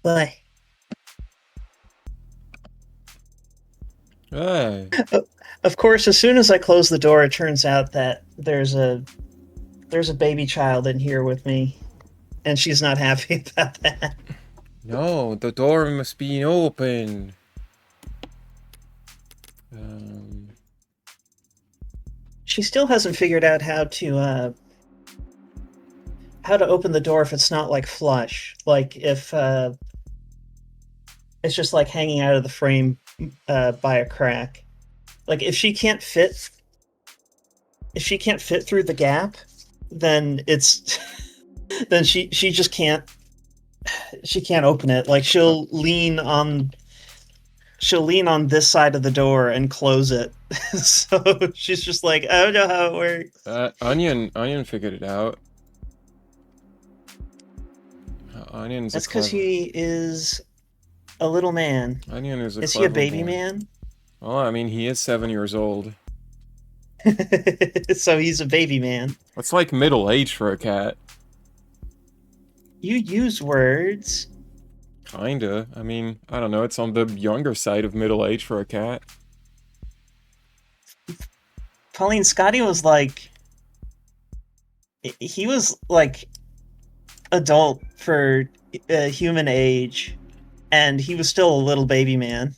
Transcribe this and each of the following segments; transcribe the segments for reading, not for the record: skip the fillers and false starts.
But Hey. of course, as soon as I close the door, it turns out that there's a baby child in here with me, and she's not happy about that. No, the door must be open. Um, She still hasn't figured out how to open the door if it's not like flush, like if it's just like hanging out of the frame by a crack. Like if she can't fit through the gap, then it's then she just can't open it. Like she'll lean on this side of the door and close it. So she's just like, I don't know how it works. Onion figured it out. Onion's a That's because clever. he is a little man. Onion is a Is he a clever baby boy. man? Well, I mean, he is 7 years old. So he's a baby man. That's like middle age for a cat. You use words. Kinda. I mean, I don't know. It's on the younger side of middle age for a cat. Pauline Scotty was like, he was like adult for human age, and he was still a little baby man.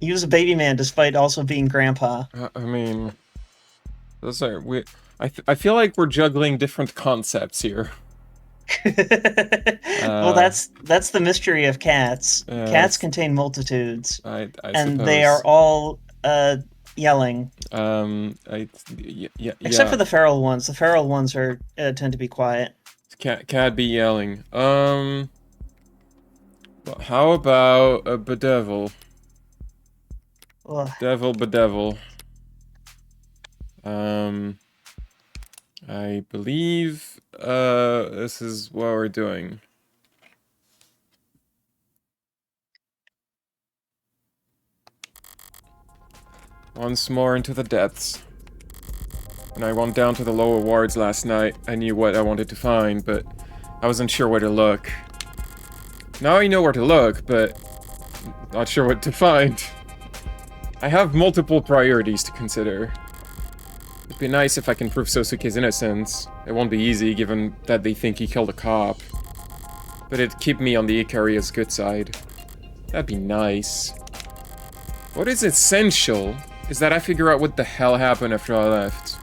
He was a baby man despite also being grandpa. I mean, those are we. I feel like we're juggling different concepts here. Well, Uh, that's the mystery of cats. Cats it's, contain multitudes, I and they are suppose. all yelling, except Yeah. for the feral ones. The feral ones are tend to be quiet. Cat be yelling. Well, how about a bedevil? Ugh. Devil bedevil. Um, I believe this is what we're doing. Once more into the depths. When I went down to the lower wards last night, I knew what I wanted to find, but I wasn't sure where to look. Now I know where to look, but not sure what to find. I have multiple priorities to consider. It'd be nice if I can prove Sosuke's innocence. It won't be easy, given that they think he killed a cop. But it'd keep me on the Ikaria's good side. That'd be nice. What is essential is that I figure out what the hell happened after I left.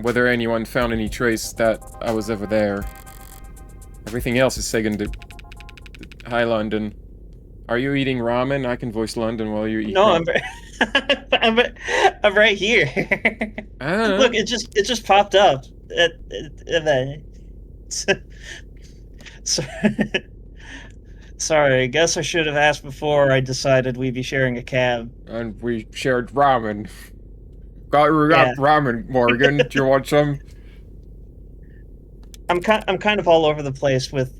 Whether anyone found any trace that I was ever there. Everything else is secondary. Hi, London. Are you eating ramen? I can voice London while you eat No, ramen. I'm, I'm right here. I don't Look, know. it just popped up. So, sorry, I guess I should have asked before I decided we'd be sharing a cab. And we shared ramen. We Yeah, got ramen, Morgan. Do you want some? I'm kind of all over the place with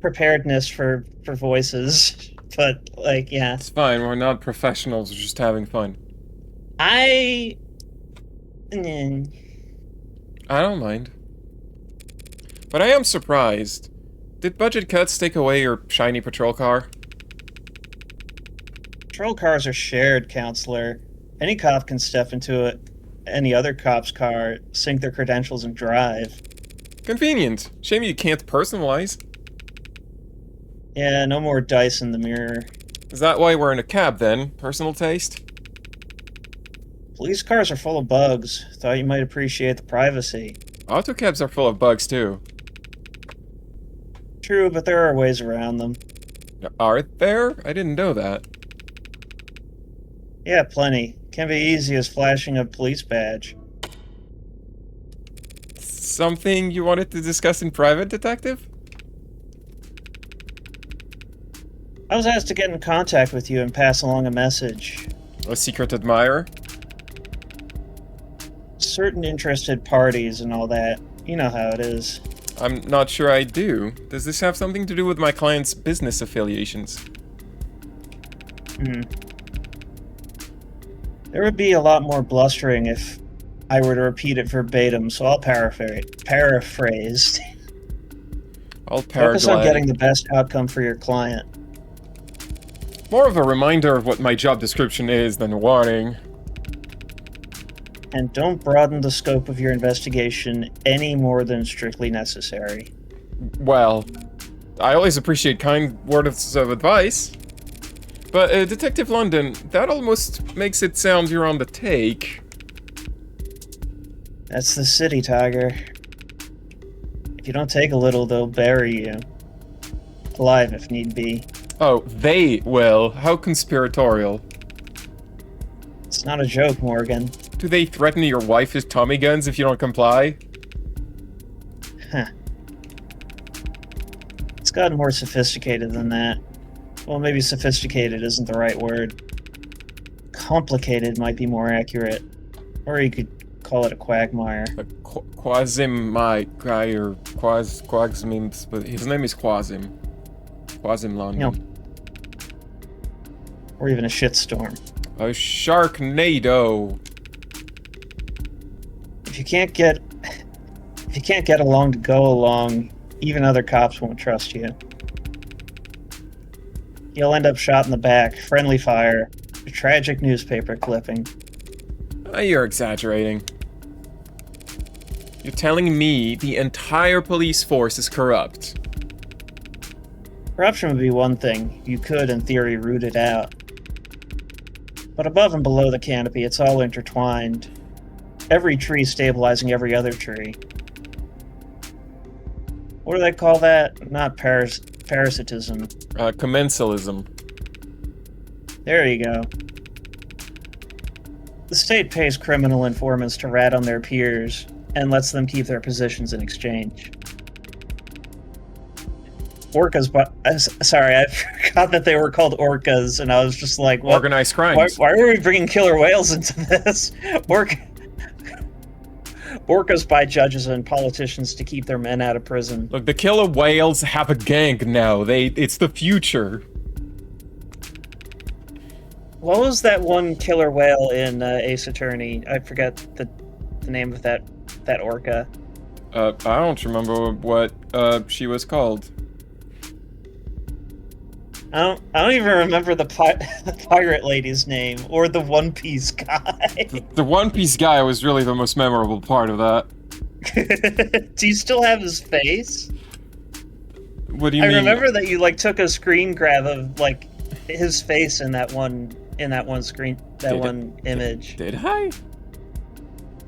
preparedness for voices, but like, yeah, It's fine. We're not professionals. We're just having fun. I mm, I don't mind. But I am surprised. Did budget cuts take away your shiny patrol car? patrol cars are shared, counselor. Any cop can step into any other cop's car, sync their credentials, and drive. Convenient. Shame you can't personalize. Yeah, no more dice in the mirror. Is that why we're in a cab then? Personal taste? Police cars are full of bugs. Thought you might appreciate the privacy. Autocabs are full of bugs too. True, but there are ways around them. Are there? I didn't know that. Yeah, plenty. Can be easy as flashing a police badge. Something you wanted to discuss in private, detective? I was asked to get in contact with you and pass along a message. A secret admirer? Certain interested parties and all that. You know how it is. I'm not sure I do. Does this have something to do with my client's business affiliations? Hmm. There would be a lot more blustering if I were to repeat it verbatim, so I'll paraphrase. I'll Focus on getting paraglide. the best outcome for your client. More of a reminder of what my job description is than a warning. And don't broaden the scope of your investigation any more than strictly necessary. Well, I always appreciate kind words of advice. But, Detective London, that almost makes it sound you're on the take. That's the city, Tiger. If you don't take a little, they'll bury you. Alive, if need be. Oh, they will. How conspiratorial. It's not a joke, Morgan. Do they threaten your wife with Tommy guns if you don't comply? Huh. It's gotten more sophisticated than that. Well, maybe sophisticated isn't the right word. Complicated might be more accurate. Or you could call it a quagmire. A Quasim guy, or Quasim, but his name is Quasim. Quasim London. No. Or even a shitstorm. A Sharknado. If you can't get along to go along, even other cops won't trust you. You'll end up shot in the back, friendly fire, a tragic newspaper clipping. You're exaggerating. You're telling me the entire police force is corrupt. Corruption would be one thing. You could, in theory, root it out. But above and below the canopy, it's all intertwined. Every tree stabilizing every other tree. What do they call that? Not parasitism. Commensalism. There you go. The state pays criminal informants to rat on their peers and lets them keep their positions in exchange. Orcas, but sorry, I forgot that they were called orcas, and I was just like, what? Organized crimes. Why are we bringing killer whales into this? Orcas buy judges and politicians to keep their men out of prison. Look, the killer whales have a gang now. It's the future. What was that one killer whale in Ace Attorney? I forget the name of that orca. I don't remember what she was called. I don't even remember the pirate lady's name or the One Piece guy. The One Piece guy was really the most memorable part of that. Do you still have his face? What do you mean? I remember that you took a screen grab of his face in that one image. Did I?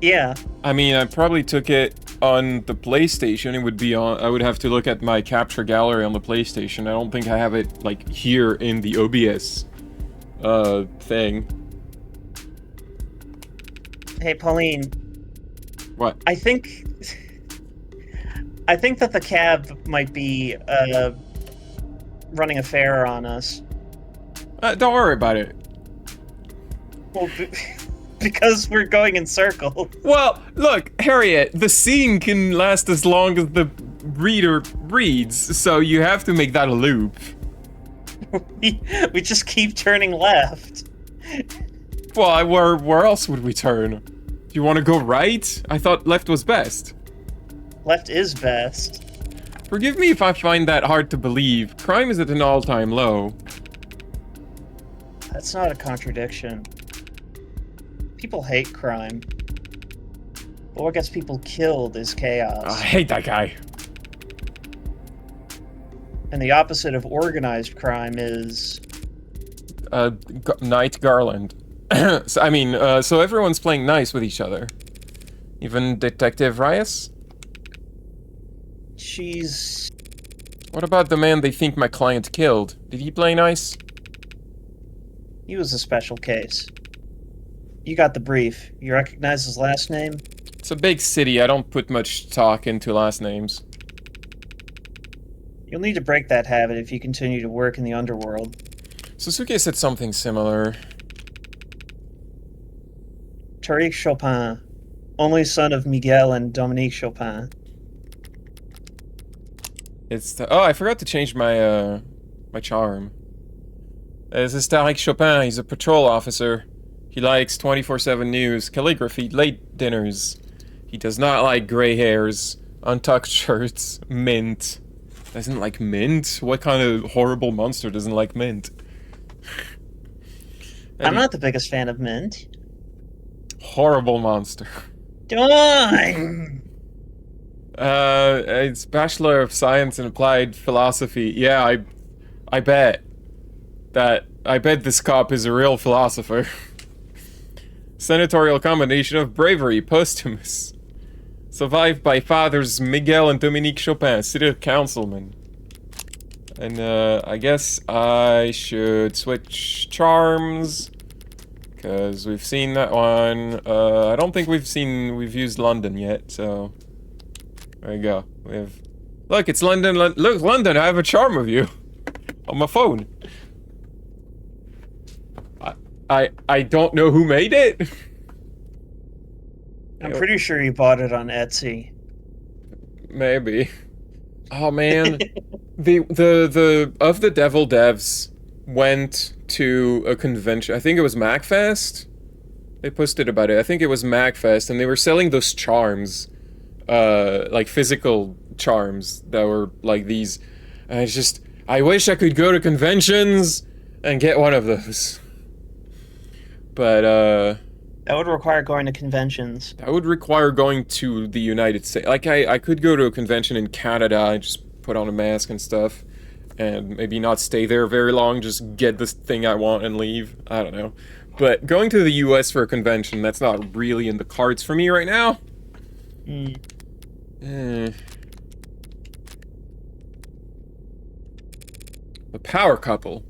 Yeah. I mean, I probably took it on the PlayStation. It would be on. I would have to look at my capture gallery on the PlayStation. I don't think I have it here in the OBS thing. Hey, Pauline. What? I think that the cab might be running a fare on us. Don't worry about it. Well, because we're going in circles. Well, look, Harriet, the scene can last as long as the reader reads, so you have to make that a loop. We just keep turning left. Well, where else would we turn? Do you want to go right? I thought left was best. Left is best. Forgive me if I find that hard to believe. Crime is at an all-time low. That's not a contradiction. People hate crime. But what gets people killed is chaos. I hate that guy. And the opposite of organized crime is... Knight Garland. So everyone's playing nice with each other. Even Detective Reyes? She's... What about the man they think my client killed? Did he play nice? He was a special case. You got the brief. You recognize his last name? It's a big city. I don't put much stock into last names. You'll need to break that habit if you continue to work in the underworld. Susuke said something similar. Tariq Chopin, only son of Miguel and Dominique Chopin. Oh, I forgot to change my my charm. This is Tariq Chopin. He's a patrol officer. He likes 24/7 news, calligraphy, late dinners. He does not like gray hairs, untucked shirts, mint. Doesn't like mint? What kind of horrible monster doesn't like mint? I'm not the biggest fan of mint. Horrible monster. Done! It's Bachelor of Science in Applied Philosophy. Yeah, I bet this cop is a real philosopher. Senatorial combination of bravery, posthumous. Survived by fathers Miguel and Dominique Chopin, city councilman. And, I guess I should switch charms. Because we've seen that one. I don't think we've used London yet, so... There you go. Look, it's London, look, London, I have a charm of you. On my phone. I don't know who made it. I'm pretty sure you bought it on Etsy. Maybe. Oh man. the Of the Devil devs went to a convention. I think it was MacFest. They posted about it. I think it was MacFest, and they were selling those charms, like physical charms that were like these. And it's just, I wish I could go to conventions and get one of those. But that would require going to conventions. That would require going to the United States. Like I could go to a convention in Canada and just put on a mask and stuff. And maybe not stay there very long, just get this thing I want and leave. I don't know. But going to the US for a convention, that's not really in the cards for me right now. The power couple.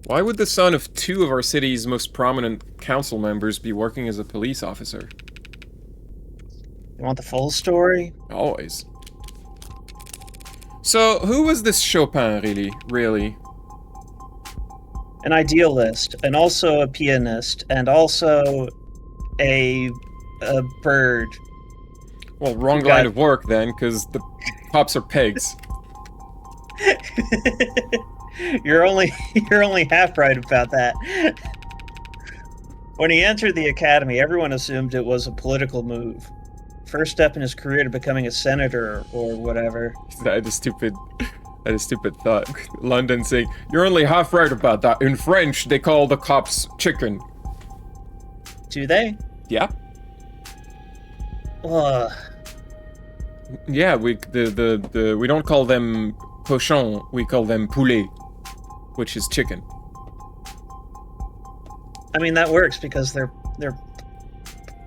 Why would the son of two of our city's most prominent council members be working as a police officer? You want the full story? Always. So, who was this Chopin, really? An idealist, and also a pianist, and also a bird. Well, wrong line of work then, because the cops are pigs. You're only half right about that. When he entered the academy, everyone assumed it was a political move. First step in his career to becoming a senator or whatever. I had a stupid thought. London saying, "You're only half right about that. In French, they call the cops chicken." Do they? Yeah. Ugh. Yeah, we don't call them cochon, we call them poulet, which is chicken. I mean, that works because they're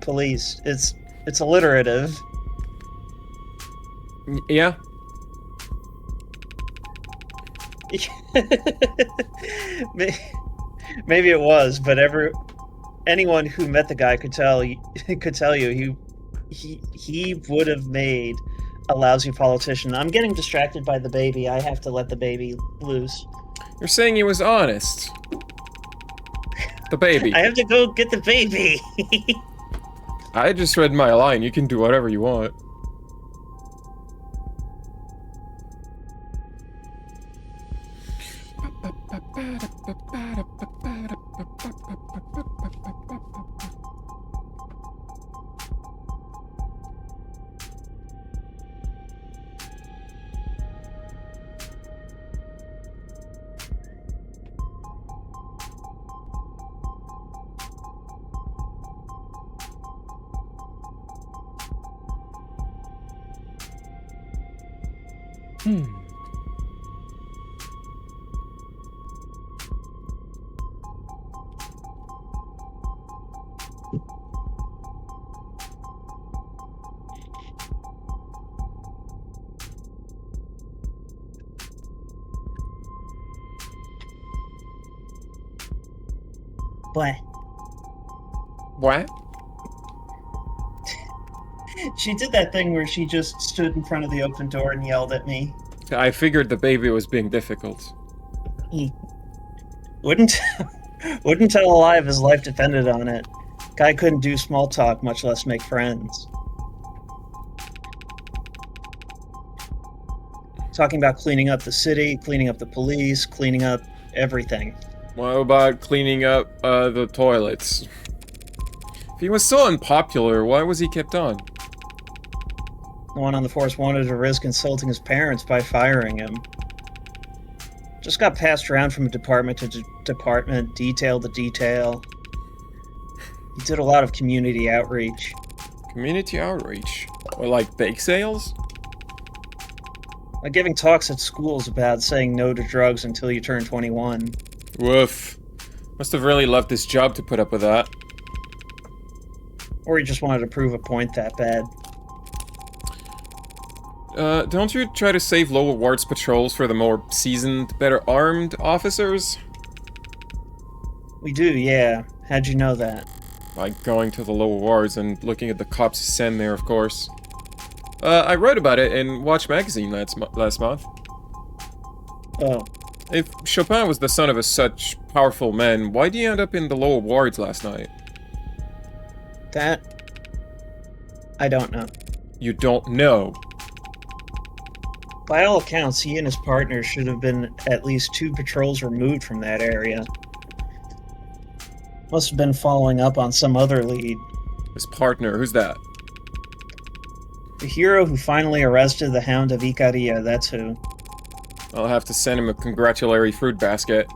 police. It's alliterative. Yeah. Maybe it was, but anyone who met the guy could tell you he would have made a lousy politician. I'm getting distracted by the baby. I have to let the baby loose. You're saying he was honest. The baby. I have to go get the baby. I just read my line. You can do whatever you want. What? What? She did that thing where she just stood in front of the open door and yelled at me. I figured the baby was being difficult. He wouldn't tell a lie if his life depended on it. Guy couldn't do small talk, much less make friends. Talking about cleaning up the city, cleaning up the police, cleaning up everything. What about cleaning up the toilets? If he was so unpopular, why was he kept on? The one on the force wanted to risk insulting his parents by firing him. Just got passed around from department to department, detail to detail. He did a lot of community outreach. Community outreach? Or like bake sales? Like giving talks at schools about saying no to drugs until you turn 21. Woof. Must have really loved this job to put up with that. Or he just wanted to prove a point that bad. Don't you try to save lower wards patrols for the more seasoned, better armed officers? We do, yeah. How'd you know that? Like going to the lower wards and looking at the cops you send there, of course. I wrote about it in Watch Magazine last month. Oh. If Chopin was the son of such powerful men, why did he end up in the lower wards last night? That... I don't know. You don't know? By all accounts, he and his partner should have been at least 2 patrols removed from that area. Must have been following up on some other lead. His partner, who's that? The hero who finally arrested the Hound of Icaria, that's who. I'll have to send him a congratulatory fruit basket.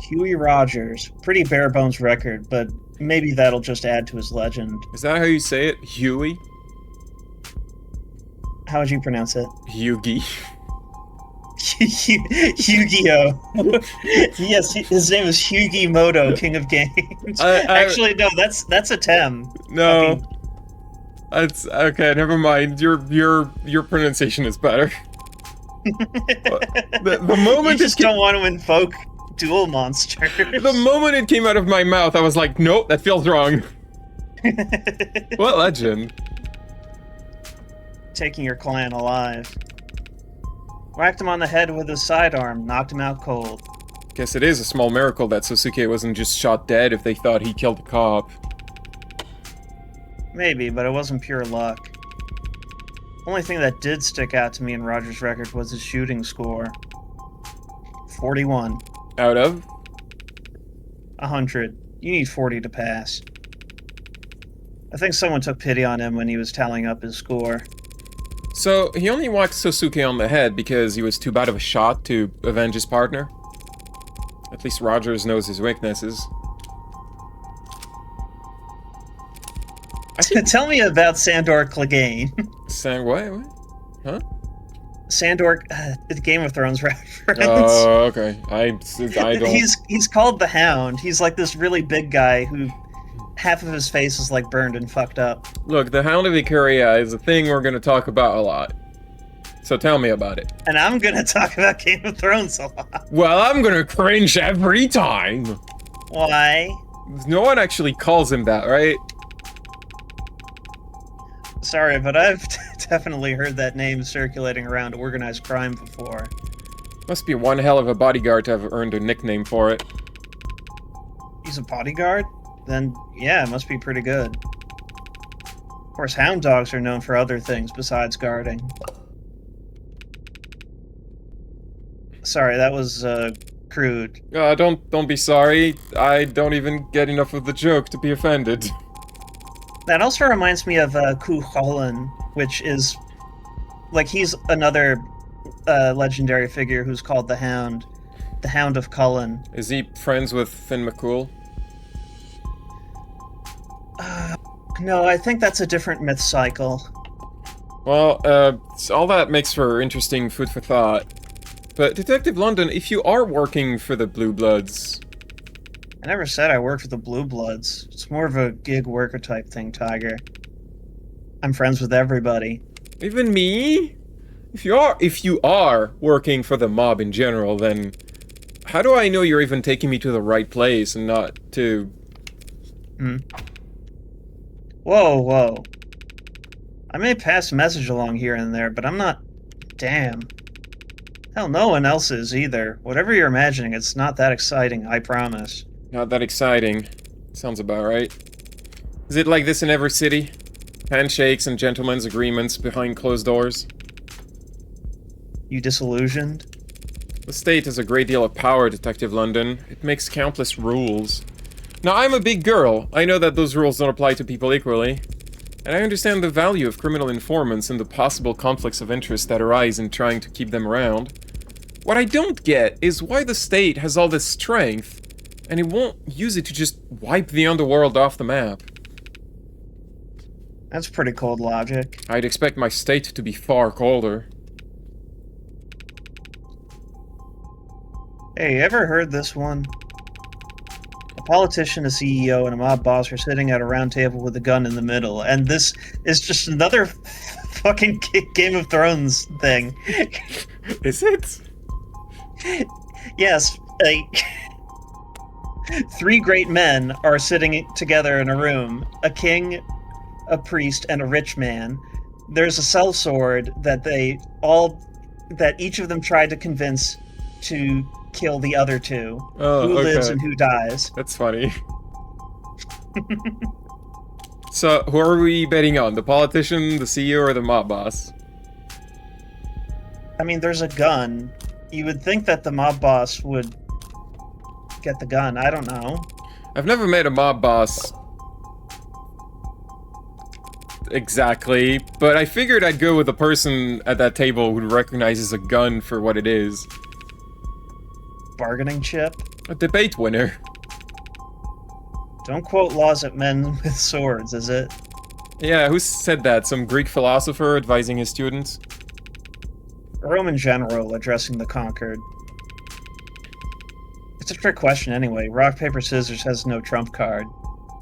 Huey Rogers. Pretty bare-bones record, but maybe that'll just add to his legend. Is that how you say it? Huey? How would you pronounce it? Hughie. Yu-Gi-Oh! Yes, his name is Hugi Moto, King of Games. Actually, no, that's a Tem. No. That's okay, never mind. Your pronunciation is better. the moment you just don't want to invoke dual monsters. The moment it came out of my mouth, I was like, nope, that feels wrong. What legend? Taking your client alive. Whacked him on the head with his sidearm, knocked him out cold. Guess it is a small miracle that Sosuke wasn't just shot dead if they thought he killed the cop. Maybe, but it wasn't pure luck. Only thing that did stick out to me in Rogers' record was his shooting score. 41. Out of? 100. You need 40 to pass. I think someone took pity on him when he was tallying up his score. So, he only whacked Sosuke on the head because he was too bad of a shot to avenge his partner? At least Rogers knows his weaknesses. Tell me about Sandor Clegane. What? Huh? Sandor, the Game of Thrones reference. Oh, okay. I don't... He's called the Hound. He's like this really big guy who... half of his face is like burned and fucked up. Look, the Hound of Icaria is a thing we're gonna talk about a lot. So tell me about it. And I'm gonna talk about Game of Thrones a lot. Well, I'm gonna cringe every time. Why? No one actually calls him that, right? Sorry, but I've definitely heard that name circulating around organized crime before. Must be one hell of a bodyguard to have earned a nickname for it. He's a bodyguard? Then, yeah, it must be pretty good. Of course, hound dogs are known for other things besides guarding. Sorry, that was, crude. Don't be sorry. I don't even get enough of the joke to be offended. That also reminds me of, Ku Holland, which is... like, he's another, legendary figure who's called the Hound. The Hound of Cullen. Is he friends with Finn McCool? No, I think that's a different myth cycle. Well, all that makes for interesting food for thought. But, Detective London, if you are working for the Blue Bloods... I never said I worked with the Blue Bloods. It's more of a gig worker type thing, Tiger. I'm friends with everybody. Even me? If you are working for the mob in general, then... how do I know you're even taking me to the right place and not to... Whoa. I may pass a message along here and there, but I'm not... Damn. Hell, no one else is either. Whatever you're imagining, it's not that exciting, I promise. Not that exciting. Sounds about right. Is it like this in every city? Handshakes and gentlemen's agreements behind closed doors? You disillusioned? The state has a great deal of power, Detective London. It makes countless rules. Now, I'm a big girl. I know that those rules don't apply to people equally. And I understand the value of criminal informants and the possible conflicts of interest that arise in trying to keep them around. What I don't get is why the state has all this strength, and it won't use it to just wipe the underworld off the map. That's pretty cold logic. I'd expect my state to be far colder. Hey, ever heard this one? A politician, a CEO, and a mob boss are sitting at a round table with a gun in the middle, and this is just another fucking Game of Thrones thing. Is it? Yes, three great men are sitting together in a room. A king, a priest, and a rich man. There's a sellsword that each of them tried to convince to kill the other two. Oh, who lives okay. and who dies. That's funny. So, who are we betting on? The politician, the CEO, or the mob boss? I mean, there's a gun. You would think that the mob boss would get the gun. I don't know. I've never met a mob boss exactly, but I figured I'd go with the person at that table who recognizes a gun for what it is. Bargaining chip? A debate winner. Don't quote laws at men with swords, is it? Yeah, who said that? Some Greek philosopher advising his students? A Roman general addressing the conquered. It's a trick question anyway. Rock, paper, scissors has no trump card.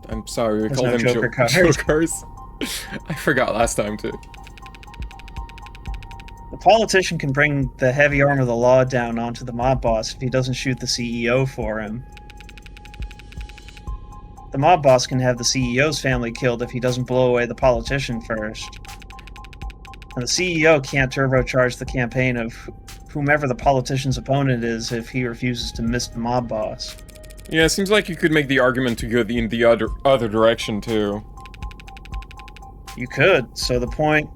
I'm sorry, we There's called no them Joker card. jokers. I forgot last time too. The politician can bring the heavy arm of the law down onto the mob boss if he doesn't shoot the CEO for him. The mob boss can have the CEO's family killed if he doesn't blow away the politician first. And the CEO can't turbocharge the campaign of whomever the politician's opponent is if he refuses to miss the mob boss. Yeah, it seems like you could make the argument to go in the other direction too. You could. So the point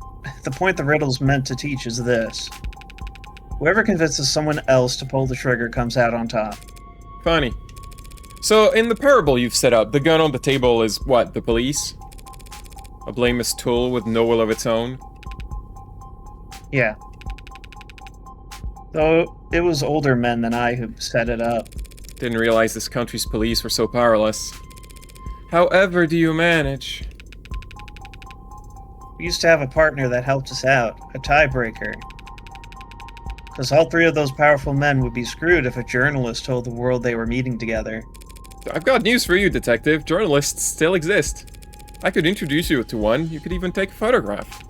the riddle's meant to teach is this. Whoever convinces someone else to pull the trigger comes out on top. Funny. So, in the parable you've set up, the gun on the table is what, the police? A blameless tool with no will of its own? Yeah. Though it was older men than I who set it up. Didn't realize this country's police were so powerless. However do you manage? We used to have a partner that helped us out, a tiebreaker. Because all three of those powerful men would be screwed if a journalist told the world they were meeting together. I've got news for you, detective. Journalists still exist. I could introduce you to one. You could even take a photograph.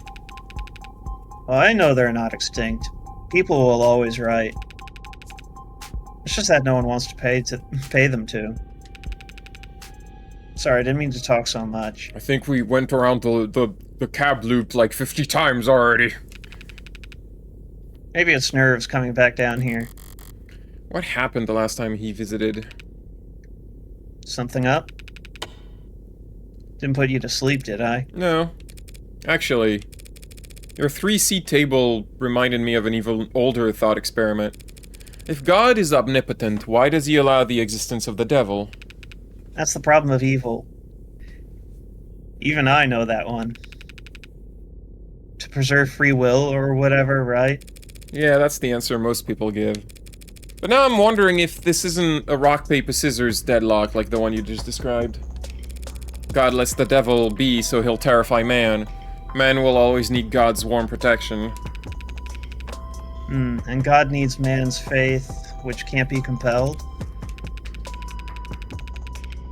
Well, I know they're not extinct. People will always write. It's just that no one wants to pay them to. Sorry, I didn't mean to talk so much. I think we went around the cab loop like 50 times already. Maybe it's nerves coming back down here. What happened the last time he visited? Something up? Didn't put you to sleep, did I? No. Actually, your 3-seat table reminded me of an even older thought experiment. If God is omnipotent, why does he allow the existence of the devil? That's the problem of evil. Even I know that one. To preserve free will or whatever, right? Yeah, that's the answer most people give. But now I'm wondering if this isn't a rock, paper, scissors deadlock like the one you just described. God lets the devil be so he'll terrify man. Man will always need God's warm protection. And God needs man's faith, which can't be compelled.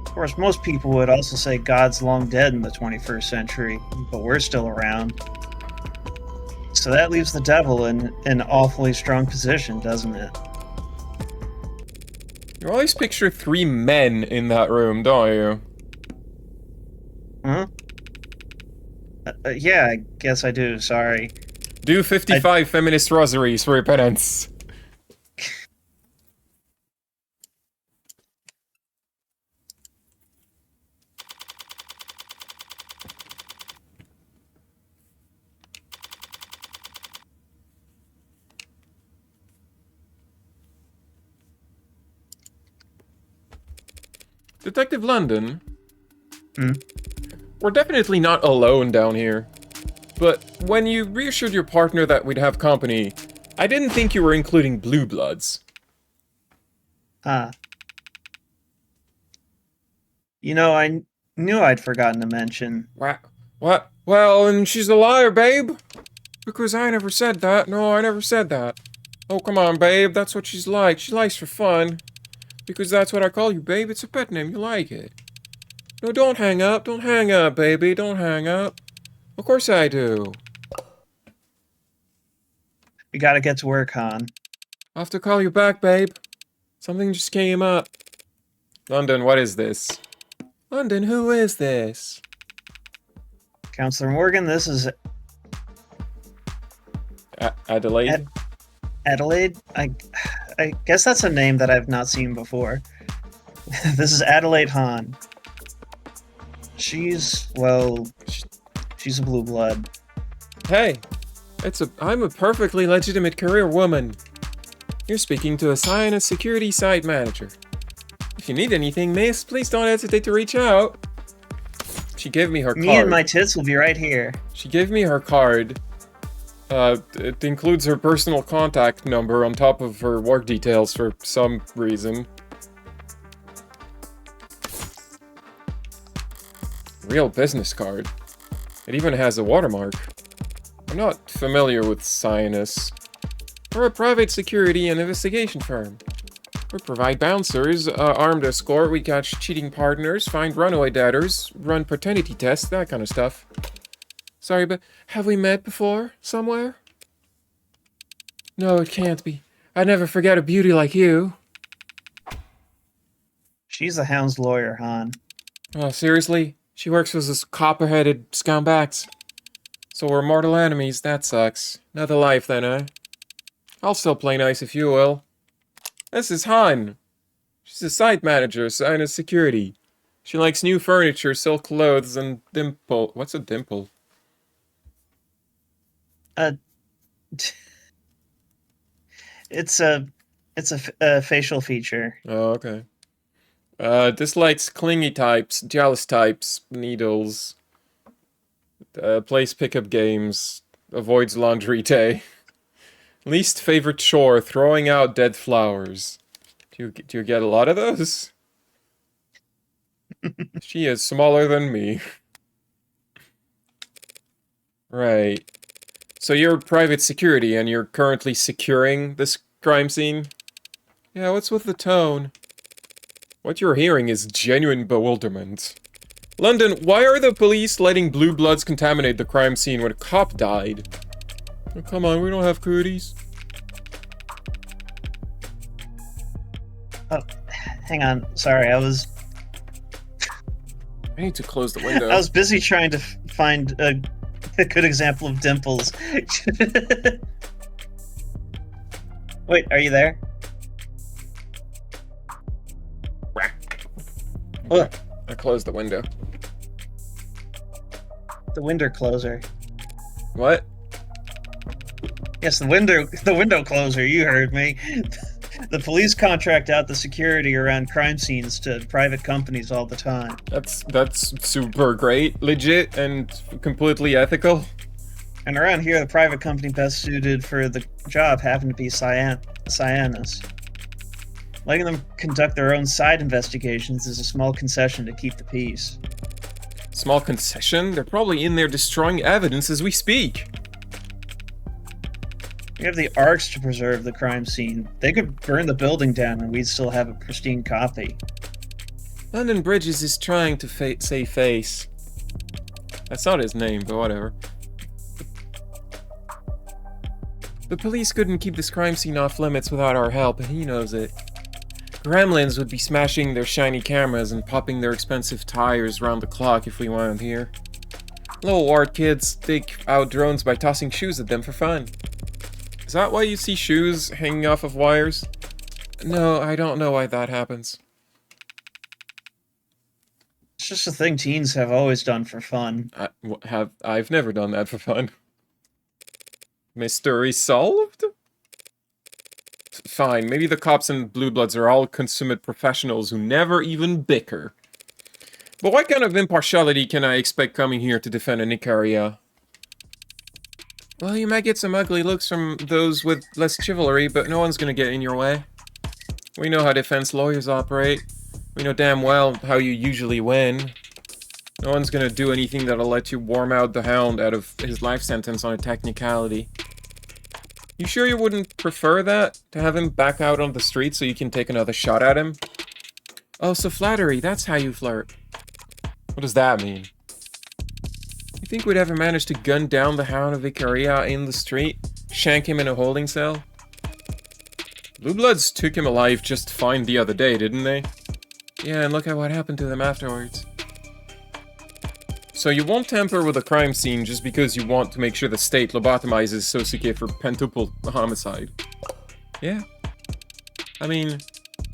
Of course, most people would also say God's long dead in the 21st century, but we're still around. So that leaves the devil in an awfully strong position, doesn't it? You always picture 3 men in that room, don't you? Huh? Yeah, I guess I do, sorry. Do 55 feminist rosaries for your penance. Detective London? we're definitely not alone down here. But when you reassured your partner that we'd have company, I didn't think you were including blue bloods. Huh. You know, I knew I'd forgotten to mention. What? Well, and she's a liar, babe. Because I never said that. No, I never said that. Oh, come on, babe. That's what she's like. She likes for fun. Because that's what I call you, babe. It's a pet name. You like it. No, don't hang up. Don't hang up, baby. Don't hang up. Of course I do. We gotta get to work, Han. I'll have to call you back, babe. Something just came up. London, what is this? London, who is this? Counselor Morgan, this is Adelaide? Adelaide. I guess that's a name that I've not seen before. This is Adelaide Han. She's a blue blood. Hey, I'm a perfectly legitimate career woman. You're speaking to a Sionist security site manager. If you need anything, miss, please don't hesitate to reach out. She gave me her card. Me and my tits will be right here. She gave me her card. It includes her personal contact number on top of her work details for some reason. Real business card. It even has a watermark. I'm not familiar with Sionist. We're a private security and investigation firm. We provide bouncers, armed escort, we catch cheating partners, find runaway daughters, run paternity tests, that kind of stuff. Sorry, but have we met before? Somewhere? No, it can't be. I'd never forget a beauty like you. She's the Hound's lawyer, Han. Oh, seriously? She works with this copper-headed scumbags. So we're mortal enemies, that sucks. Another life then, eh? I'll still play nice if you will. This is Han. She's a site manager, Sionist security. She likes new furniture, silk clothes, and dimple. What's a dimple? It's a facial feature. Oh, okay. Dislikes clingy types, jealous types, needles. Plays pickup games. Avoids laundry day. Least favorite chore, throwing out dead flowers. Do you get a lot of those? She is smaller than me. Right. So you're private security and you're currently securing this crime scene? Yeah, what's with the tone? What you're hearing is genuine bewilderment. London, why are the police letting blue bloods contaminate the crime scene when a cop died? Oh, come on, we don't have cooties. Oh, hang on. Sorry, I need to close the window. was busy trying to find a good example of dimples. Wait, are you there? Okay. I closed the window. The window closer. What? Yes, the window closer. You heard me. The police contract out the security around crime scenes to private companies all the time. That's super great, legit, and completely ethical. And around here, the private company best suited for the job happened to be Sionist. Letting them conduct their own side investigations is a small concession to keep the peace. Small concession? They're probably in there destroying evidence as we speak. We have the arcs to preserve the crime scene. They could burn the building down and we'd still have a pristine copy. London Bridges is trying to save face. That's not his name, but whatever. The police couldn't keep this crime scene off limits without our help, and he knows it. Gremlins would be smashing their shiny cameras and popping their expensive tires round the clock if we weren't here. Little ward kids take out drones by tossing shoes at them for fun. Is that why you see shoes hanging off of wires? No, I don't know why that happens. It's just a thing teens have always done for fun. I've never done that for fun. Mystery solved? Fine, maybe the cops and blue bloods are all consummate professionals who never even bicker. But what kind of impartiality can I expect coming here to defend a Nicaria? Well, you might get some ugly looks from those with less chivalry, but no one's gonna get in your way. We know how defense lawyers operate. We know damn well how you usually win. No one's gonna do anything that'll let you warm out the Hound out of his life sentence on a technicality. You sure you wouldn't prefer that? To have him back out on the street so you can take another shot at him? Oh, so flattery, that's how you flirt. What does that mean? You think we'd ever manage to gun down the Hound of Icaria in the street? Shank him in a holding cell? Blue Bloods took him alive just fine the other day, didn't they? Yeah, and look at what happened to them afterwards. So you won't tamper with a crime scene just because you want to make sure the state lobotomizes Sosuke for pentuple homicide. Yeah. I mean,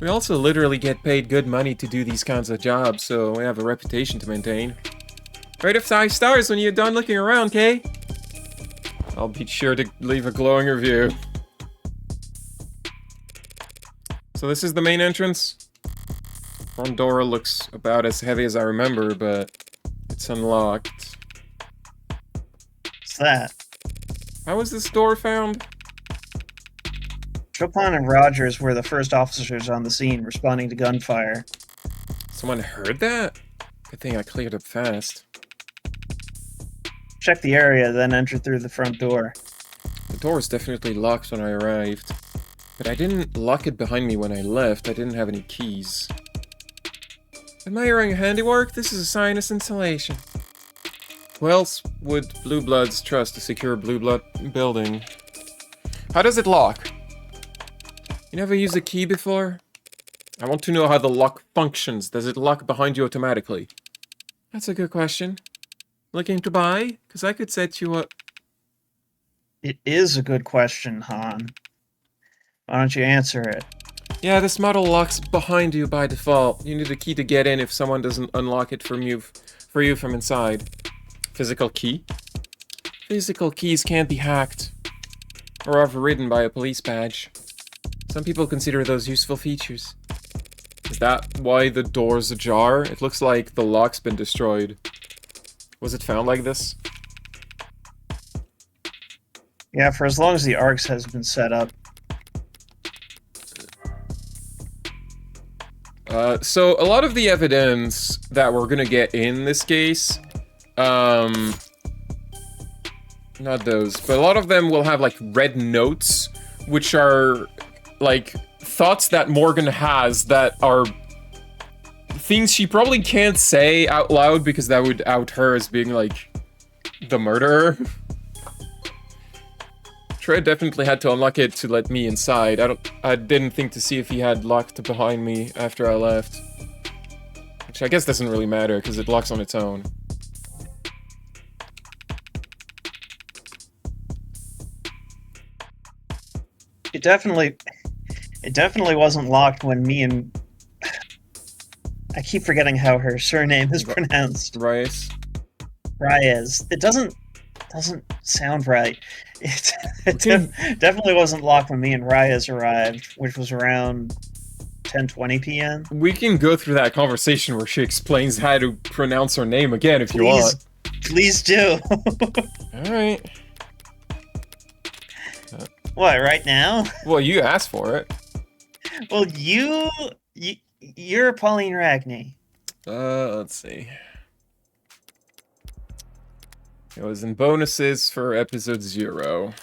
we also literally get paid good money to do these kinds of jobs, so we have a reputation to maintain. Rate of 5 stars when you're done looking around, Kay? I'll be sure to leave a glowing review. So this is the main entrance. Front door looks about as heavy as I remember, but it's unlocked. What's that? How was this door found? Chopin and Rogers were the first officers on the scene responding to gunfire. Someone heard that? Good thing I cleared up fast. Check the area, then enter through the front door. The door was definitely locked when I arrived. But I didn't lock it behind me when I left. I didn't have any keys. Admiring your handiwork, this is a sign of scintillation. Who else would Blue Bloods trust to secure a Blue Blood building? How does it lock? You never used a key before? I want to know how the lock functions. Does it lock behind you automatically? That's a good question. Looking to buy? Because I could set you up. It is a good question, Han. Why don't you answer it? Yeah, this model locks behind you by default. You need a key to get in if someone doesn't unlock it for you from inside. Physical key? Physical keys can't be hacked. Or overridden by a police badge. Some people consider those useful features. Is that why the door's ajar? It looks like the lock's been destroyed. Was it found like this? Yeah, for as long as the ARX has been set up. So a lot of the evidence that we're gonna get in this case, not those, but a lot of them will have like red notes, which are like thoughts that Morgan has that are things she probably can't say out loud because that would out her as being like the murderer. Trey definitely had to unlock it to let me inside. I didn't think to see if he had locked behind me after I left. Which I guess doesn't really matter because it locks on its own. It definitely wasn't locked when me and... I keep forgetting how her surname is pronounced. Reyes. Reyes. It doesn't sound right. It definitely wasn't locked when me and Reyes arrived, which was around 10:20 p.m. We can go through that conversation where she explains how to pronounce her name again if you want. Please do. Alright. What, right now? Well, you asked for it. Well, you're Pauline Ragney. Let's see. It was in bonuses for episode 0.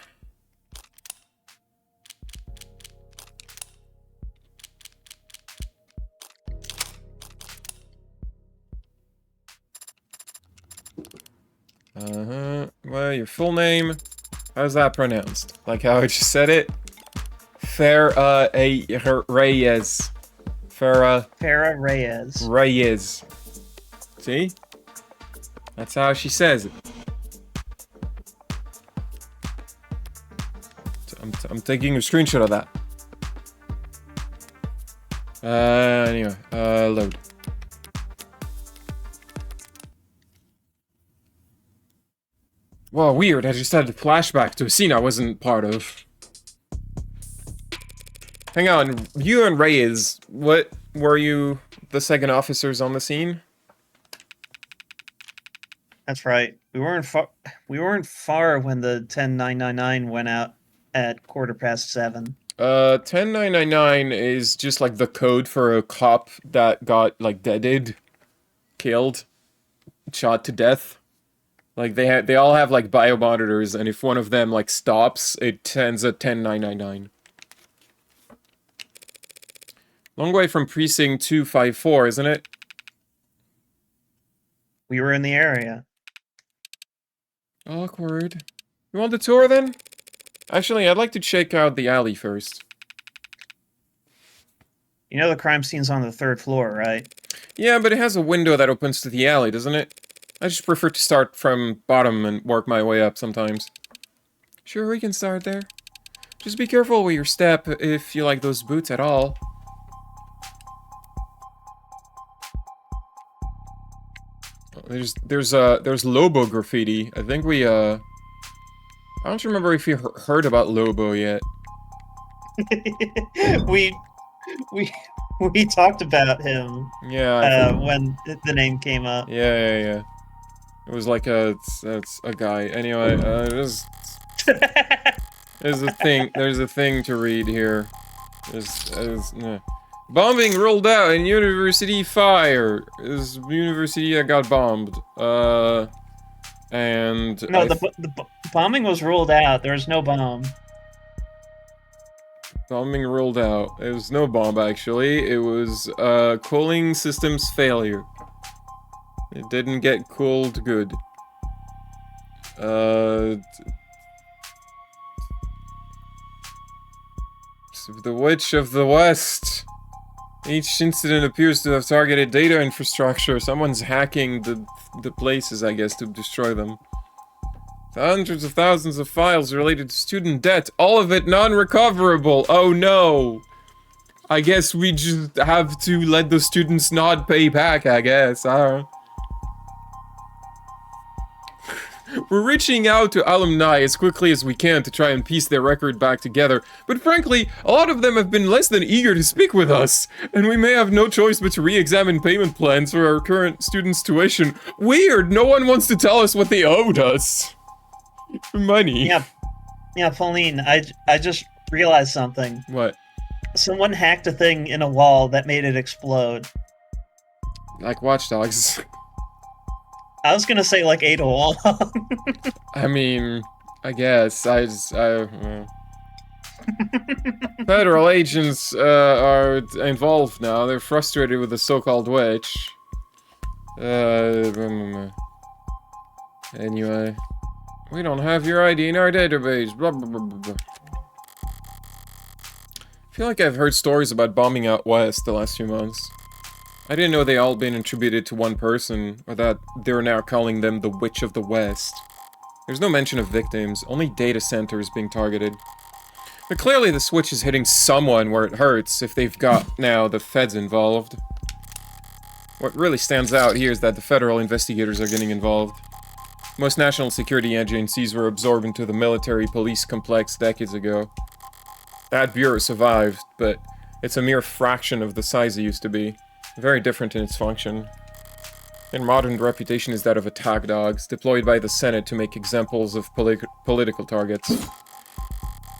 Well, your full name. How's that pronounced? Like how I just said it? Farah Reyes. Farah Reyes. Reyes. See? That's how she says it. I'm taking a screenshot of that. Anyway, load. Well, weird. I just had a flashback to a scene I wasn't part of. Hang on, you and Reyes, what were you the second officers on the scene? That's right. We weren't far when the 10999 went out at 7:15. 10999 is just like the code for a cop that got, like, deaded, killed, shot to death. Like, they all have, like, biomonitors, and if one of them, like, stops, it sends a 10999. Long way from Precinct 254, isn't it? We were in the area. Awkward. You want the tour, then? Actually, I'd like to check out the alley first. You know the crime scene's on the 3rd floor, right? Yeah, but it has a window that opens to the alley, doesn't it? I just prefer to start from bottom and work my way up sometimes. Sure, we can start there. Just be careful with your step if you like those boots at all. There's Lobo graffiti. I think I don't remember if you heard about Lobo yet. we we talked about him. Yeah. When the name came up. Yeah. It was like it's a guy. Anyway, there's a thing. There's a thing to read here. Bombing rolled out in University fire. This university that got bombed. And no, the bombing was ruled out. There was no bomb. Bombing ruled out. It was no bomb, actually. It was cooling systems failure. It didn't get cooled good. The Witch of the West. Each incident appears to have targeted data infrastructure. Someone's hacking the places, I guess, to destroy them. Hundreds of thousands of files related to student debt. All of it non-recoverable. Oh no! I guess we just have to let the students not pay back, I guess. I don't know. We're reaching out to alumni as quickly as we can to try and piece their record back together, but frankly, a lot of them have been less than eager to speak with us, and we may have no choice but to re-examine payment plans for our current students' tuition. Weird, no one wants to tell us what they owed us. Money. Yeah, Pauline, I just realized something. What? Someone hacked a thing in a wall that made it explode. Like Watch Dogs. I was gonna say like Ada Wong. I mean, I guess, Federal agents, are involved now. They're frustrated with the so-called witch. Anyway. We don't have your ID in our database, blah blah blah blah blah. I feel like I've heard stories about bombing out west the last few months. I didn't know they all been attributed to one person, or that they're now calling them the Witch of the West. There's no mention of victims, only data centers being targeted. But clearly the switch is hitting someone where it hurts if they've got, now, the feds involved. What really stands out here is that the federal investigators are getting involved. Most national security agencies were absorbed into the military-police complex decades ago. That bureau survived, but it's a mere fraction of the size it used to be. Very different in its function. Their modern reputation is that of attack dogs, deployed by the Senate to make examples of political targets.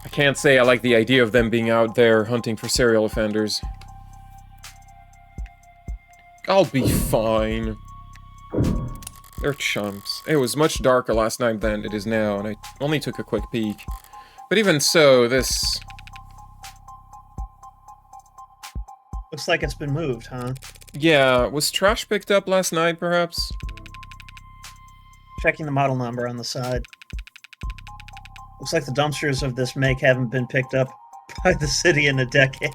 I can't say I like the idea of them being out there hunting for serial offenders. I'll be fine. They're chumps. It was much darker last night than it is now, and I only took a quick peek. But even so, this... Looks like it's been moved, huh? Yeah, was trash picked up last night, perhaps? Checking the model number on the side. Looks like the dumpsters of this make haven't been picked up by the city in a decade.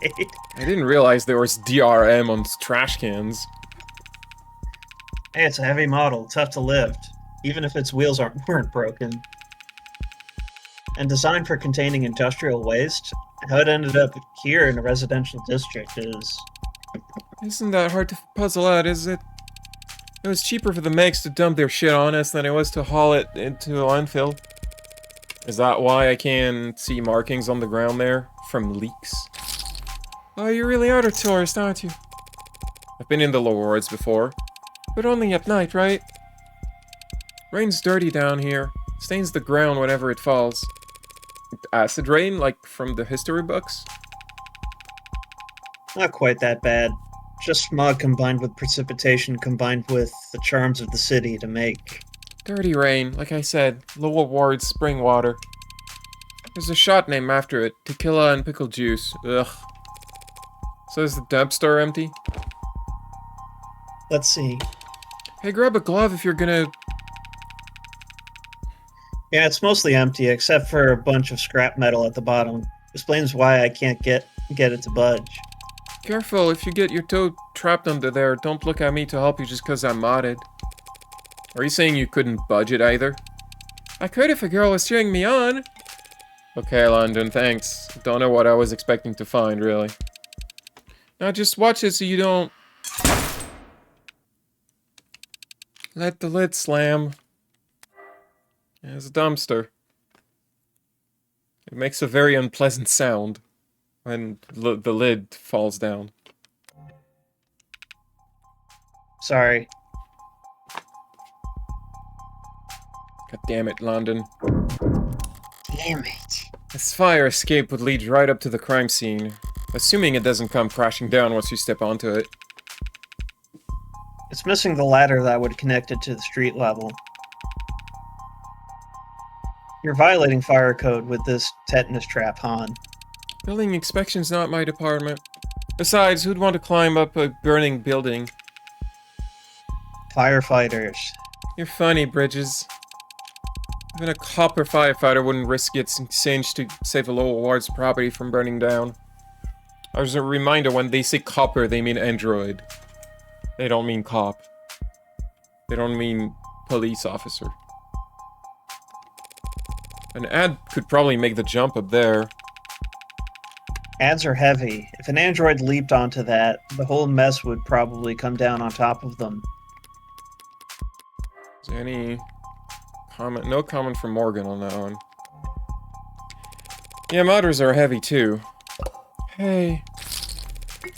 I didn't realize there was DRM on trash cans. Hey, it's a heavy model, tough to lift, even if its wheels weren't broken. And designed for containing industrial waste, how it ended up here in a residential district is... Isn't that hard to puzzle out, is it? It was cheaper for the makes to dump their shit on us than it was to haul it into a landfill. Is that why I can see markings on the ground there? From leaks? Oh, you really are a tourist, aren't you? I've been in the lower wards before. But only at night, right? Rain's dirty down here. Stains the ground whenever it falls. Acid rain, like from the history books? Not quite that bad. Just smog combined with precipitation combined with the charms of the city to make. Dirty rain, like I said. Lower Ward spring water. There's a shot named after it. Tequila and pickle juice. Ugh. So is the dumpster empty? Let's see. Hey, grab a glove if you're gonna... Yeah, it's mostly empty except for a bunch of scrap metal at the bottom. Explains why I can't get it to budge. Careful, if you get your toe trapped under there, don't look at me to help you just because I'm modded. Are you saying you couldn't budge it either? I could if a girl was cheering me on. Okay, London, thanks. Don't know what I was expecting to find, really. Now just watch it so you don't... let the lid slam. There's a dumpster. It makes a very unpleasant sound when the lid falls down. Sorry. God damn it, London. Damn it. This fire escape would lead right up to the crime scene, assuming it doesn't come crashing down once you step onto it. It's missing the ladder that would connect it to the street level. You're violating fire code with this tetanus trap, Han. Building inspection's not my department. Besides, who'd want to climb up a burning building? Firefighters. You're funny, Bridges. Even a copper firefighter wouldn't risk getting singed to save a lower ward's property from burning down. As a reminder, when they say copper, they mean android. They don't mean cop. They don't mean police officer. An ad could probably make the jump up there. Ads are heavy. If an android leaped onto that, the whole mess would probably come down on top of them. Is there any comment? No comment from Morgan on that one. Yeah, modders are heavy too. Hey.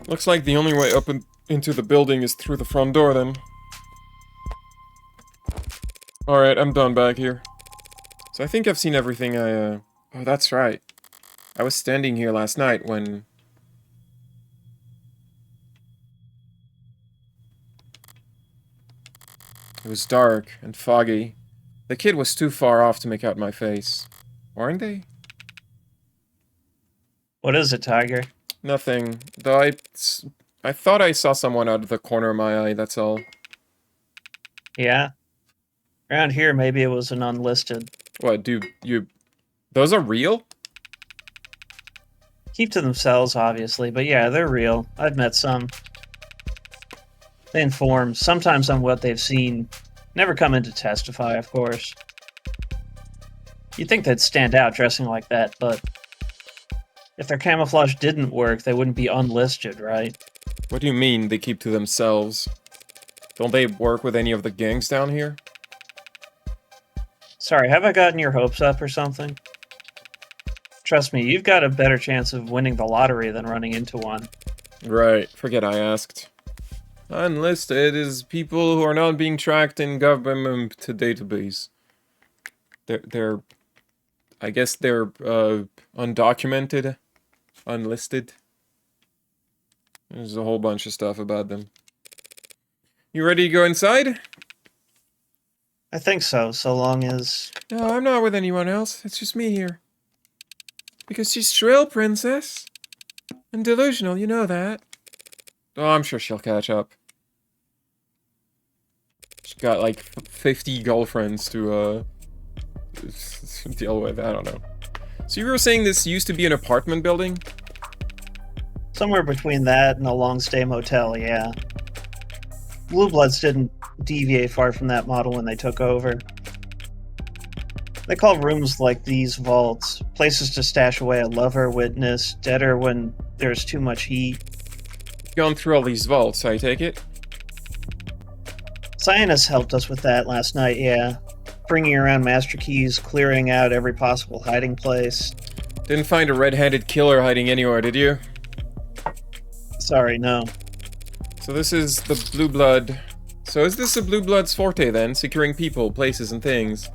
Looks like the only way up into the building is through the front door then. Alright, I'm done back here. So I think I've seen everything I, Oh, that's right. I was standing here last night when... It was dark and foggy. The kid was too far off to make out my face. Weren't they? What is it, Tiger? Nothing. Though I thought I saw someone out of the corner of my eye, that's all. Yeah? Around here, maybe it was an unlisted. What, dude, you... Those are real? Keep to themselves, obviously, but yeah, they're real. I've met some. They inform, sometimes on what they've seen. Never come in to testify, of course. You'd think they'd stand out dressing like that, but... if their camouflage didn't work, they wouldn't be unlisted, right? What do you mean, they keep to themselves? Don't they work with any of the gangs down here? Sorry, have I gotten your hopes up or something? Trust me, you've got a better chance of winning the lottery than running into one. Right, forget I asked. Unlisted is people who are not being tracked in government database. They're I guess they're, undocumented, unlisted. There's a whole bunch of stuff about them. You ready to go inside? I think so, so long as... No, I'm not with anyone else. It's just me here. Because she's shrill, princess. And delusional, you know that. Oh, I'm sure she'll catch up. She's got, like, 50 girlfriends to, deal with. I don't know. So you were saying this used to be an apartment building? Somewhere between that and a long-stay motel, yeah. Blue Bloods didn't deviate far from that model when they took over. They call rooms like these vaults, places to stash away a lover, witness, debtor when there's too much heat. Gone through all these vaults, I take it? Cyanus helped us with that last night, yeah. Bringing around master keys, clearing out every possible hiding place. Didn't find a red-handed killer hiding anywhere, did Sorry, no. So this is the Blue Blood So is this a Blue Blood's forte then? Securing people, places, and things?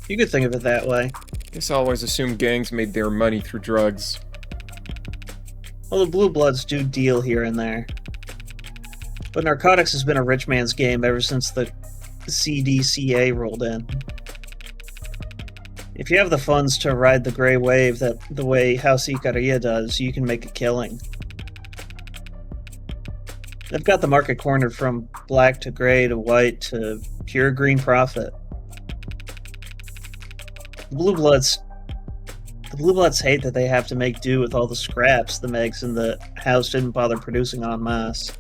You could think of it that way. Guess I always assumed gangs made their money through drugs. Well, the Blue Bloods do deal here and there. But narcotics has been a rich man's game ever since the CDCA rolled in. If you have the funds to ride the gray wave the way House Icaria does, you can make a killing. They've got the market cornered from black to gray to white to pure green profit. The Blue Bloods hate that they have to make do with all the scraps the Megs and the House didn't bother producing en masse.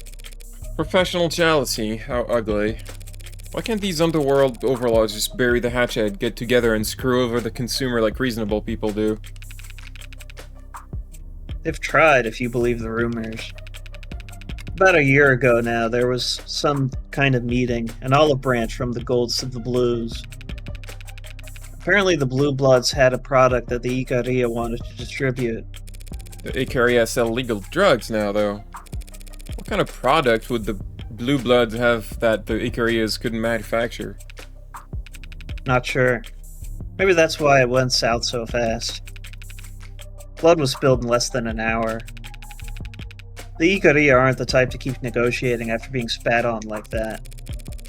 Professional jealousy, how ugly. Why can't these underworld overlords just bury the hatchet, get together, and screw over the consumer like reasonable people do? They've tried, if you believe the rumors. About a year ago now, there was some kind of meeting, an olive branch from the Golds to the Blues. Apparently the Blue Bloods had a product that the Icaria wanted to distribute. The Icaria sell legal drugs now, though. What kind of product would the Blue Bloods have that the Icarias couldn't manufacture? Not sure. Maybe that's why it went south so fast. Blood was spilled in less than an hour. The Icaria aren't the type to keep negotiating after being spat on like that.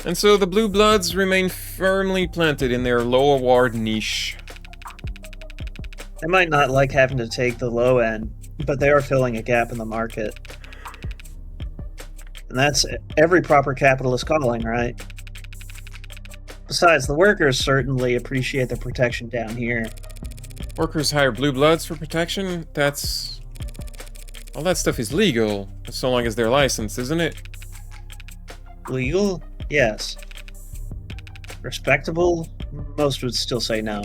And so the Blue Bloods remain firmly planted in their lower ward niche. They might not like having to take the low end, but they are filling a gap in the market. And that's every proper capitalist calling, right? Besides, the workers certainly appreciate the protection down here. Workers hire Blue Bloods for protection? All that stuff is legal, so long as they're licensed, isn't it? Legal? Yes. Respectable? Most would still say no.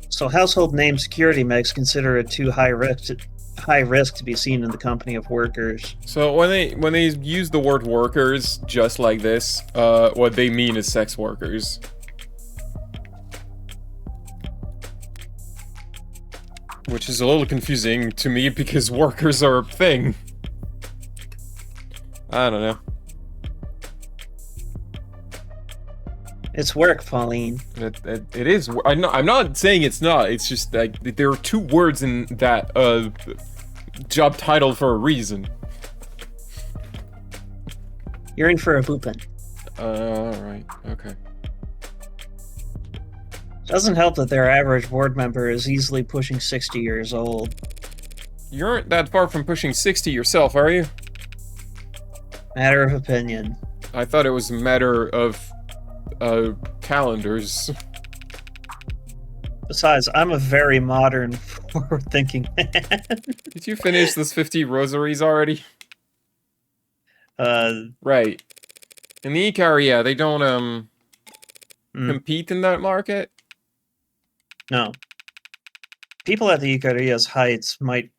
So household name security Megs consider it too high risk to be seen in the company of workers. So when they use the word workers just like this, what they mean is sex workers. Which is a little confusing to me because workers are a thing. I don't know. It's work, Pauline. It is. I'm not saying it's not. It's just like there are two words in that job title for a reason. You're in for a boopin'. Alright. Okay. Doesn't help that their average board member is easily pushing 60 years old. You aren't that far from pushing 60 yourself, are you? Matter of opinion. I thought it was a matter of calendars. Besides, I'm a very modern, forward-thinking man. Did you finish those 50 rosaries already? Right. In the Icaria, they don't, compete in that market? No. People at the Icaria's heights might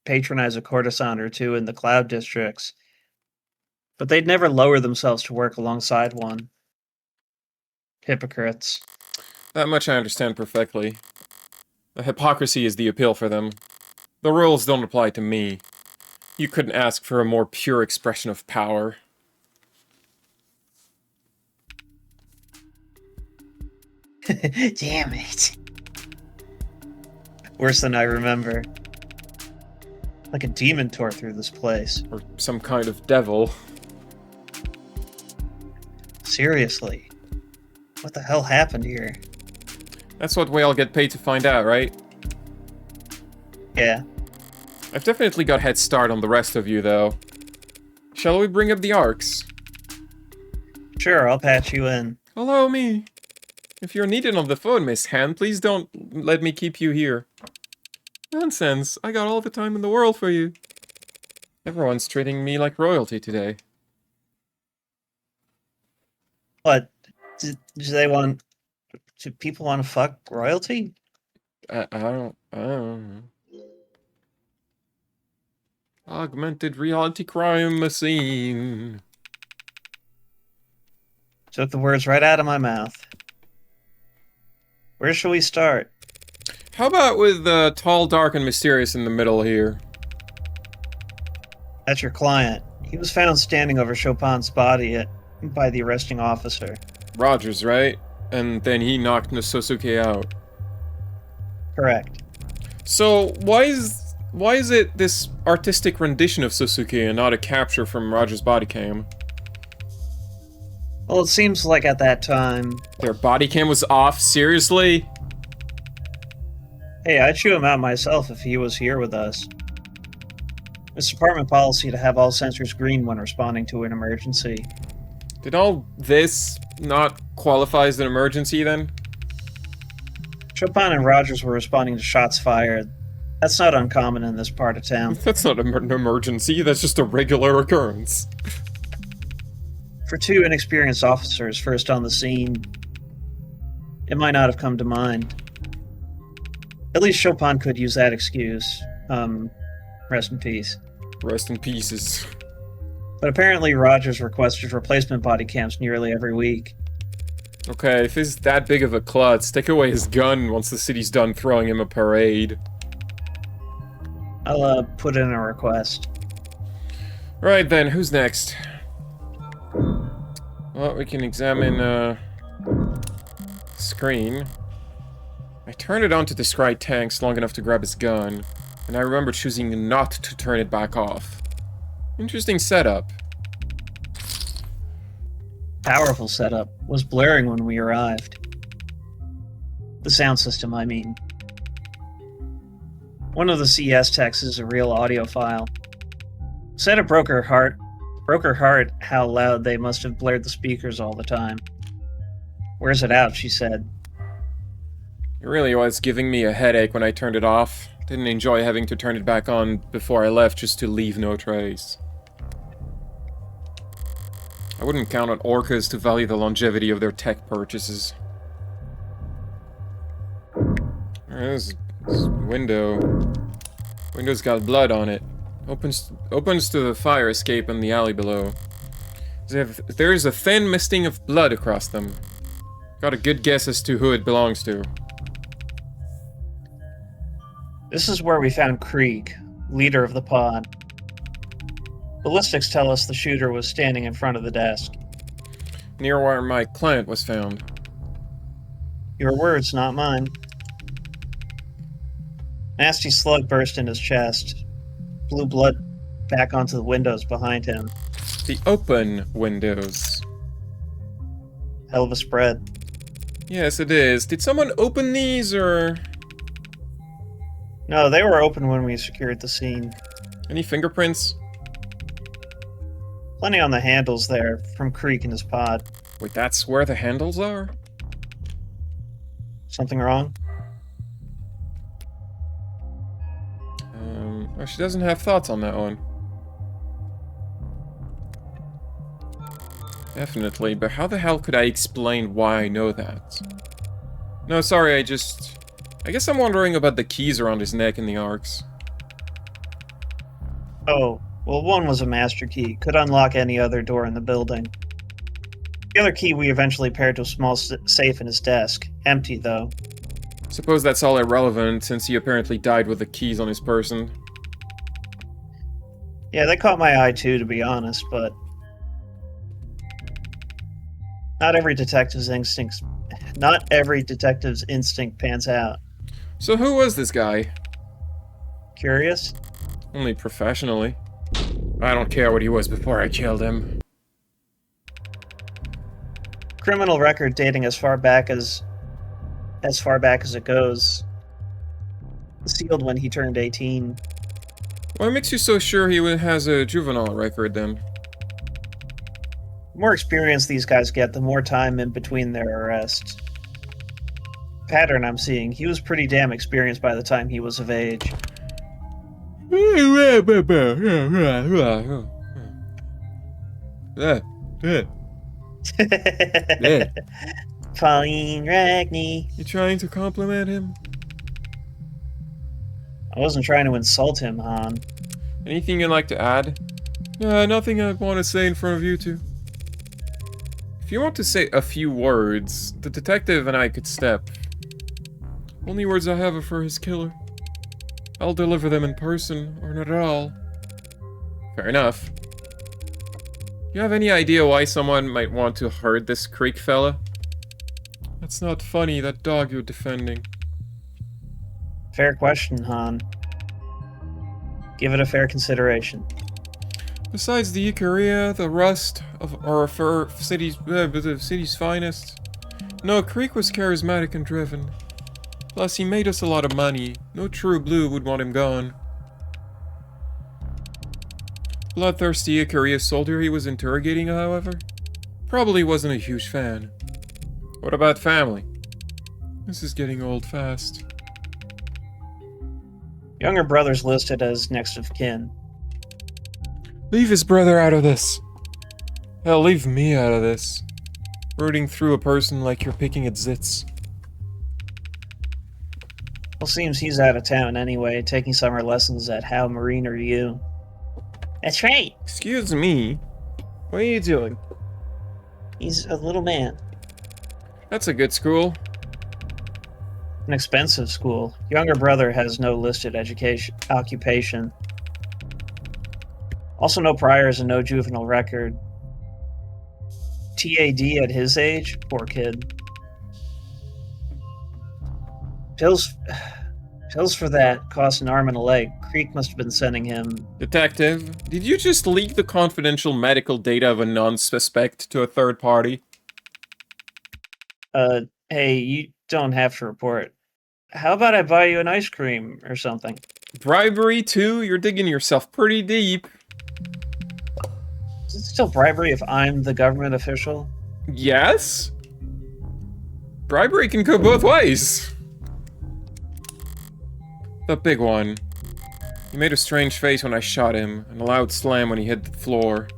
patronize a courtesan or two in the cloud districts, but they'd never lower themselves to work alongside one. Hypocrites. That much I understand perfectly. The hypocrisy is the appeal for them. The rules don't apply to me. You couldn't ask for a more pure expression of power. Damn it. Worse than I remember. Like a demon tore through this place. Or some kind of devil. Seriously. What the hell happened here? That's what we all get paid to find out, right? Yeah. I've definitely got head start on the rest of you, though. Shall we bring up the arcs? Sure, I'll patch you in. Allow me. If you're needed on the phone, Miss Han, please don't let me keep you here. Nonsense. I got all the time in the world for you. Everyone's treating me like royalty today. What? Do they want... Do people want to fuck royalty? I don't know. Augmented reality crime machine. Took the words right out of my mouth. Where shall we start? How about with tall, dark, and mysterious in the middle here? That's your client. He was found standing over Chopin's body by the arresting officer. Rogers, right? And then he knocked Sosuke out. Correct. So, why is it this artistic rendition of Sosuke and not a capture from Rogers' body cam? Well, it seems like at that time... Their body cam was off? Seriously? Hey, I'd chew him out myself if he was here with us. It's department policy to have all sensors green when responding to an emergency. Did all this not qualify as an emergency then? Chopin and Rogers were responding to shots fired. That's not uncommon in this part of town. That's not an emergency, that's just a regular occurrence. For two inexperienced officers first on the scene, it might not have come to mind. At least Chopin could use that excuse. Rest in peace. Rest in pieces. But apparently Rogers requested replacement body cams nearly every week. Okay, if he's that big of a klutz, take away his gun once the city's done throwing him a parade. I'll put in a request. Right then, who's next? Well, we can examine, screen. I turned it on to describe tanks long enough to grab his gun, and I remember choosing not to turn it back off. Interesting setup. Powerful setup. Was blaring when we arrived. The sound system, I mean. One of the CS techs is a real audiophile. Said it broke her heart how loud they must have blared the speakers all the time. Wears it out, she said. It really was giving me a headache when I turned it off. Didn't enjoy having to turn it back on before I left just to leave no trace. I wouldn't count on orcas to value the longevity of their tech purchases. There's this window. Window's got blood on it. Opens to the fire escape in the alley below. There's a thin misting of blood across them. Got a good guess as to who it belongs to. This is where we found Krieg, leader of the pod. Ballistics tell us the shooter was standing in front of the desk. Near where my client was found. Your words, not mine. Nasty slug burst in his chest. Blew blood back onto the windows behind him. The open windows. Hell of a spread. Yes, it is. Did someone open these, or...? No, they were open when we secured the scene. Any fingerprints? Plenty on the handles there, from Krieg and his pod. Wait, that's where the handles are? Something wrong? Oh, she doesn't have thoughts on that one. Definitely, but how the hell could I explain why I know that? No, sorry, I guess I'm wondering about the keys around his neck in the arcs. Oh, well, one was a master key. Could unlock any other door in the building. The other key we eventually paired to a small safe in his desk. Empty, though. Suppose that's all irrelevant, since he apparently died with the keys on his person. Yeah, they caught my eye too, to be honest, but... Not every detective's instinct pans out. So who was this guy? Curious? Only professionally. I don't care what he was before I killed him. Criminal record dating as far back as it goes. Sealed when he turned 18. What makes you so sure he has a juvenile record, then? The more experience these guys get, the more time in between their arrests. Pattern I'm seeing, he was pretty damn experienced by the time he was of age. Pauline Ragney. You trying to compliment him? I wasn't trying to insult him, Han. Anything you'd like to add? Nothing I want to say in front of you two. If you want to say a few words, the detective and I could step. Only words I have are for his killer. I'll deliver them in person, or not at all. Fair enough. You have any idea why someone might want to hurt this Creek fella? That's not funny, that dog you're defending. Fair question, Han. Give it a fair consideration. Besides the Ikaria, the rust of our the city's finest. No, Creek was charismatic and driven. Plus, he made us a lot of money. No true blue would want him gone. Bloodthirsty Ikaria soldier he was interrogating, however, probably wasn't a huge fan. What about family? This is getting old fast. Younger brother's listed as next of kin. Leave his brother out of this. Hell, leave me out of this. Rooting through a person like you're picking at zits. Well, seems he's out of town anyway, taking summer lessons at How Marine are you? That's right. Excuse me. What are you doing? He's a little man. That's a good school. An expensive school. Younger brother has no listed occupation. Also no priors and no juvenile record. TAD at his age? Poor kid. Pills for that cost an arm and a leg. Creek must have been sending him. Detective, did you just leak the confidential medical data of a non-suspect to a third party? Hey, you don't have to report. How about I buy you an ice cream or something? Bribery too? You're digging yourself pretty deep. Is it still bribery if I'm the government official? Yes? Bribery can go both ways. The big one. He made a strange face when I shot him, and a loud slam when he hit the floor.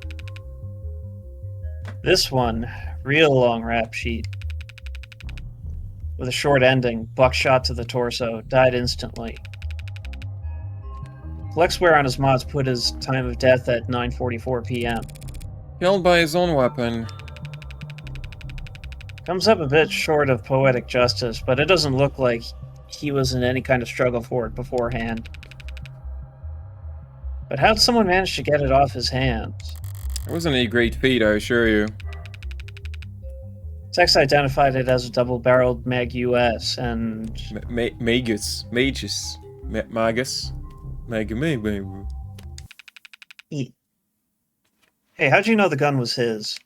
This one, real long rap sheet. With a short ending, buckshot to the torso, died instantly. Flexware on his mods put his time of death at 9:44 p.m. Killed by his own weapon. Comes up a bit short of poetic justice, but it doesn't look like he was in any kind of struggle for it beforehand. But how'd someone manage to get it off his hands? It wasn't a great feat, I assure you. Tex identified it as a double-barreled Mag US, and... Magus. Magus. Magus. Hey, how'd you know the gun was his?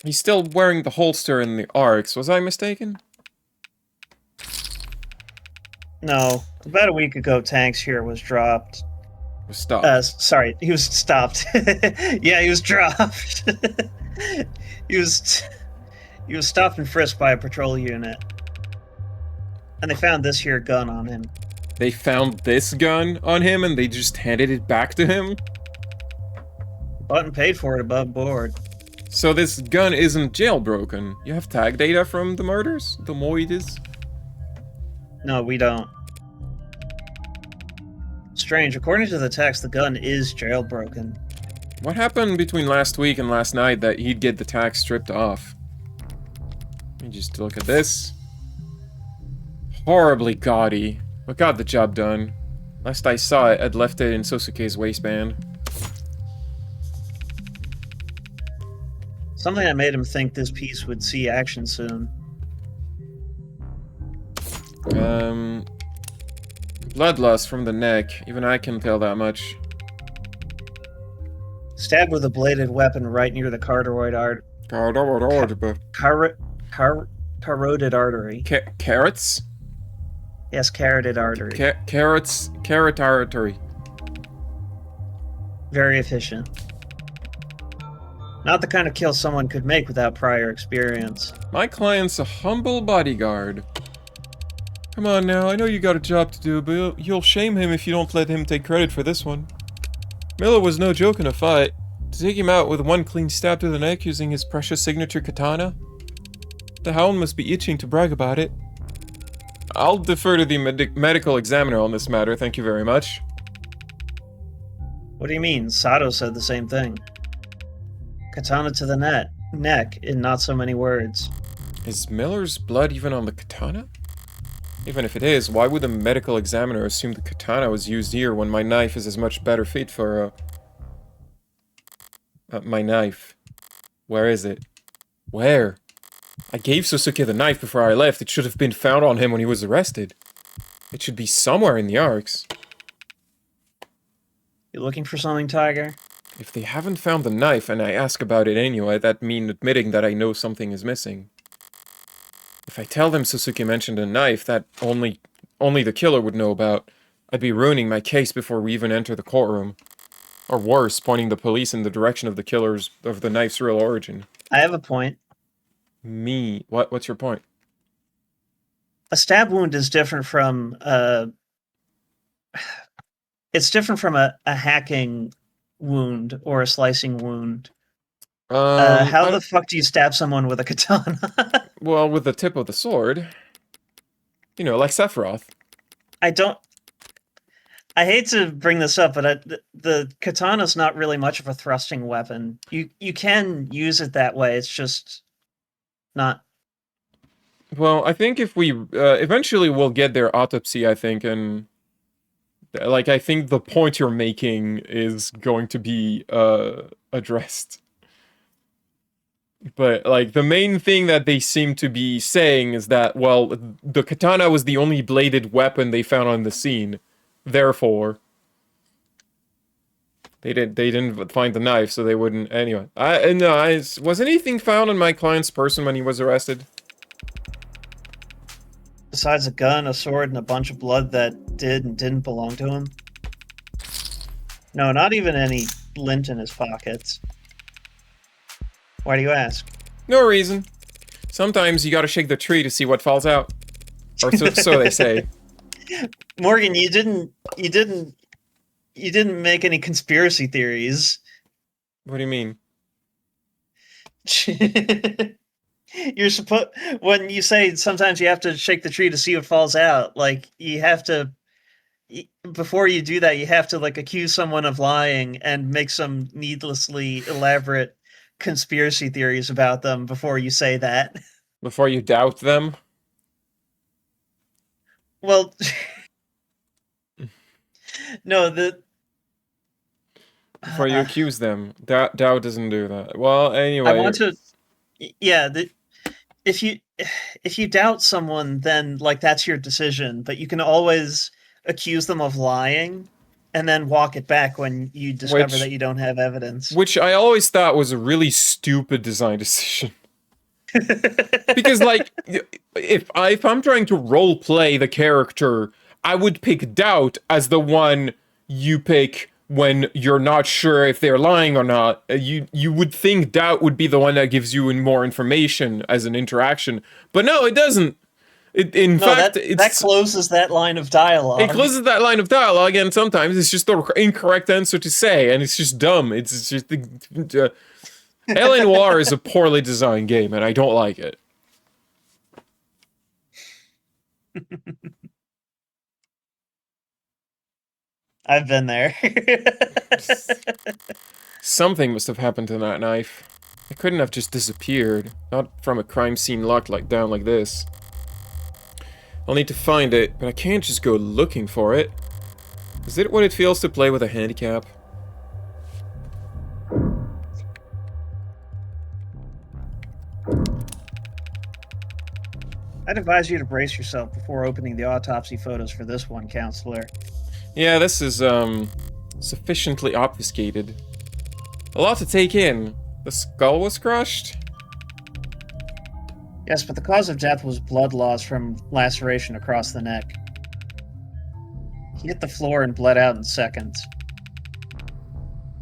He's still wearing the holster in the ARCs, was I mistaken? No. About a week ago, Tanks here was dropped. Stop. Sorry, he was stopped. Yeah, he was dropped. He was stopped and frisked by a patrol unit. And they found this here gun on him. They found this gun on him and they just handed it back to him? Bought and paid for it above board. So this gun isn't jailbroken. You have tag data from the murders? The Moides? No, we don't. Strange. According to the text, the gun is jailbroken. What happened between last week and last night that he'd get the tag stripped off? Let me just look at this. Horribly gaudy, but got the job done. Last I saw it, I'd left it in Sosuke's waistband. Something that made him think this piece would see action soon. Blood loss from the neck. Even I can tell that much. Stabbed with a bladed weapon right near the carotid artery. Carrots? Yes, carotid artery. Carrot artery. Very efficient. Not the kind of kill someone could make without prior experience. My client's a humble bodyguard. Come on now, I know you got a job to do, but you'll shame him if you don't let him take credit for this one. Miller was no joke in a fight. To take him out with one clean stab to the neck using his precious signature katana? The hound must be itching to brag about it. I'll defer to the medical examiner on this matter, thank you very much. What do you mean? Sato said the same thing. Katana to the neck, in not so many words. Is Miller's blood even on the katana? Even if it is, why would the medical examiner assume the katana was used here when my knife is as much better fit for My knife. Where is it? Where? I gave Sosuke the knife before I left. It should have been found on him when he was arrested. It should be somewhere in the Arks. You looking for something, Tiger? If they haven't found the knife and I ask about it anyway, that means admitting that I know something is missing. If I tell them Sosuke mentioned a knife that only the killer would know about, I'd be ruining my case before we even enter the courtroom. Or worse, pointing the police in the direction of the knife's real origin. I have a point. Me? What's your point? A stab wound is different from it's different from a hacking wound or a slicing wound. How the fuck do you stab someone with a katana? Well, with the tip of the sword. You know, like Sephiroth. I hate to bring this up, but the katana's not really much of a thrusting weapon. You can use it that way. It's just not. Well, I think if we eventually we'll get their autopsy, I think, and like I think the point you're making is going to be addressed. But like the main thing that they seem to be saying is that, well, the katana was the only bladed weapon they found on the scene. Therefore, they didn't find the knife, so they wouldn't. Anyway, was anything found on my client's person when he was arrested? Besides a gun, a sword, and a bunch of blood that did and didn't belong to him? No, not even any lint in his pockets. Why do you ask? No reason. Sometimes you gotta shake the tree to see what falls out. Or so they say. Morgan, you didn't make any conspiracy theories. What do you mean? You're supposed when you say sometimes you have to shake the tree to see what falls out, like you have to before you do that, you have to like accuse someone of lying and make some needlessly elaborate conspiracy theories about them before you say that. Before you doubt them? Well, no, before you accuse them. Doubt doesn't do that. Well, anyway. I want to yeah, if you doubt someone, then like that's your decision, but you can always accuse them of lying and then walk it back when you discover that you don't have evidence. Which I always thought was a really stupid design decision. Because like if I'm trying to role play the character, I would pick doubt as the one you pick when you're not sure if they're lying or not. You would think doubt would be the one that gives you more information as an interaction, but no, it doesn't. In fact, that closes that line of dialogue. It closes that line of dialogue, and sometimes it's just the incorrect answer to say, and it's just dumb. It's just L.A. Noire is a poorly designed game, and I don't like it. I've been there. Something must have happened to that knife. It couldn't have just disappeared. Not from a crime scene locked down like this. I'll need to find it, but I can't just go looking for it. Is it what it feels to play with a handicap? I'd advise you to brace yourself before opening the autopsy photos for this one, Counselor. Yeah, this is, sufficiently obfuscated. A lot to take in. The skull was crushed? Yes, but the cause of death was blood loss from laceration across the neck. He hit the floor and bled out in seconds.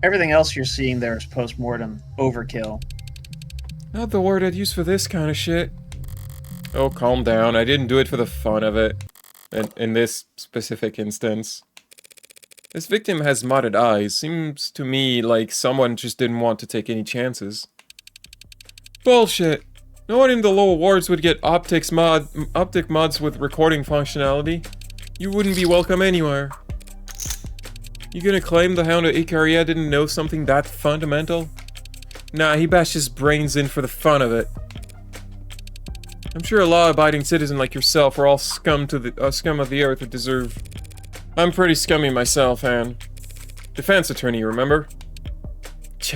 Everything else you're seeing there is post-mortem overkill. Not the word I'd use for this kind of shit. Oh, calm down. I didn't do it for the fun of it. In this specific instance. This victim has modded eyes. Seems to me like someone just didn't want to take any chances. Bullshit. No one in the lower wards would get optic mods with recording functionality. You wouldn't be welcome anywhere. You gonna claim the Hound of Ikaria didn't know something that fundamental? Nah, he bashed his brains in for the fun of it. I'm sure a law-abiding citizen like yourself are all scum of the earth would deserve. I'm pretty scummy myself, Anne. Defense attorney, remember? Tch.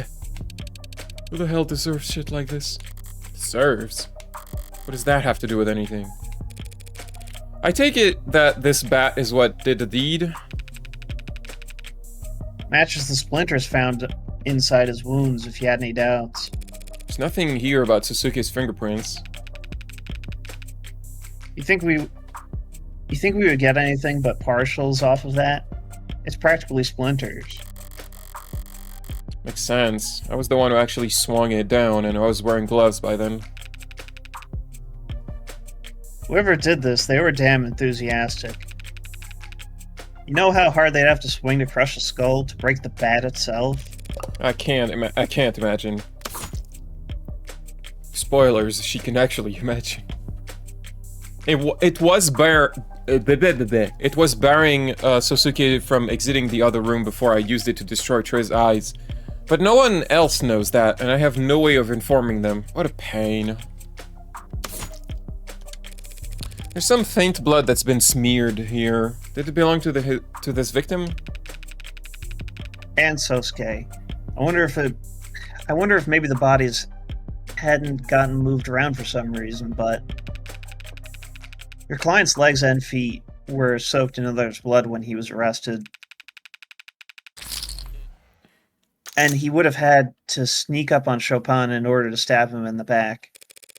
Who the hell deserves shit like this? Deserves? What does that have to do with anything? I take it that this bat is what did the deed? Matches the splinters found inside his wounds, if you had any doubts. There's nothing here about Sasuke's fingerprints. You think we would get anything but partials off of that? It's practically splinters. Makes sense. I was the one who actually swung it down, and I was wearing gloves by then. Whoever did this, they were damn enthusiastic. You know how hard they'd have to swing to crush a skull to break the bat itself? I can't imagine. Spoilers, she can actually imagine. It was barring Sasuke from exiting the other room before I used it to destroy Tri's eyes. But no one else knows that, and I have no way of informing them. What a pain. There's some faint blood that's been smeared here. Did it belong to this victim? And Sosuke. I wonder if maybe the bodies hadn't gotten moved around for some reason, but your client's legs and feet were soaked in others' blood when he was arrested. And he would have had to sneak up on Chopin in order to stab him in the back.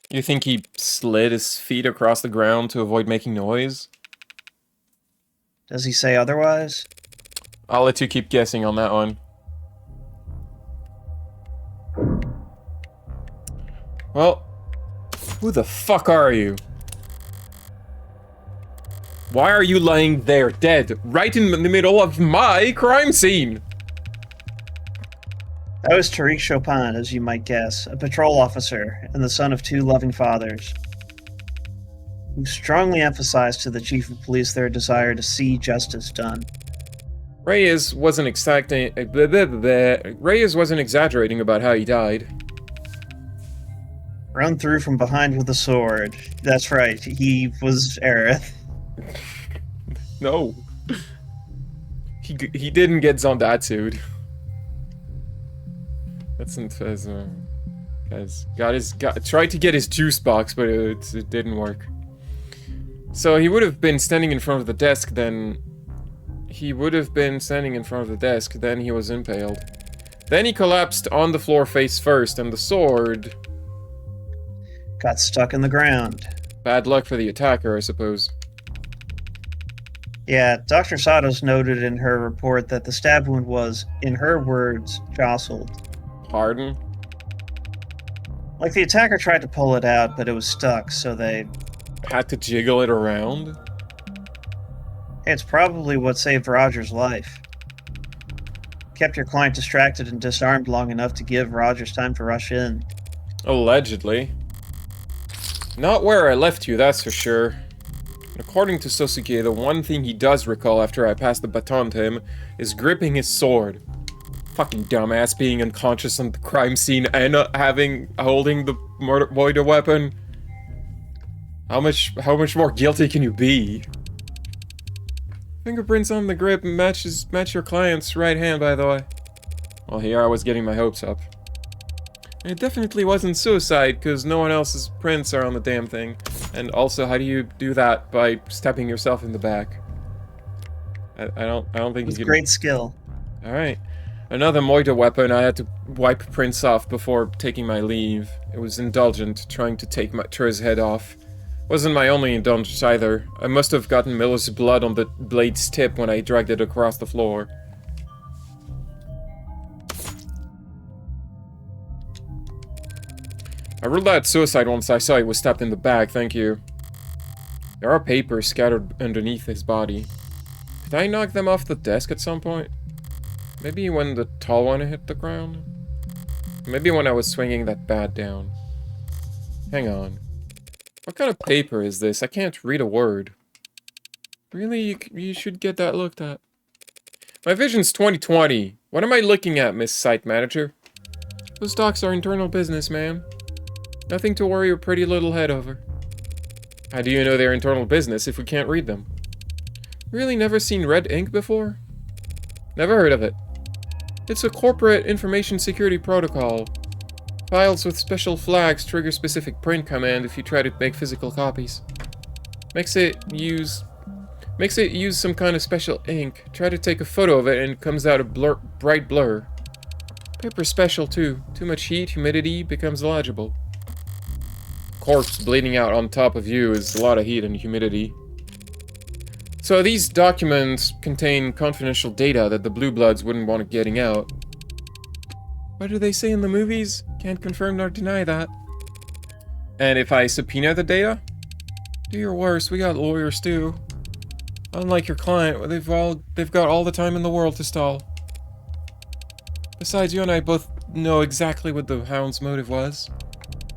You think he slid his feet across the ground to avoid making noise? Does he say otherwise? I'll let you keep guessing on that one. Well, who the fuck are you? Why are you lying there dead, right in the middle of my crime scene? That was Tariq Chopin, as you might guess, a patrol officer and the son of 2 loving fathers, who strongly emphasized to the chief of police their desire to see justice done. Reyes wasn't exaggerating about how he died. Run through from behind with a sword. That's right, he was Aerith. No. He didn't get Zondatsu'd. That's tried to get his juice box, but it didn't work. So he would have been standing in front of the desk, then he was impaled. Then he collapsed on the floor face first, and the sword Got stuck in the ground. bad luck for the attacker, I suppose. Yeah, Dr. Satos noted in her report that the stab wound was, in her words, jostled. Pardon? Like the attacker tried to pull it out, but it was stuck, so they... Had to jiggle it around? It's probably what saved Roger's life. Kept your client distracted and disarmed long enough to give Rogers time to rush in. Allegedly. Not where I left you, that's for sure. According to Sosuke, the one thing he does recall after I pass the baton to him is gripping his sword. Fucking dumbass being unconscious on the crime scene and holding the murder weapon. How much more guilty can you be? Fingerprints on the grip match your client's right hand, by the way. Well, here I was getting my hopes up. It definitely wasn't suicide, because no one else's prints are on the damn thing. And also, how do you do that by stabbing yourself in the back? I don't think With you can. great skill. All right. Another Moida weapon. I had to wipe prints off before taking my leave. It was indulgent, trying to take Tri's head off. Wasn't my only indulgence either. I must have gotten Miller's blood on the blade's tip when I dragged it across the floor. I ruled out suicide once I saw he was stabbed in the back, thank you. There are papers scattered underneath his body. Did I knock them off the desk at some point? Maybe when the tall one hit the ground? Maybe when I was swinging that bat down. Hang on. What kind of paper is this? I can't read a word. Really? You should get that looked at. My vision's 20/20. What am I looking at, Miss Site Manager? Those docs are internal business, ma'am. Nothing to worry your pretty little head over. How do you know they're internal business if we can't read them? Really never seen red ink before? Never heard of it. It's a corporate information security protocol. Files with special flags trigger specific print command if you try to make physical copies. Makes it use some kind of special ink. Try to take a photo of it and it comes out a bright blur. Paper's special too. Too much heat, humidity, becomes illegible. Corpse bleeding out on top of you is a lot of heat and humidity. So these documents contain confidential data that the Blue Bloods wouldn't want getting out. What do they say in the movies? Can't confirm nor deny that. And if I subpoena the data? Do your worst, we got lawyers too. Unlike your client, they've got all the time in the world to stall. Besides, you and I both know exactly what the Hound's motive was.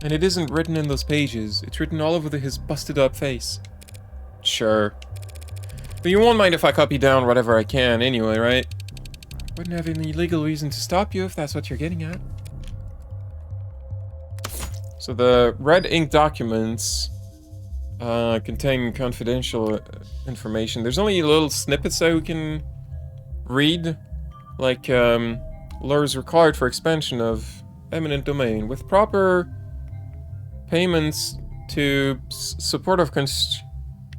And it isn't written in those pages, it's written all over his busted up face. Sure. But you won't mind if I copy down whatever I can anyway, right? Wouldn't have any legal reason to stop you if that's what you're getting at. So the red ink documents contain confidential information. There's only little snippets that we can read, like lures required for expansion of eminent domain with proper payments to support of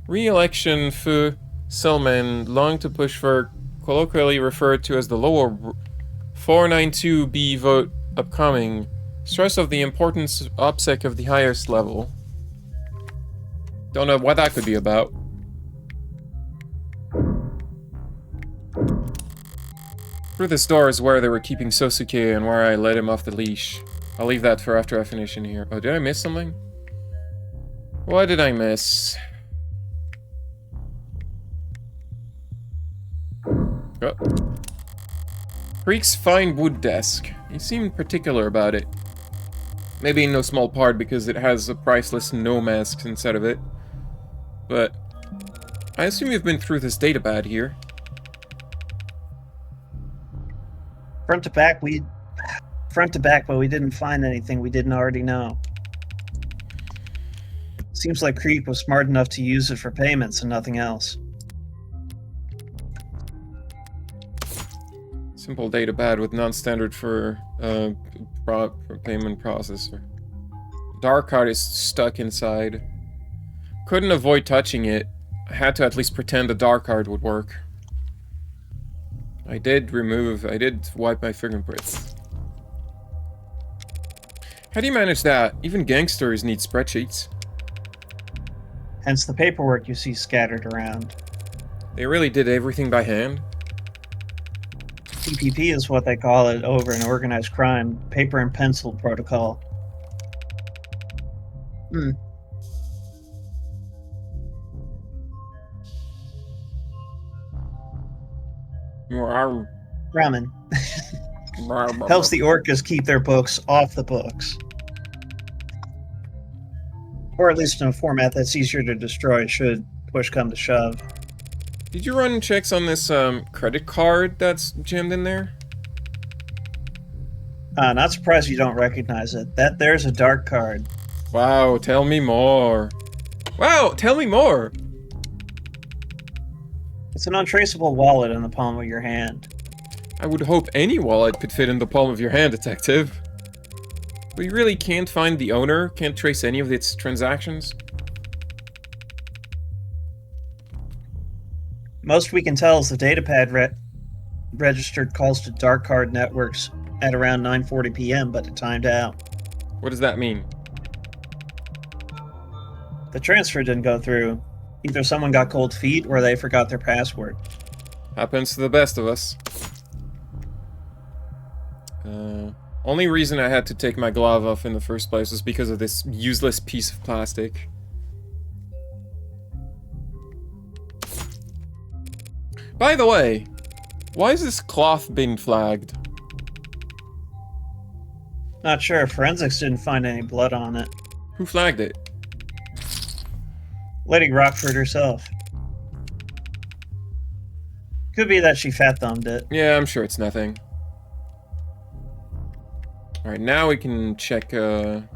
re-election for Selman long to push for colloquially referred to as the lower 492B vote upcoming. Stress of the importance OPSEC of the highest level. Don't know what that could be about. Through this door is where they were keeping Sosuke and where I let him off the leash. I'll leave that for after I finish in here. Oh, did I miss something? What did I miss? Oh. Creek's fine wood desk. He seemed particular about it. Maybe in no small part because it has a priceless no mask inside of it. But I assume you've been through this datapad here. Front to back, but we didn't find anything we didn't already know. Seems like Creek was smart enough to use it for payments and nothing else. Simple datapad with non-standard for payment processor. Dark card is stuck inside. Couldn't avoid touching it. I had to at least pretend the dark card would work. I did wipe my fingerprints. How do you manage that? Even gangsters need spreadsheets. Hence the paperwork you see scattered around. They really did everything by hand? PPP is what they call it over in organized crime. Paper and pencil protocol. Ramen. Helps the orcas keep their books off the books. Or at least in a format that's easier to destroy should push come to shove. Did you run checks on this credit card that's jammed in there? Not surprised you don't recognize it. There's a dark card. Wow, tell me more. Wow, tell me more! It's an untraceable wallet in the palm of your hand. I would hope any wallet could fit in the palm of your hand, detective. We really can't find the owner? Can't trace any of its transactions? Most we can tell is the datapad registered calls to dark card networks at around 9:40 p.m., but it timed out. What does that mean? The transfer didn't go through. Either someone got cold feet or they forgot their password. Happens to the best of us. Only reason I had to take my glove off in the first place was because of this useless piece of plastic. By the way, why is this cloth being flagged? Not sure. Forensics didn't find any blood on it. Who flagged it? Lady Rockford herself. Could be that she fat-thumbed it. Yeah, I'm sure it's nothing. Alright, now we can check the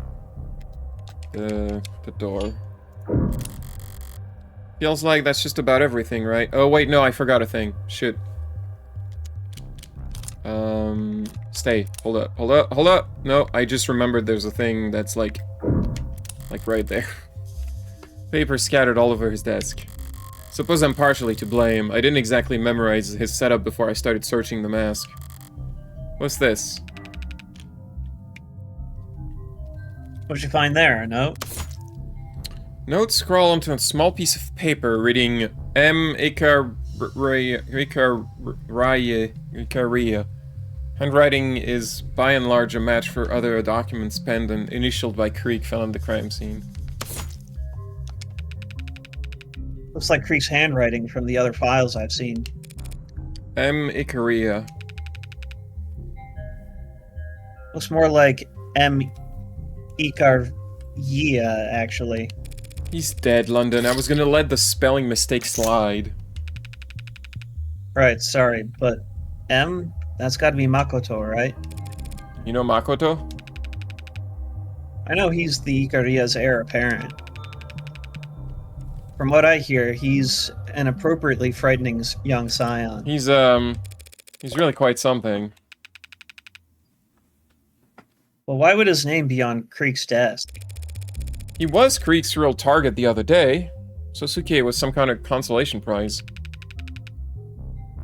door. Feels like that's just about everything, right? Oh wait, no, I forgot a thing. Shit. Stay. Hold up. Hold up. Hold up. No, I just remembered there's a thing that's like right there. Paper scattered all over his desk. Suppose I'm partially to blame. I didn't exactly memorize his setup before I started searching the mask. What's this? What'd you find there? A note? Note scroll onto a small piece of paper reading M. Icaria. Handwriting is by and large a match for other documents penned and initialed by Creek found at the crime scene. Looks like Creek's handwriting from the other files I've seen. M. Icaria. Looks more like M. Icaria, actually. He's dead, London. I was gonna let the spelling mistake slide. Right, sorry, but M? That's gotta be Makoto, right? You know Makoto? I know he's the Ikaria's heir apparent. From what I hear, he's an appropriately frightening young scion. He's really quite something. Well, why would his name be on Creek's desk? He was Creek's real target the other day. Sosuke was some kind of consolation prize.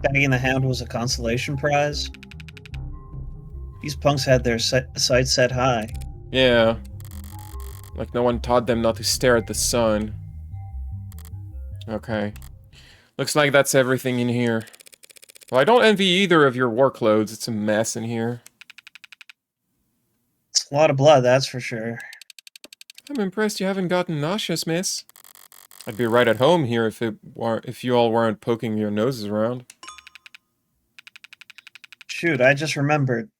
Betty and the Hound was a consolation prize? These punks had their sights set high. Yeah. Like no one taught them not to stare at the sun. Okay. Looks like that's everything in here. Well, I don't envy either of your war clothes. It's a mess in here. It's a lot of blood, that's for sure. I'm impressed you haven't gotten nauseous, miss. I'd be right at home here if you all weren't poking your noses around. Shoot, I just remembered.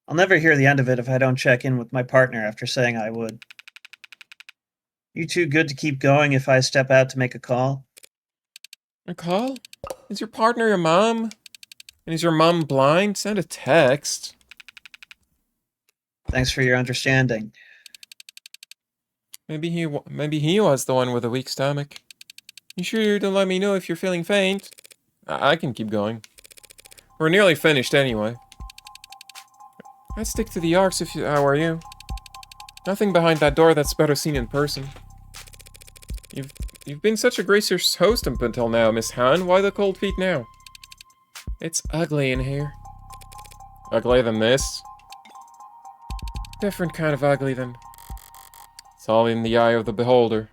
I'll never hear the end of it if I don't check in with my partner after saying I would. You too good to keep going if I step out to make a call? A call? Is your partner your mom? And is your mom blind? Send a text. Thanks for your understanding. Maybe he was the one with a weak stomach. You sure to let me know if you're feeling faint? I can keep going. We're nearly finished anyway. I'd stick to the arcs if I were you. Nothing behind that door that's better seen in person. You've been such a gracious host up until now, Miss Han. Why the cold feet now? It's ugly in here. Uglier than this? Different kind of ugly than... It's all in the eye of the beholder.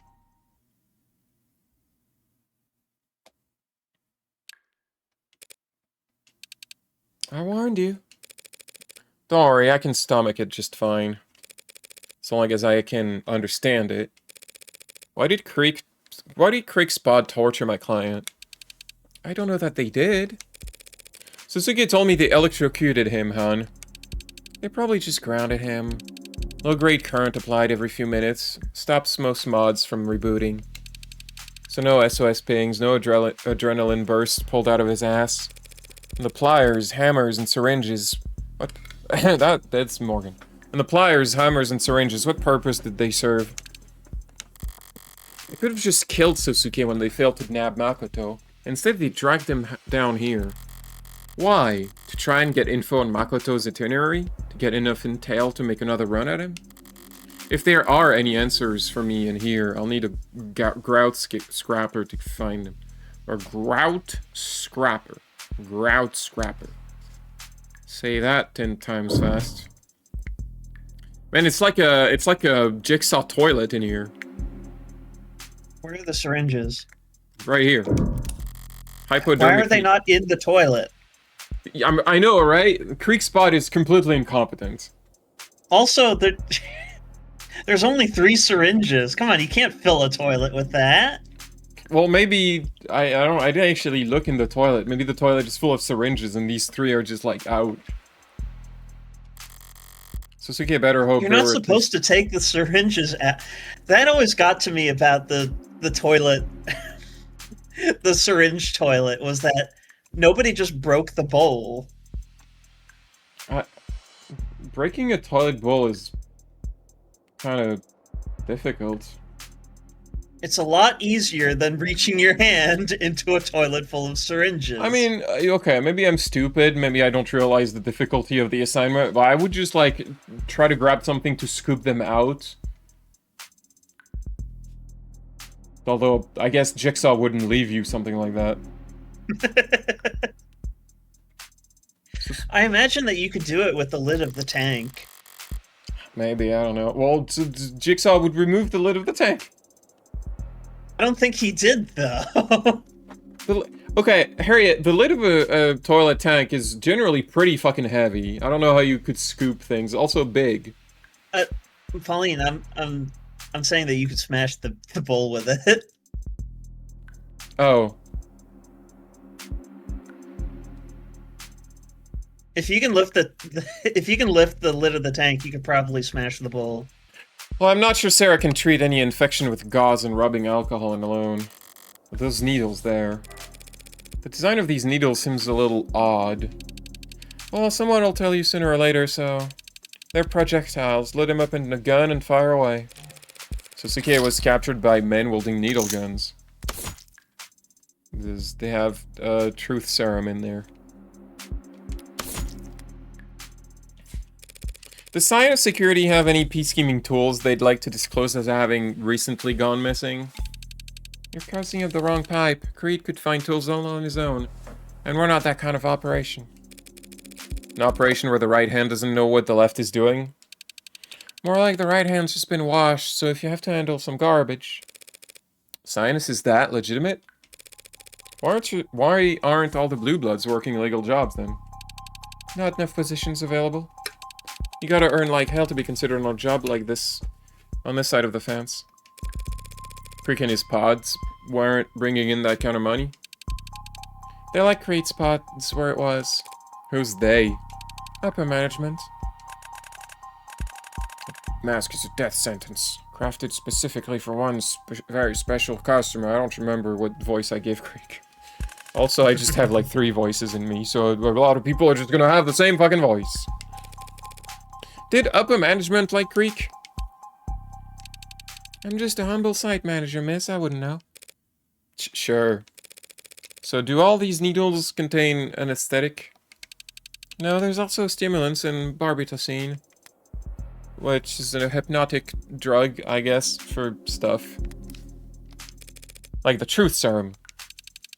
I warned you. Don't worry, I can stomach it just fine. So long as I can understand it. Why did Creek Spod torture my client? I don't know that they did. Suzuki told me they electrocuted him, hon. They probably just grounded him. Low-grade current applied every few minutes. Stops most mods from rebooting. So no SOS pings, no adrenaline bursts pulled out of his ass. And the pliers, hammers, and syringes... What? That's Morgan. And the pliers, hammers, and syringes, what purpose did they serve? They could have just killed Sosuke when they failed to nab Makoto. Instead, they dragged him down here. Why? To try and get info on Makoto's itinerary? To get enough intel to make another run at him? If there are any answers for me in here, I'll need a grout scrapper to find them. Or grout scrapper. Grout scrapper. Say that 10 times fast. Man, it's like a jigsaw toilet in here. Where are the syringes? Right here. Hypodermic. Why are they not in the toilet? I know, right? Creek Spot is completely incompetent. Also, there's only 3 syringes. Come on, you can't fill a toilet with that. Well, maybe I didn't actually look in the toilet. Maybe the toilet is full of syringes, and these 3 are just like out. Sosuke better hope you're not supposed to take the syringes out. That always got to me about the toilet, the syringe toilet, was that nobody just broke the bowl. Breaking a toilet bowl is kind of difficult. It's a lot easier than reaching your hand into a toilet full of syringes. I mean, okay, maybe I'm stupid, maybe I don't realize the difficulty of the assignment, but I would just, like, try to grab something to scoop them out. Although, I guess Jigsaw wouldn't leave you something like that. I imagine that you could do it with the lid of the tank. Maybe, I don't know. Well, Jigsaw would remove the lid of the tank. I don't think he did, though. Okay, Harriet, the lid of a toilet tank is generally pretty fucking heavy. I don't know how you could scoop things. Also big. Pauline, I'm saying that you could smash the bowl with it. Oh. If you can lift the lid of the tank, you could probably smash the bowl. Well, I'm not sure Sarah can treat any infection with gauze and rubbing alcohol in alone. With those needles there. The design of these needles seems a little odd. Well, someone will tell you sooner or later, so... They're projectiles. Load them up in a gun and fire away. Sosuke was captured by men wielding needle guns. They have truth serum in there. Does Science Security have any peacekeeping tools they'd like to disclose as having recently gone missing? You're crossing up the wrong pipe. Creed could find tools all on his own. And we're not that kind of operation. An operation where the right hand doesn't know what the left is doing? More like the right hand's just been washed, so if you have to handle some garbage... Science is that legitimate? Why aren't all the blue bloods working illegal jobs then? Not enough positions available. You gotta earn like hell to be considered on a job like this, on this side of the fence. Creek and his pods weren't bringing in that kind of money. They like Creed's pods where it was. Who's they? Upper management. Mask is a death sentence, crafted specifically for one very special customer. I don't remember what voice I gave Creek. Also, I just have like 3 voices in me, so a lot of people are just gonna have the same fucking voice. Did upper management like Creek? I'm just a humble site manager, miss. I wouldn't know. Sure. So do all these needles contain anesthetic? No, there's also stimulants and barbitocene, which is a hypnotic drug, I guess, for stuff. Like the truth serum.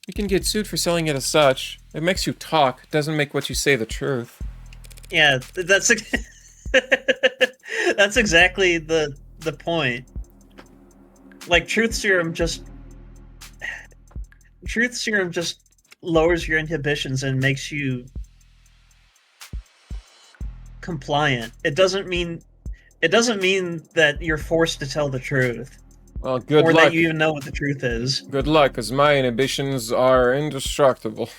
You can get sued for selling it as such. It makes you talk, doesn't make what you say the truth. Yeah, that's that's exactly the point. Like truth serum just lowers your inhibitions and makes you compliant. It doesn't mean that you're forced to tell the truth. Well, good luck. Or that you even know what the truth is. Good luck, because my inhibitions are indestructible.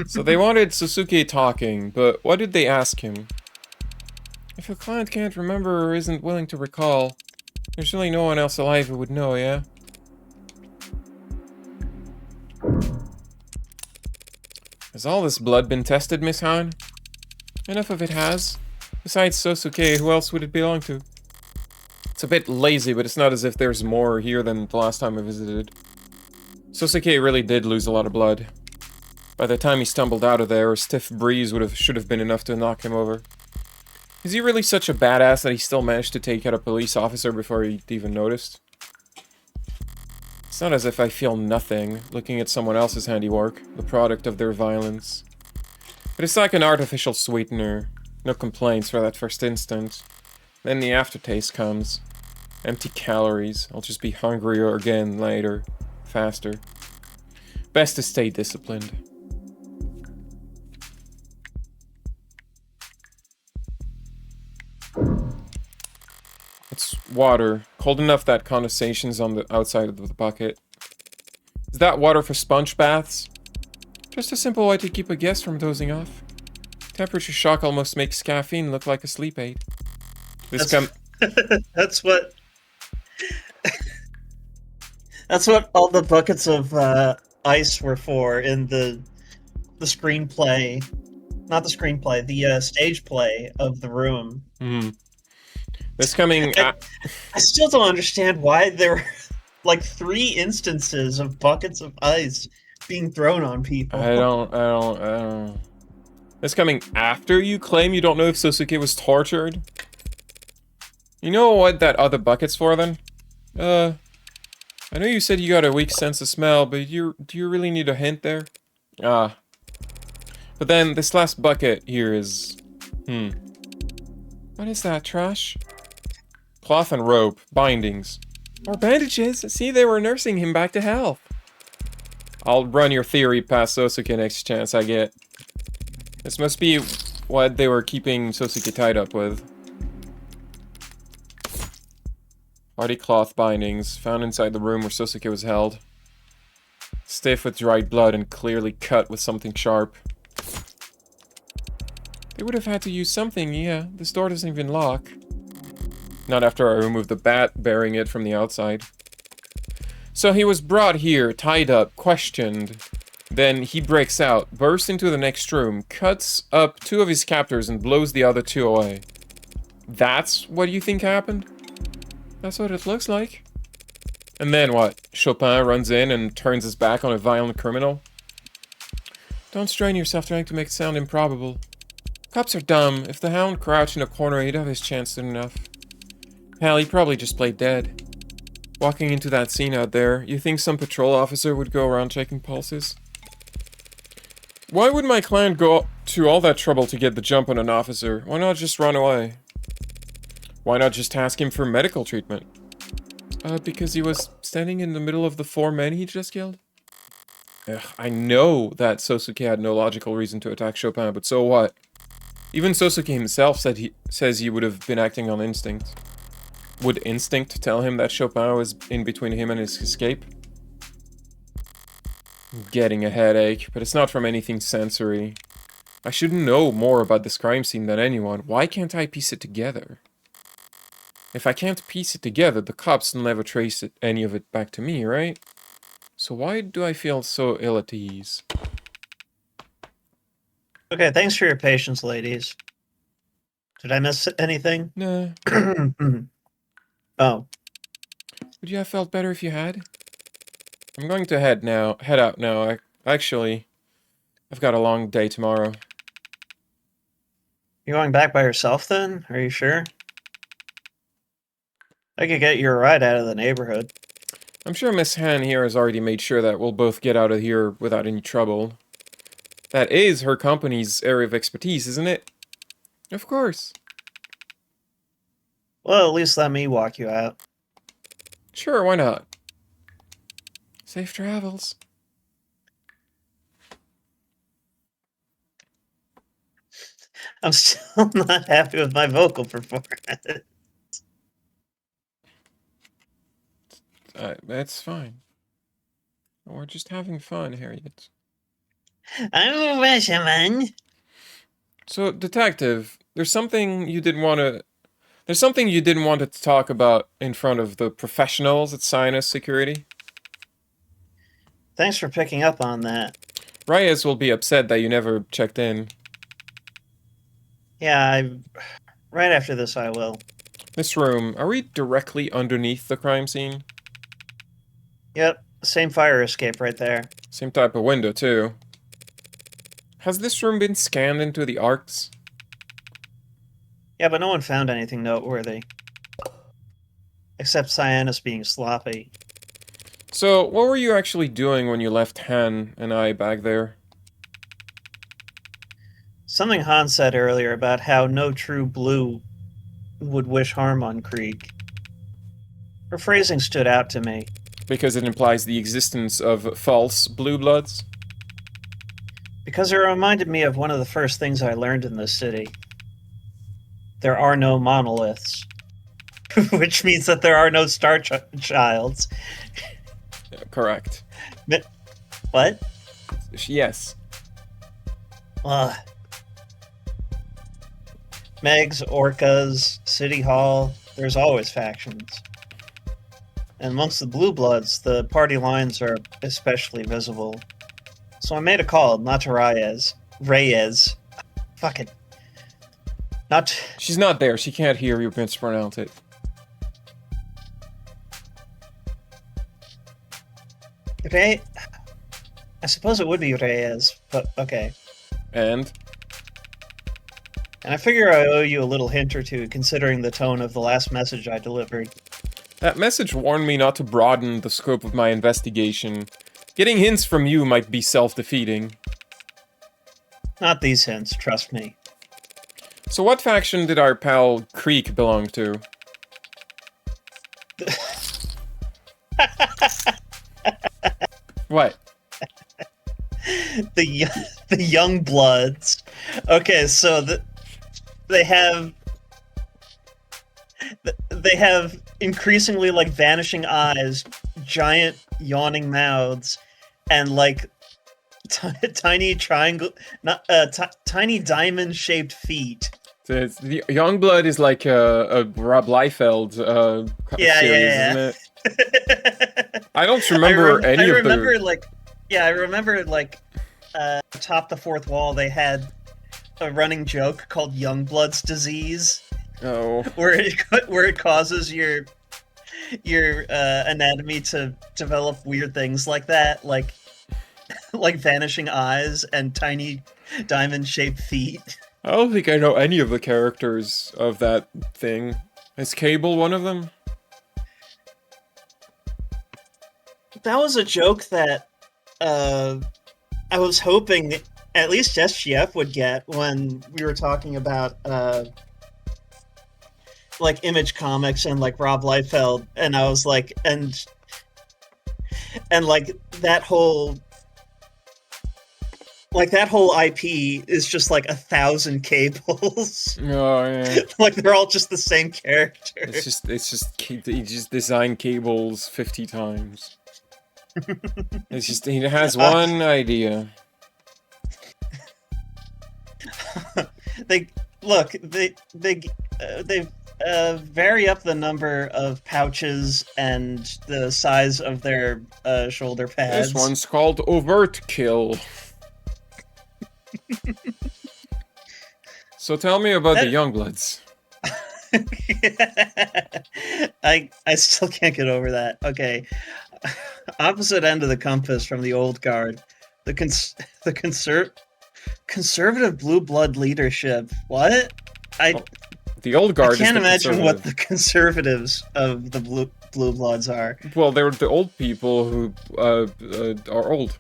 So they wanted Sasuke talking, but what did they ask him? If a client can't remember or isn't willing to recall, there's really no one else alive who would know, yeah? Has all this blood been tested, Miss Han? Enough of it has. Besides Sosuke, who else would it belong to? It's a bit lazy, but it's not as if there's more here than the last time I visited. Sosuke really did lose a lot of blood. By the time he stumbled out of there, a stiff breeze should have been enough to knock him over. Is he really such a badass that he still managed to take out a police officer before he even noticed? It's not as if I feel nothing looking at someone else's handiwork, the product of their violence. But it's like an artificial sweetener. No complaints for that first instant. Then the aftertaste comes. Empty calories. I'll just be hungrier again later. Faster. Best to stay disciplined. It's water. Cold enough that condensation's on the outside of the bucket. Is that water for sponge baths? Just a simple way to keep a guest from dozing off. Temperature shock almost makes caffeine look like a sleep aid. That's what... That's what all the buckets of ice were for in the screenplay. Not the screenplay, the stage play of The Room. This coming... I still don't understand why there like 3 instances of buckets of ice being thrown on people. I don't. It's coming after you claim you don't know if Sosuke was tortured? You know what that other bucket's for, then? I know you said you got a weak sense of smell, but do you really need a hint there? Ah. But then, this last bucket here is... What is that, trash? Cloth and rope. Bindings. Or bandages. See, they were nursing him back to health. I'll run your theory past Sosuke next chance I get. This must be what they were keeping Sosuke tied up with. Body cloth bindings, found inside the room where Sosuke was held. Stiff with dried blood and clearly cut with something sharp. They would have had to use something, yeah. This door doesn't even lock. Not after I removed the bat bearing it from the outside. So he was brought here, tied up, questioned. Then he breaks out, bursts into the next room, cuts up 2 of his captors and blows the other 2 away. That's what you think happened? That's what it looks like. And then what? Chopin runs in and turns his back on a violent criminal? Don't strain yourself trying to make it sound improbable. Cops are dumb. If the hound crouched in a corner, he'd have his chance soon enough. Hell, he probably just played dead. Walking into that scene out there, you think some patrol officer would go around checking pulses? Why would my clan go to all that trouble to get the jump on an officer? Why not just run away? Why not just ask him for medical treatment? Because he was standing in the middle of the 4 men he just killed? Ugh, I know that Sosuke had no logical reason to attack Chopin, but so what? Even Sosuke himself says he would have been acting on instinct. Would instinct tell him that Chopin was in between him and his escape? I'm getting a headache, but it's not from anything sensory. I should know more about this crime scene than anyone. Why can't I piece it together? If I can't piece it together, the cops will never trace any of it back to me, right? So why do I feel so ill at ease? Okay, thanks for your patience, ladies. Did I miss anything? Nah. Oh. Would you have felt better if you had? I'm going to head out now. Actually, I've got a long day tomorrow. You're going back by yourself then? Are you sure? I could get you a ride out of the neighborhood. I'm sure Miss Han here has already made sure that we'll both get out of here without any trouble. That is her company's area of expertise, isn't it? Of course. Well, at least let me walk you out. Sure, why not? Safe travels. I'm still not happy with my vocal performance. That's fine. We're just having fun, Harriet. I'm a fisherman. So, detective, there's something you didn't want to talk about in front of the professionals at Sinus Security? Thanks for picking up on that. Reyes will be upset that you never checked in. Yeah, right after this I will. This room, are we directly underneath the crime scene? Yep, same fire escape right there. Same type of window, too. Has this room been scanned into the arcs? Yeah, but no one found anything noteworthy. Except Cyanus being sloppy. So, what were you actually doing when you left Han and I back there? Something Han said earlier about how no true blue would wish harm on Krieg. Her phrasing stood out to me. Because it implies the existence of false blue bloods? Because it reminded me of one of the first things I learned in this city. There are no monoliths. Which means that there are no Star Childs. Yeah, correct. What? Yes. Megs, Orcas, City Hall, there's always factions. And amongst the Blue Bloods, the party lines are especially visible. So I made a call, not to Reyes. Fuck it. She's not there. She can't hear you mispronounce it. Rey... I suppose it would be Reyes, but okay. And? And I figure I owe you a little hint or two, considering the tone of the last message I delivered. That message warned me not to broaden the scope of my investigation. Getting hints from you might be self-defeating. Not these hints, trust me. So what faction did our pal Creek belong to? What? The Young Bloods. Okay, so they have increasingly like vanishing eyes, giant yawning mouths, and like tiny triangle, not tiny diamond-shaped feet. The Youngblood is like a Rob Liefeld series, isn't it? I don't remember any of the... I remember atop the fourth wall they had a running joke called Youngblood's disease. Oh. Where it causes your anatomy to develop weird things like that, like vanishing eyes and tiny diamond-shaped feet. I don't think I know any of the characters of that thing. Is Cable one of them? That was a joke that I was hoping at least SGF would get when we were talking about like Image Comics and like Rob Liefeld, and I was like, and like that whole IP is just like 1,000 Cables. Oh yeah. Like they're all just the same character. It's just he just designed Cables 50 times. It's just he has one idea. They vary up the number of pouches and the size of their shoulder pads. This one's called Overt Kill. So tell me about the Youngbloods. I still can't get over that. Okay. Opposite end of the compass from the old guard. The conservative blue blood leadership. What? The old guard. I can't imagine what the conservatives of the blue bloods are. Well, they're the old people who are old.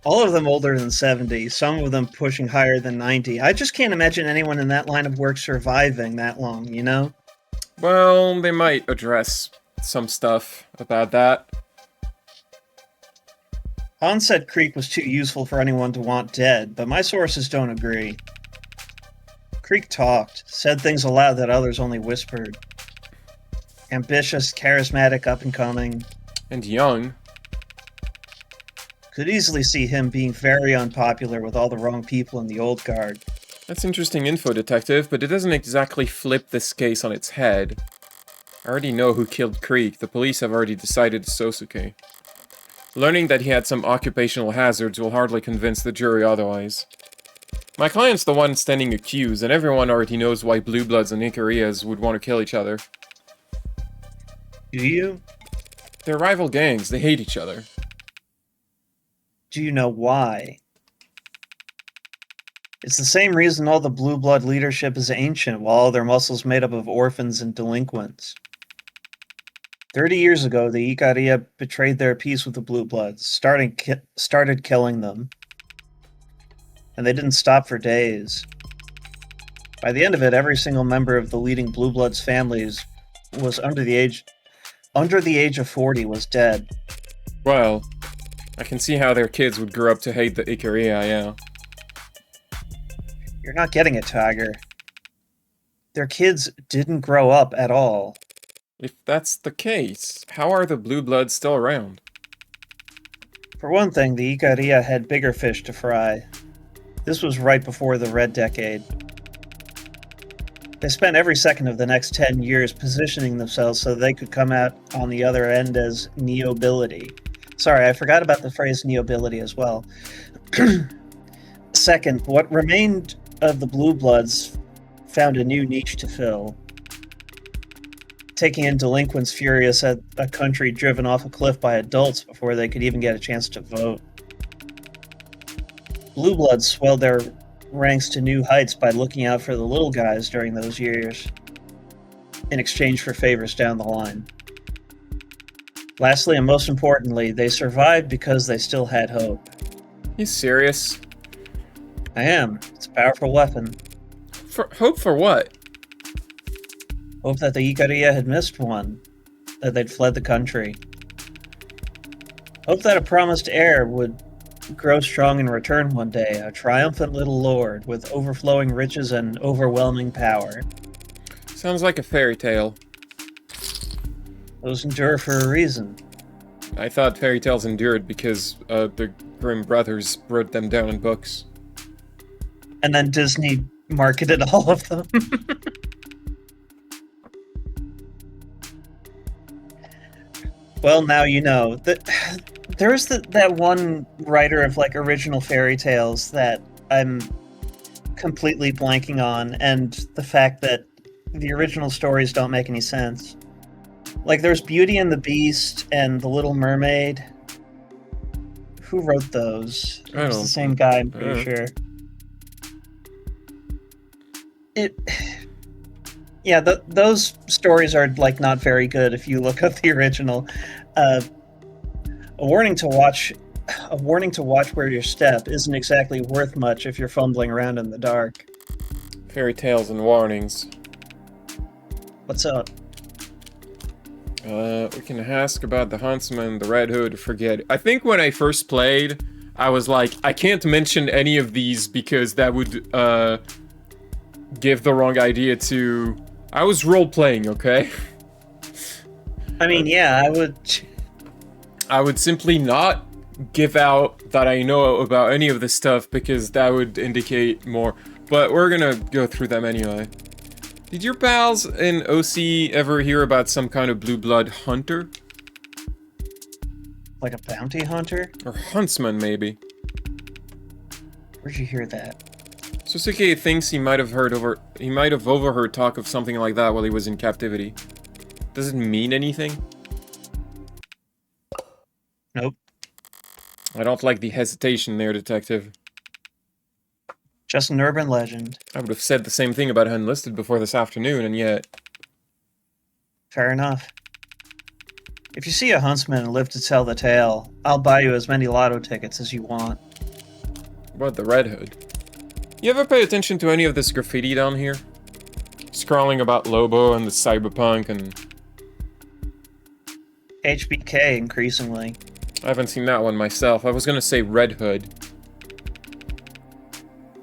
All of them older than 70, some of them pushing higher than 90. I just can't imagine anyone in that line of work surviving that long, you know? Well, they might address some stuff about that. Han said Creek was too useful for anyone to want dead, but my sources don't agree. Creek talked, said things aloud that others only whispered. Ambitious, charismatic, up-and-coming. And young. Could easily see him being very unpopular with all the wrong people in the old guard. That's interesting info, Detective, but it doesn't exactly flip this case on its head. I already know who killed Creek. The police have already decided it's Sosuke. Learning that he had some occupational hazards will hardly convince the jury otherwise. My client's the one standing accused, and everyone already knows why Blue Bloods and Icarias would want to kill each other. Do you? They're rival gangs. They hate each other. Do you know why? It's the same reason all the blue blood leadership is ancient, while all their muscles made up of orphans and delinquents. 30 years ago, the Icaria betrayed their peace with the blue bloods, started killing them. And they didn't stop for days. By the end of it, every single member of the leading blue bloods families was under the age of 40 was dead. Well, I can see how their kids would grow up to hate the Icaria, yeah. You're not getting it, Tiger. Their kids didn't grow up at all. If that's the case, how are the Blue Bloods still around? For one thing, the Icaria had bigger fish to fry. This was right before the Red Decade. They spent every second of the next 10 years positioning themselves so they could come out on the other end as neobility. Sorry, I forgot about the phrase neobility as well. Second, what remained of the Blue Bloods found a new niche to fill. taking in delinquents furious at a country driven off a cliff by adults before they could even get a chance to vote. Blue Bloods swelled their ranks to new heights by looking out for the little guys during those years, in exchange for favors down the line. Lastly, and most importantly, they survived because they still had hope. You serious? I am. It's a powerful weapon. Hope for what? Hope that the Ikaria had missed one, that they'd fled the country. Hope that a promised heir would grow strong and return one day, a triumphant little lord with overflowing riches and overwhelming power. Sounds like a fairy tale. Those endure for a reason. I thought fairy tales endured because the Grimm brothers wrote them down in books. And then Disney marketed all of them. Well, now you know. There's that one writer of like original fairy tales that I'm completely blanking on, and the fact that the original stories don't make any sense. Like there's Beauty and the Beast and The Little Mermaid. Who wrote those? It's the same guy, I'm pretty sure. Those stories are like not very good if you look up the original. A warning to watch where you step isn't exactly worth much if you're fumbling around in the dark. Fairy tales and warnings. What's up? We can ask about the Huntsman, the Red Hood, forget it. I think when I first played, I was like, I can't mention any of these because that would give the wrong idea to... I was role-playing, okay? I mean, yeah, I would simply not give out that I know about any of this stuff because that would indicate more. But we're gonna go through them anyway. Did your pals in OC ever hear about some kind of blue blood hunter? Like a bounty hunter? Or huntsman, maybe. Where'd you hear that? Susuke thinks he might have overheard talk of something like that while he was in captivity. Does it mean anything? Nope. I don't like the hesitation there, detective. Just an urban legend. I would have said the same thing about Unlisted before this afternoon, and yet... Fair enough. If you see a huntsman and live to tell the tale, I'll buy you as many lotto tickets as you want. What, the Red Hood? You ever pay attention to any of this graffiti down here? Scrawling about Lobo and the cyberpunk and... HBK, increasingly. I haven't seen that one myself. I was gonna say Red Hood.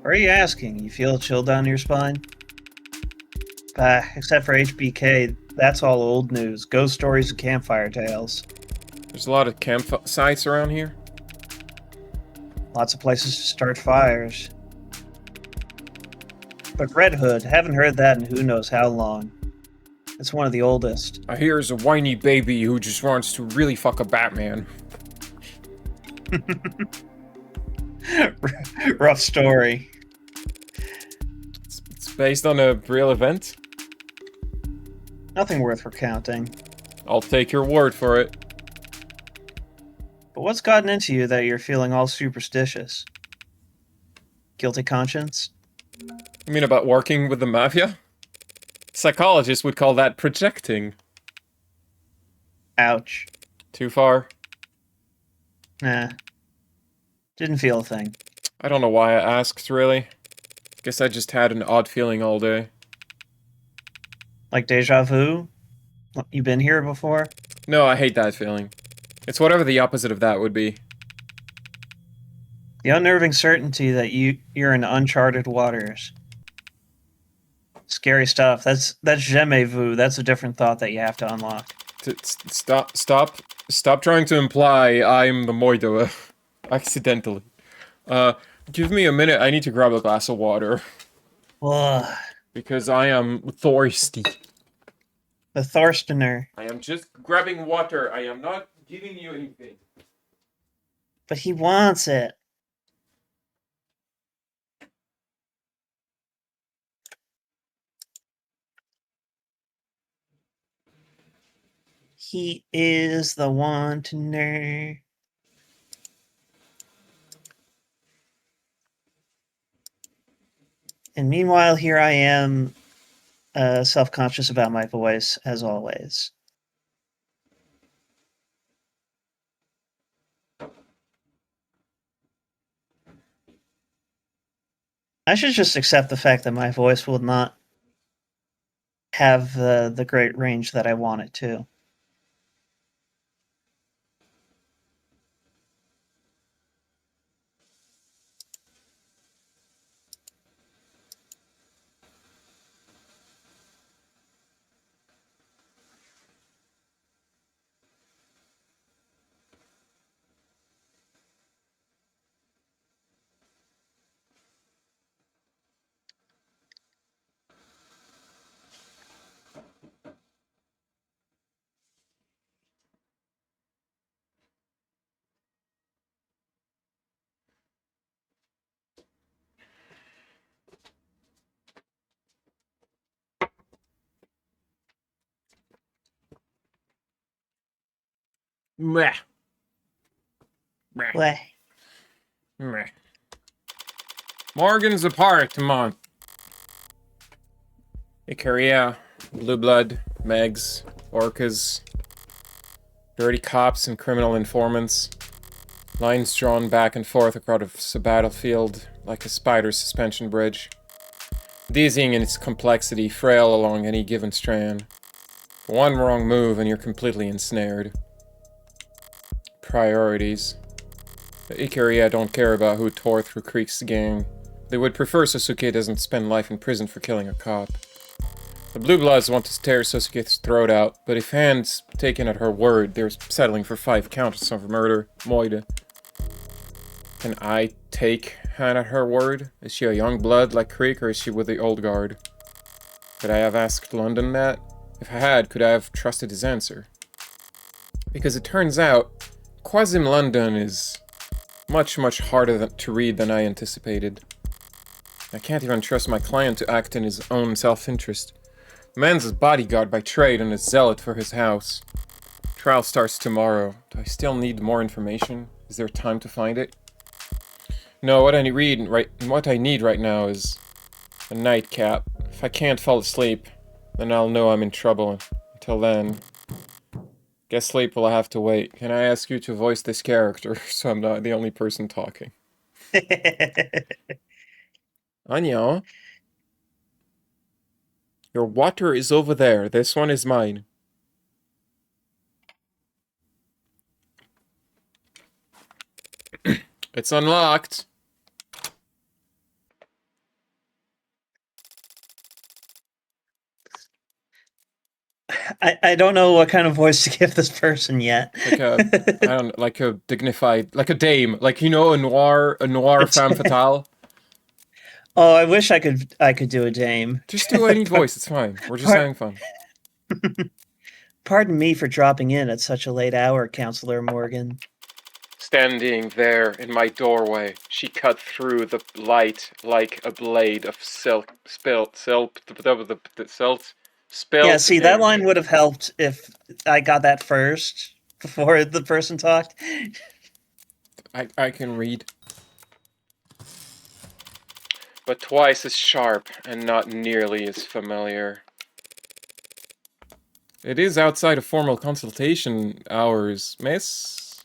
What are you asking? You feel a chill down your spine? Except for HBK, that's all old news. Ghost stories and campfire tales. There's a lot of campsites around here. Lots of places to start fires. But Red Hood, haven't heard that in who knows how long. It's one of the oldest. I hear he's a whiny baby who just wants to really fuck a Batman. Rough story. It's based on a real event? Nothing worth recounting. I'll take your word for it. But what's gotten into you that you're feeling all superstitious? Guilty conscience? You mean about working with the Mafia? Psychologists would call that projecting. Ouch. Too far? Nah. Didn't feel a thing. I don't know why I asked, really. Guess I just had an odd feeling all day. Like deja vu? You been here before? No, I hate that feeling. It's whatever the opposite of that would be. The unnerving certainty that you're in uncharted waters. Scary stuff. That's jamais vu. That's a different thought that you have to unlock. Stop trying to imply I'm the Moidoa. Accidentally. Give me a minute, I need to grab a glass of water. Ugh. Because I am thirsty. The Thorstener. I am just grabbing water, I am not giving you anything. But he wants it. He is the one to know. And meanwhile, here I am, self-conscious about my voice, as always. I should just accept the fact that my voice will not have the great range that I want it to. Meh. Meh. Well, Meh. Morgan's apartment. Icaria, Blue Blood, Megs, Orcas, dirty cops and criminal informants. Lines drawn back and forth across a battlefield like a spider's suspension bridge. Dizzying in its complexity, frail along any given strand. One wrong move and you're completely ensnared. Priorities. The Icaria don't care about who tore through Creek's gang. They would prefer Sasuke doesn't spend life in prison for killing a cop. The Blue Bloods want to tear Sasuke's throat out, but if Han's taken at her word, they're settling for 5 counts of murder. Moide. Can I take Han at her word? Is she a young blood like Creek, or is she with the old guard? Could I have asked London that? If I had, could I have trusted his answer? Because it turns out, Quasim London is much, much harder to read than I anticipated. I can't even trust my client to act in his own self-interest. The man's a bodyguard by trade and a zealot for his house. Trial starts tomorrow. Do I still need more information? Is there time to find it? No, what I need right now is a nightcap. If I can't fall asleep, then I'll know I'm in trouble. Until then, guess sleep will have to wait. Can I ask you to voice this character so I'm not the only person talking? Anya, your water is over there. This one is mine. It's unlocked. I don't know what kind of voice to give this person yet. Like a dignified, like a dame, like, you know, a noir femme fatale. Oh, I wish I could do a dame. Just do any voice, it's fine. We're just having fun. Pardon me for dropping in at such a late hour, Counselor Morgan. Standing there in my doorway, she cut through the light like a blade of silk. Yeah, see, that line would have helped if I got that first before the person talked. I can read. But twice as sharp and not nearly as familiar. It is outside of formal consultation hours, miss.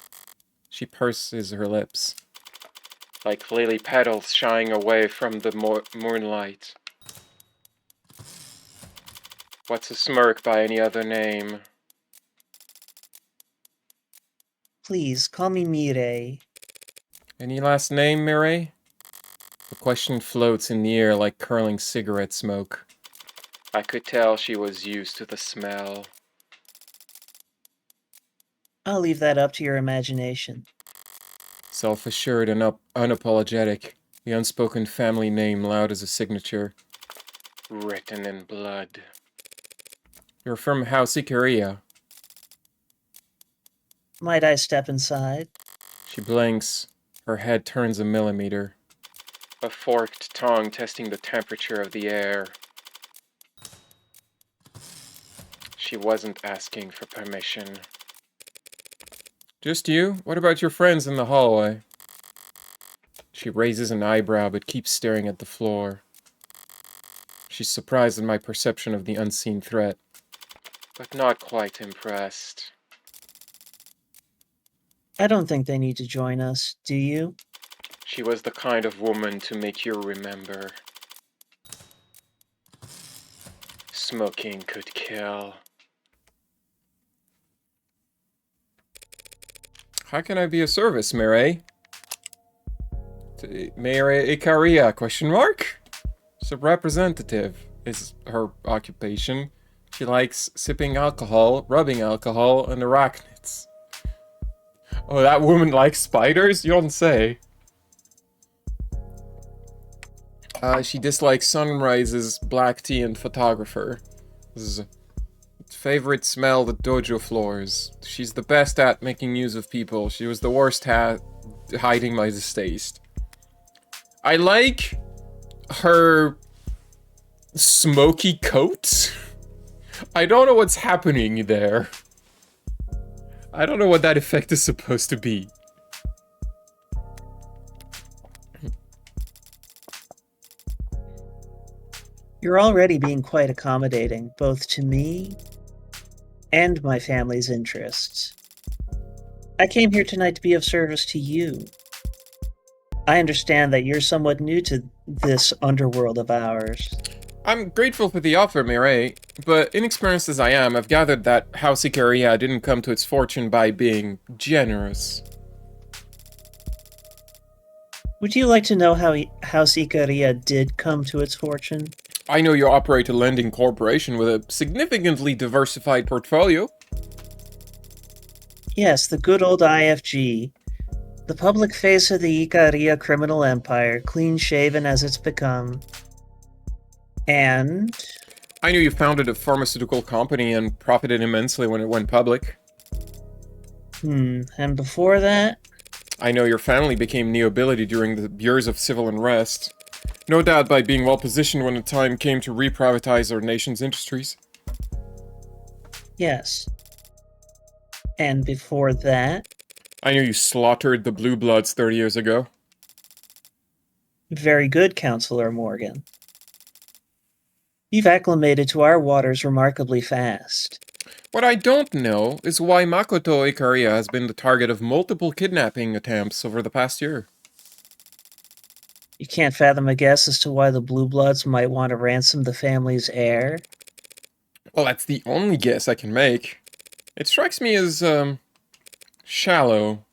She purses her lips, like lily petals shying away from the moonlight. What's a smirk by any other name? Please, call me Mirei. Any last name, Mirei? The question floats in the air like curling cigarette smoke. I could tell she was used to the smell. I'll leave that up to your imagination. Self-assured and unapologetic, the unspoken family name loud as a signature. Written in blood. You're from House Icaria. Might I step inside? She blinks. Her head turns a millimeter. A forked tongue testing the temperature of the air. She wasn't asking for permission. Just you? What about your friends in the hallway? She raises an eyebrow but keeps staring at the floor. She's surprised at my perception of the unseen threat, but not quite impressed. I don't think they need to join us, do you? She was the kind of woman to make you remember. Smoking could kill. How can I be of service, Mireille? Mireille Ikaria, question mark? She's a representative, is her occupation. She likes sipping alcohol, rubbing alcohol, and arachnids. Oh, that woman likes spiders? You don't say. She dislikes sunrises, black tea, and photographer. This is favorite smell, the dojo floors. She's the best at making use of people. She was the worst at hiding my distaste. I like her smoky coat. I don't know what's happening there. I don't know what that effect is supposed to be. You're already being quite accommodating, both to me and my family's interests. I came here tonight to be of service to you. I understand that you're somewhat new to this underworld of ours. I'm grateful for the offer, Mireille, but inexperienced as I am, I've gathered that House Ikaria didn't come to its fortune by being generous. Would you like to know how House Ikaria did come to its fortune? I know you operate a lending corporation with a significantly diversified portfolio. Yes, the good old IFG. The public face of the Ikaria criminal empire, clean-shaven as it's become. And... I knew you founded a pharmaceutical company and profited immensely when it went public. And before that? I know your family became nobility during the years of civil unrest. No doubt by being well positioned when the time came to reprivatize our nation's industries. Yes. And before that? I knew you slaughtered the Blue Bloods 30 years ago. Very good, Counselor Morgan. You've acclimated to our waters remarkably fast. What I don't know is why Makoto Ikaria has been the target of multiple kidnapping attempts over the past year. You can't fathom a guess as to why the Blue Bloods might want to ransom the family's heir? Well, that's the only guess I can make. It strikes me as, shallow.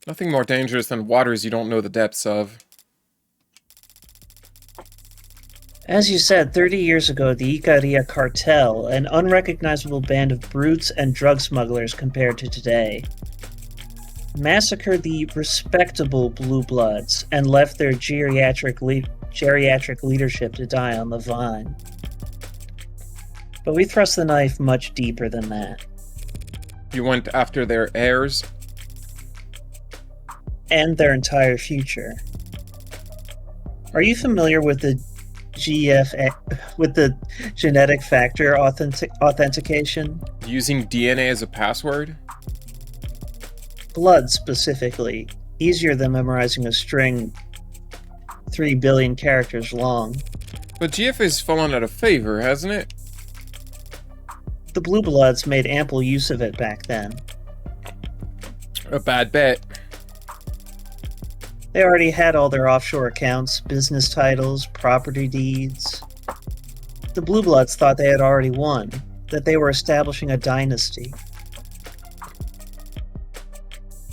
Nothing more dangerous than waters you don't know the depths of. As you said, 30 years ago, the Ikaria cartel, an unrecognizable band of brutes and drug smugglers compared to today, massacred the respectable Blue Bloods and left their geriatric leadership to die on the vine. But we thrust the knife much deeper than that. You went after their heirs? And their entire future. Are you familiar with the genetic factor authentication? Using DNA as a password? Blood, specifically. Easier than memorizing a string 3 billion characters long. But GFA's fallen out of favor, hasn't it? The Blue Bloods made ample use of it back then. A bad bet. They already had all their offshore accounts, business titles, property deeds. The Blue Bloods thought they had already won, that they were establishing a dynasty.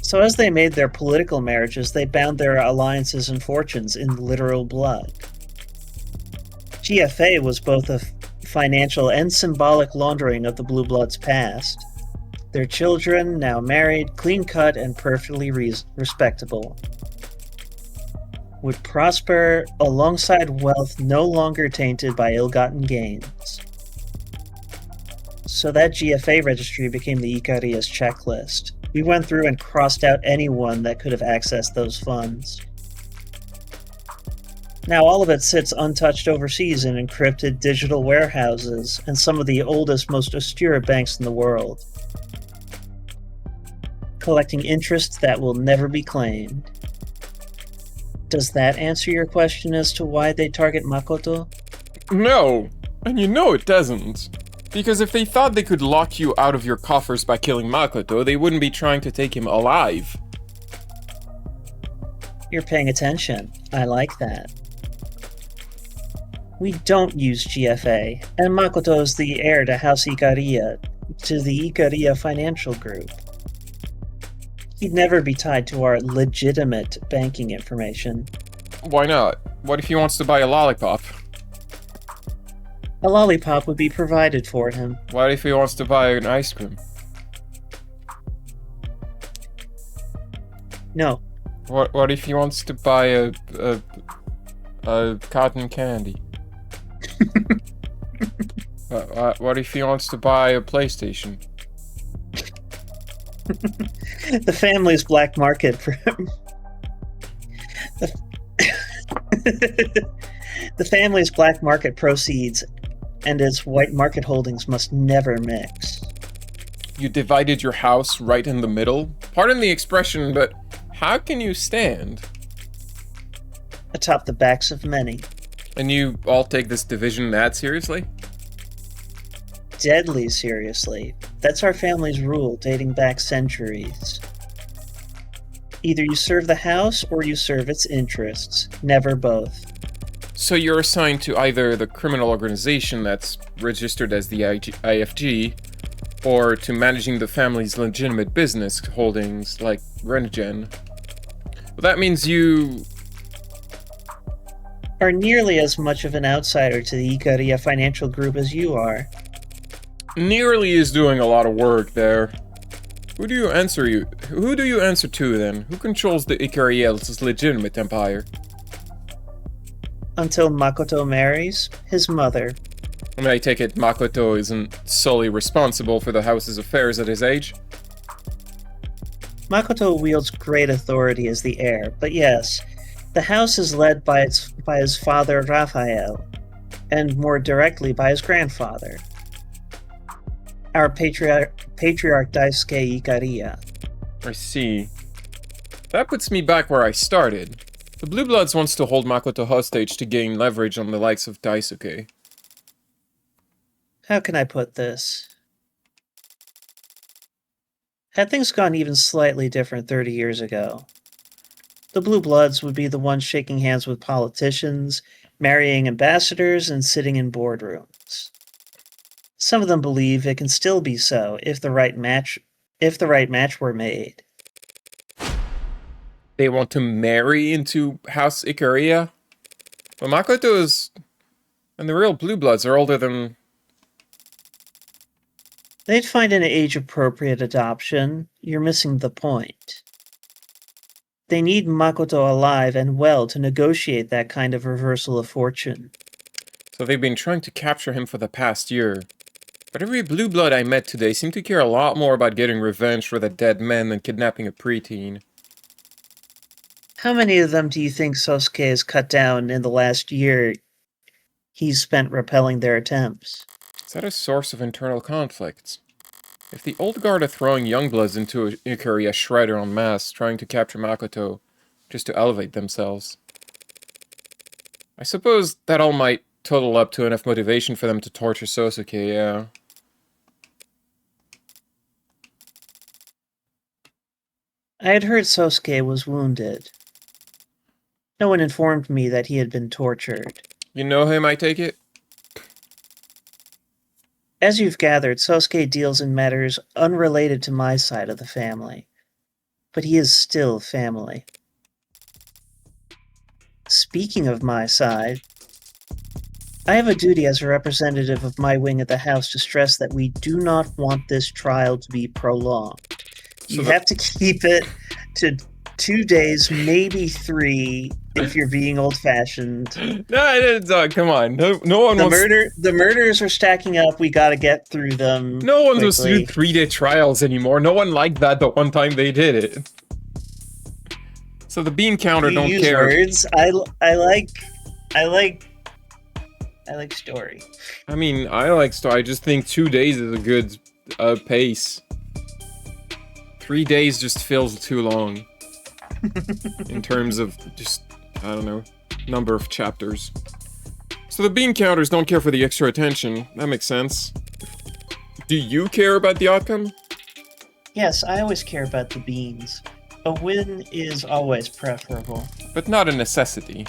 So as they made their political marriages, they bound their alliances and fortunes in literal blood. GFA was both a financial and symbolic laundering of the Blue Bloods' past. Their children, now married, clean-cut, and perfectly respectable, would prosper alongside wealth no longer tainted by ill-gotten gains. So that GFA registry became the Ikaria's checklist. We went through and crossed out anyone that could have accessed those funds. Now all of it sits untouched overseas in encrypted digital warehouses and some of the oldest, most austere banks in the world, collecting interest that will never be claimed. Does that answer your question as to why they target Makoto? No, and you know it doesn't. Because if they thought they could lock you out of your coffers by killing Makoto, they wouldn't be trying to take him alive. You're paying attention. I like that. We don't use GFA, and Makoto is the heir to House Ikaria, to the Ikaria Financial Group. He'd never be tied to our legitimate banking information. Why not? What if he wants to buy a lollipop? A lollipop would be provided for him. What if he wants to buy an ice cream? No. What if he wants to buy a cotton candy? What if he wants to buy a PlayStation? The family's black market the family's black market proceeds and its white market holdings must never mix. You divided your house right in the middle? Pardon the expression, but how can you stand? Atop the backs of many. And you all take this division that seriously? Deadly seriously. That's our family's rule, dating back centuries. Either you serve the house or you serve its interests, never both. So you're assigned to either the criminal organization that's registered as the IFG, or to managing the family's legitimate business holdings, like Renogen. Well, that means you are nearly as much of an outsider to the Ikaria Financial Group as you are. Nearly is doing a lot of work there. Who do you answer to then? Who controls the Ikariel's legitimate empire? Until Makoto marries, his mother. And I take it Makoto isn't solely responsible for the house's affairs at his age? Makoto wields great authority as the heir, but yes, the house is led by his father Raphael, and more directly by his grandfather, our Patriarch Daisuke Ikaria. I see. That puts me back where I started. The Blue Bloods wants to hold Makoto hostage to gain leverage on the likes of Daisuke. How can I put this? Had things gone even slightly different 30 years ago, the Blue Bloods would be the ones shaking hands with politicians, marrying ambassadors, and sitting in boardrooms. Some of them believe it can still be so if the right match were made. They want to marry into House Ikaria? Well, Makoto and the real Blue Bloods are older than... They'd find an age-appropriate adoption. You're missing the point. They need Makoto alive and well to negotiate that kind of reversal of fortune. So they've been trying to capture him for the past year. But every Blue Blood I met today seemed to care a lot more about getting revenge for the dead men than kidnapping a preteen. How many of them do you think Sosuke has cut down in the last year he's spent repelling their attempts? Is that a source of internal conflicts? If the old guard are throwing young bloods into Ikaria shredder en masse, trying to capture Makoto just to elevate themselves, I suppose that all might total up to enough motivation for them to torture Sosuke, yeah. I had heard Sosuke was wounded. No one informed me that he had been tortured. You know him, I take it? As you've gathered, Sosuke deals in matters unrelated to my side of the family. But he is still family. Speaking of my side, I have a duty as a representative of my wing of the House to stress that we do not want this trial to be prolonged. You have to keep it to 2 days, maybe 3, if you're being old-fashioned. No, come on. No one wants... The murders are stacking up. We gotta get through them. No one wants to do 3-day trials anymore. No one liked that the one time they did it. So the bean counter don't care. Words. I like I like story. I mean, I like story. I just think 2 days is a good pace. 3 days just feels too long. In terms of just, I don't know, number of chapters. So the bean counters don't care for the extra attention. That makes sense. Do you care about the outcome? Yes, I always care about the beans. A win is always preferable. But not a necessity.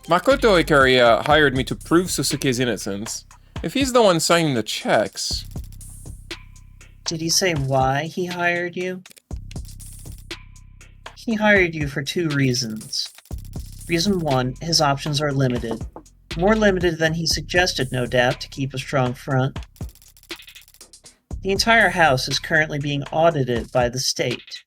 Makoto Ikaria hired me to prove Susuke's innocence. If he's the one signing the checks... Did he say why he hired you? He hired you for 2 reasons. Reason 1, his options are limited. More limited than he suggested, no doubt, to keep a strong front. The entire house is currently being audited by the state.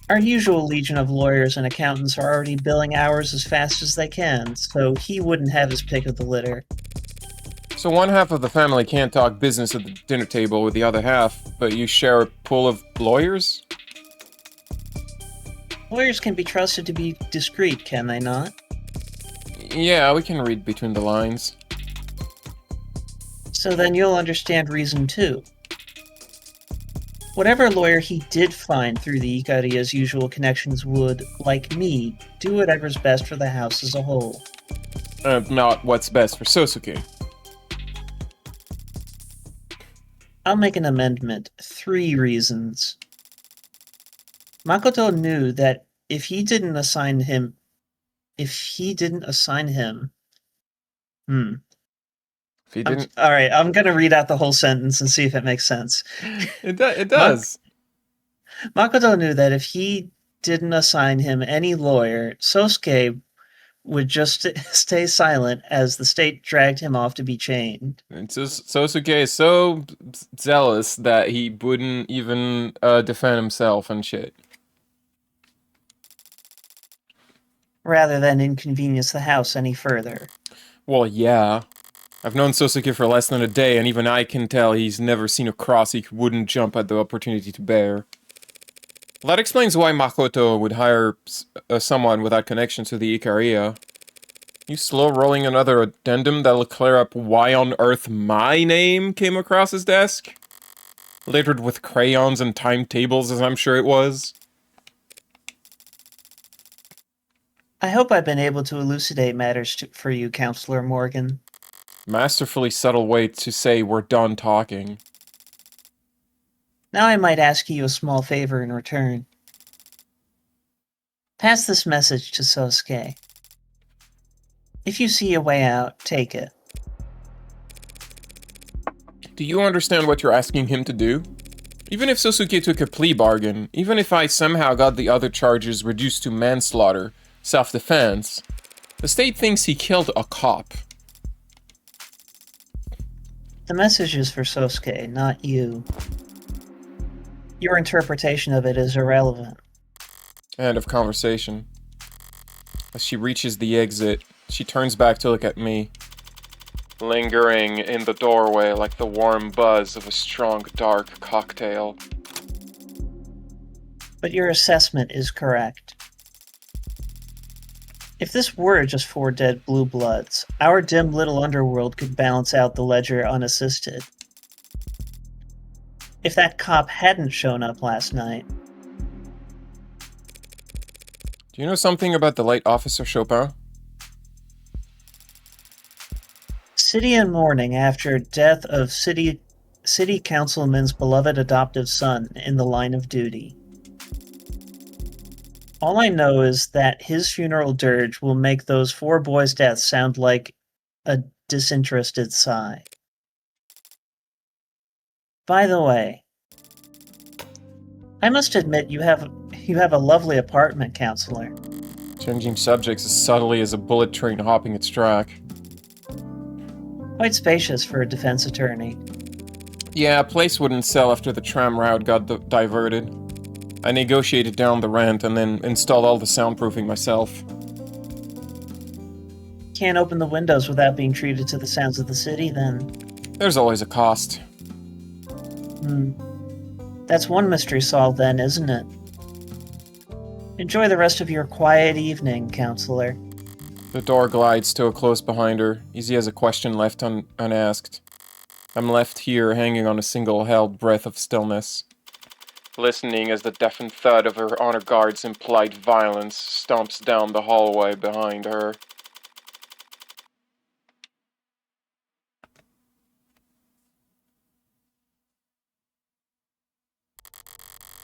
Our usual legion of lawyers and accountants are already billing hours as fast as they can, so he wouldn't have his pick of the litter. So one half of the family can't talk business at the dinner table with the other half, but you share a pool of lawyers? Lawyers can be trusted to be discreet, can they not? Yeah, we can read between the lines. So then you'll understand reason 2. Whatever lawyer he did find through the Ikaria's usual connections would, like me, do whatever's best for the house as a whole. Not what's best for Sosuke. I'll make an amendment. 3 reasons. Makoto knew that if he didn't assign him... If he didn't... Alright, I'm gonna read out the whole sentence and see if it makes sense. It does. Makoto knew that if he didn't assign him any lawyer, Sosuke would just stay silent as the state dragged him off to be chained. And Sosuke is so zealous that he wouldn't even defend himself and shit. Rather than inconvenience the house any further. Well, yeah. I've known Sosuke for less than a day, and even I can tell he's never seen a cross he wouldn't jump at the opportunity to bear. Well, that explains why Makoto would hire someone without connection to the Ikaria. You slow-rolling another addendum that'll clear up why on earth my name came across his desk? Littered with crayons and timetables, as I'm sure it was. I hope I've been able to elucidate matters for you, Counselor Morgan. Masterfully subtle way to say we're done talking. Now I might ask you a small favor in return. Pass this message to Sosuke. If you see a way out, take it. Do you understand what you're asking him to do? Even if Sosuke took a plea bargain, even if I somehow got the other charges reduced to manslaughter, self-defense, the state thinks he killed a cop. The message is for Sosuke, not you. Your interpretation of it is irrelevant. End of conversation. As she reaches the exit, she turns back to look at me, lingering in the doorway like the warm buzz of a strong, dark cocktail. But your assessment is correct. If this were just 4 dead blue bloods, our dim little underworld could balance out the ledger unassisted. If that cop hadn't shown up last night... Do you know something about the late Officer Chopin? City in mourning after death of city councilman's beloved adoptive son in the line of duty. All I know is that his funeral dirge will make those 4 boys' deaths sound like a disinterested sigh. By the way, I must admit you have a lovely apartment, Counselor. Changing subjects as subtly as a bullet train hopping its track. Quite spacious for a defense attorney. Yeah, a place wouldn't sell after the tram route got diverted. I negotiated down the rent and then installed all the soundproofing myself. Can't open the windows without being treated to the sounds of the city, then. There's always a cost. That's one mystery solved then, isn't it? Enjoy the rest of your quiet evening, Counselor. The door glides to a close behind her. Izzy has a question left unasked. I'm left here, hanging on a single held breath of stillness, listening as the deafened thud of her honor guard's implied violence stomps down the hallway behind her.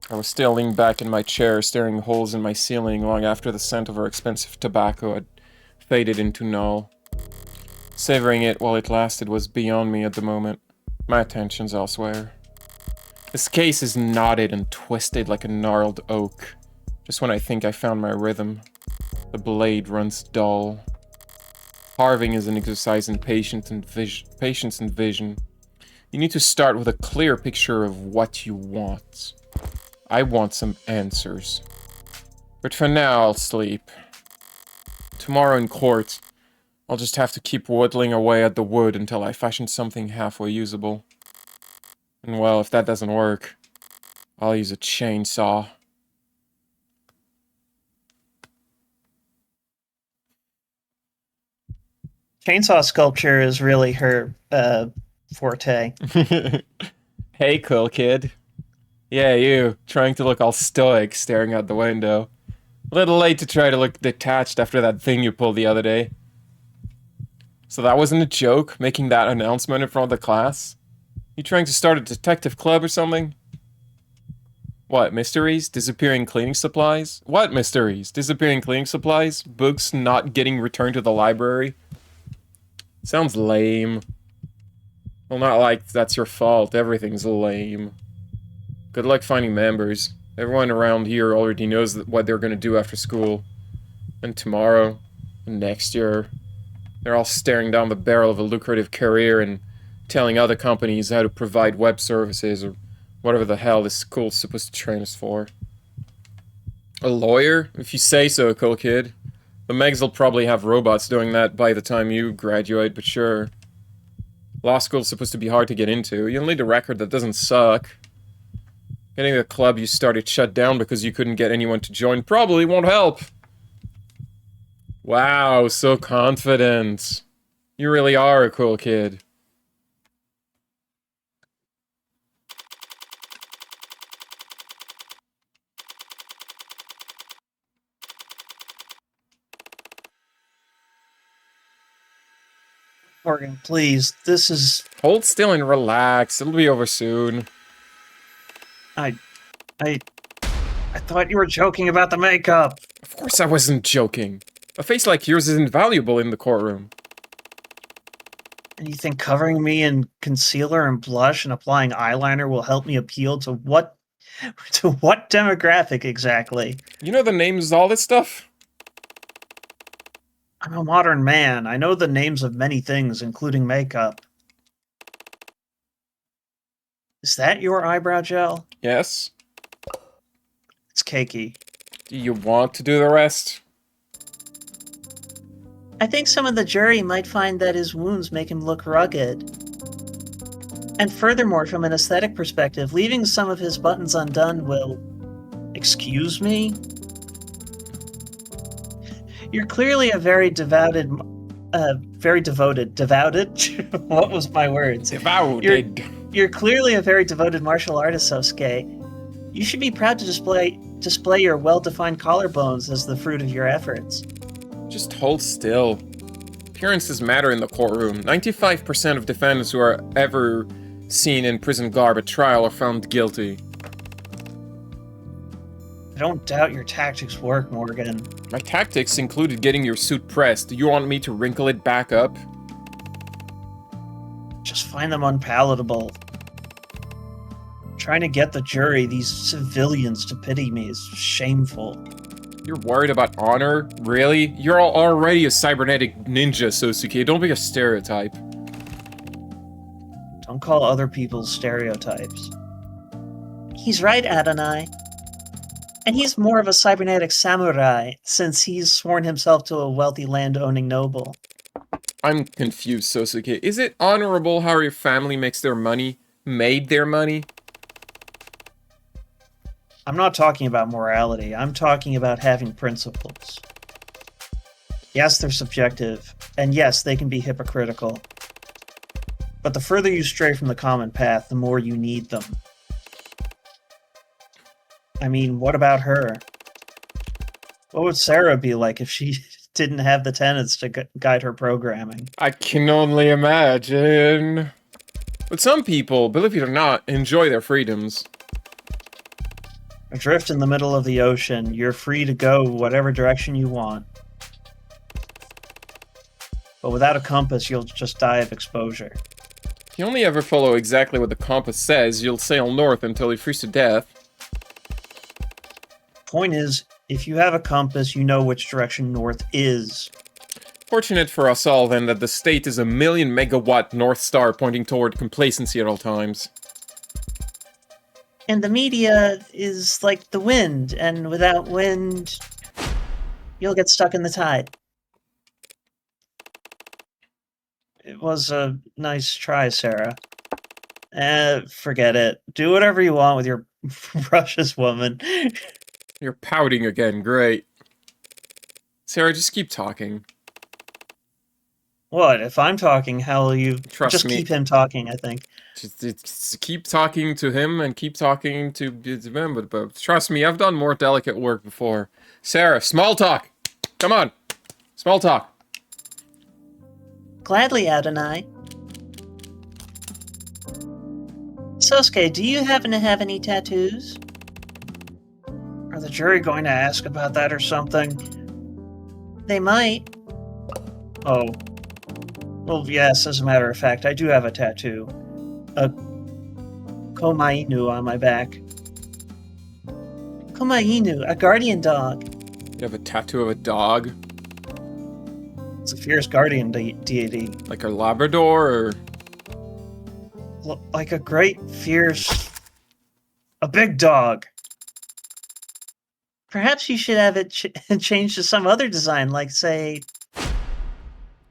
I was still leaning back in my chair, staring holes in my ceiling long after the scent of her expensive tobacco had faded into null. Savoring it while it lasted was beyond me at the moment. My attention's elsewhere. This case is knotted and twisted like a gnarled oak. Just when I think I found my rhythm, the blade runs dull. Carving is an exercise in patience and vision. You need to start with a clear picture of what you want. I want some answers. But for now, I'll sleep. Tomorrow in court, I'll just have to keep whittling away at the wood until I fashion something halfway usable. And well, if that doesn't work, I'll use a chainsaw. Chainsaw sculpture is really her forte. Hey, cool kid. Yeah, you, trying to look all stoic, staring out the window. A little late to try to look detached after that thing you pulled the other day. So that wasn't a joke, making that announcement in front of the class? You trying to start a detective club or something? What, mysteries? Disappearing cleaning supplies? What mysteries? Disappearing cleaning supplies? Books not getting returned to the library? Sounds lame. Well, not like that's your fault. Everything's lame. Good luck finding members. Everyone around here already knows what they're gonna do after school. And tomorrow, and next year. They're all staring down the barrel of a lucrative career and telling other companies how to provide web services or whatever the hell this school's supposed to train us for. A lawyer? If you say so, cool kid. The Megs will probably have robots doing that by the time you graduate, but sure. Law school's supposed to be hard to get into. You'll need a record that doesn't suck. Getting a club you started shut down because you couldn't get anyone to join probably won't help. Wow, so confident. You really are a cool kid. Morgan, please, this is... Hold still and relax. It'll be over soon. I thought you were joking about the makeup. Of course I wasn't joking. A face like yours is invaluable in the courtroom. And you think covering me in concealer and blush and applying eyeliner will help me appeal to what demographic exactly? You know the names of all this stuff? I'm a modern man. I know the names of many things, including makeup. Is that your eyebrow gel? Yes. It's cakey. Do you want to do the rest? I think some of the jury might find that his wounds make him look rugged. And furthermore, from an aesthetic perspective, leaving some of his buttons undone will... Excuse me? You're clearly a very devoted... What was my words? Devoted. You're clearly a very devoted martial artist, Sosuke. You should be proud to display your well-defined collarbones as the fruit of your efforts. Just hold still. Appearances matter in the courtroom. 95% of defendants who are ever seen in prison garb at trial are found guilty. I don't doubt your tactics work, Morgan. My tactics included getting your suit pressed. Do you want me to wrinkle it back up? Just find them unpalatable. Trying to get the jury, these civilians, to pity me is shameful. You're worried about honor? Really? You're already a cybernetic ninja, Sosuke. Don't be a stereotype. Don't call other people's stereotypes. He's right, Adonai. And he's more of a cybernetic samurai, since he's sworn himself to a wealthy land-owning noble. I'm confused, Sosuke. Is it honorable how your family makes their money? Made their money? I'm not talking about morality. I'm talking about having principles. Yes, they're subjective, and yes, they can be hypocritical. But the further you stray from the common path, the more you need them. I mean, what about her? What would Sarah be like if she didn't have the tenets to guide her programming? I can only imagine. But some people, believe it or not, enjoy their freedoms. Adrift in the middle of the ocean, you're free to go whatever direction you want. But without a compass, you'll just die of exposure. If you only ever follow exactly what the compass says, you'll sail north until you freeze to death. Point is, if you have a compass, you know which direction north is. Fortunate for us all, then, that the state is a 1,000,000 megawatt North Star pointing toward complacency at all times. And the media is like the wind, and without wind, you'll get stuck in the tide. It was a nice try, Sarah. Forget it. Do whatever you want with your precious woman. You're pouting again, great. Sarah, just keep talking. What? If I'm talking, how will you... Trust just me. keep him talking, I think. Just keep talking to him and keep talking to him, but trust me, I've done more delicate work before. Sarah, small talk! Come on! Small talk! Gladly, Adonai. Sosuke, do you happen to have any tattoos? Are the jury going to ask about that or something? They might. Oh. Well, yes, as a matter of fact, I do have a tattoo. A Komainu on my back. Komainu, a guardian dog. You have a tattoo of a dog? It's a fierce guardian deity. Like a Labrador, or...? Like a great, fierce... a big dog. Perhaps you should have it changed to some other design, like, say...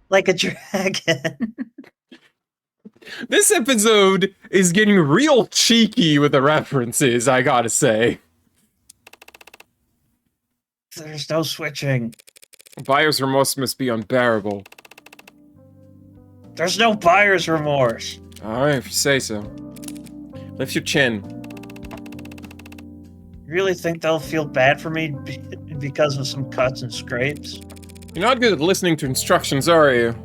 like a dragon. This episode is getting real cheeky with the references, I gotta say. There's no switching. Buyer's remorse must be unbearable. There's no buyer's remorse. Alright, if you say so. Lift your chin. You really think they'll feel bad for me because of some cuts and scrapes? You're not good at listening to instructions, are you?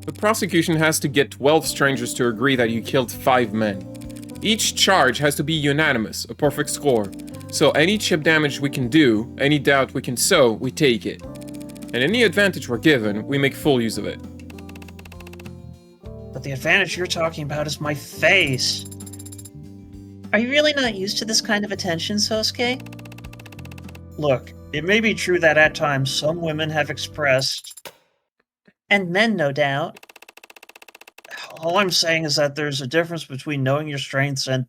The prosecution has to get 12 strangers to agree that you killed 5 men. Each charge has to be unanimous, a perfect score. So any chip damage we can do, any doubt we can sow, we take it. And any advantage we're given, we make full use of it. But the advantage you're talking about is my face. Are you really not used to this kind of attention, Sosuke? Look, it may be true that at times some women have expressed... and men, no doubt. All I'm saying is that there's a difference between knowing your strengths and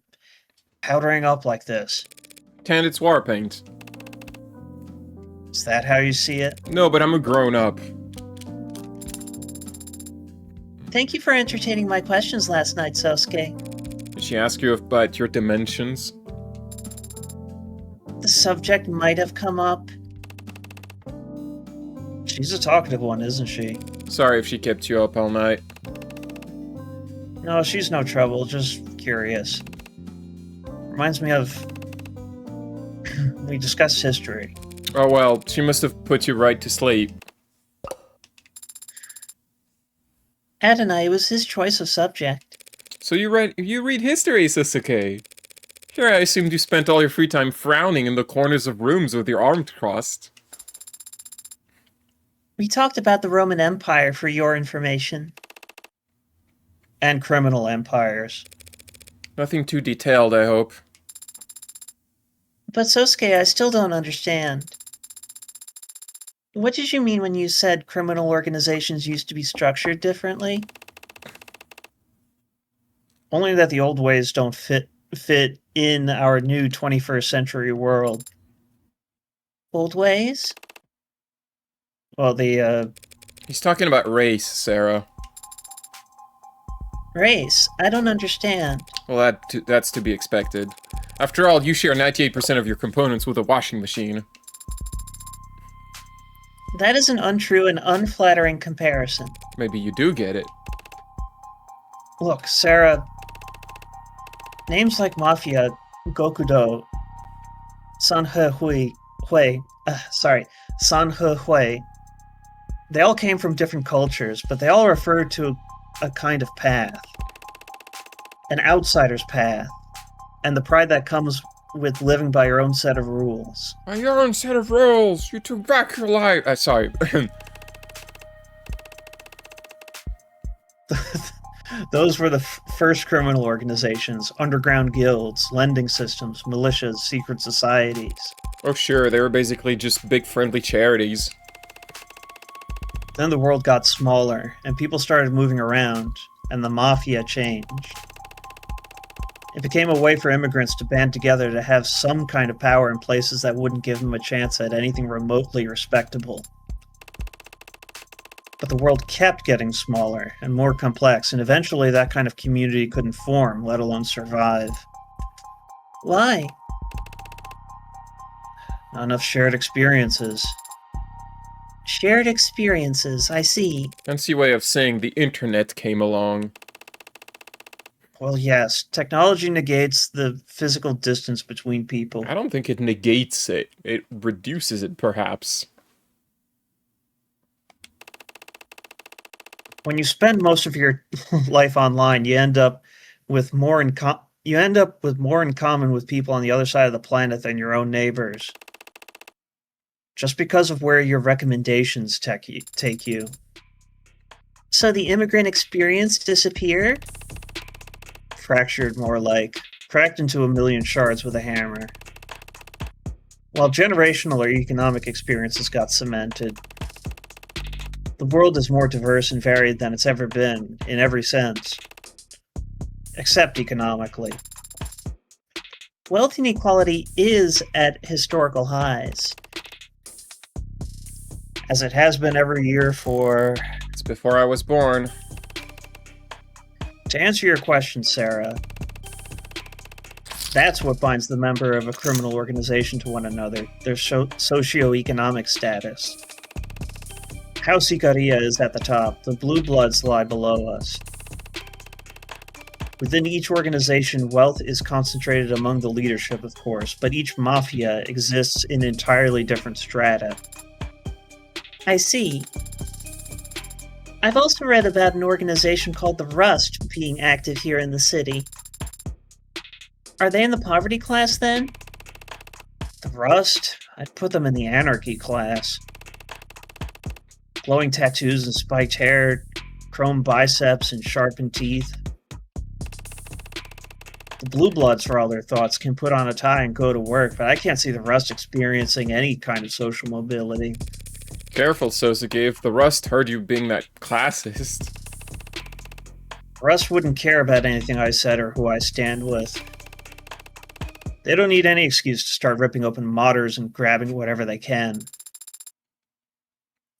powdering up like this. And it's war paint. Is that how you see it? No, but I'm a grown-up. Thank you for entertaining my questions last night, Sosuke. Did she ask you about your dimensions? The subject might have come up. She's a talkative one, isn't she? Sorry if she kept you up all night. No, she's no trouble, just curious. Reminds me of... we discussed history. Oh well, she must have put you right to sleep. Adonai, it was his choice of subject. So you read history, Sasuke? Sure, I assumed you spent all your free time frowning in the corners of rooms with your arms crossed. We talked about the Roman Empire for your information. And criminal empires. Nothing too detailed, I hope. But Sosuke, I still don't understand. What did you mean when you said criminal organizations used to be structured differently? Only that the old ways don't fit in our new 21st century world. Old ways? Well, He's talking about race, Sarah. Race? I don't understand. Well, that's to be expected. After all, you share 98% of your components with a washing machine. That is an untrue and unflattering comparison. Maybe you do get it. Look, Sarah, names like Mafia, Gokudo, Sanhe Hui, they all came from different cultures, but they all refer to a kind of path. An outsider's path. And the pride that comes with living by your own set of rules. By your own set of rules! You took back your life! Sorry. Those were the first criminal organizations, underground guilds, lending systems, militias, secret societies. Oh sure, they were basically just big friendly charities. Then the world got smaller, and people started moving around, and the mafia changed. It became a way for immigrants to band together to have some kind of power in places that wouldn't give them a chance at anything remotely respectable. But the world kept getting smaller and more complex, and eventually that kind of community couldn't form, let alone survive. Why? Not enough shared experiences. Shared experiences, I see. Fancy way of saying the internet came along. Well, yes, technology negates the physical distance between people. I don't think it negates it. It reduces it, perhaps. When you spend most of your life online, you end up with more in common with people on the other side of the planet than your own neighbors. Just because of where your recommendations take you. So the immigrant experience disappeared? Fractured, more like. Cracked into a million shards with a hammer. While generational or economic experiences got cemented. The world is more diverse and varied than it's ever been, in every sense. Except economically. Wealth inequality is at historical highs. As it has been every year for... It's before I was born. To answer your question, Sarah, that's what binds the member of a criminal organization to one another, their socioeconomic status. House Icaria is at the top, the Blue Bloods lie below us. Within each organization, wealth is concentrated among the leadership, of course, but each mafia exists in entirely different strata. I see. I've also read about an organization called the Rust being active here in the city. Are they in the poverty class, then? The Rust? I'd put them in the anarchy class. Glowing tattoos and spiked hair, chrome biceps and sharpened teeth. The Blue Bloods, for all their thoughts, can put on a tie and go to work, but I can't see the Rust experiencing any kind of social mobility. Careful, Sosuke, if the Rust heard you being that classist. Rust wouldn't care about anything I said or who I stand with. They don't need any excuse to start ripping open modders and grabbing whatever they can.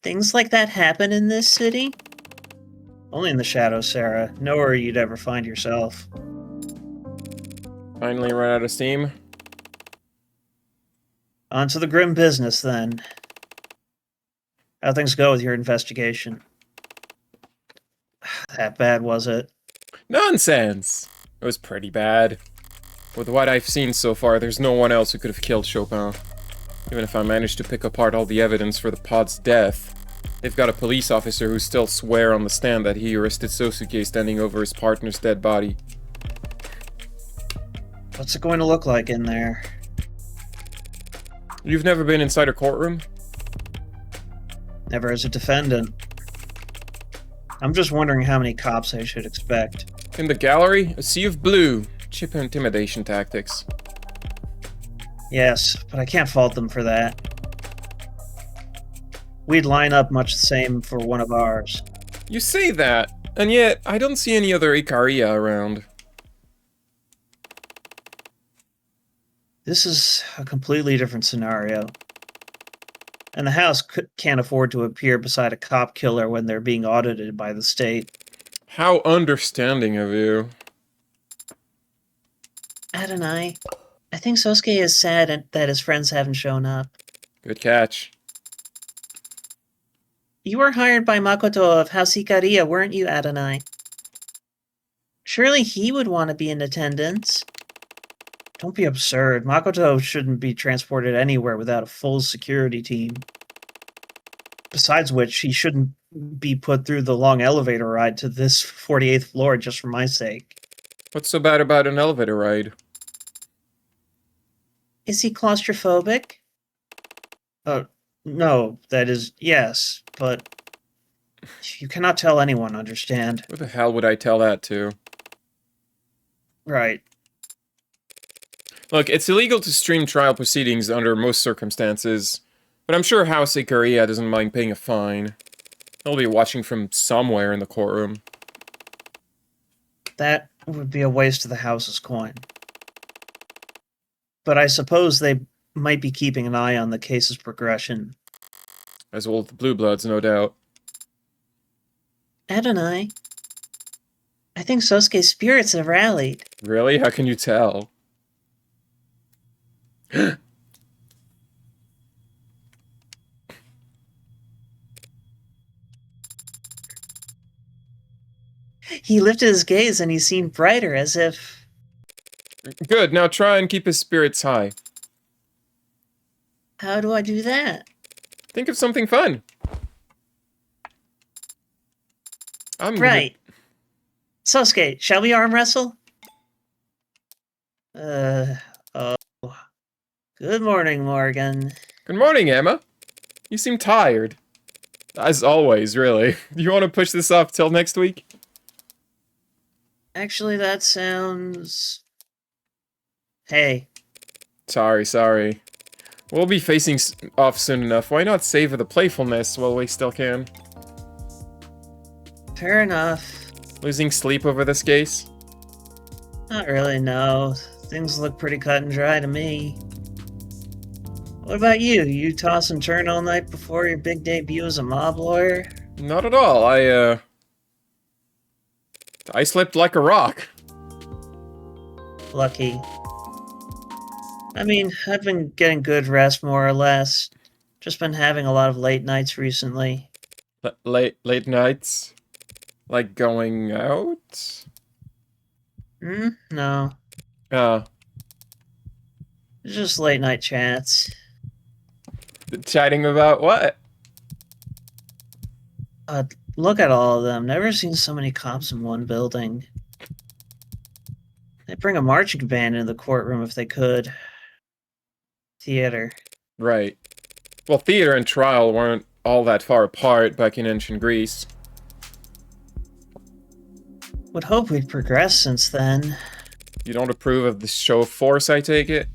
Things like that happen in this city? Only in the shadows, Sarah. Nowhere you'd ever find yourself. Finally run out of steam? On to the grim business, then. How'd things go with your investigation? That bad, was it? Nonsense! It was pretty bad. With what I've seen so far, there's no one else who could have killed Chopin. Even if I managed to pick apart all the evidence for the pod's death, they've got a police officer who still swear on the stand that he arrested Sosuke standing over his partner's dead body. What's it going to look like in there? You've never been inside a courtroom? Never as a defendant. I'm just wondering how many cops I should expect. In the gallery, a sea of blue. Cheap intimidation tactics. Yes, but I can't fault them for that. We'd line up much the same for one of ours. You say that, and yet I don't see any other Icaria around. This is a completely different scenario. And the house can't afford to appear beside a cop killer when they're being audited by the state. How understanding of you. Adonai, I think Sosuke is sad that his friends haven't shown up. Good catch. You were hired by Makoto of House Ikaria, weren't you, Adonai? Surely he would want to be in attendance. Don't be absurd. Makoto shouldn't be transported anywhere without a full security team. Besides which, he shouldn't be put through the long elevator ride to this 48th floor just for my sake. What's so bad about an elevator ride? Is he claustrophobic? No, that is, yes, but you cannot tell anyone, understand? Who the hell would I tell that to? Right. Look, it's illegal to stream trial proceedings under most circumstances, but I'm sure House Ikaria doesn't mind paying a fine. They'll be watching from somewhere in the courtroom. That would be a waste of the house's coin. But I suppose they might be keeping an eye on the case's progression. As well as the Blue Bloods, no doubt. Adonai, I think Sosuke's spirits have rallied. Really? How can you tell? He lifted his gaze and he seemed brighter, as if... Good, now try and keep his spirits high. How do I do that? Think of something fun. Right. Sosuke, shall we arm wrestle? Oh. Good morning, Morgan. Good morning, Emma. You seem tired. As always, really. Do you want to push this off till next week? Actually, that sounds... Hey. Sorry. We'll be facing off soon enough. Why not savor the playfulness while we still can? Fair enough. Losing sleep over this case? Not really, no. Things look pretty cut and dry to me. What about you? You toss and turn all night before your big debut as a mob lawyer? Not at all. I slept like a rock. Lucky. I mean, I've been getting good rest, more or less. Just been having a lot of late nights recently. Late nights? Like going out? No. Just late night chats. Chatting about what? Look at all of them. Never seen so many cops in one building. They'd bring a marching band into the courtroom if they could. Theater. Right. Well, theater and trial weren't all that far apart back in ancient Greece. Would hope we'd progressed since then. You don't approve of the show of force, I take it?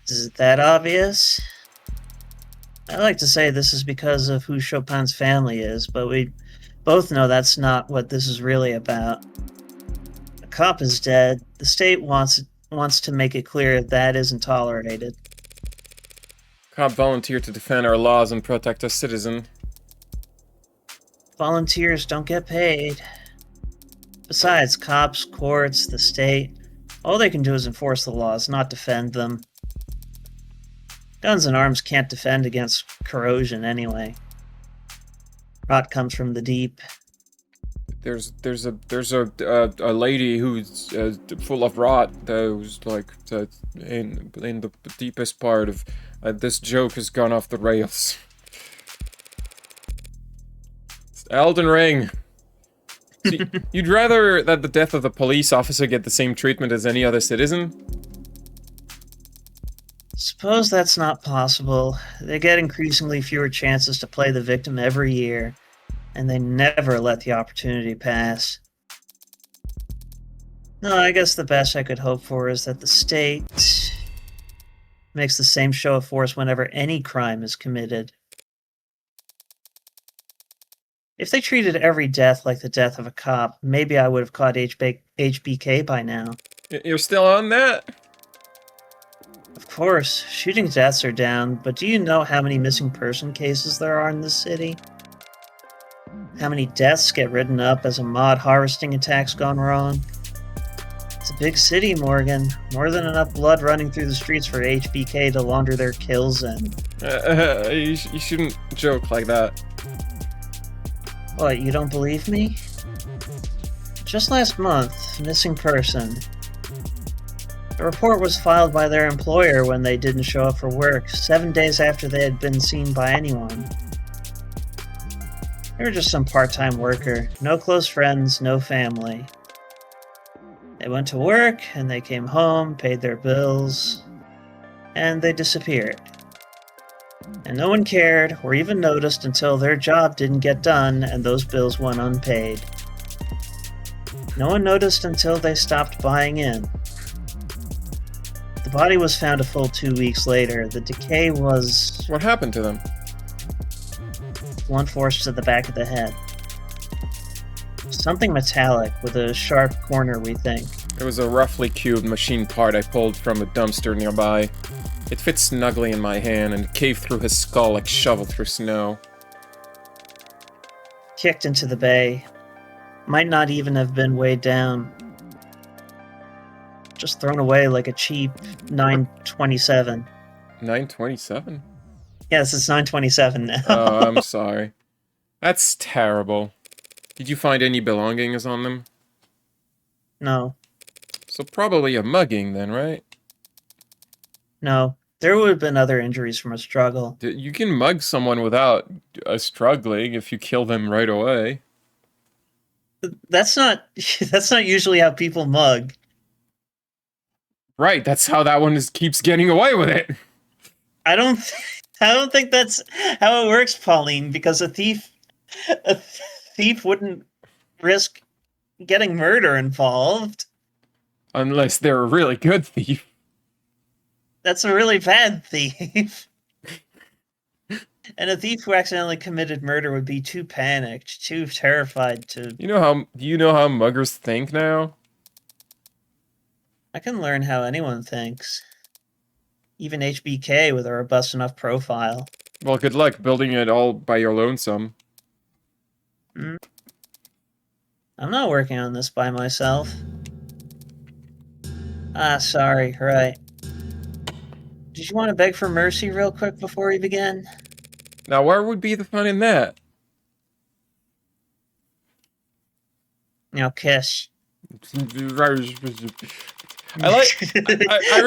Is it that obvious? I like to say this is because of who Chopin's family is, but we both know that's not what this is really about. The cop is dead. The state wants to make it clear that isn't tolerated. Cop volunteered to defend our laws and protect a citizen. Volunteers don't get paid. Besides, cops, courts, the state, all they can do is enforce the laws, not defend them. Guns and arms can't defend against corrosion anyway. Rot comes from the deep. There's a lady who's full of rot who's like in the deepest part of this joke has gone off the rails. It's Elden Ring. So you'd rather that the death of the police officer get the same treatment as any other citizen? Suppose that's not possible. They get increasingly fewer chances to play the victim every year, and they never let the opportunity pass. No, I guess the best I could hope for is that the state makes the same show of force whenever any crime is committed. If they treated every death like the death of a cop, maybe I would have caught HBK by now. You're still on that? Of course, shooting deaths are down, but do you know how many missing person cases there are in this city? How many deaths get written up as a mod harvesting attack's gone wrong? It's a big city, Morgan. More than enough blood running through the streets for HBK to launder their kills in. You shouldn't joke like that. What, you don't believe me? Just last month, missing person. The report was filed by their employer when they didn't show up for work, 7 days after they had been seen by anyone. They were just some part-time worker, no close friends, no family. They went to work, and they came home, paid their bills, and they disappeared. And no one cared or even noticed until their job didn't get done and those bills went unpaid. No one noticed until they stopped buying in. The body was found a full 2 weeks later. The decay was What happened to them? blunt force to the back of the head. Something metallic with a sharp corner, we think. It was a roughly cubed machine part I pulled from a dumpster nearby. It fit snugly in my hand and caved through his skull like shovel through snow. Kicked into the bay. Might not even have been weighed down. Just thrown away like a cheap 927. 927? Yes, it's 927 now. Oh, I'm sorry. That's terrible. Did you find any belongings on them? No. So probably a mugging then, right? No. There would have been other injuries from a struggle. You can mug someone without struggling if you kill them right away. That's not usually how people mug. Right, that's how that one keeps getting away with it. I don't think that's how it works, Pauline, because a thief wouldn't risk getting murder involved. Unless they're a really good thief. That's a really bad thief. And a thief who accidentally committed murder would be too panicked, too terrified to... Do you know how muggers think now? I can learn how anyone thinks. Even HBK with a robust enough profile. Well, good luck building it all by your lonesome. I'm not working on this by myself. Ah, sorry, right. Did you want to beg for mercy real quick before we begin? Now, where would be the fun in that? Now, kiss. I really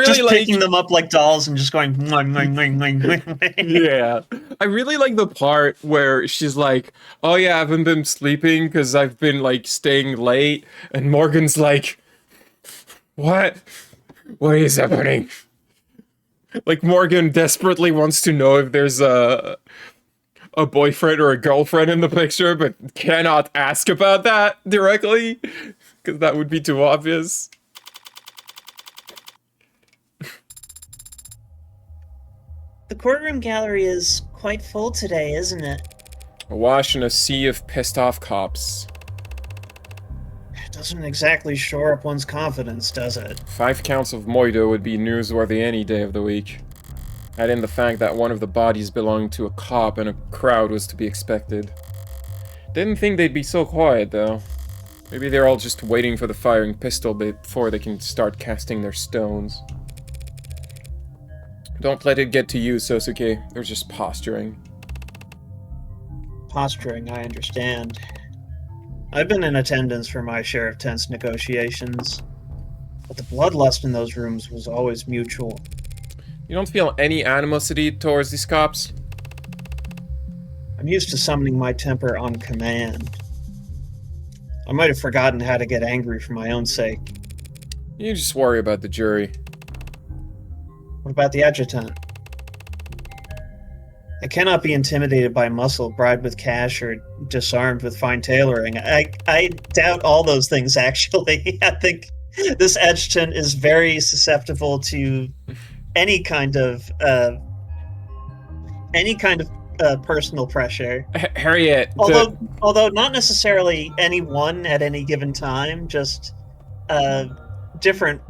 just like picking them up like dolls and just going. Mwah, mwah, mwah, mwah, mwah. Yeah, I really like the part where she's like, "Oh yeah, I haven't been sleeping because I've been like staying late," and Morgan's like, "What? What is happening?" Like Morgan desperately wants to know if there's a boyfriend or a girlfriend in the picture, but cannot ask about that directly because that would be too obvious. The courtroom gallery is quite full today, isn't it? Awash in a sea of pissed off cops. Doesn't exactly shore up one's confidence, does it? 5 counts of Moido would be newsworthy any day of the week. Add in the fact that one of the bodies belonged to a cop and a crowd was to be expected. Didn't think they'd be so quiet, though. Maybe they're all just waiting for the firing pistol before they can start casting their stones. Don't let it get to you, Sosuke. They're just posturing. Posturing, I understand. I've been in attendance for my share of tense negotiations, but the bloodlust in those rooms was always mutual. You don't feel any animosity towards these cops? I'm used to summoning my temper on command. I might have forgotten how to get angry for my own sake. You just worry about the jury. What about the adjutant? I cannot be intimidated by muscle, bribed with cash, or disarmed with fine tailoring. I doubt all those things, actually. I think this adjutant is very susceptible to any kind of personal pressure. Harriet. Although not necessarily anyone at any given time, just different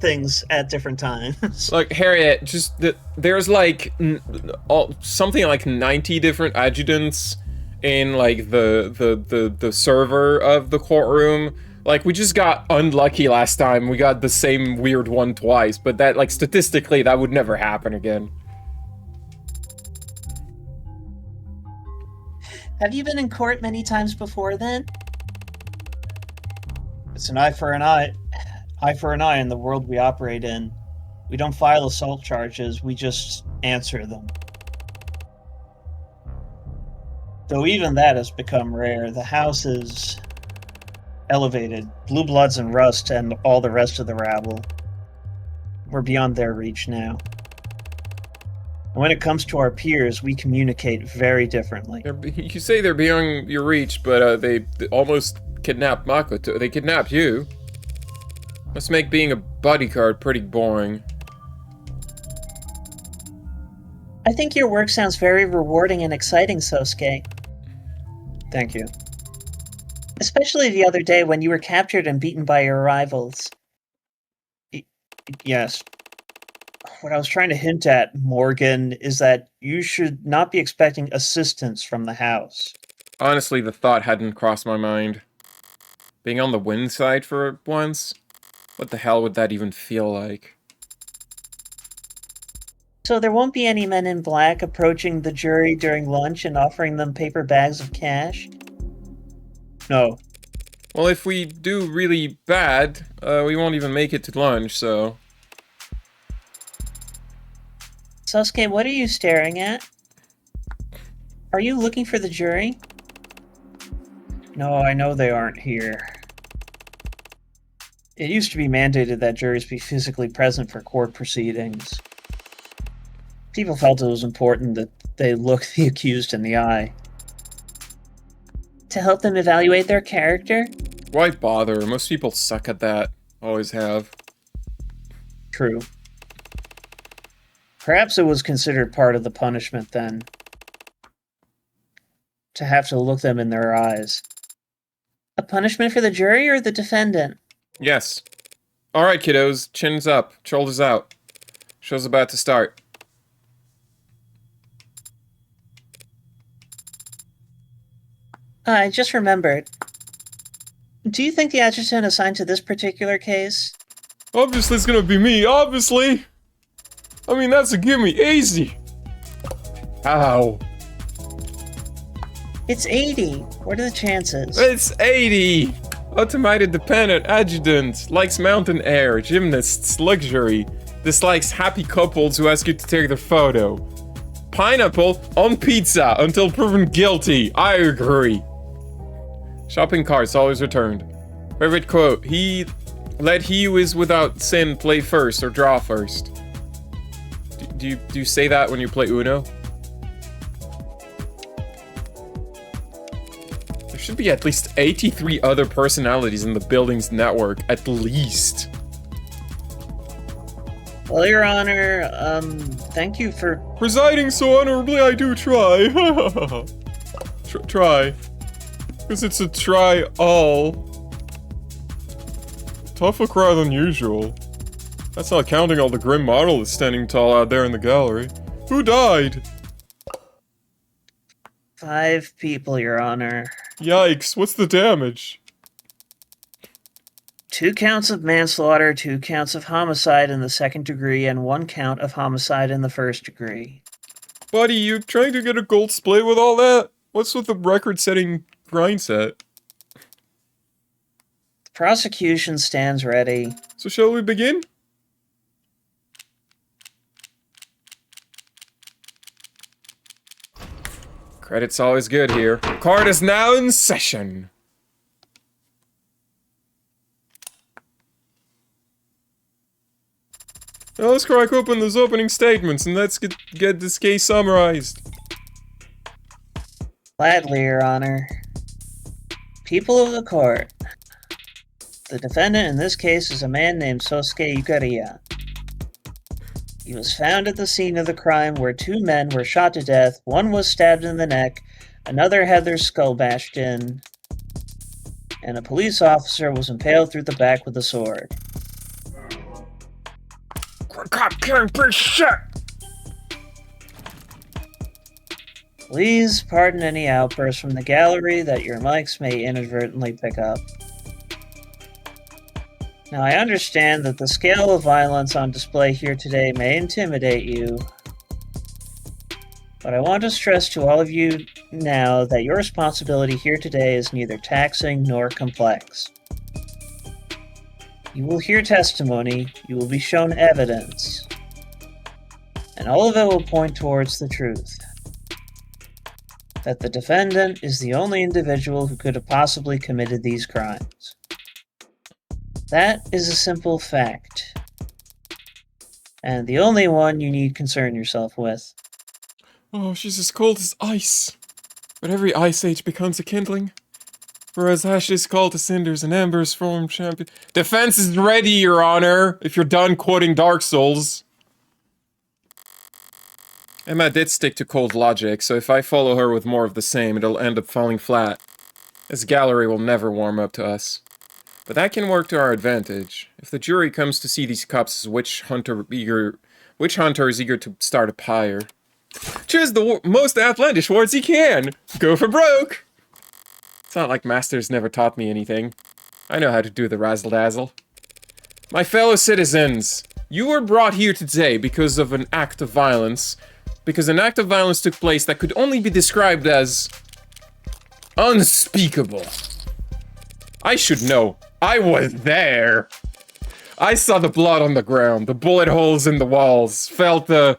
things at different times. Like Harriet, just there's like something like 90 different adjutants in like the server of the courtroom, Like, we just got unlucky last time. We got the same weird one twice, but that, like, statistically, that would never happen again. Have you been in court many times before then? It's an eye for an eye. Eye for an eye in the world we operate in. We don't file assault charges, we just answer them. Though even that has become rare, the house is elevated. Blue Bloods and Rust and all the rest of the rabble. We're beyond their reach now. And when it comes to our peers, we communicate very differently. You say they're beyond your reach, but they almost kidnapped Makoto. They kidnapped you. Must make being a bodyguard pretty boring. I think your work sounds very rewarding and exciting, Sosuke. Thank you. Especially the other day when you were captured and beaten by your rivals. Yes. What I was trying to hint at, Morgan, is that you should not be expecting assistance from the house. Honestly, the thought hadn't crossed my mind. Being on the win side for once? What the hell would that even feel like? So there won't be any men in black approaching the jury during lunch and offering them paper bags of cash? No. Well, if we do really bad, we won't even make it to lunch, so... Sasuke, what are you staring at? Are you looking for the jury? No, I know they aren't here. It used to be mandated that juries be physically present for court proceedings. People felt it was important that they look the accused in the eye. To help them evaluate their character? Why bother? Most people suck at that. Always have. True. Perhaps it was considered part of the punishment then. To have to look them in their eyes. A punishment for the jury or the defendant? Yes. Alright, kiddos. Chins up. Shoulders out. Show's about to start. I just remembered. Do you think the adjutant assigned to this particular case? Obviously it's gonna be me, obviously! I mean, that's a gimme, easy! Ow. It's 80. What are the chances? It's 80! Automated dependent adjutant, likes mountain air, gymnasts, luxury, dislikes happy couples who ask you to take their photo. Pineapple on pizza until proven guilty, I agree. Shopping carts always returned. Favorite quote, let he who is without sin play first or draw first. Do you say that when you play Uno? There should be at least 83 other personalities in the building's network, at least. Well, Your Honor, thank you for... Presiding so honorably, I do try. Try. Because it's a try-all. Tougher crowd than usual. That's not counting all the grim models standing tall out there in the gallery. Who died? 5 people, Your Honor. Yikes, what's the damage? 2 counts of manslaughter, 2 counts of homicide in the 2nd degree, and 1 count of homicide in the 1st degree. Buddy, you trying to get a gold split with all that? What's with the record-setting grind set? The prosecution stands ready. So shall we begin? Credit's always good here. Court is now in session. Now let's crack open those opening statements and let's get this case summarized. Gladly, Your Honor. People of the court. The defendant in this case is a man named Sosuke Yukariya. He was found at the scene of the crime where 2 men were shot to death. One was stabbed in the neck, another had their skull bashed in, and a police officer was impaled through the back with a sword. Cop killing piece shit! Please pardon any outbursts from the gallery that your mics may inadvertently pick up. Now, I understand that the scale of violence on display here today may intimidate you, but I want to stress to all of you now that your responsibility here today is neither taxing nor complex. You will hear testimony, you will be shown evidence, and all of it will point towards the truth. That the defendant is the only individual who could have possibly committed these crimes. That is a simple fact, and the only one you need concern yourself with. Oh, she's as cold as ice. But every ice age becomes a kindling. For as ashes call to cinders and embers form champion. Defense is ready, Your Honor, if you're done quoting Dark Souls. Emma did stick to cold logic, so if I follow her with more of the same, it'll end up falling flat. This gallery will never warm up to us. But that can work to our advantage. If the jury comes to see these cops as witch hunters eager to start a pyre. Choose the most outlandish words he can! Go for broke! It's not like Masters never taught me anything. I know how to do the razzle-dazzle. My fellow citizens, you were brought here today because of an act of violence. Because an act of violence took place that could only be described as unspeakable. I should know. I was there. I saw the blood on the ground, the bullet holes in the walls, felt the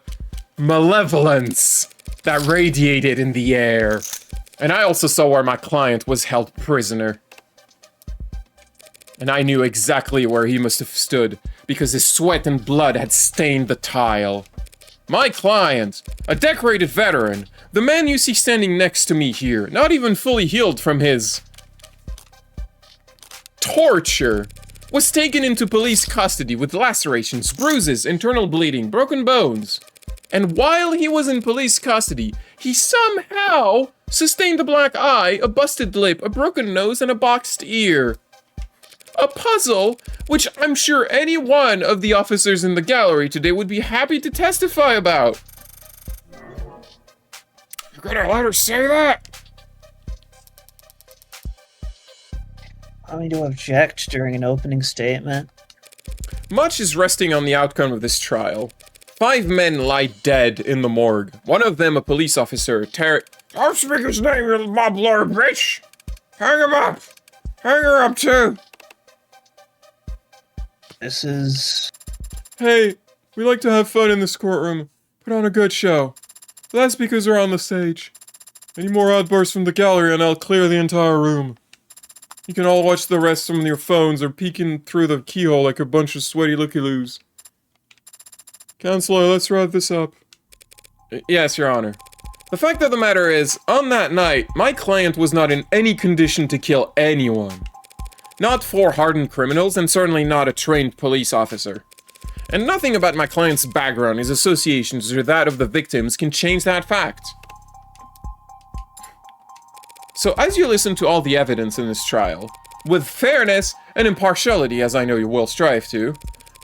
malevolence that radiated in the air. And I also saw where my client was held prisoner. And I knew exactly where he must have stood, because his sweat and blood had stained the tile. My client, a decorated veteran, the man you see standing next to me here, not even fully healed from his torture, was taken into police custody with lacerations, bruises, internal bleeding, broken bones. And while he was in police custody, he somehow sustained a black eye, a busted lip, a broken nose, and a boxed ear. A puzzle which I'm sure any one of the officers in the gallery today would be happy to testify about. You're gonna let her say that? Want me to object during an opening statement? Much is resting on the outcome of this trial. 5 men lie dead in the morgue. One of them a police officer, I'll speak his name, you mob lord bitch! Hang him up! Hang her up too! This is... Hey, we like to have fun in this courtroom. Put on a good show. But that's because we're on the stage. Any more outbursts from the gallery and I'll clear the entire room. You can all watch the rest from your phones or peeking through the keyhole like a bunch of sweaty looky-loos. Counselor, let's wrap this up. Yes, Your Honor. The fact of the matter is, on that night, my client was not in any condition to kill anyone. Not 4 hardened criminals, and certainly not a trained police officer. And nothing about my client's background, his associations, or that of the victims can change that fact. So as you listen to all the evidence in this trial, with fairness and impartiality as I know you will strive to,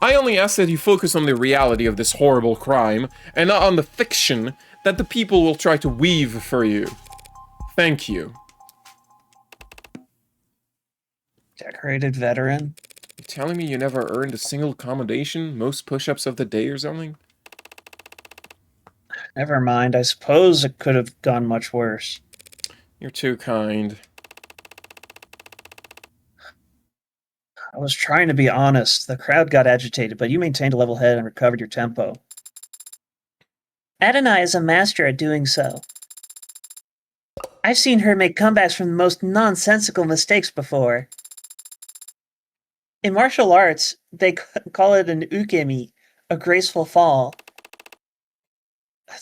I only ask that you focus on the reality of this horrible crime, and not on the fiction that the people will try to weave for you. Thank you. Decorated veteran? You telling me you never earned a single commendation, most push-ups of the day or something? Never mind, I suppose it could have gone much worse. You're too kind. I was trying to be honest. The crowd got agitated, but you maintained a level head and recovered your tempo. Adonai is a master at doing so. I've seen her make comebacks from the most nonsensical mistakes before. In martial arts, they call it an ukemi, a graceful fall.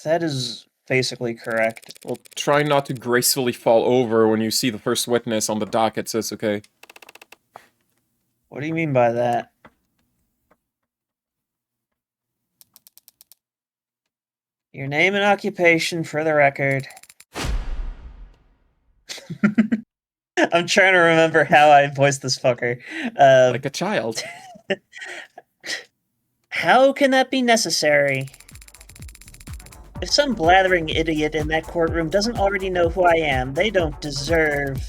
That is basically correct. Well, try not to gracefully fall over when you see the first witness on the docket, sis, okay? What do you mean by that? Your name and occupation for the record. I'm trying to remember how I voiced this fucker. Like a child. How can that be necessary? If some blathering idiot in that courtroom doesn't already know who I am, they don't deserve...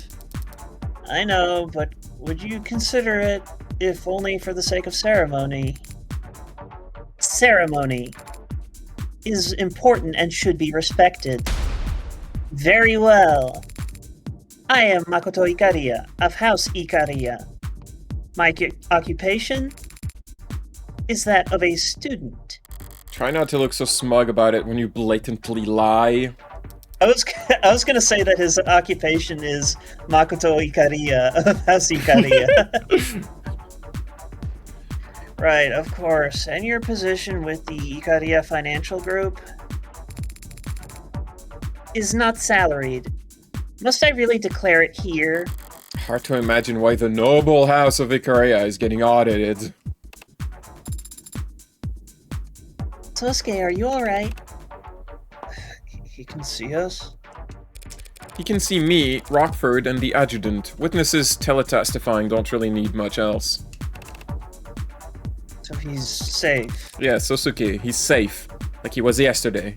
I know, but would you consider it if only for the sake of ceremony. Ceremony is important and should be respected. Very well. I am Makoto Ikaria of House Ikaria. My occupation is that of a student. Try not to look so smug about it when you blatantly lie. I was gonna say that his occupation is Makoto Ikaria of House Ikaria. Right, of course. And your position with the Ikaria Financial Group is not salaried. Must I really declare it here? Hard to imagine why the noble house of Ikaria is getting audited. Sosuke, are you alright? He can see us? He can see me, Rockford, and the adjutant. Witnesses teletestifying don't really need much else. So he's safe. Yeah, Sosuke, he's safe. Like he was yesterday.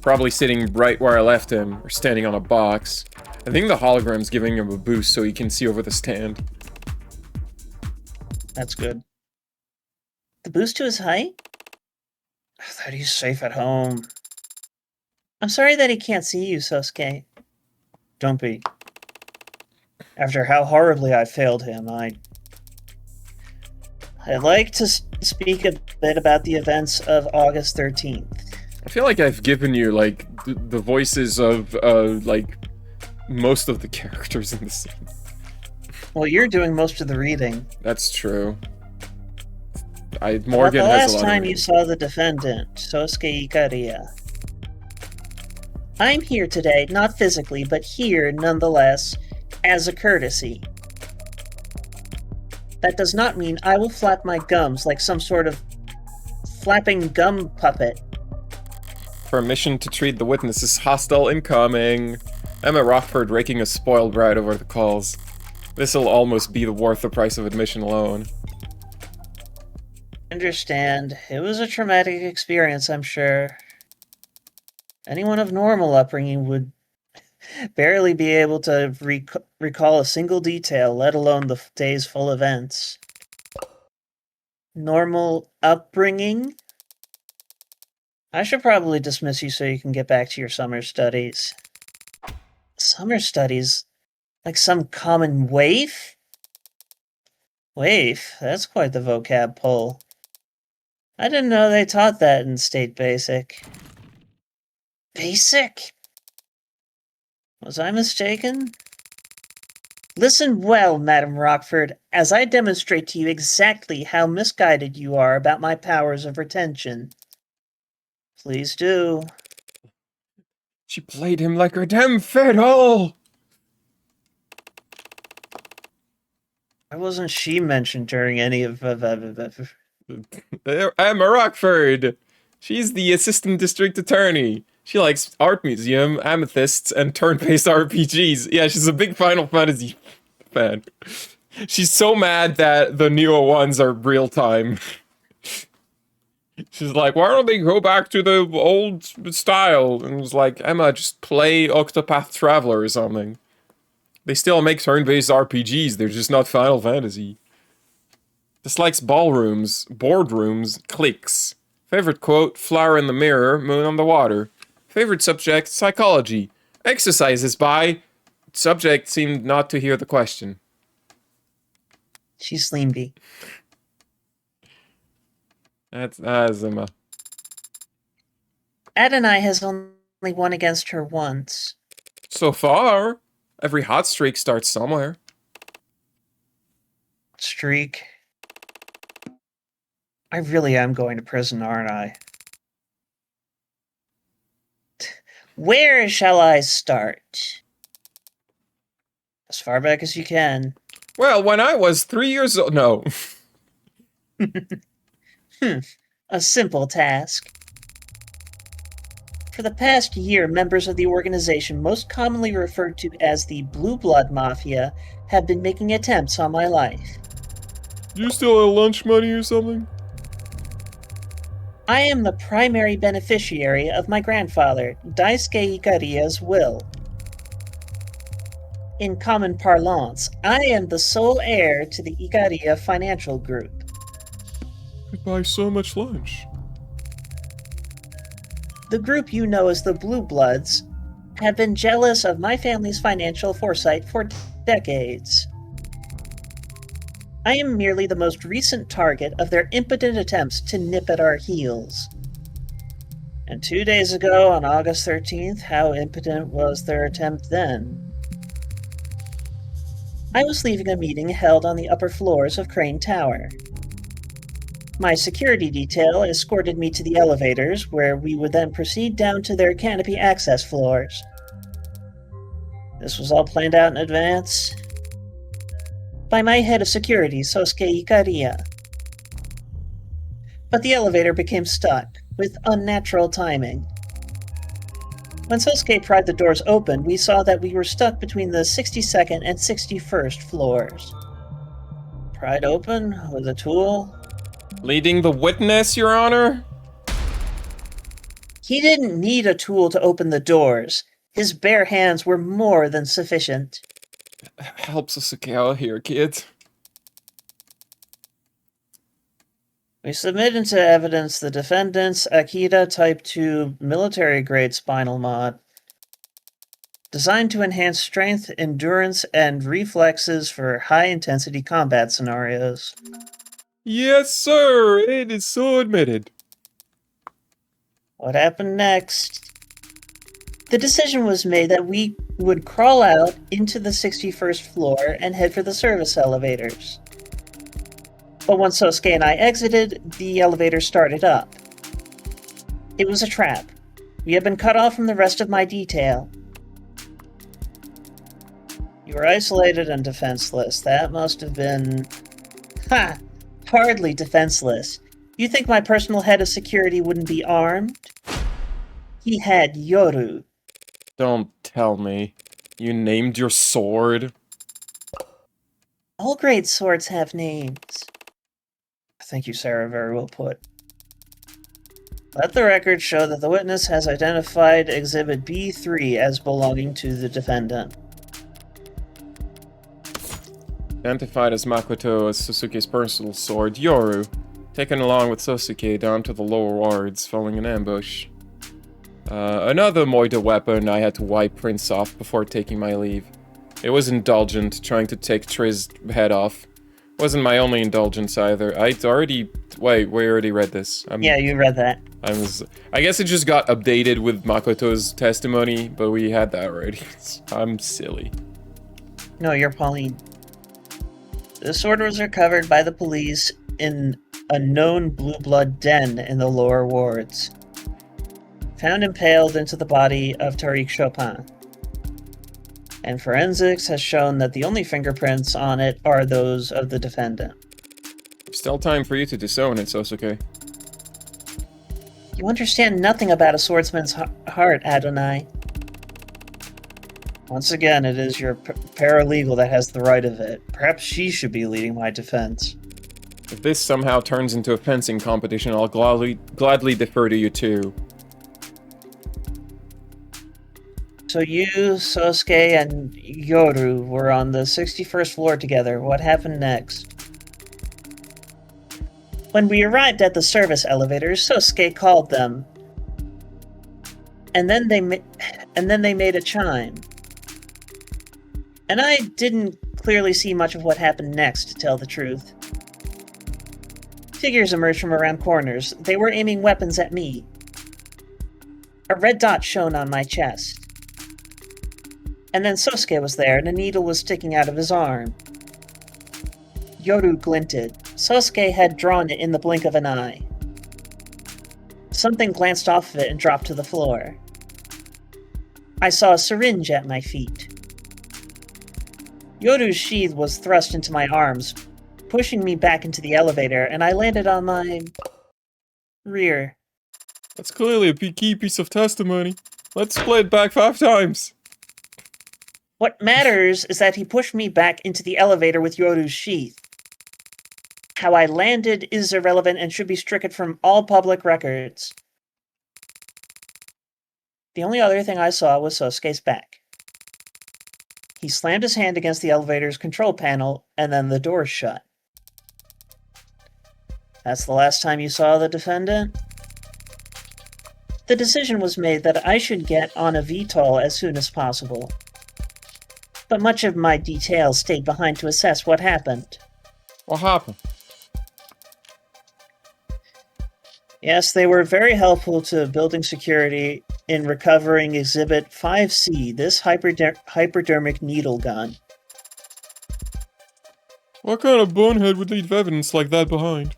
Probably sitting right where I left him, or standing on a box. I think the hologram's giving him a boost so he can see over the stand. That's good. The boost to his height? I thought he's safe at home. I'm sorry that he can't see you, Sosuke. Don't be. After how horribly I failed him, I'd like to speak a bit about the events of August 13th. I feel like I've given you, like, the voices of, like, most of the characters in the scene. Well, you're doing most of the reading. That's true. Morgan About the has a last lot time of you saw the defendant, Sosuke Ikaria. I'm here today, not physically, but here nonetheless, as a courtesy. That does not mean I will flap my gums like some sort of flapping gum puppet. Permission to treat the witness as hostile incoming. Emma Rockford raking a spoiled brat over the calls. This'll almost be worth the price of admission alone. Understand. It was a traumatic experience, I'm sure. Anyone of normal upbringing would barely be able to recall a single detail, let alone the day's full events. Normal upbringing? I should probably dismiss you so you can get back to your summer studies. Summer studies? Like some common waif? Waif? That's quite the vocab pull. I didn't know they taught that in State Basic. Basic? Was I mistaken? Listen well, Madam Rockford, as I demonstrate to you exactly how misguided you are about my powers of retention. Please do. She played him like her damn fiddle! Why wasn't she mentioned during any of... Emma Rockford! She's the assistant district attorney. She likes art museum, amethysts, and turn-based RPGs. Yeah, she's a big Final Fantasy fan. She's so mad that the newer ones are real-time. She's like, why don't they go back to the old style? And it was like, Emma, just play Octopath Traveler or something. They still make turn-based RPGs, they're just not Final Fantasy. Dislikes ballrooms, boardrooms, cliques. Favorite quote, flower in the mirror, moon on the water. Favorite subject, psychology. Exercises by... Subject seemed not to hear the question. She's sleepy. That's Emma. Adonai has only won against her once. So far, every hot streak starts somewhere. Streak. I really am going to prison, aren't I? Where shall I start? As far back as you can. Well, when I was 3 years old... No. A simple task. For the past year, members of the organization, most commonly referred to as the Blue Blood Mafia, have been making attempts on my life. You still have lunch money or something? I am the primary beneficiary of my grandfather, Daisuke Ikaria's will. In common parlance, I am the sole heir to the Ikaria Financial Group. We buy so much lunch. The group you know as the Blue Bloods have been jealous of my family's financial foresight for decades. I am merely the most recent target of their impotent attempts to nip at our heels. And 2 days ago, on August 13th, how impotent was their attempt then? I was leaving a meeting held on the upper floors of Crane Tower. My security detail escorted me to the elevators, where we would then proceed down to their canopy access floors. This was all planned out in advance by my head of security, Sosuke Ikaria. But the elevator became stuck, with unnatural timing. When Sosuke pried the doors open, we saw that we were stuck between the 62nd and 61st floors. Pried open with a tool? Leading the witness, Your Honor? He didn't need a tool to open the doors. His bare hands were more than sufficient. Help Sasuke out here, kid. We submit into evidence the defendant's Akita Type 2 military-grade spinal mod, designed to enhance strength, endurance, and reflexes for high-intensity combat scenarios. Yes, sir! It is so admitted. What happened next? The decision was made that we would crawl out into the 61st floor and head for the service elevators. But once Sosuke and I exited, the elevator started up. It was a trap. We had been cut off from the rest of my detail. You were isolated and defenseless. That must have been... Ha! Hardly defenseless. You think my personal head of security wouldn't be armed? He had Yoru. Don't tell me. You named your sword? All great swords have names. Thank you, Sarah. Very well put. Let the record show that the witness has identified Exhibit B3 as belonging to the defendant. Identified as Makoto as Sasuke's personal sword, Yoru, taken along with Sasuke down to the lower wards following an ambush. Another Moida weapon I had to wipe Prince off before taking my leave. It was indulgent, trying to take Triz's head off. Wasn't my only indulgence either. I'd already... Wait, we already read this. Yeah, you read that. I guess it just got updated with Makoto's testimony, but we had that already. I'm silly. No, you're Pauline. The sword was recovered by the police in a known blue blood den in the lower wards. Found impaled into the body of Tariq Chopin. And forensics has shown that the only fingerprints on it are those of the defendant. Still time for you to disown it, Sosuke. You understand nothing about a swordsman's heart, Adonai. Once again, it is your paralegal that has the right of it. Perhaps she should be leading my defense. If this somehow turns into a fencing competition, I'll gladly defer to you too. So you, Sosuke, and Yoru were on the 61st floor together. What happened next? When we arrived at the service elevators, Sosuke called them. And then they made a chime. And I didn't clearly see much of what happened next, to tell the truth. Figures emerged from around corners. They were aiming weapons at me. A red dot shone on my chest. And then Sosuke was there, and a needle was sticking out of his arm. Yoru glinted. Sosuke had drawn it in the blink of an eye. Something glanced off of it and dropped to the floor. I saw a syringe at my feet. Yoru's sheath was thrust into my arms, pushing me back into the elevator, and I landed on my... rear. That's clearly a key piece of testimony. Let's play it back 5 times. What matters is that he pushed me back into the elevator with Yoru's sheath. How I landed is irrelevant and should be stricken from all public records. The only other thing I saw was Sosuke's back. He slammed his hand against the elevator's control panel, and then the door shut. That's the last time you saw the defendant? The decision was made that I should get on a VTOL as soon as possible. But much of my details stayed behind to assess what happened. What happened? Yes, they were very helpful to building security in recovering Exhibit 5C, this hypodermic needle gun. What kind of bonehead would leave evidence like that behind?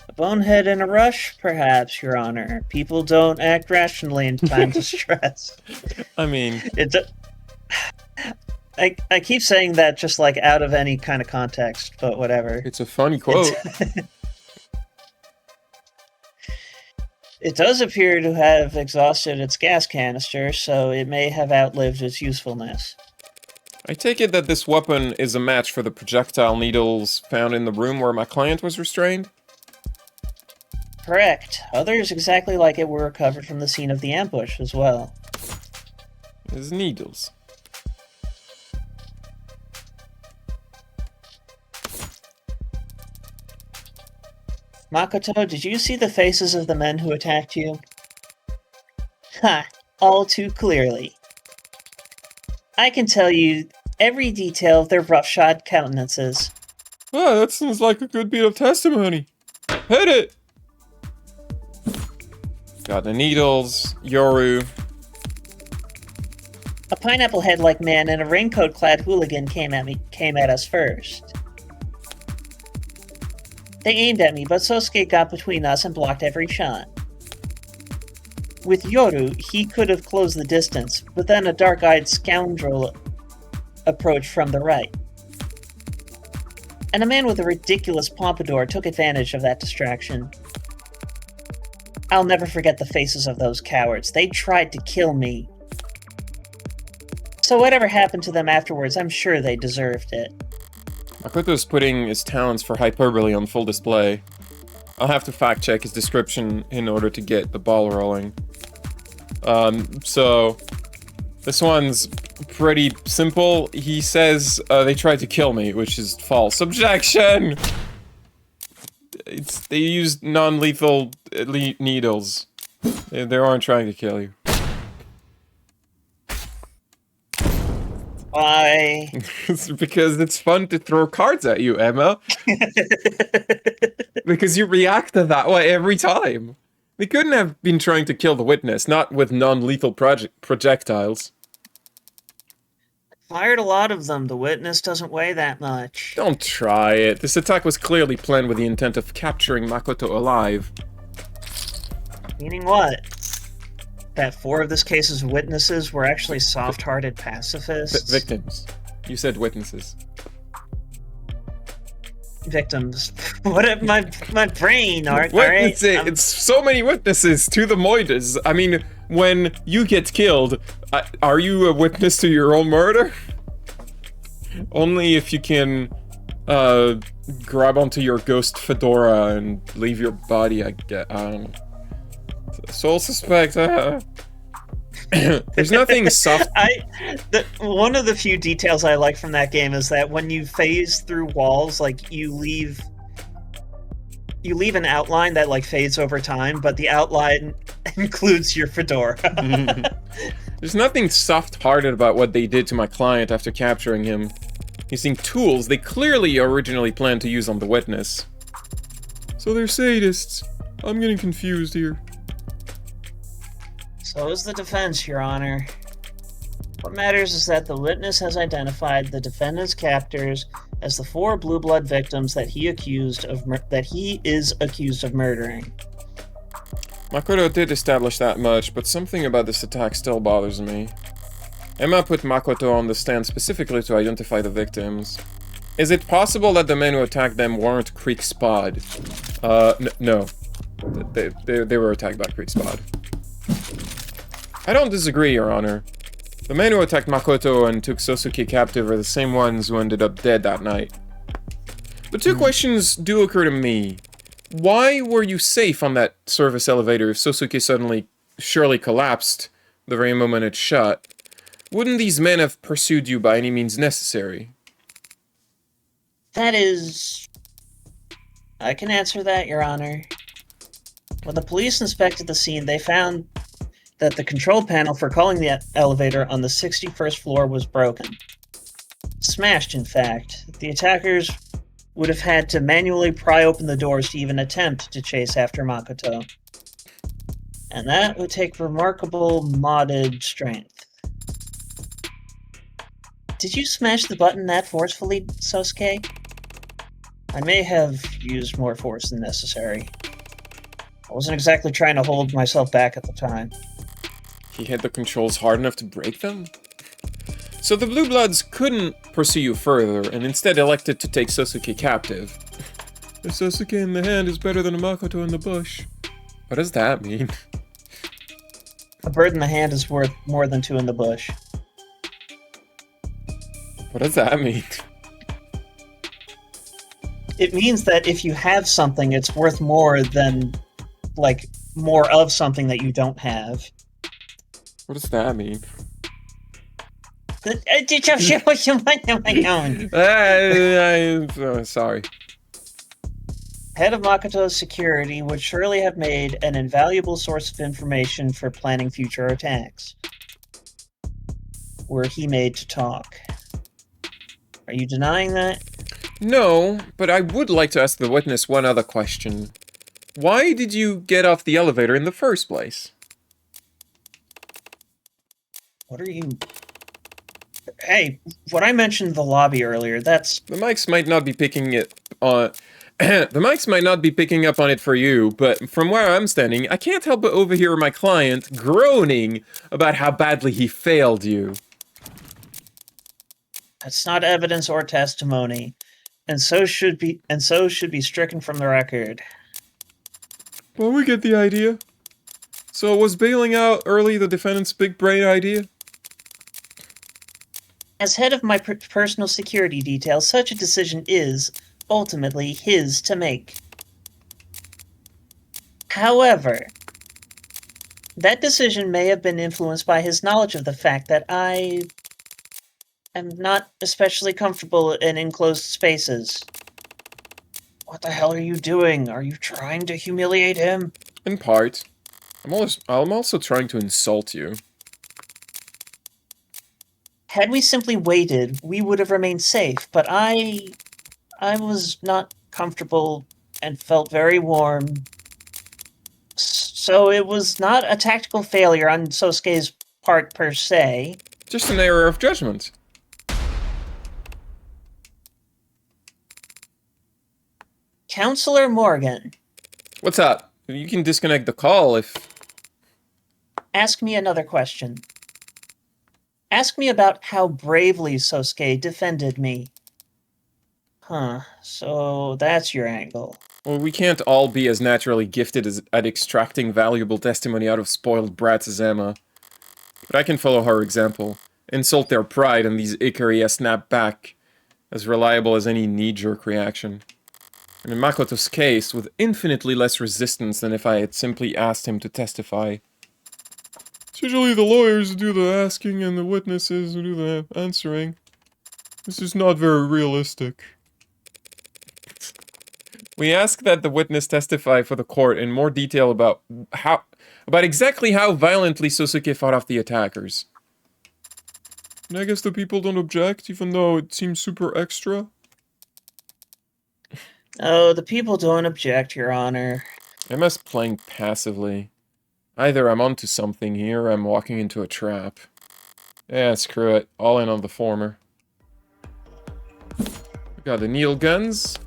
A bonehead in a rush, perhaps, Your Honor. People don't act rationally in times of stress. I mean... I keep saying that just like out of any kind of context, but whatever. It's a funny quote. It does appear to have exhausted its gas canister, so it may have outlived its usefulness. I take it that this weapon is a match for the projectile needles found in the room where my client was restrained? Correct. Others exactly like it were recovered from the scene of the ambush as well. His needles. Makoto, did you see the faces of the men who attacked you? Ha! All too clearly. I can tell you every detail of their roughshod countenances. Ah, that sounds like a good bit of testimony. Hit it! Got the needles, Yoru. A pineapple-head-like man and a raincoat-clad hooligan came at us first. They aimed at me, but Sosuke got between us and blocked every shot. With Yoru, he could have closed the distance, but then a dark-eyed scoundrel approached from the right. And a man with a ridiculous pompadour took advantage of that distraction. I'll never forget the faces of those cowards. They tried to kill me. So whatever happened to them afterwards, I'm sure they deserved it. Makoto's putting his talents for hyperbole on full display. I'll have to fact-check his description in order to get the ball rolling. So... this one's pretty simple. He says they tried to kill me, which is false. Objection! They used non-lethal needles. They aren't trying to kill you. Why? It's because it's fun to throw cards at you, Emma. Because you react to that way every time. They couldn't have been trying to kill the witness, not with non-lethal projectiles. Fired a lot of them. The witness doesn't weigh that much. Don't try it. This attack was clearly planned with the intent of capturing Makoto alive. Meaning what? That 4 of this case's witnesses were actually soft-hearted pacifists? Victims. You said witnesses. Victims. What my brain, alright? Witnesses! It's so many witnesses to the Moidas. I mean, when you get killed, are you a witness to your own murder? Only if you can, grab onto your ghost fedora and leave your body, I don't know. Sole suspect, There's nothing soft. One of the few details I like from that game is that when you phase through walls, like, you leave an outline that, like, fades over time, but the outline includes your fedora. There's nothing soft-hearted about what they did to my client after capturing him. Using tools they clearly originally planned to use on the witness. So they're sadists. I'm getting confused here. So is the defense, Your Honor. What matters is that the witness has identified the defendant's captors as the 4 Blue Blood victims that he is accused of murdering. Makoto did establish that much, but something about this attack still bothers me. Emma put Makoto on the stand specifically to identify the victims. Is it possible that the men who attacked them weren't Creek Spod? No. They were attacked by Creek Spod. I don't disagree, Your Honor. The men who attacked Makoto and took Sosuke captive are the same ones who ended up dead that night. But 2 questions do occur to me. Why were you safe on that service elevator if Sosuke surely collapsed the very moment it shut? Wouldn't these men have pursued you by any means necessary? That is... I can answer that, Your Honor. When the police inspected the scene, they found that the control panel for calling the elevator on the 61st floor was broken. Smashed, in fact. The attackers would have had to manually pry open the doors to even attempt to chase after Makoto. And that would take remarkable modded strength. Did you smash the button that forcefully, Sosuke? I may have used more force than necessary. I wasn't exactly trying to hold myself back at the time. He hit the controls hard enough to break them? So the Blue Bloods couldn't pursue you further, and instead elected to take Sosuke captive. A Sosuke in the hand is better than a Makoto in the bush. What does that mean? A bird in the hand is worth more than two in the bush. What does that mean? It means that if you have something, it's worth more than, like, more of something that you don't have. What does that mean? Sorry. Head of Makoto's security would surely have made an invaluable source of information for planning future attacks. Were he made to talk. Are you denying that? No, but I would like to ask the witness one other question. Why did you get off the elevator in the first place? What are you... Hey, when I mentioned the lobby earlier, that's... The mics might not be picking it on... the mics might not be picking up on it for you, but from where I'm standing, I can't help but overhear my client groaning about how badly he failed you. That's not evidence or testimony, and so should be stricken from the record. Well, we get the idea. So was bailing out early the defendant's big brain idea? As head of my personal security detail, such a decision is, ultimately, his to make. However, that decision may have been influenced by his knowledge of the fact that I am not especially comfortable in enclosed spaces. What the hell are you doing? Are you trying to humiliate him? In part. I'm also trying to insult you. Had we simply waited, we would have remained safe, but I was not comfortable and felt very warm. So it was not a tactical failure on Sosuke's part per se. Just an error of judgment. Counselor Morgan. What's up? You can disconnect the call if... Ask me another question. Ask me about how bravely Sosuke defended me. Huh, so that's your angle. Well, we can't all be as naturally gifted at extracting valuable testimony out of spoiled brats as Emma. But I can follow her example. Insult their pride and these Ikaria snap back, as reliable as any knee-jerk reaction. And in Makoto's case, with infinitely less resistance than if I had simply asked him to testify. It's usually the lawyers who do the asking and the witnesses who do the answering. This is not very realistic. We ask that the witness testify for the court in more detail about exactly how violently Sosuke fought off the attackers. And I guess the people don't object, even though it seems super extra. Oh, the people don't object, Your Honor. Emma's playing passively. Either I'm onto something here, or I'm walking into a trap. Yeah, screw it. All in on the former. We got the needle guns,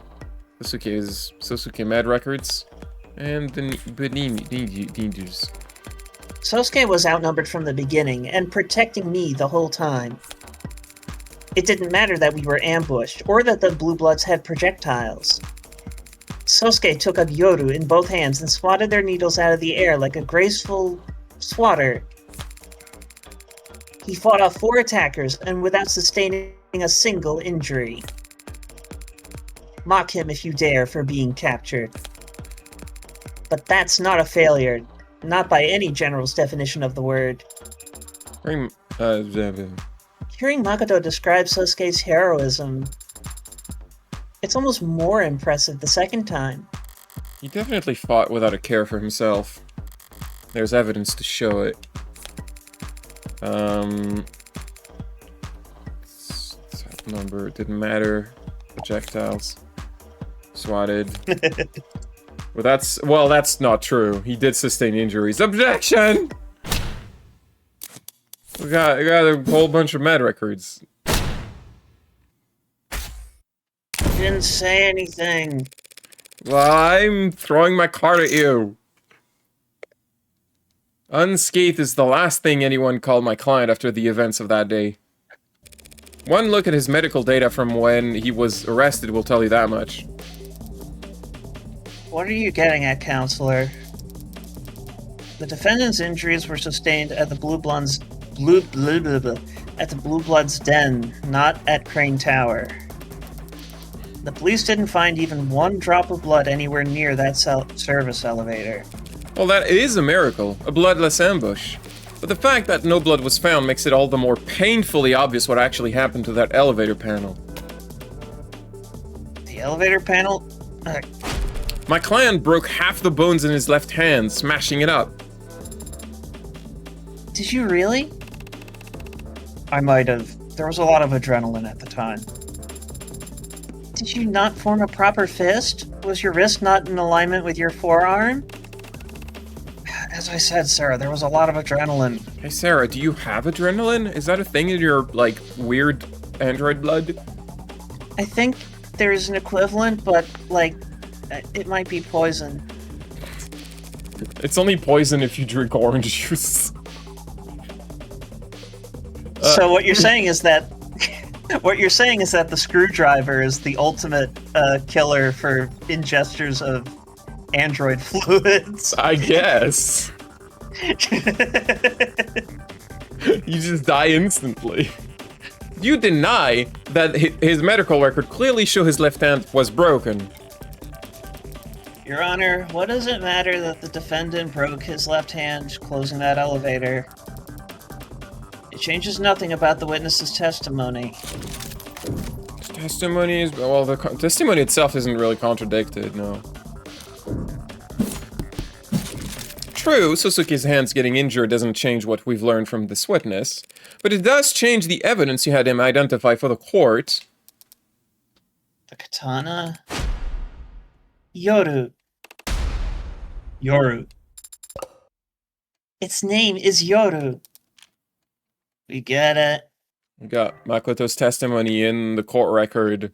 Sosuke Mad Records, and the ninjas. Sosuke was outnumbered from the beginning, and protecting me the whole time. It didn't matter that we were ambushed, or that the Blue Bloods had projectiles. Sosuke took up Yoru in both hands and swatted their needles out of the air like a graceful swatter. He fought off 4 attackers, and without sustaining a single injury. Mock him if you dare for being captured. But that's not a failure, not by any general's definition of the word. Hearing Makoto describe Sosuke's heroism, it's almost more impressive the second time. He definitely fought without a care for himself. There's evidence to show it. Set number, it didn't matter. Projectiles. Swatted. Well, that's not true. He did sustain injuries. Objection! We got a whole bunch of med records. Didn't say anything. Well, I'm throwing my card at you. Unscathed is the last thing anyone called my client after the events of that day. One look at his medical data from when he was arrested will tell you that much. What are you getting at, Counselor? The defendant's injuries were sustained at the Blue Bloods den, not at Crane Tower. The police didn't find even one drop of blood anywhere near that service elevator. Well, that is a miracle, a bloodless ambush. But the fact that no blood was found makes it all the more painfully obvious what actually happened to that elevator panel. The elevator panel? My client broke half the bones in his left hand, smashing it up. Did you really? I might have. There was a lot of adrenaline at the time. Did you not form a proper fist? Was your wrist not in alignment with your forearm? As I said, Sarah, there was a lot of adrenaline. Hey, Sarah, do you have adrenaline? Is that a thing in your, like, weird android blood? I think there's an equivalent, but, like, it might be poison. It's only poison if you drink orange juice. So what you're saying is that the screwdriver is the ultimate killer for ingesters of android fluids. I guess. You just die instantly. You deny that his medical record clearly show his left hand was broken. Your Honor, what does it matter that the defendant broke his left hand closing that elevator? It changes nothing about the witness's testimony. Testimony is... well, the testimony itself isn't really contradicted, no. True, Suzuki's hands getting injured doesn't change what we've learned from this witness, but it does change the evidence you had him identify for the court. The katana? Yoru. Yoru. Its name is Yoru. We get it. We got Makoto's testimony in the court record,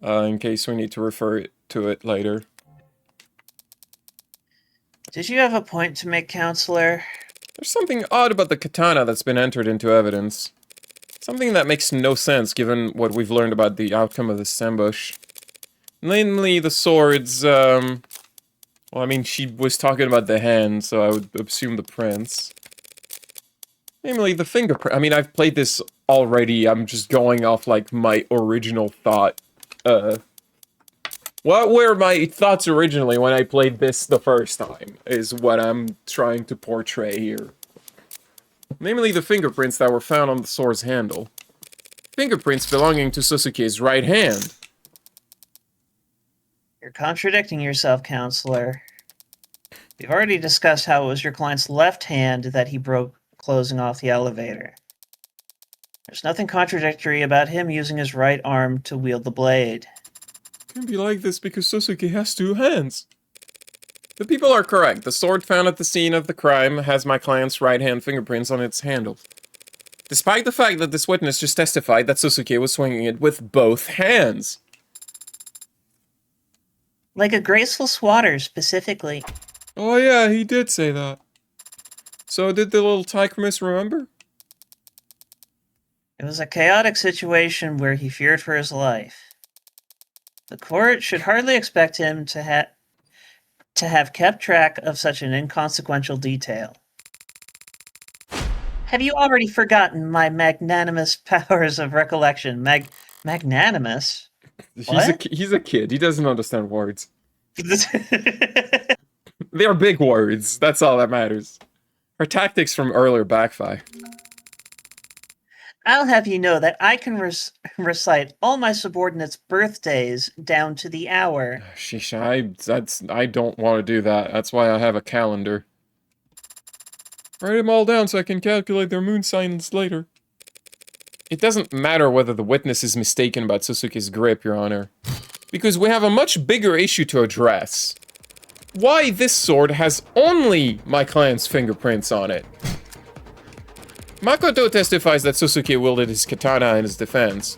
in case we need to refer to it later. Did you have a point to make, Counselor? There's something odd about the katana that's been entered into evidence. Something that makes no sense given what we've learned about the outcome of this ambush. Namely, the swords, well, I mean, she was talking about the hand, so I would assume the prints. Namely, the fingerprint. I mean, I've played this already, I'm just going off, like, my original thought. What were my thoughts originally when I played this the first time, is what I'm trying to portray here. Namely, the fingerprints that were found on the sword's handle. Fingerprints belonging to Suzuki's right hand. You're contradicting yourself, Counselor. We've already discussed how it was your client's left hand that he broke closing off the elevator. There's nothing contradictory about him using his right arm to wield the blade. It can be like this because Suzuki has two hands. The people are correct. The sword found at the scene of the crime has my client's right hand fingerprints on its handle. Despite the fact that this witness just testified that Suzuki was swinging it with both hands. Like a graceful swatter, specifically. Oh yeah, he did say that. So did the little Tychmus remember? It was a chaotic situation where he feared for his life. The court should hardly expect him to have kept track of such an inconsequential detail. Have you already forgotten my magnanimous powers of recollection? Magnanimous? He's a kid. He doesn't understand words. They are big words. That's all that matters. Her tactics from earlier backfire. I'll have you know that I can recite all my subordinates' birthdays down to the hour. Sheesh, I don't want to do that. That's why I have a calendar. Write them all down so I can calculate their moon signs later. It doesn't matter whether the witness is mistaken about Sasuke's grip, Your Honor. Because we have a much bigger issue to address. Why this sword has only my client's fingerprints on it. Makoto testifies that Sasuke wielded his katana in his defense.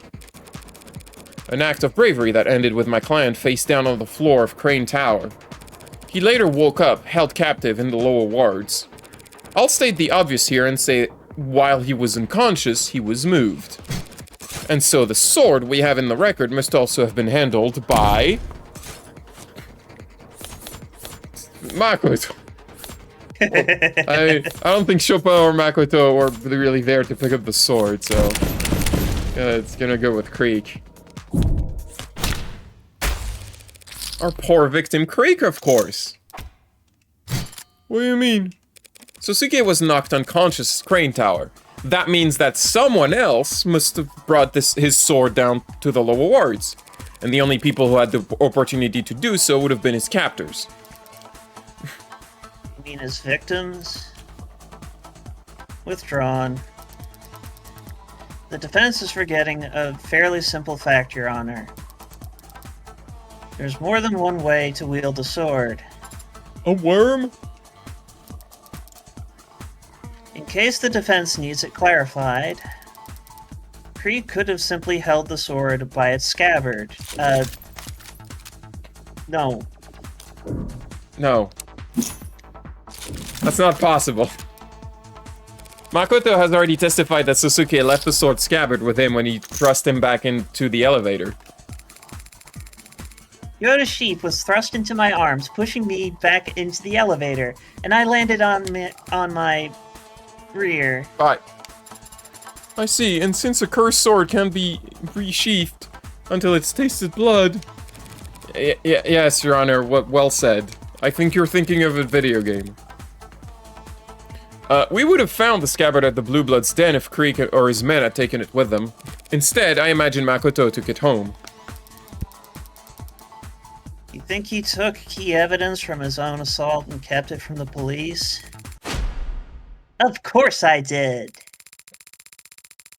An act of bravery that ended with my client face down on the floor of Crane Tower. He later woke up, held captive in the lower wards. I'll state the obvious here and say, while he was unconscious, he was moved. And so the sword we have in the record must also have been handled by... Makoto. I don't think Chopin or Makoto were really there to pick up the sword, so... it's gonna go with Creek. Our poor victim, Creek, of course. What do you mean? Sasuke was knocked unconscious at Crane Tower. That means that someone else must have brought his sword down to the lower wards. And the only people who had the opportunity to do so would have been his captors. You mean his victims? Withdrawn. The defense is forgetting a fairly simple fact, Your Honor. There's more than one way to wield a sword. A worm? In case the defense needs it clarified, Creek could have simply held the sword by its scabbard. No. No. That's not possible. Makoto has already testified that Sasuke left the sword scabbard with him when he thrust him back into the elevator. Yoda's sheep was thrust into my arms, pushing me back into the elevator, and I landed on my rear. I see, and since a cursed sword can be resheathed until it's tasted blood... yes, Your Honor, well said. I think you're thinking of a video game. We would have found the scabbard at the Blue Blood's den if Creek or his men had taken it with them. Instead, I imagine Makoto took it home. You think he took key evidence from his own assault and kept it from the police? Of course I did!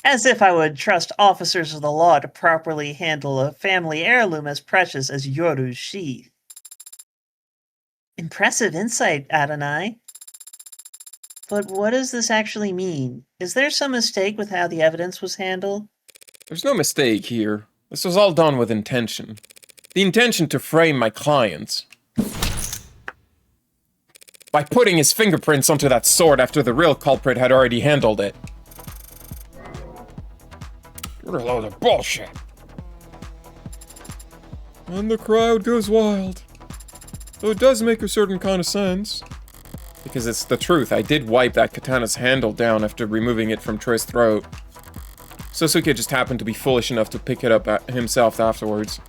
As if I would trust officers of the law to properly handle a family heirloom as precious as Yoru's sheath. Impressive insight, Adonai. But what does this actually mean? Is there some mistake with how the evidence was handled? There's no mistake here. This was all done with intention. The intention to frame my client. By putting his fingerprints onto that sword after the real culprit had already handled it. You're a load of bullshit. And the crowd goes wild. Though it does make a certain kind of sense. Because it's the truth, I did wipe that katana's handle down after removing it from Troy's throat. Sasuke just happened to be foolish enough to pick it up himself afterwards.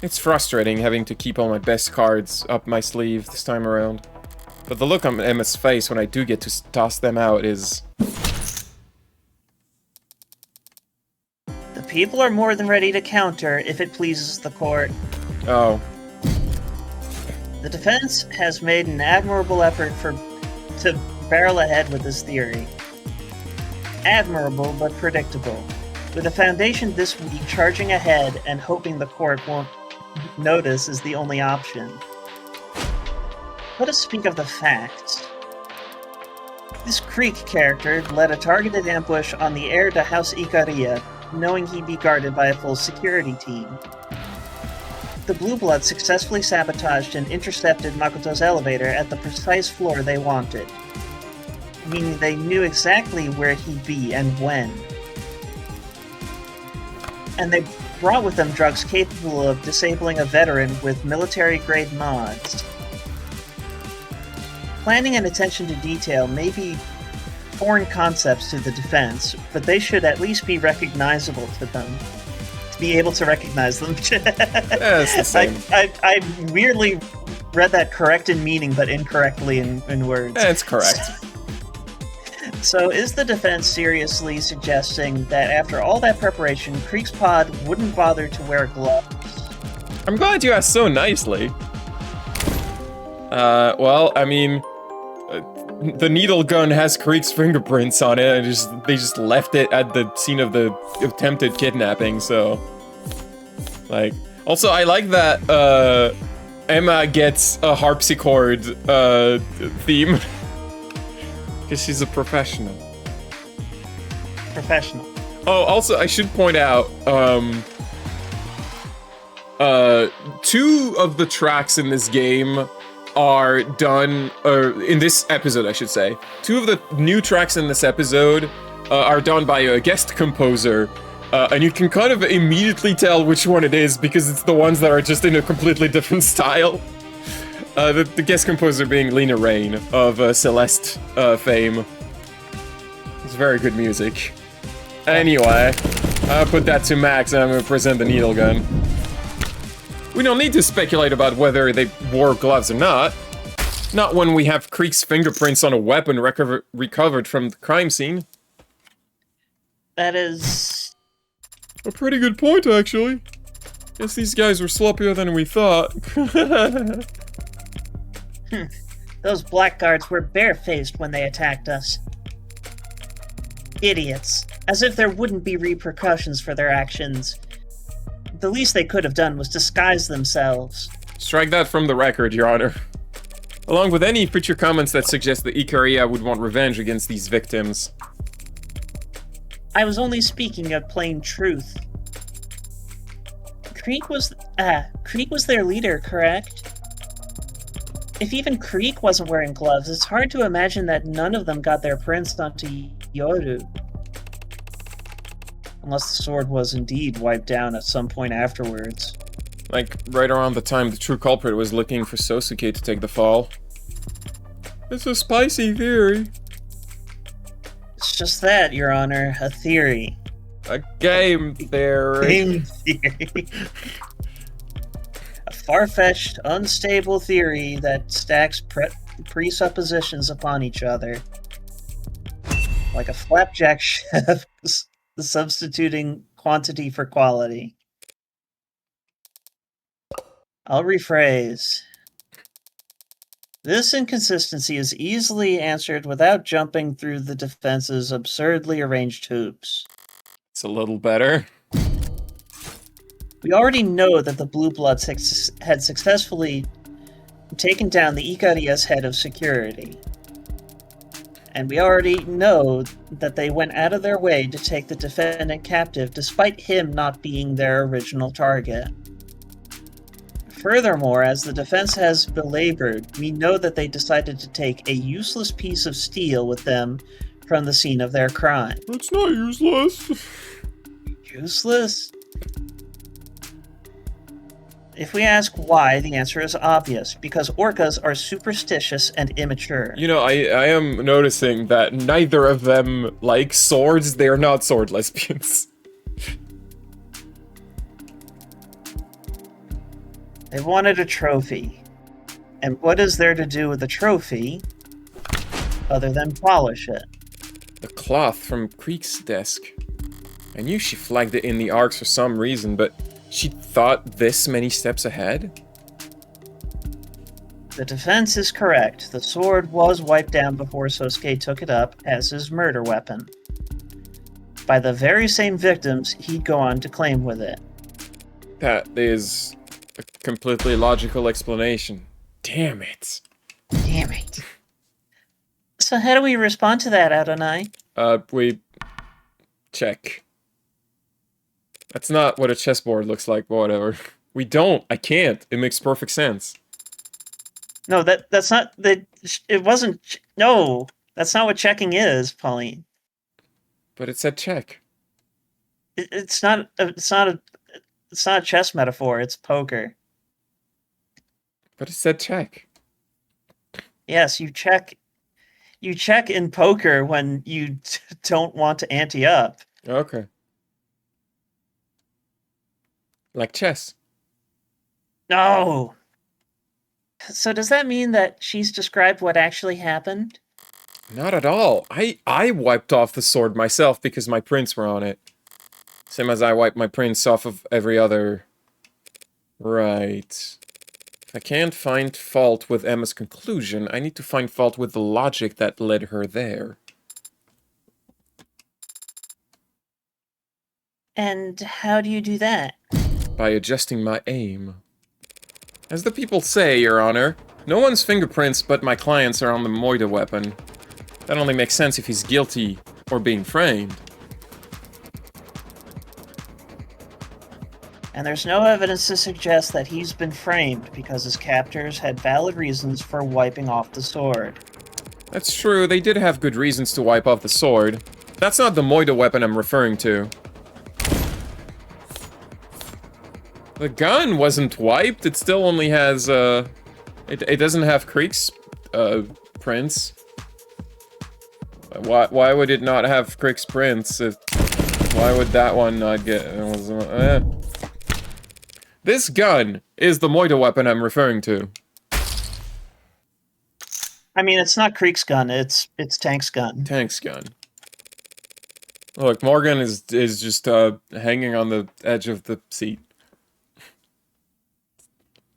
It's frustrating having to keep all my best cards up my sleeve this time around. But the look on Emma's face when I do get to toss them out is... The people are more than ready to counter if it pleases the court. Oh. The defense has made an admirable effort to barrel ahead with this theory. Admirable, but predictable. With a foundation this week charging ahead and hoping the court won't notice is the only option. Let us speak of the facts. This Creek character led a targeted ambush on the heir to House Ikaria, knowing he'd be guarded by a full security team. The Blue Bloods successfully sabotaged and intercepted Makoto's elevator at the precise floor they wanted, meaning they knew exactly where he'd be and when. And they brought with them drugs capable of disabling a veteran with military-grade mods. Planning and attention to detail may be foreign concepts to the defense, but they should at least be recognizable to them. To be able to recognize them. Yeah, it's the same. I weirdly read that correct in meaning, but incorrectly in words. Yeah, it's correct. So is the defense seriously suggesting that after all that preparation, Creek's pod wouldn't bother to wear gloves? I'm glad you asked so nicely. Well, I mean, the needle gun has Creek's fingerprints on it, and they just left it at the scene of the attempted kidnapping, so... Like... Also, I like that, Emma gets a harpsichord, theme. Because she's a professional. Professional. Oh, also, I should point out, two of the tracks in this game are done, or in this episode, I should say. Two of the new tracks in this episode are done by a guest composer, and you can kind of immediately tell which one it is because it's the ones that are just in a completely different style. The guest composer being Lena Raine of Celeste fame. It's very good music. Anyway, I'll put that to max and I'm gonna present the needle gun. We don't need to speculate about whether they wore gloves or not. Not when we have Creek's fingerprints on a weapon recovered from the crime scene. That is... a pretty good point, actually. Guess these guys were sloppier than we thought. Those blackguards were barefaced when they attacked us. Idiots. As if there wouldn't be repercussions for their actions. The least they could have done was disguise themselves. Strike that from the record, Your Honor. Along with any future comments that suggest that Ikaria would want revenge against these victims. I was only speaking of plain truth. Creek was their leader, correct? If even Creek wasn't wearing gloves, it's hard to imagine that none of them got their prints onto Yoru. Unless the sword was indeed wiped down at some point afterwards. Like, right around the time the true culprit was looking for Sosuke to take the fall. It's a spicy theory. It's just that, Your Honor, a theory. A game theory. Game theory. A far-fetched, unstable theory that stacks presuppositions upon each other. Like a flapjack chef substituting quantity for quality. I'll rephrase. This inconsistency is easily answered without jumping through the defense's absurdly arranged hoops. It's a little better. We already know that the Blue Bloods had successfully taken down the Ikaria's head of security. And we already know that they went out of their way to take the defendant captive despite him not being their original target. Furthermore, as the defense has belabored, we know that they decided to take a useless piece of steel with them from the scene of their crime. It's not useless. Useless? If we ask why, the answer is obvious, because orcas are superstitious and immature. You know, I am noticing that neither of them like swords. They are not sword lesbians. They wanted a trophy. And what is there to do with a trophy other than polish it? The cloth from Creek's desk. I knew she flagged it in the arcs for some reason, but she thought this many steps ahead? The defense is correct. The sword was wiped down before Sosuke took it up as his murder weapon. By the very same victims he'd go on to claim with it. That is a completely logical explanation. Damn it. Damn it. So how do we respond to that, Adonai? We... check. That's not what a chessboard looks like, but whatever. We don't. I can't. It makes perfect sense. No, that's not... It wasn't... No! That's not what checking is, Pauline. But it said check. It's not a chess metaphor, it's poker. But it said check. Yes, you check in poker when you don't want to ante up. Okay. Like chess. No! So does that mean that she's described what actually happened? Not at all. I wiped off the sword myself because my prints were on it. Same as I wiped my prints off of every other... Right. If I can't find fault with Emma's conclusion, I need to find fault with the logic that led her there. And how do you do that? By adjusting my aim. As the people say, Your Honor, no one's fingerprints but my client's are on the Moida weapon. That only makes sense if he's guilty or being framed. And there's no evidence to suggest that he's been framed because his captors had valid reasons for wiping off the sword. That's true, they did have good reasons to wipe off the sword. That's not the Moida weapon I'm referring to. The gun wasn't wiped, it still only has, it doesn't have Creek's, prints. Why would it not have Creek's prints? Why would that one not get... This gun is the Moida weapon I'm referring to. I mean, it's not Creek's gun, it's Tank's gun. Tank's gun. Look, Morgan is just, hanging on the edge of the seat.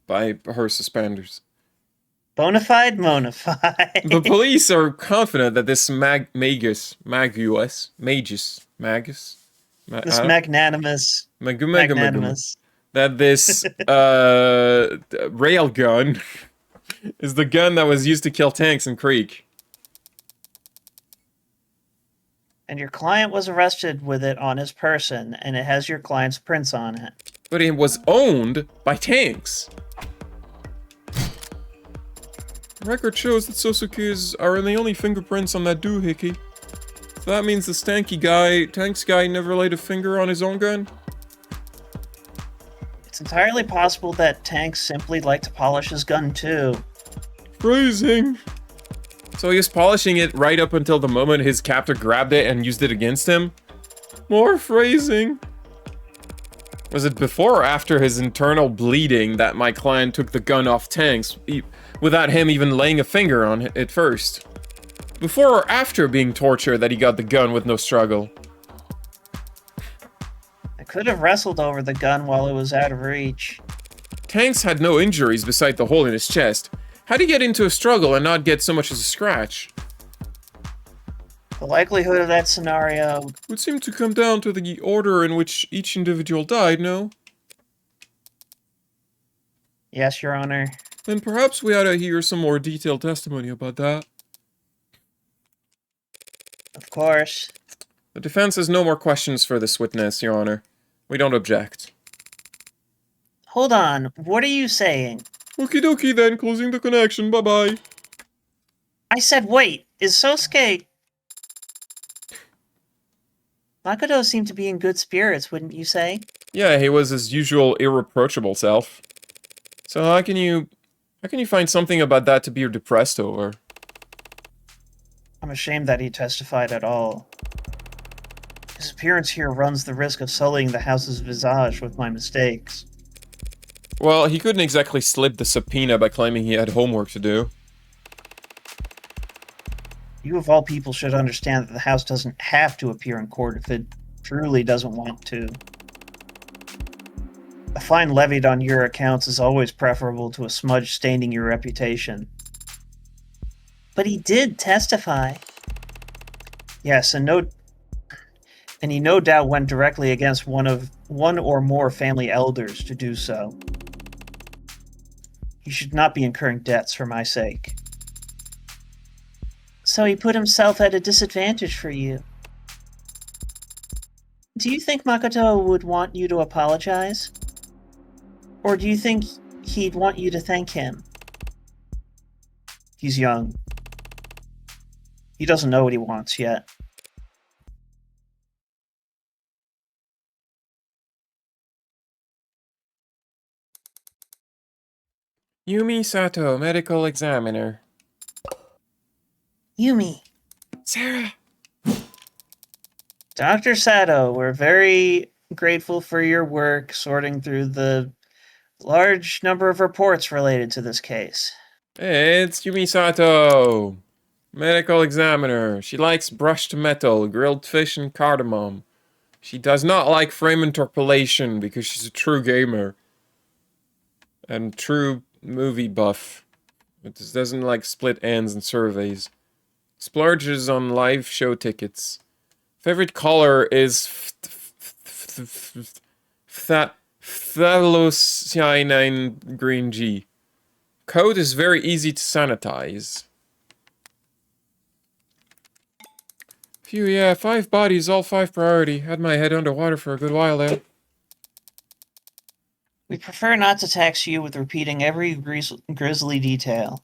By her suspenders. Bonafide, monafide. The police are confident that this magnanimous, that this, railgun is the gun that was used to kill Tanks in Creek. And your client was arrested with it on his person, and it has your client's prints on it. But it was owned by Tanks. The record shows that Sosuke's are the only fingerprints on that doohickey. So that means the Tanks guy never laid a finger on his own gun? It's entirely possible that Tank simply liked to polish his gun too. Phrasing. So he was polishing it right up until the moment his captor grabbed it and used it against him? More phrasing. Was it before or after his internal bleeding that my client took the gun off Tanks, without him even laying a finger on it first? Before or after being tortured that he got the gun with no struggle? I could have wrestled over the gun while it was out of reach. Tanks had no injuries beside the hole in his chest. How'd he get into a struggle and not get so much as a scratch? The likelihood of that scenario Would seem to come down to the order in which each individual died, no? Yes, Your Honor. Then perhaps we ought to hear some more detailed testimony about that. Of course. The defense has no more questions for this witness, Your Honor. We don't object. Hold on, what are you saying? Okie dokie then, closing the connection, bye-bye. I said wait, is Sosuke... Makoto seemed to be in good spirits, wouldn't you say? Yeah, he was his usual irreproachable self. So how can you find something about that to be depressed over? I'm ashamed that he testified at all. His appearance here runs the risk of sullying the house's visage with my mistakes. Well, he couldn't exactly slip the subpoena by claiming he had homework to do. You of all people should understand that the house doesn't have to appear in court if it truly doesn't want to. A fine levied on your accounts is always preferable to a smudge staining your reputation. But he did testify. Yes, and he no doubt went directly against one or more family elders to do so. He should not be incurring debts for my sake. So he put himself at a disadvantage for you. Do you think Makoto would want you to apologize? Or do you think he'd want you to thank him? He's young. He doesn't know what he wants yet. Yumi Sato, medical examiner. Yumi. Sarah! Dr. Sato, we're very grateful for your work sorting through the large number of reports related to this case. Hey, it's Yumi Sato! Medical examiner. She likes brushed metal, grilled fish, and cardamom. She does not like frame interpolation because she's a true gamer. And true movie buff. It just doesn't like split ends and surveys. Splurges on live show tickets. Favorite color is phthalocyanine green G. Code is very easy to sanitize. Phew, yeah, 5 bodies, all 5 priority. Had my head underwater for a good while there. We prefer not to tax you with repeating every grisly detail.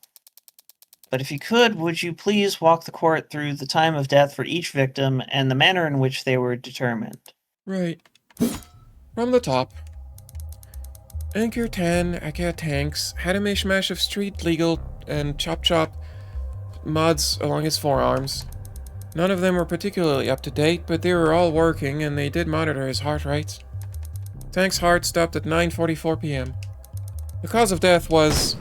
But if you could, would you please walk the court through the time of death for each victim and the manner in which they were determined? Right. From the top. Anchor 10, Aka tanks, had a mishmash of street legal and chop mods along his forearms. None of them were particularly up to date, but they were all working and they did monitor his heart rates. Tank's heart stopped at 9:44 p.m. The cause of death was...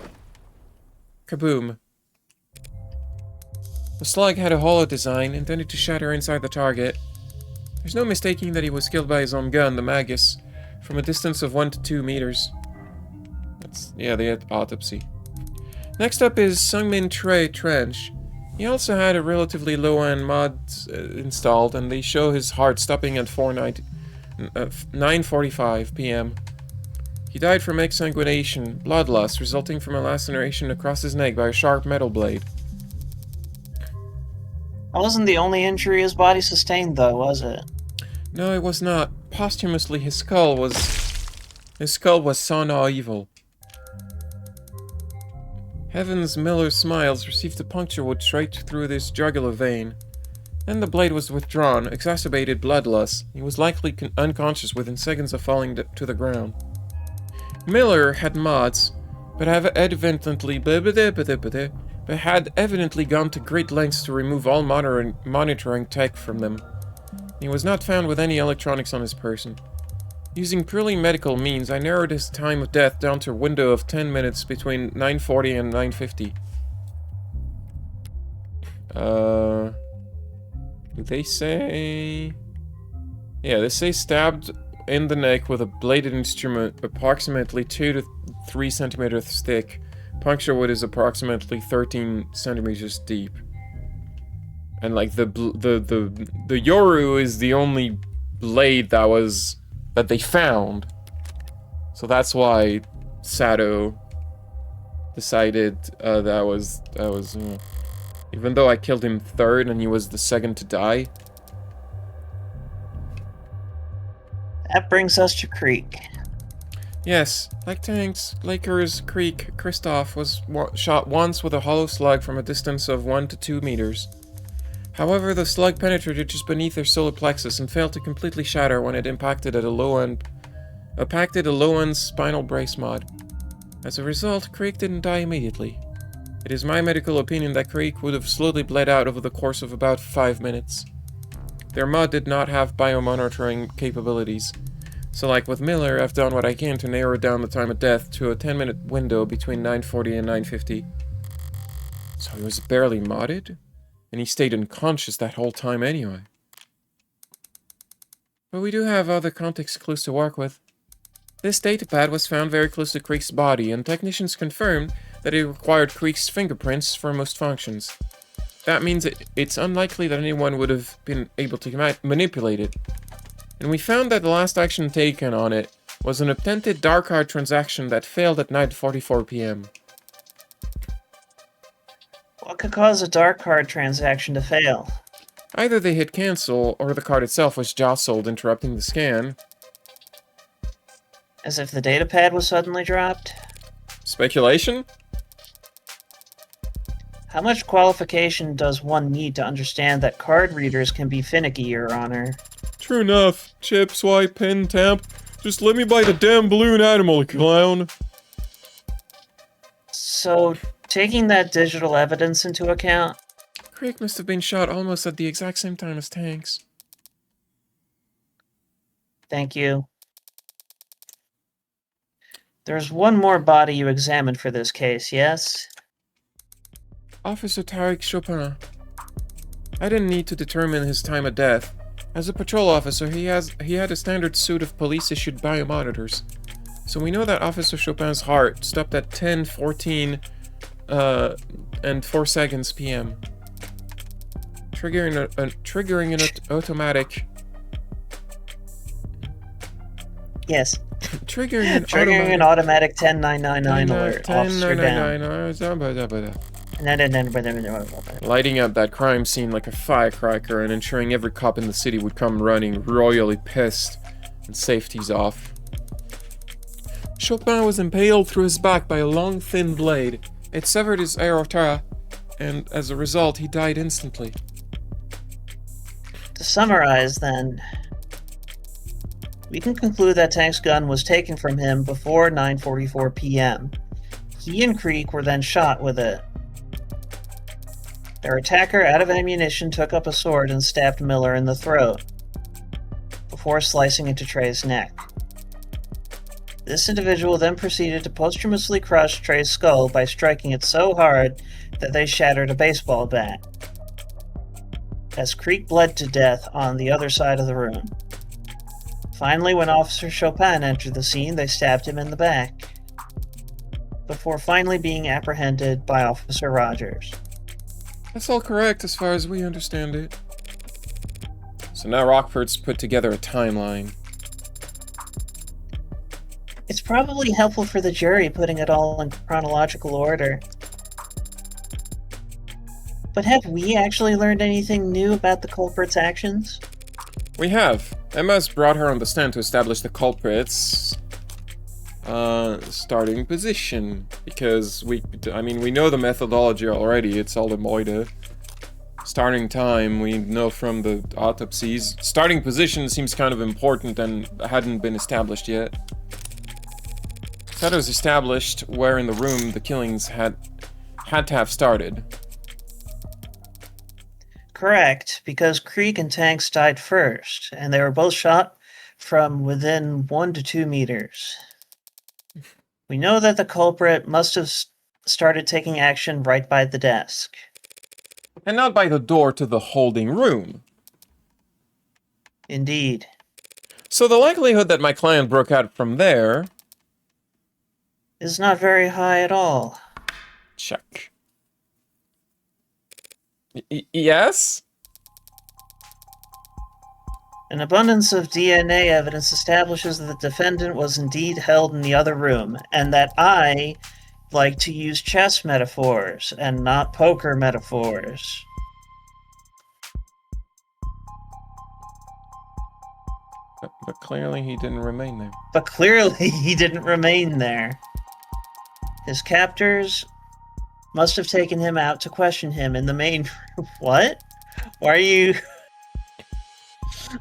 kaboom. The slug had a hollow design intended to shatter inside the target. There's no mistaking that he was killed by his own gun, the Magus, from a distance of 1 to 2 meters. That's, yeah, the autopsy. Next up is Sungmin Trench. He also had a relatively low-end mod installed, and they show his heart stopping at 9:45 p.m. He died from exsanguination, blood loss, resulting from a laceration across his neck by a sharp metal blade. That wasn't the only injury his body sustained, though, was it? No, it was not. Posthumously, his skull was saw evil. Heavens Miller Smiles received a puncture wound straight through this jugular vein. Then the blade was withdrawn, exacerbated blood loss. He was likely unconscious within seconds of falling to the ground. Miller had mods, but had evidently gone to great lengths to remove all monitoring tech from them. He was not found with any electronics on his person. Using purely medical means, I narrowed his time of death down to a window of 10 minutes between 9:40 and 9:50. Do they say... Yeah, they say stabbed in the neck with a bladed instrument approximately 2 to 3 centimeters thick. Puncture wound is approximately 13 centimeters deep. And like the Yoru is the only blade that they found. So that's why Sato decided that was even though I killed him third and he was the second to die. That brings us to Creek. Yes, like tanks, Lakers, Creek, Kristoff was shot once with a hollow slug from a distance of 1 to 2 meters. However, the slug penetrated just beneath their solar plexus and failed to completely shatter when it impacted a low-end spinal brace mod. As a result, Creek didn't die immediately. It is my medical opinion that Creek would have slowly bled out over the course of about 5 minutes. Their mod did not have biomonitoring capabilities, so like with Miller, I've done what I can to narrow down the time of death to a 10-minute window between 9:40 and 9:50. So he was barely modded? And he stayed unconscious that whole time anyway. But we do have other context clues to work with. This datapad was found very close to Creek's body, and technicians confirmed that it required Creek's fingerprints for most functions. That means it's unlikely that anyone would have been able to manipulate it. And we found that the last action taken on it was an attempted dark card transaction that failed at 9:44 p.m. What could cause a dark card transaction to fail? Either they hit cancel, or the card itself was jostled, interrupting the scan. As if the datapad was suddenly dropped? Speculation? How much qualification does one need to understand that card readers can be finicky, Your Honor? True enough. Chip, swipe, pin, tamp. Just let me buy the damn balloon animal, clown. So, taking that digital evidence into account... Creek must have been shot almost at the exact same time as Tanks. Thank you. There's one more body you examined for this case, yes? Officer Tariq Chopin. I didn't need to determine his time of death. As a patrol officer, he had a standard suit of police-issued biomonitors. So we know that Officer Chopin's heart stopped at 10:14 and 4 seconds p.m. Triggering an automatic. Yes. Triggering an automatic 10999 alert. 10,999. Lighting up that crime scene like a firecracker and ensuring every cop in the city would come running, royally pissed, and safety's off. Chopin was impaled through his back by a long, thin blade. It severed his aorta, and as a result, he died instantly. To summarize, then, we can conclude that Tank's gun was taken from him before 9:44 p.m. He and Creek were then shot with it. Their attacker, out of ammunition, took up a sword and stabbed Miller in the throat, before slicing into Trey's neck. This individual then proceeded to posthumously crush Trey's skull by striking it so hard that they shattered a baseball bat, as Creek bled to death on the other side of the room. Finally, when Officer Chopin entered the scene, they stabbed him in the back, before finally being apprehended by Officer Rogers. That's all correct as far as we understand it. So now Rockford's put together a timeline. It's probably helpful for the jury putting it all in chronological order. But have we actually learned anything new about the culprit's actions? We have. MS brought her on the stand to establish the culprit's starting position. Because we know the methodology already. It's all the moide. Starting time, we know from the autopsies. Starting position seems kind of important and hadn't been established yet. That was established where in the room the killings had to have started. Correct, because Creek and Tanks died first, and they were both shot from within 1 to 2 meters. We know that the culprit must have started taking action right by the desk. And not by the door to the holding room. Indeed. So the likelihood that my client broke out from there... is not very high at all. Check. Yes? An abundance of DNA evidence establishes that the defendant was indeed held in the other room, and that I like to use chess metaphors and not poker metaphors. But clearly he didn't remain there. But clearly he didn't remain there. His captors must have taken him out to question him in the main room. What? Why are you...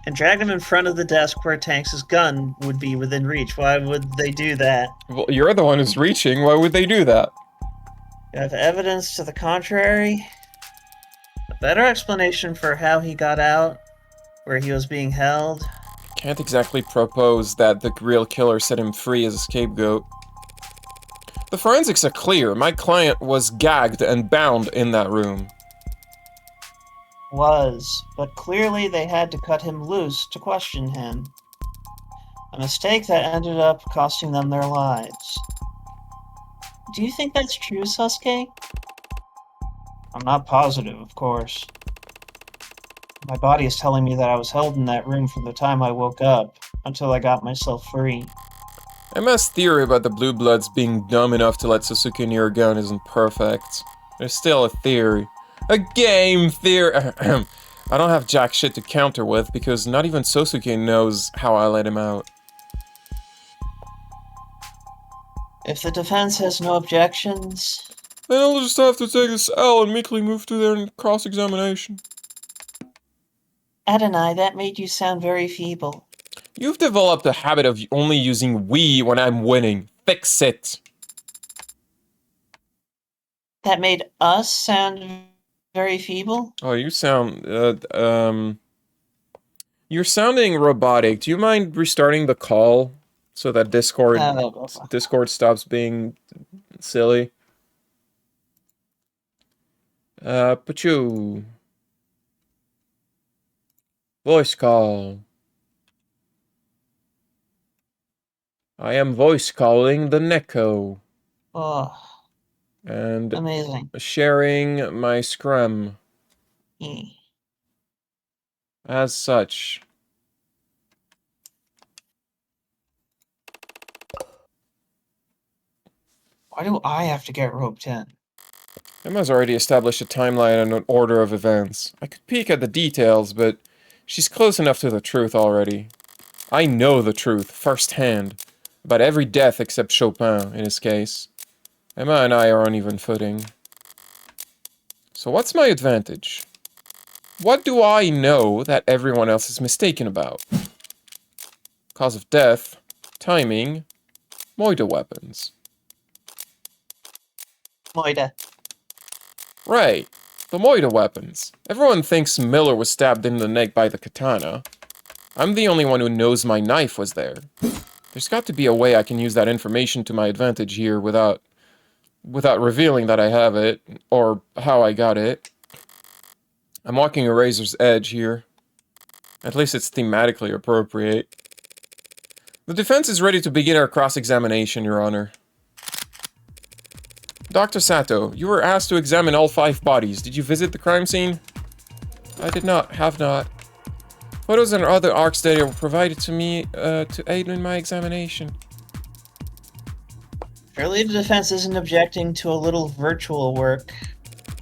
and dragged him in front of the desk where Tanks' gun would be within reach. Why would they do that? Well, you're the one who's reaching. Why would they do that? You have evidence to the contrary? A better explanation for how he got out, where he was being held? Can't exactly propose that the real killer set him free as a scapegoat. The forensics are clear. My client was gagged and bound in that room. But clearly they had to cut him loose to question him. A mistake that ended up costing them their lives. Do you think that's true, Sasuke? I'm not positive, of course. My body is telling me that I was held in that room from the time I woke up until I got myself free. MS theory about the Blue Bloods being dumb enough to let Sasuke near a gun isn't perfect. There's still a theory. A game theory! I don't have jack shit to counter with because not even Sasuke knows how I let him out. If the defense has no objections... then I'll just have to take this L and meekly move to their cross-examination. Adonai, that made you sound very feeble. You've developed a habit of only using we when I'm winning. Fix it. That made us sound very feeble? Oh, you sound, you're sounding robotic. Do you mind restarting the call so that Discord stops being silly? Pachu. Voice call. I am voice calling the Neko. Oh, And amazing. sharing my scrum. Eh. As such. Why do I have to get roped in? Emma's already established a timeline and an order of events. I could peek at the details, but she's close enough to the truth already. I know the truth, firsthand, about every death except Chopin, in his case. Emma and I are on even footing. So what's my advantage? What do I know that everyone else is mistaken about? Cause of death, timing, Moida weapons. Moida. Right, the Moida weapons. Everyone thinks Miller was stabbed in the neck by the katana. I'm the only one who knows my knife was there. There's got to be a way I can use that information to my advantage here without revealing that I have it, or how I got it. I'm walking a razor's edge here. At least it's thematically appropriate. The defense is ready to begin our cross-examination, Your Honor. Dr. Sato, you were asked to examine all 5 bodies. Did you visit the crime scene? I did not, have not. Photos and other ARCs data were provided to me to aid in my examination. Surely the defense isn't objecting to a little virtual work.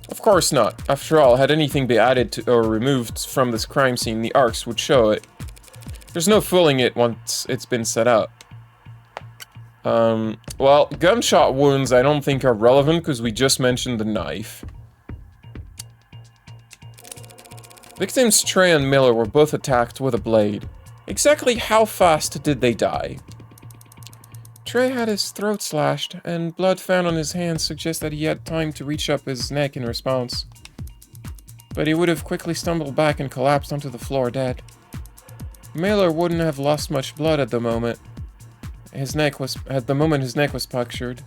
Of course not. After all, had anything been added to or removed from this crime scene, the ARCs would show it. There's no fooling it once it's been set up. Well, gunshot wounds I don't think are relevant because we just mentioned the knife. Victims Trey and Miller were both attacked with a blade. Exactly how fast did they die? Trey had his throat slashed, and blood found on his hands suggests that he had time to reach up his neck in response. But he would have quickly stumbled back and collapsed onto the floor dead. Miller wouldn't have lost much blood at the moment. His neck was punctured.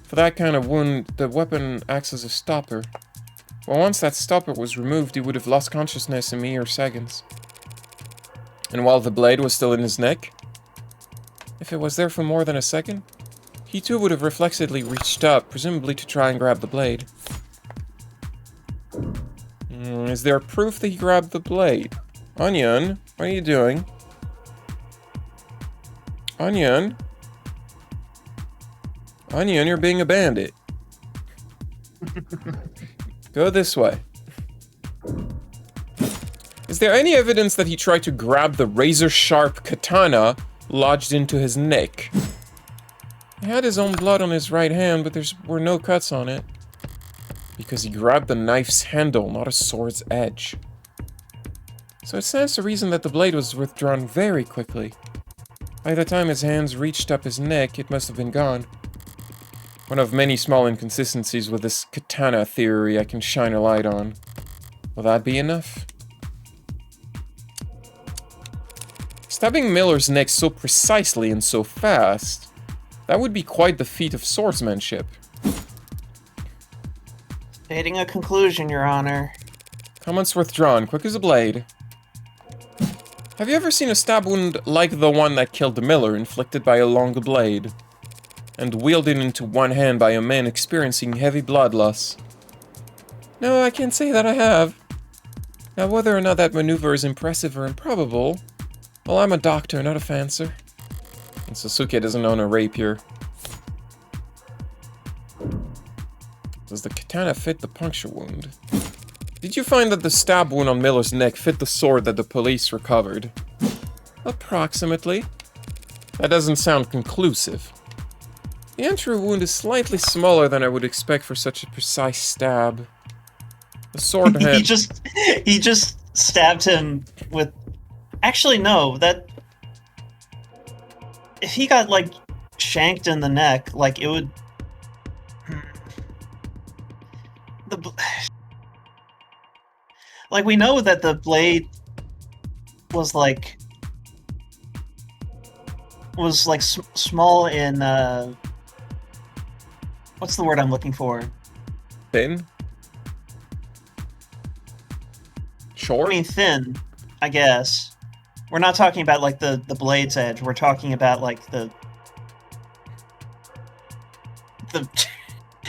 For that kind of wound, the weapon acts as a stopper. But once that stopper was removed, he would have lost consciousness in mere seconds. And while the blade was still in his neck, if it was there for more than a second, he too would have reflexively reached up, presumably to try and grab the blade. Is there proof that he grabbed the blade? Onion, what are you doing? Onion? Onion, you're being a bandit. Go this way. Is there any evidence that he tried to grab the razor-sharp katana lodged into his neck? He had his own blood on his right hand, but there were no cuts on it. Because he grabbed the knife's handle, not a sword's edge. So it stands to reason that the blade was withdrawn very quickly. By the time his hands reached up his neck, it must have been gone. One of many small inconsistencies with this katana theory I can shine a light on. Will that be enough? Stabbing Miller's neck so precisely and so fast, that would be quite the feat of swordsmanship. Stating a conclusion, Your Honor. Comments withdrawn, quick as a blade. Have you ever seen a stab wound like the one that killed Miller, inflicted by a long blade, and wielded into one hand by a man experiencing heavy blood loss? No, I can't say that I have. Now, whether or not that maneuver is impressive or improbable, well, I'm a doctor, not a fencer. And Sasuke doesn't own a rapier. Does the katana fit the puncture wound? Did you find that the stab wound on Miller's neck fit the sword that the police recovered? Approximately. That doesn't sound conclusive. The entry wound is slightly smaller than I would expect for such a precise stab. The sword had... he just stabbed him with... Actually, no, that... If he got, like, shanked in the neck, like, it would... Like, we know that the blade was, like... small in, what's the word I'm looking for? Thin? Short? I mean, thin. I guess. We're not talking about, like, the blade's edge. We're talking about, like, the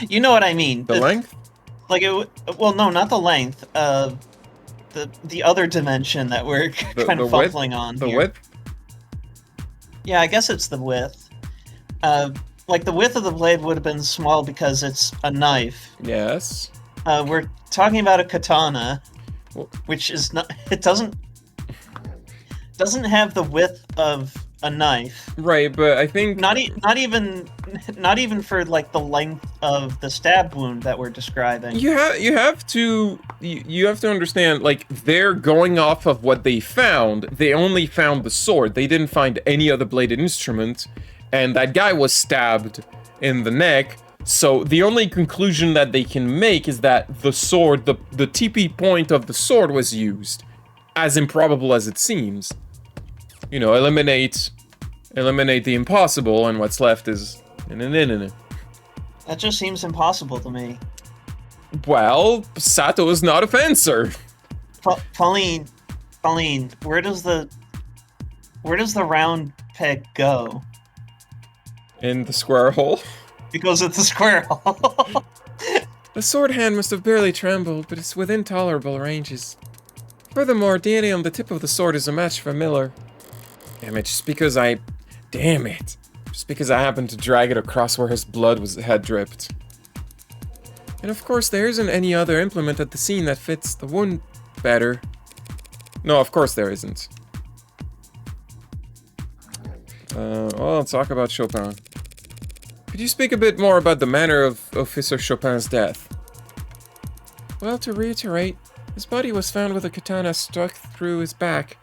you know what I mean. The length? Like, well, no, not the length. The other dimension that we're kind of fumbling on The here. width? Yeah, I guess it's the width. Like, the width of the blade would have been small because it's a knife. Yes. We're talking about a katana, Well- which is not. It doesn't have the width of a knife. Right, but I think... Not even for, like, the length of the stab wound that we're describing. You have to understand, like, they're going off of what they found. They only found the sword. They didn't find any other bladed instrument, and that guy was stabbed in the neck. So the only conclusion that they can make is that the sword, the TP point of the sword was used, as improbable as it seems. You know, eliminate the impossible, and what's left is... That just seems impossible to me. Well, Sato is not a fencer. Pauline, where does the round peg go? In the square hole. It goes at the square hole. The sword hand must have barely trembled, but it's within tolerable ranges. Furthermore, DNA on the tip of the sword is a match for Miller. Damn it, just because I happened to drag it across where his blood had dripped. And of course, there isn't any other implement at the scene that fits the wound better. No, of course there isn't. Well, let's talk about Chopin. Could you speak a bit more about the manner of Officer Chopin's death? Well, to reiterate, his body was found with a katana stuck through his back.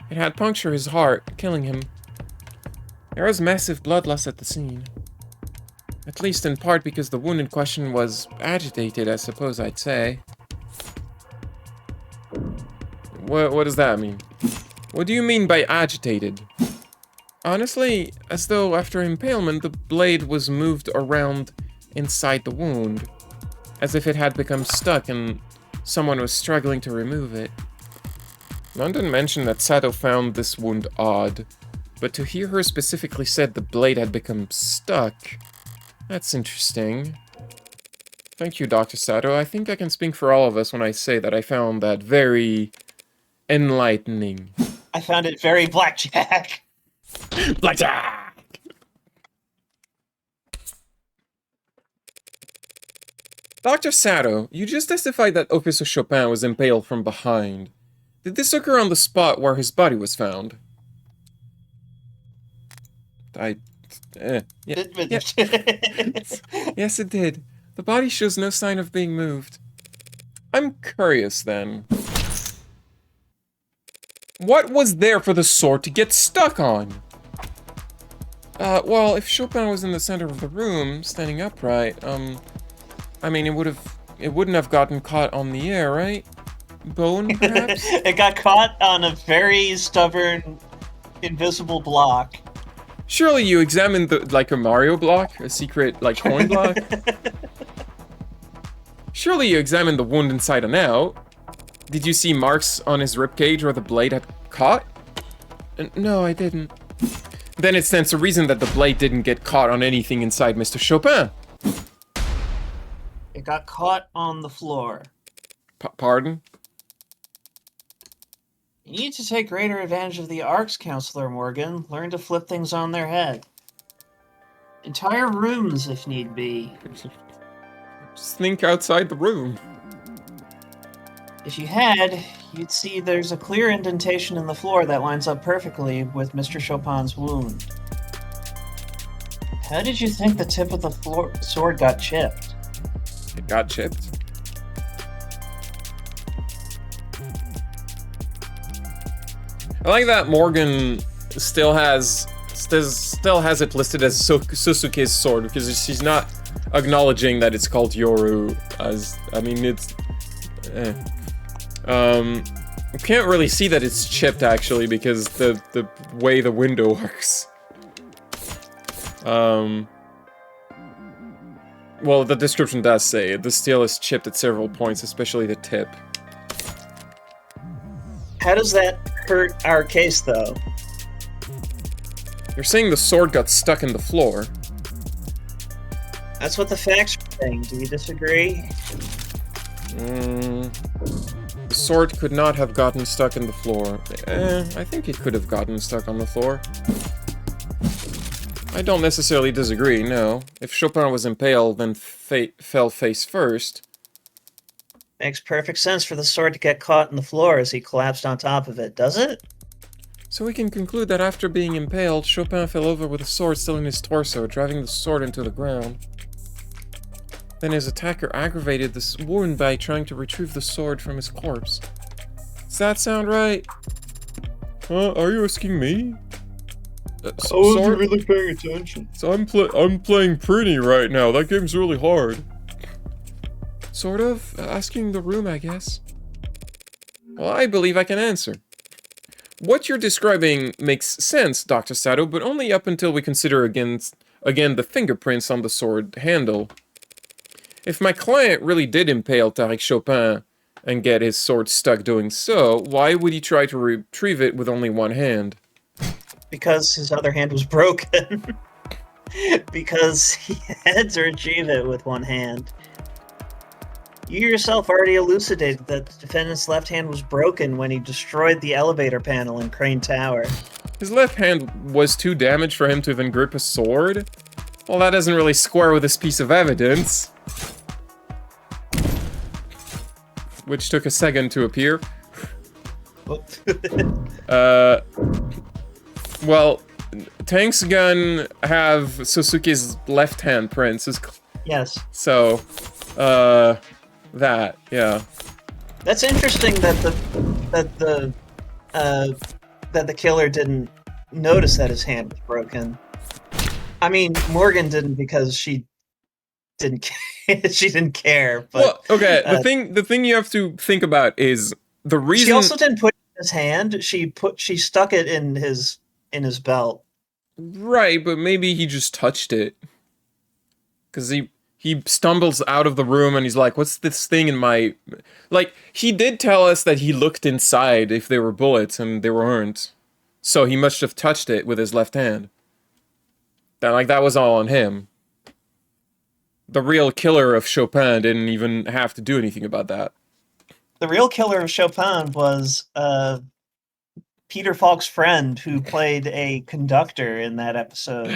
It had punctured his heart, killing him. There was massive blood loss at the scene. At least in part because the wound in question was agitated, I suppose I'd say. What does that mean? What do you mean by agitated? Honestly, as though after impalement the blade was moved around inside the wound, as if it had become stuck and someone was struggling to remove it. London mentioned that Sato found this wound odd, but to hear her specifically said the blade had become stuck, that's interesting. Thank you, Dr. Sato. I think I can speak for all of us when I say that I found that very enlightening. I found it very blackjack. Blackjack! Dr. Sato, you just testified that Officer Chopin was impaled from behind. Did this occur on the spot where his body was found? Yeah. Yes, it did. The body shows no sign of being moved. I'm curious, then. What was there for the sword to get stuck on? Well, if Chopin was in the center of the room, standing upright, I mean, it wouldn't have gotten caught on the air, right? Bone, perhaps? It got caught on a very stubborn, invisible block. Surely you examined like a Mario block? A secret, like, coin block? Surely you examined the wound inside and out. Did you see marks on his ribcage where the blade had caught? No, I didn't. Then it stands to reason that the blade didn't get caught on anything inside Mr. Chopin. It got caught on the floor. Pardon? You need to take greater advantage of the ARCS, Counselor Morgan. Learn to flip things on their head. Entire rooms, if need be. Just think outside the room. If you had, you'd see there's a clear indentation in the floor that lines up perfectly with Mr. Chopin's wound. How did you think the tip of the sword got chipped? It got chipped. I like that Morgan still has it listed as Susuke's sword, because she's not acknowledging that it's called Yoru. As I mean, it's you can't really see that it's chipped actually because the way the window works. Well, the description does say the steel is chipped at several points, especially the tip. How does that hurt our case, though. You're saying the sword got stuck in the floor. That's what the facts are saying. Do you disagree? The sword could not have gotten stuck in the floor. I think it could have gotten stuck on the floor. I don't necessarily disagree, no. If Chopin was impaled, then fell face first. Makes perfect sense for the sword to get caught in the floor as he collapsed on top of it, does it? So we can conclude that after being impaled, Chopin fell over with the sword still in his torso, driving the sword into the ground. Then his attacker aggravated this wound by trying to retrieve the sword from his corpse. Does that sound right? Huh? Are you asking me? I wasn't sword? really paying attention. So I'm playing pretty right now. That game's really hard. Sort of. Asking the room, I guess. Well, I believe I can answer. What you're describing makes sense, Dr. Sato, but only up until we consider again the fingerprints on the sword handle. If my client really did impale Tariq Chopin and get his sword stuck doing so, why would he try to retrieve it with only one hand? Because his other hand was broken. Because he had to retrieve it with one hand. You yourself already elucidated that the defendant's left hand was broken when he destroyed the elevator panel in Crane Tower. His left hand was too damaged for him to even grip a sword? Well, that doesn't really square with this piece of evidence. Which took a second to appear. Well, Tank's gun have Suzuki's left hand prints. Yes. So, that, yeah. That's interesting that the killer didn't notice that his hand was broken. I mean, Morgan didn't because she didn't she didn't care. But, well, okay. The thing you have to think about is the reason she also didn't put it in his hand. She stuck it in his belt. Right, but maybe he just touched it. Because he stumbles out of the room and he's like, what's this thing in my... Like, he did tell us that he looked inside if there were bullets, and there weren't. So he must have touched it with his left hand. That was all on him. The real killer of Chopin didn't even have to do anything about that. The real killer of Chopin was Peter Falk's friend who played a conductor in that episode.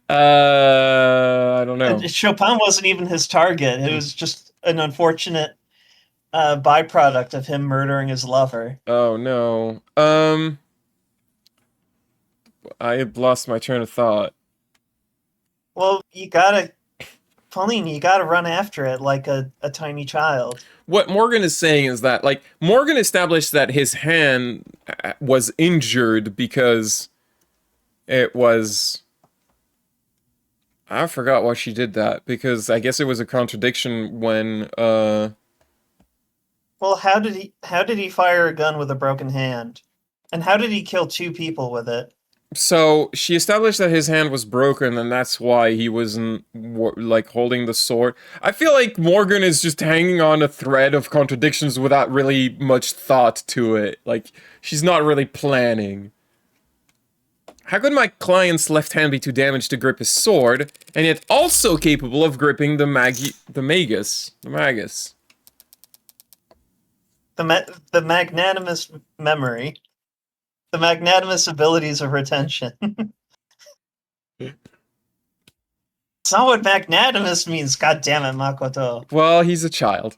I don't know. Chopin wasn't even his target. It was just an unfortunate byproduct of him murdering his lover. Oh, no. I had lost my train of thought. Well, Pauline, you gotta run after it like a tiny child. What Morgan is saying is that, like, Morgan established that his hand was injured because it was... I forgot why she did that, because I guess it was a contradiction when, Well, how did he fire a gun with a broken hand? And how did he kill two people with it? So, she established that his hand was broken, and that's why he wasn't, like, holding the sword. I feel like Morgan is just hanging on a thread of contradictions without really much thought to it. Like, she's not really planning. How could my client's left hand be too damaged to grip his sword, and yet also capable of gripping the magus? The magnanimous memory. The magnanimous abilities of retention. It's not what magnanimous means, God damn it, Makoto. Well, he's a child.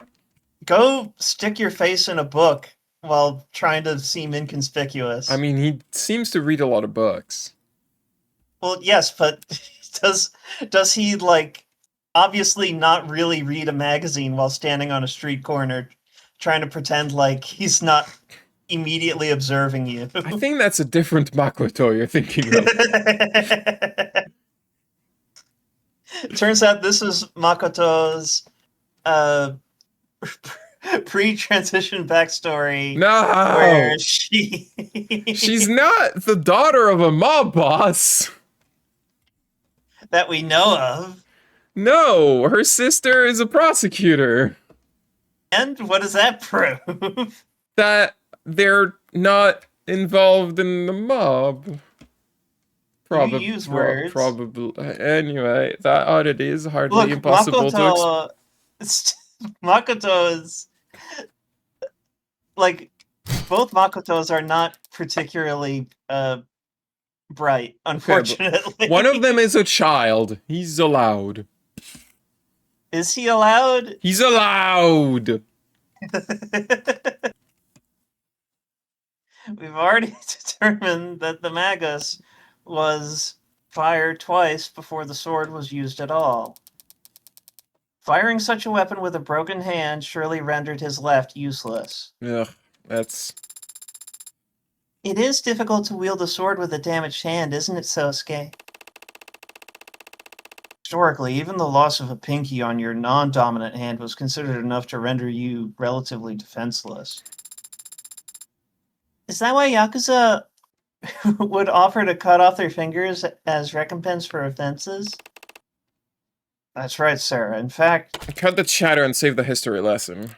Go stick your face in a book while trying to seem inconspicuous. I mean, he seems to read a lot of books. Well, yes, but does he, like, obviously not really read a magazine while standing on a street corner trying to pretend like he's not immediately observing you? I think that's a different Makoto you're thinking of. Turns out this is Makoto's pre-transition backstory. No! Where she's not the daughter of a mob boss. That we know of. No, her sister is a prosecutor. And what does that prove? That they're not involved in the mob. You use words. Probably. Anyway, that oddity is hardly Look, impossible to Makoto is like both Makotos are not particularly bright, unfortunately. one of them is a child. He's allowed. Is he allowed? He's allowed! We've already determined that the Magus was fired twice before the sword was used at all. Firing such a weapon with a broken hand surely rendered his left useless. Ugh, that's... It is difficult to wield a sword with a damaged hand, isn't it, Sosuke? Historically, even the loss of a pinky on your non-dominant hand was considered enough to render you relatively defenseless. Is that why Yakuza would offer to cut off their fingers as recompense for offenses? That's right, Sarah. In fact... Cut the chatter and save the history lesson.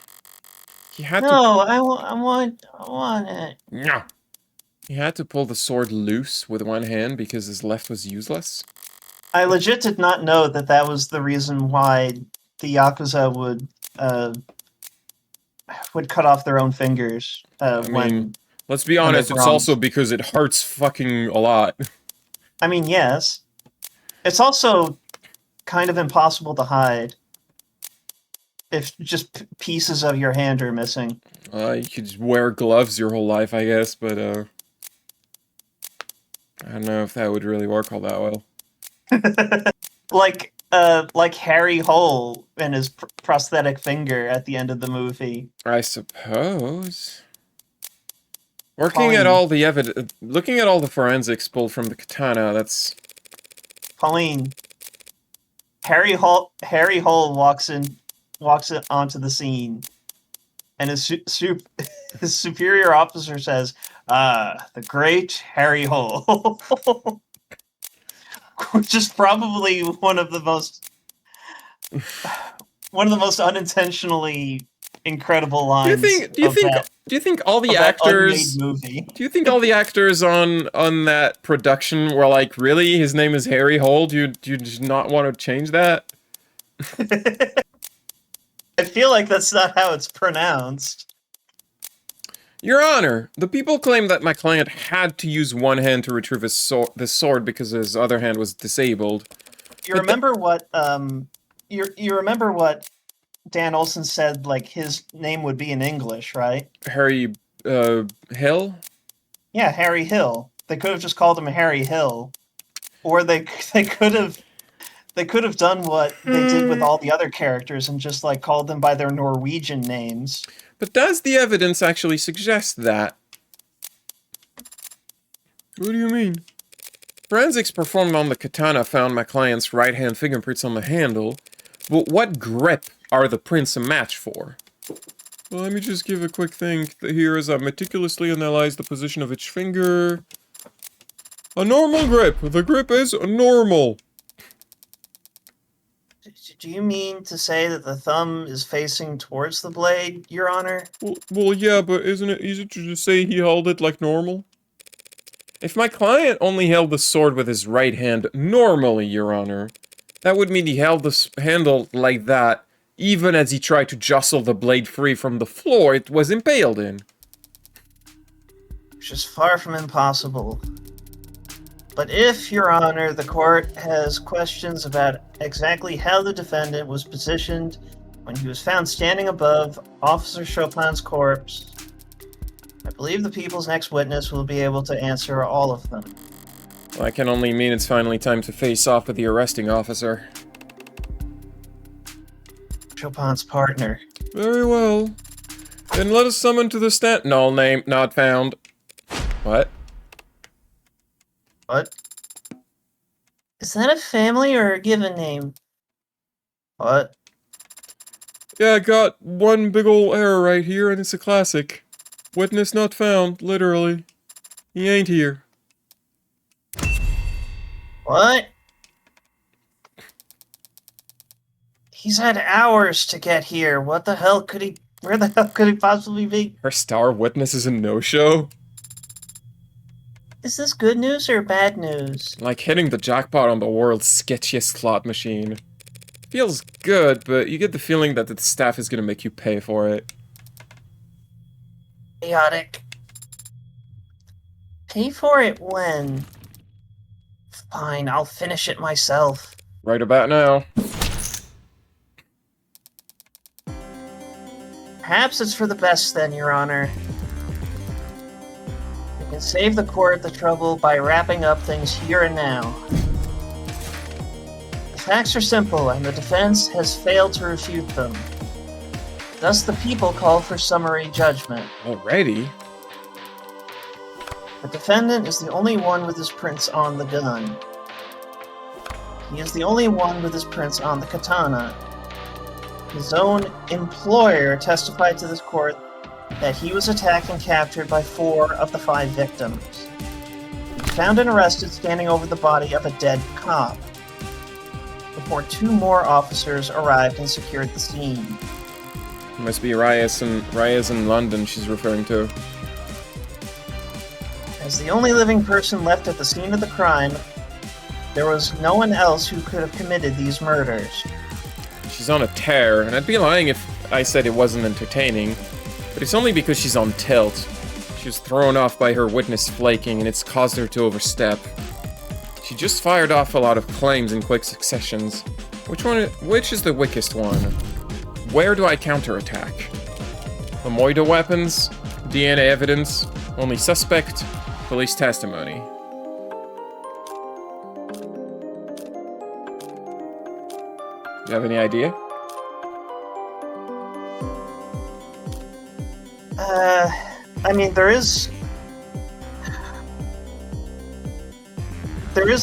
He had No, I want it. No. He had to pull the sword loose with one hand because his left was useless? I legit did not know that that was the reason why the Yakuza would cut off their own fingers when... Let's be honest, it's also because it hurts fucking a lot. I mean, yes. It's also kind of impossible to hide if just pieces of your hand are missing. You could wear gloves your whole life, I guess, but, I don't know if that would really work all that well. like Harry Hole and his prosthetic finger at the end of the movie. I suppose. Looking at all the forensics pulled from the katana, that's... Pauline. Harry Hole walks onto the scene, and his superior officer says, the great Harry Hole. Which is probably one of the most unintentionally incredible lines. Do you think all the actors on that production were like, really? His name is Harry Hole? Do you just not want to change that? I feel like that's not how it's pronounced. Your Honor, the people claim that my client had to use one hand to retrieve the sword because his other hand was disabled. You remember what Dan Olson said, like, his name would be in English, right? Harry, Hill? Yeah, Harry Hill. They could have just called him Harry Hill. Or they could have done what they did with all the other characters and just, like, called them by their Norwegian names. But does the evidence actually suggest that? What do you mean? Forensics performed on the katana found my client's right-hand fingerprints on the handle, but what grip are the prints a match for? Well, let me just give a quick think here as I meticulously analyze the position of each finger. A normal grip. The grip is normal. Do you mean to say that the thumb is facing towards the blade, Your Honor? Well, yeah, but isn't it easy to just say he held it like normal? If my client only held the sword with his right hand normally, Your Honor, that would mean he held the handle like that, even as he tried to jostle the blade free from the floor it was impaled in. Which is far from impossible. But if, Your Honor, the court has questions about exactly how the defendant was positioned when he was found standing above Officer Chopin's corpse, I believe the people's next witness will be able to answer all of them. Well, that can only mean it's finally time to face off with the arresting officer. Chopin's partner. Very well. Then let us summon to the stand. Null name not found. What? What? Is that a family or a given name? What? Yeah, I got one big ol' error right here, and it's a classic. Witness not found, literally. He ain't here. What? He's had hours to get here. Where the hell could he possibly be? Our star witness is a no-show? Is this good news or bad news? Like hitting the jackpot on the world's sketchiest slot machine. Feels good, but you get the feeling that the staff is gonna make you pay for it. Chaotic. Pay for it when? Fine, I'll finish it myself. Right about now. Perhaps it's for the best then, Your Honor. We can save the court the trouble by wrapping up things here and now. The facts are simple, and the defense has failed to refute them. Thus, the people call for summary judgment. Already? The defendant is the only one with his prints on the gun. He is the only one with his prints on the katana. His own employer testified to this court that he was attacked and captured by 4 of the 5 victims. He was found and arrested standing over the body of a dead cop before 2 more officers arrived and secured the scene. It must be Reyes in London she's referring to. As the only living person left at the scene of the crime, there was no one else who could have committed these murders. She's on a tear, and I'd be lying if I said it wasn't entertaining, but it's only because she's on tilt. She was thrown off by her witness flaking, and it's caused her to overstep. She just fired off a lot of claims in quick successions. Which is the weakest one? Where do I counterattack? The Moida weapons, DNA evidence, only suspect, police testimony. Do you have any idea? I mean, there is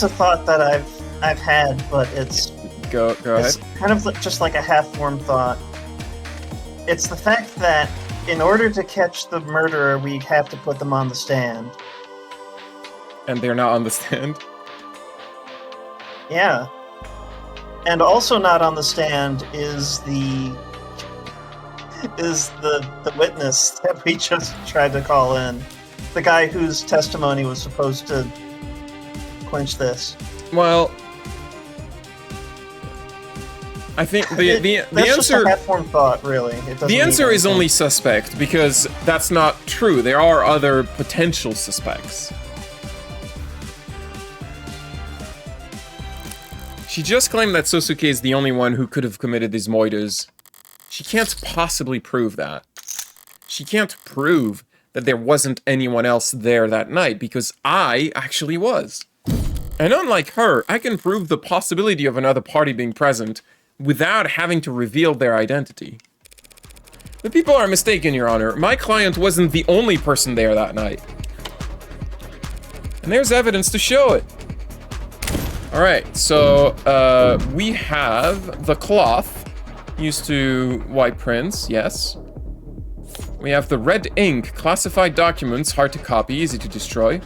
a thought that I've had, but it's Go ahead. It's kind of just like a half-formed thought. It's the fact that in order to catch the murderer, we have to put them on the stand. And they're not on the stand? Yeah. And also not on the stand is the witness that we just tried to call in. The guy whose testimony was supposed to clinch this. Well, I think the that's just answer a half-formed thought, really. It doesn't the answer mean is anything. only suspect because that's not true. There are other potential suspects. She just claimed that Sosuke is the only one who could have committed these moitas. She can't possibly prove that. She can't prove that there wasn't anyone else there that night because I actually was. And unlike her, I can prove the possibility of another party being present without having to reveal their identity. The people are mistaken, Your Honor. My client wasn't the only person there that night. And there's evidence to show it. Alright, so we have the cloth used to wipe prints, yes. We have the red ink, classified documents, hard to copy, easy to destroy.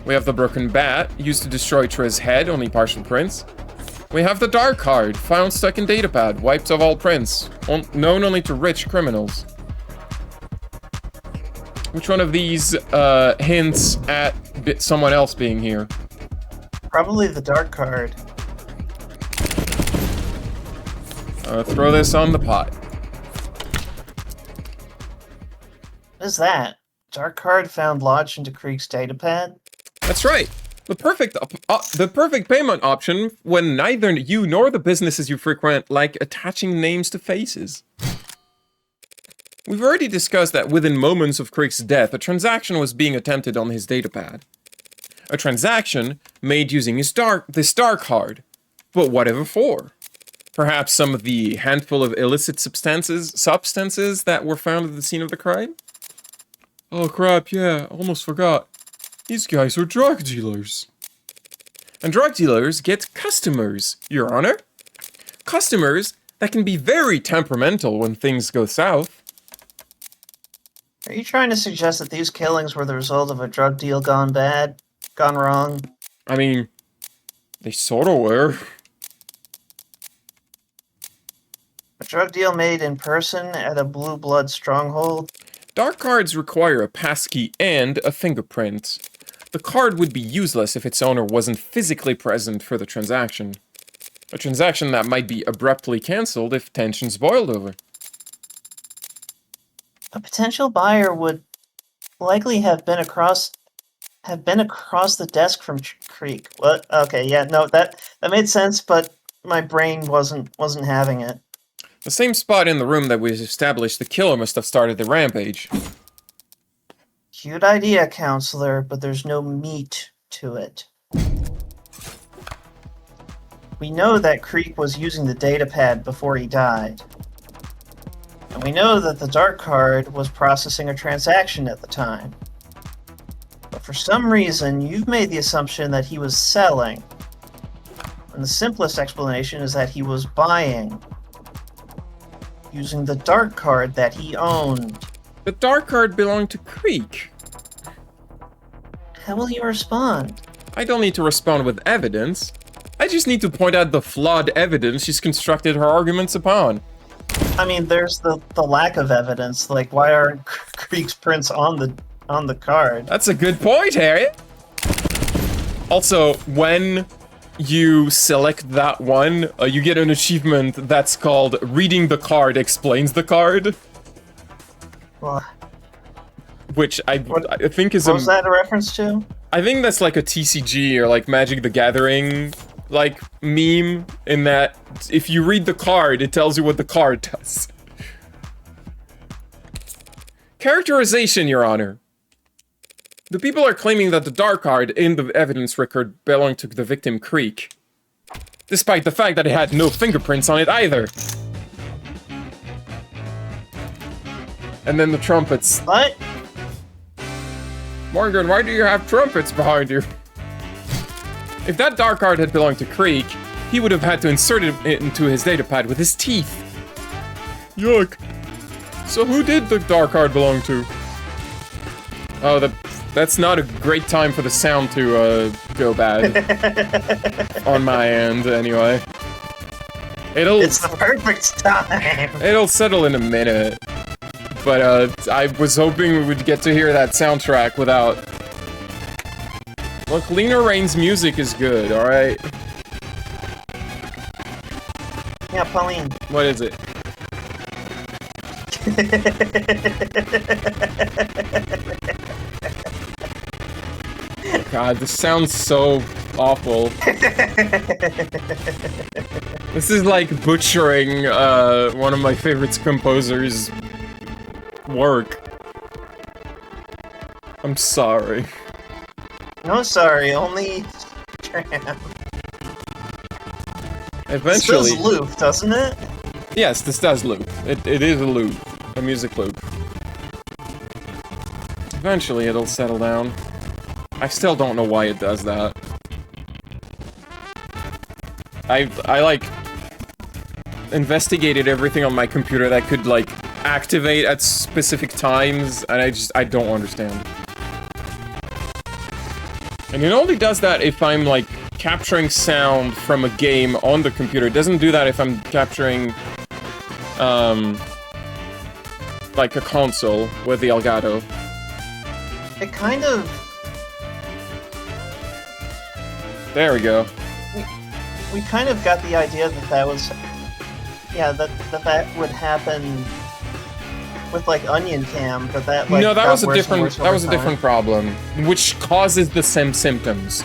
We have the broken bat, used to destroy Tri's head, only partial prints. We have the dark card, found stuck in datapad, wiped of all prints, known only to rich criminals. Which one of these hints at someone else being here? Probably the dark card. Throw this on the pot. What is that? Dark card found lodged into Krieg's datapad? That's right. The perfect payment option when neither you nor the businesses you frequent like attaching names to faces. We've already discussed that within moments of Krieg's death, a transaction was being attempted on his datapad. A transaction made using this dark card. But whatever for? Perhaps some of the handful of illicit substances that were found at the scene of the crime? Oh crap, yeah, almost forgot. These guys are drug dealers. And drug dealers get customers, Your Honor. Customers that can be very temperamental when things go south. Are you trying to suggest that these killings were the result of a drug deal gone bad? Gone wrong? I mean, they sort of were. A drug deal made in person at a blue blood stronghold? Dark cards require a passkey and a fingerprint. The card would be useless if its owner wasn't physically present for the transaction. A transaction that might be abruptly cancelled if tensions boiled over. A potential buyer would likely have been across the desk from Creek. What? Okay, yeah, no, that made sense, but my brain wasn't having it. The same spot in the room that we established the killer must have started the rampage. Cute idea, counselor, but there's no meat to it. We know that Creek was using the datapad before he died. And we know that the dark card was processing a transaction at the time. But for some reason, you've made the assumption that he was selling. And the simplest explanation is that he was buying. Using the dark card that he owned. The dark card belonged to Creek. How will you respond? I don't need to respond with evidence. I just need to point out the flawed evidence she's constructed her arguments upon. I mean, there's the lack of evidence. Like, why aren't Creek's prints on the card? That's a good point, Harriet. Also, when you select that one, you get an achievement that's called Reading the Card Explains the Card. Well, Which I think is what was that a reference to? I think that's like a TCG or like Magic the Gathering like meme, in that if you read the card, it tells you what the card does. Characterization, Your Honor. The people are claiming that the dark card in the evidence record belonged to the victim Creek, despite the fact that it had no fingerprints on it either. And then the trumpets. What? Morgan, why do you have trumpets behind you? If that dark card had belonged to Creek, he would have had to insert it into his datapad with his teeth. Yuck. So who did the dark card belong to? Oh, that's not a great time for the sound to go bad. On my end, anyway. It's the perfect time! It'll settle in a minute. But I was hoping we would get to hear that soundtrack without... Look, Lena Raine's music is good, alright? Yeah, Pauline. What is it? God, this sounds so awful. This is like butchering one of my favorite composers' work. I'm sorry. No, sorry, only Tram. Eventually. This does loop, doesn't it? Yes, this does loop. It is a loop. A music loop. Eventually it'll settle down. I still don't know why it does that. I like investigated everything on my computer that could like activate at specific times, and I don't understand. And it only does that if I'm like capturing sound from a game on the computer. It doesn't do that if I'm capturing like a console with the Elgato. It kind of... There we go. We kind of got the idea that was... Yeah, that would happen with like Onion Cam, but that like no, that was a different time. problem, which causes the same symptoms.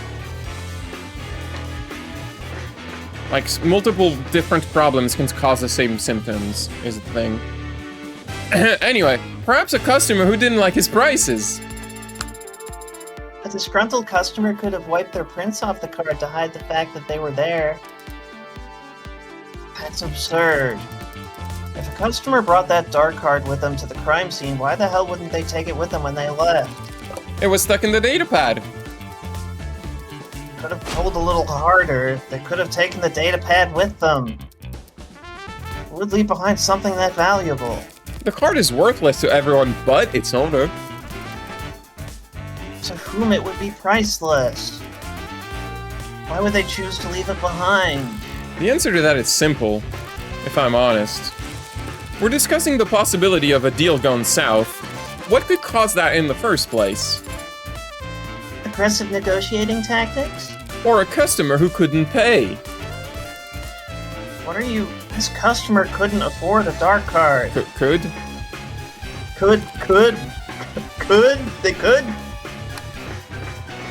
Like multiple different problems can cause the same symptoms is the thing. Anyway, perhaps a customer who didn't like his prices. A disgruntled customer could have wiped their prints off the card to hide the fact that they were there. That's absurd. If a customer brought that dark card with them to the crime scene, why the hell wouldn't they take it with them when they left? It was stuck in the datapad. Could have pulled a little harder. They could have taken the datapad with them. Who would leave behind something that valuable? The card is worthless to everyone but its owner. To whom it would be priceless. Why would they choose to leave it behind? The answer to that is simple, if I'm honest. We're discussing the possibility of a deal gone south. What could cause that in the first place? A aggressive negotiating tactics? Or a customer who couldn't pay. What are you... This customer couldn't afford a dark card. Could? They could?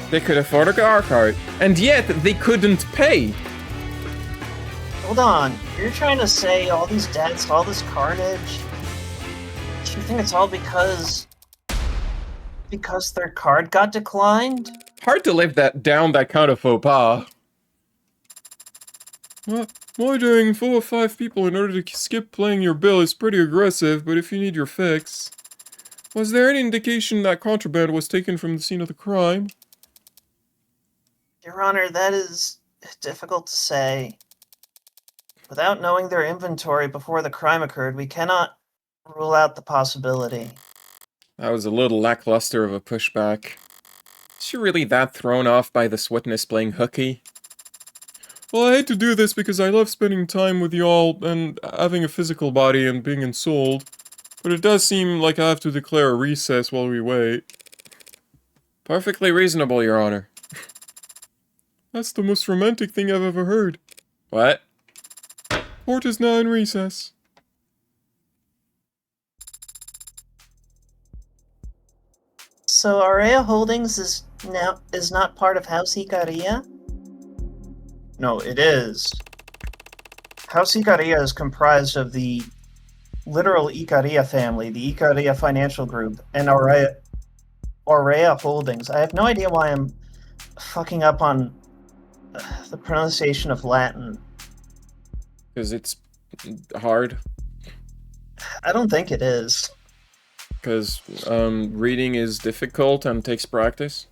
They could afford a dark card. And yet, they couldn't pay. Hold on, you're trying to say all these debts, all this carnage? Do you think it's all because their card got declined? Hard to live that kind of faux pas. Ordering 4 or 5 people in order to skip paying your bill is pretty aggressive, but if you need your fix... Was there any indication that contraband was taken from the scene of the crime? Your Honor, that is difficult to say. Without knowing their inventory before the crime occurred, we cannot rule out the possibility. That was a little lackluster of a pushback. Is she really that thrown off by this witness playing hooky? Well, I hate to do this because I love spending time with y'all and having a physical body and being ensouled, but it does seem like I have to declare a recess while we wait. Perfectly reasonable, Your Honor. That's the most romantic thing I've ever heard. What? Court is now in recess. So Aurea Holdings is not part of House Icaria? No, it is. House Icaria is comprised of the literal Icaria family, the Icaria Financial Group, and Aurea Holdings. I have no idea why I'm fucking up on the pronunciation of Latin. Because it's hard. I don't think it is. Because reading is difficult and takes practice.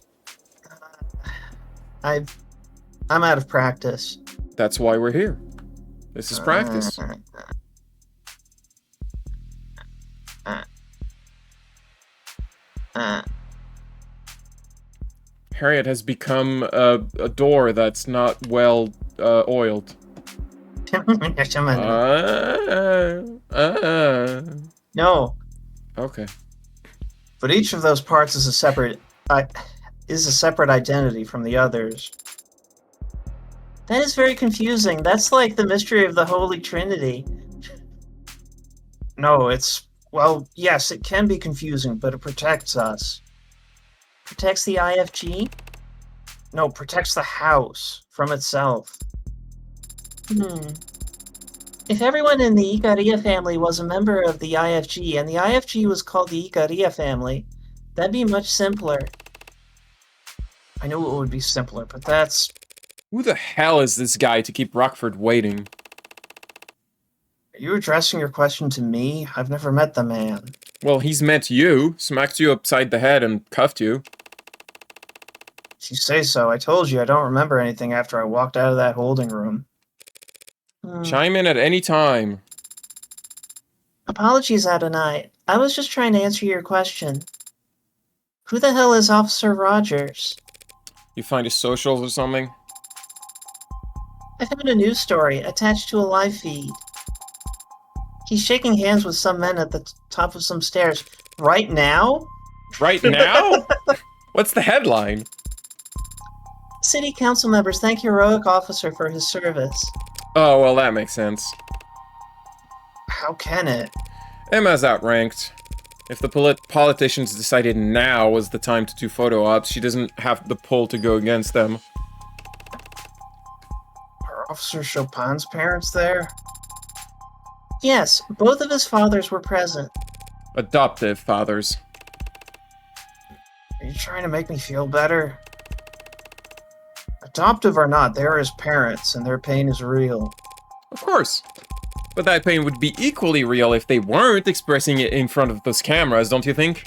I'm out of practice. That's why we're here. This is practice. Harriet has become a door that's not well oiled. No. Okay. But each of those parts is a separate identity from the others. That is very confusing. That's like the mystery of the Holy Trinity. No, well, yes, it can be confusing, but it protects us. Protects the IFG? No, protects the house from itself. If everyone in the Icaria family was a member of the IFG, and the IFG was called the Icaria family, that'd be much simpler. I knew it would be simpler, but that's... Who the hell is this guy to keep Rockford waiting? Are you addressing your question to me? I've never met the man. Well, he's met you, smacked you upside the head, and cuffed you. If you say so. I told you I don't remember anything after I walked out of that holding room. Chime in at any time. Apologies, Adonai. I was just trying to answer your question. Who the hell is Officer Rogers? You find his socials or something? I found a news story attached to a live feed. He's shaking hands with some men at the top of some stairs. Right now? Right now? What's the headline? City council members thank heroic officer for his service. Oh, well, that makes sense. How can it? Emma's outranked. If the politicians decided now was the time to do photo ops, she doesn't have the pull to go against them. Are Officer Chopin's parents there? Yes, both of his fathers were present. Adoptive fathers. Are you trying to make me feel better? Adoptive or not, they are his parents, and their pain is real. Of course. But that pain would be equally real if they weren't expressing it in front of those cameras, don't you think?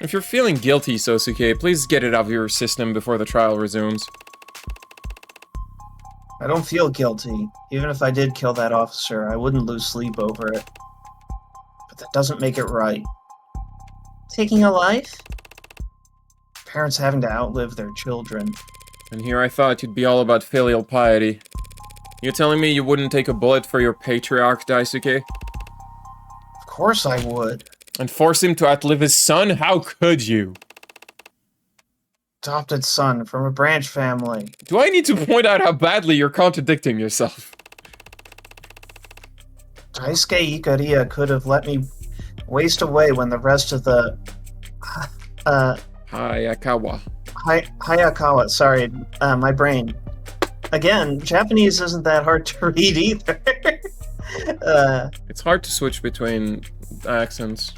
If you're feeling guilty, Sosuke, please get it out of your system before the trial resumes. I don't feel guilty. Even if I did kill that officer, I wouldn't lose sleep over it. But that doesn't make it right. Taking a life? Parents having to outlive their children. And here I thought you'd be all about filial piety. You telling me you wouldn't take a bullet for your patriarch, Daisuke? Of course I would. And force him to outlive his son? How could you? Adopted son from a branch family. Do I need to point out how badly you're contradicting yourself? Daisuke Ikaria could have let me waste away when the rest of the Hayakawa. Hayakawa, sorry, my brain. Again, Japanese isn't that hard to read either. It's hard to switch between accents.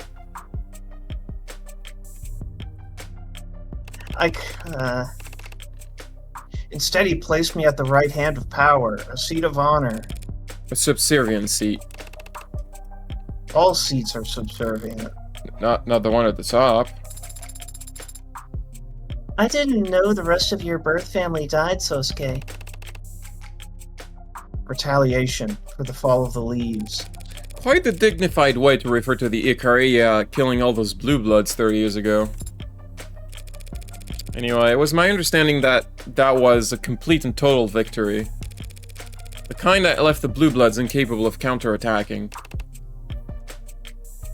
Instead, he placed me at the right hand of power, a seat of honor. A subservient seat. All seats are subservient. Not the one at the top. I didn't know the rest of your birth family died, Sosuke. Retaliation for the fall of the leaves. Quite the dignified way to refer to the Ikaria killing all those blue bloods 30 years ago. Anyway, it was my understanding that that was a complete and total victory. The kind that left the blue bloods incapable of counterattacking.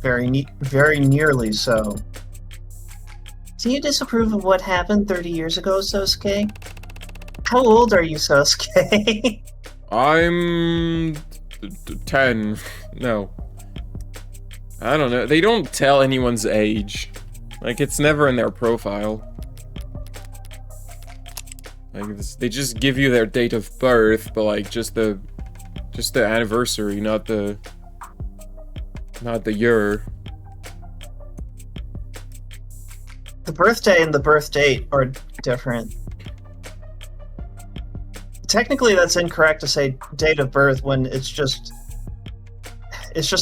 Very nearly so. Do you disapprove of what happened 30 years ago, Sosuke? How old are you, Sosuke? I'm 10. No. I don't know. They don't tell anyone's age. Like, it's never in their profile. Like, they just give you their date of birth, but like just the anniversary, not the year. The birthday and the birth date are different. Technically, that's incorrect to say date of birth when it's just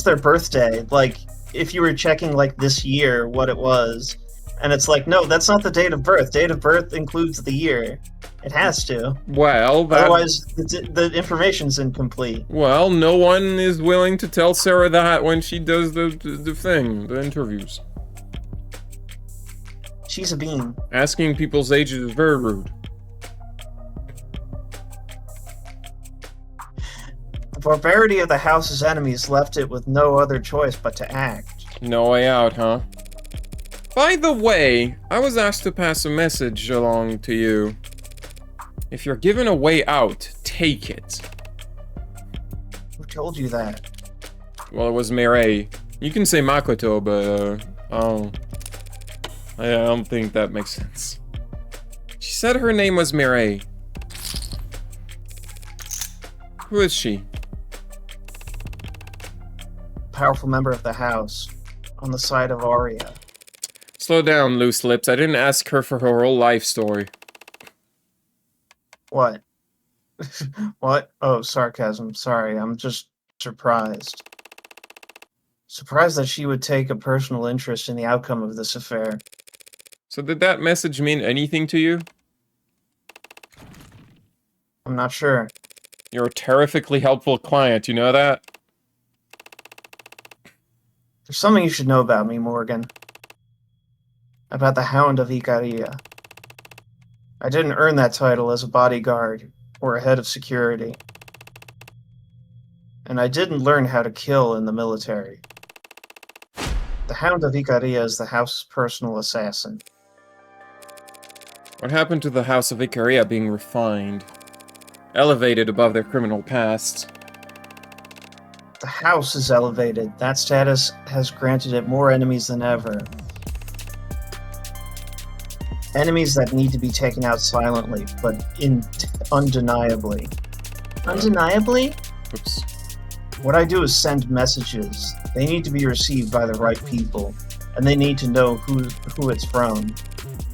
their birthday. Like, if you were checking like this year what it was, and it's like, no, that's not the date of birth. Date of birth includes the year. It has to. Well, otherwise the information's incomplete. Well, no one is willing to tell Sarah that when she does the thing, the interviews. She's a bean. Asking people's ages is very rude. The barbarity of the house's enemies left it with no other choice but to act. No way out, huh? By the way, I was asked to pass a message along to you. If you're given a way out, take it. Who told you that? Well, it was Mireille. You can say Makoto, but, I don't think that makes sense. She said her name was Mireille. Who is she? Powerful member of the house, on the side of Arya. Slow down, loose lips. I didn't ask her for her whole life story. What? What? Oh, sarcasm. Sorry, I'm just surprised. Surprised that she would take a personal interest in the outcome of this affair. So did that message mean anything to you? I'm not sure. You're a terrifically helpful client, you know that? There's something you should know about me, Morgan. About the Hound of Ikaria. I didn't earn that title as a bodyguard or a head of security. And I didn't learn how to kill in the military. The Hound of Ikaria is the house's personal assassin. What happened to the House of Ikaria being refined? Elevated above their criminal past? The house is elevated. That status has granted it more enemies than ever. Enemies that need to be taken out silently, but undeniably. Undeniably? Oops. What I do is send messages. They need to be received by the right people, and they need to know who it's from.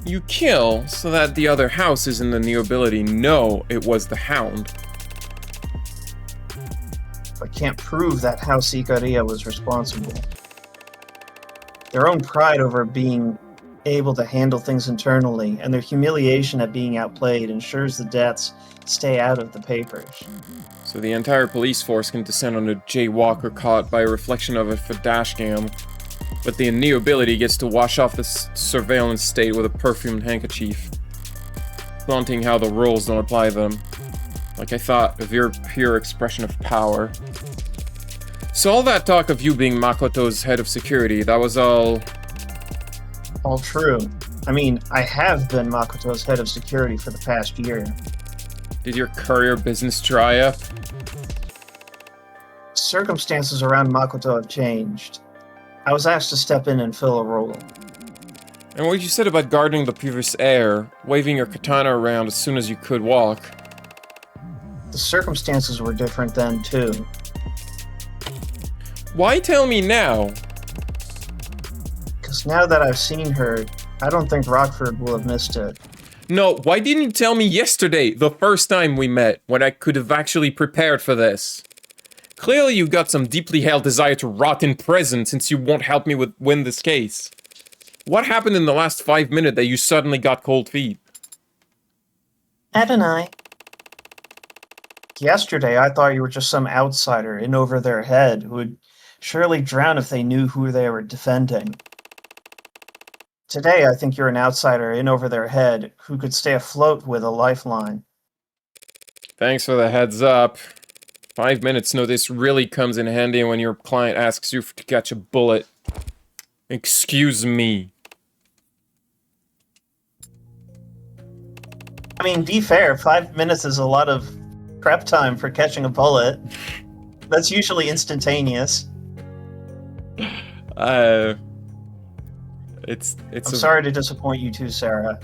You kill so that the other houses in the nobility know it was the Hound. I can't prove that House Ikaria was responsible. Their own pride over being able to handle things internally, and their humiliation at being outplayed ensures the deaths stay out of the papers. So the entire police force can descend on a jaywalker caught by a reflection of a dash cam, but the nobility gets to wash off the surveillance state with a perfumed handkerchief, flaunting how the rules don't apply to them. Like I thought, of your pure expression of power. So all that talk of you being Makoto's head of security, that was all All true. I mean, I have been Makoto's head of security for the past year. Did your courier business dry up? Circumstances around Makoto have changed. I was asked to step in and fill a role. And what you said about guarding the previous heir, waving your katana around as soon as you could walk. The circumstances were different then, too. Why tell me now? Because now that I've seen her, I don't think Rockford will have missed it. No, why didn't you tell me yesterday, the first time we met, when I could have actually prepared for this? Clearly you've got some deeply held desire to rot in prison since you won't help me win this case. What happened in the last 5 minutes that you suddenly got cold feet? Adonai. Yesterday, I thought you were just some outsider in over their head who would surely drown if they knew who they were defending. Today, I think you're an outsider in over their head who could stay afloat with a lifeline. Thanks for the heads up. 5 minutes notice really comes in handy when your client asks you to catch a bullet. Excuse me. I mean, be fair, 5 minutes is a lot of prep time for catching a bullet. That's usually instantaneous. I'm sorry to disappoint you too, Sarah.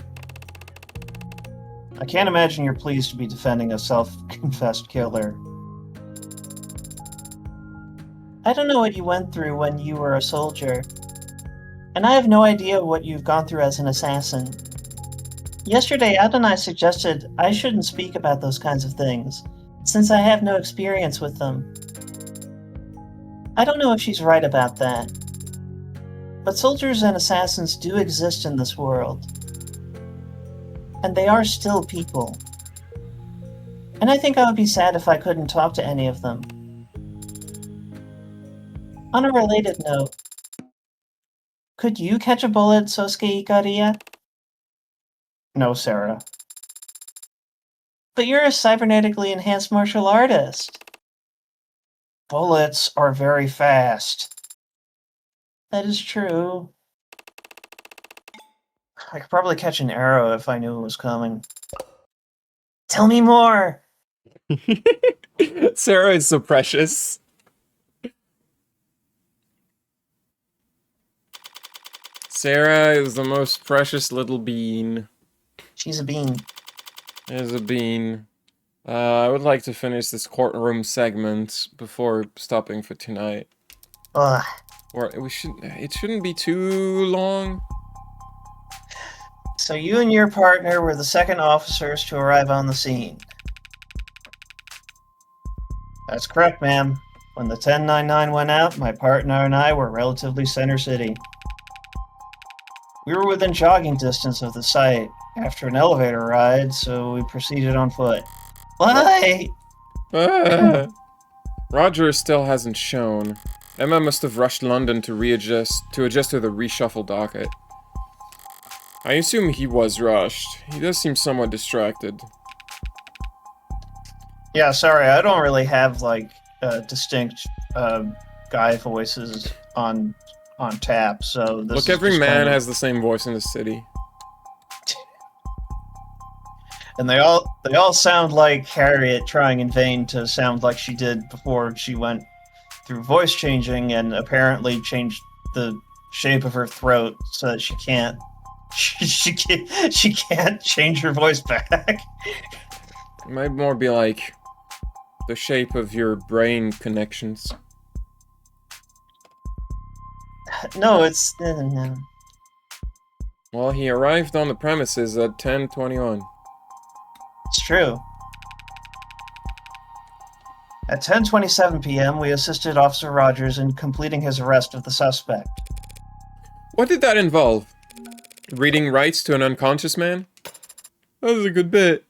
I can't imagine you're pleased to be defending a self-confessed killer. I don't know what you went through when you were a soldier, and I have no idea what you've gone through as an assassin. Yesterday, Adonai suggested I shouldn't speak about those kinds of things, since I have no experience with them. I don't know if she's right about that. But soldiers and assassins do exist in this world. And they are still people. And I think I would be sad if I couldn't talk to any of them. On a related note, could you catch a bullet, Sosuke Ikaria? No, Sarah. But you're a cybernetically enhanced martial artist. Bullets are very fast. That is true. I could probably catch an arrow if I knew it was coming. Tell me more! Sarah is so precious. Sarah is the most precious little bean. She's a bean. Is a bean. I would like to finish this courtroom segment before stopping for tonight. Ugh. Or it shouldn't be too long. So you and your partner were the second officers to arrive on the scene. That's correct, ma'am. When the 1099 went out, my partner and I were relatively center city. We were within jogging distance of the site after an elevator ride, so we proceeded on foot. Why? Roger still hasn't shown. Emma must have rushed London to adjust to the reshuffle docket. I assume he was rushed. He does seem somewhat distracted. Yeah, sorry, I don't really have like distinct guy voices on tap, so this Look, is every just man kind of... has the same voice in the city. And they all sound like Harriet trying in vain to sound like she did before she went through voice changing and apparently changed the shape of her throat so that she can't change her voice back. It might more be like the shape of your brain connections. No, it's no. Well, he arrived on the premises at 10:21. It's true. At 10:27 p.m., we assisted Officer Rogers in completing his arrest of the suspect. What did that involve? Reading rights to an unconscious man? That was a good bit.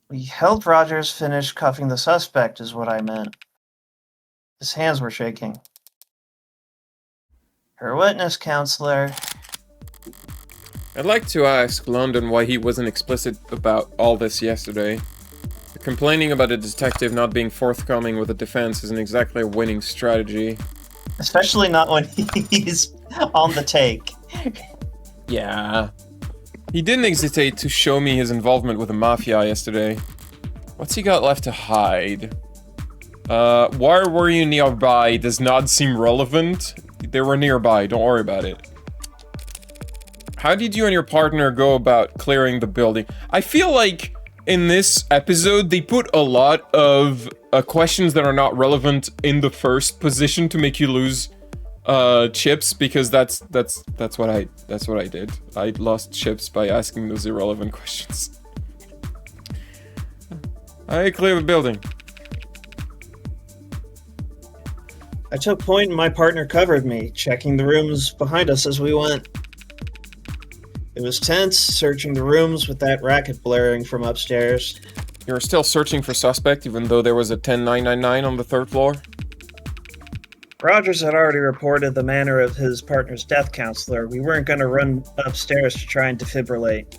We helped Rogers finish cuffing the suspect, is what I meant. His hands were shaking. Her witness, counselor. I'd like to ask London why he wasn't explicit about all this yesterday. Complaining about a detective not being forthcoming with a defense isn't exactly a winning strategy. Especially not when he's on the take. Yeah. He didn't hesitate to show me his involvement with the Mafia yesterday. What's he got left to hide? Why were you nearby does not seem relevant. They were nearby, don't worry about it. How did you and your partner go about clearing the building? I feel like in this episode, they put a lot of questions that are not relevant in the first position to make you lose chips, because that's what I did. I lost chips by asking those irrelevant questions. I clear the building. I took point and my partner covered me, checking the rooms behind us as we went. It was tense, searching the rooms with that racket blaring from upstairs. You're still searching for suspect, even though there was a 10999 on the 3rd floor? Rogers had already reported the manner of his partner's death counselor. We weren't going to run upstairs to try and defibrillate.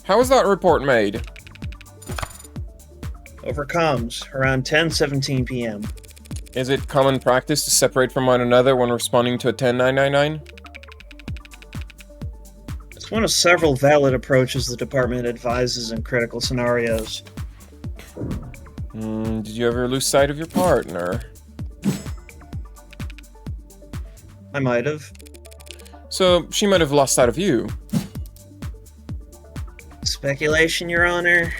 How was that report made? Over comms, around 10:17 p.m. Is it common practice to separate from one another when responding to a 10999? It's one of several valid approaches the department advises in critical scenarios. Did you ever lose sight of your partner? I might have. So, she might have lost sight of you. Speculation, Your Honor.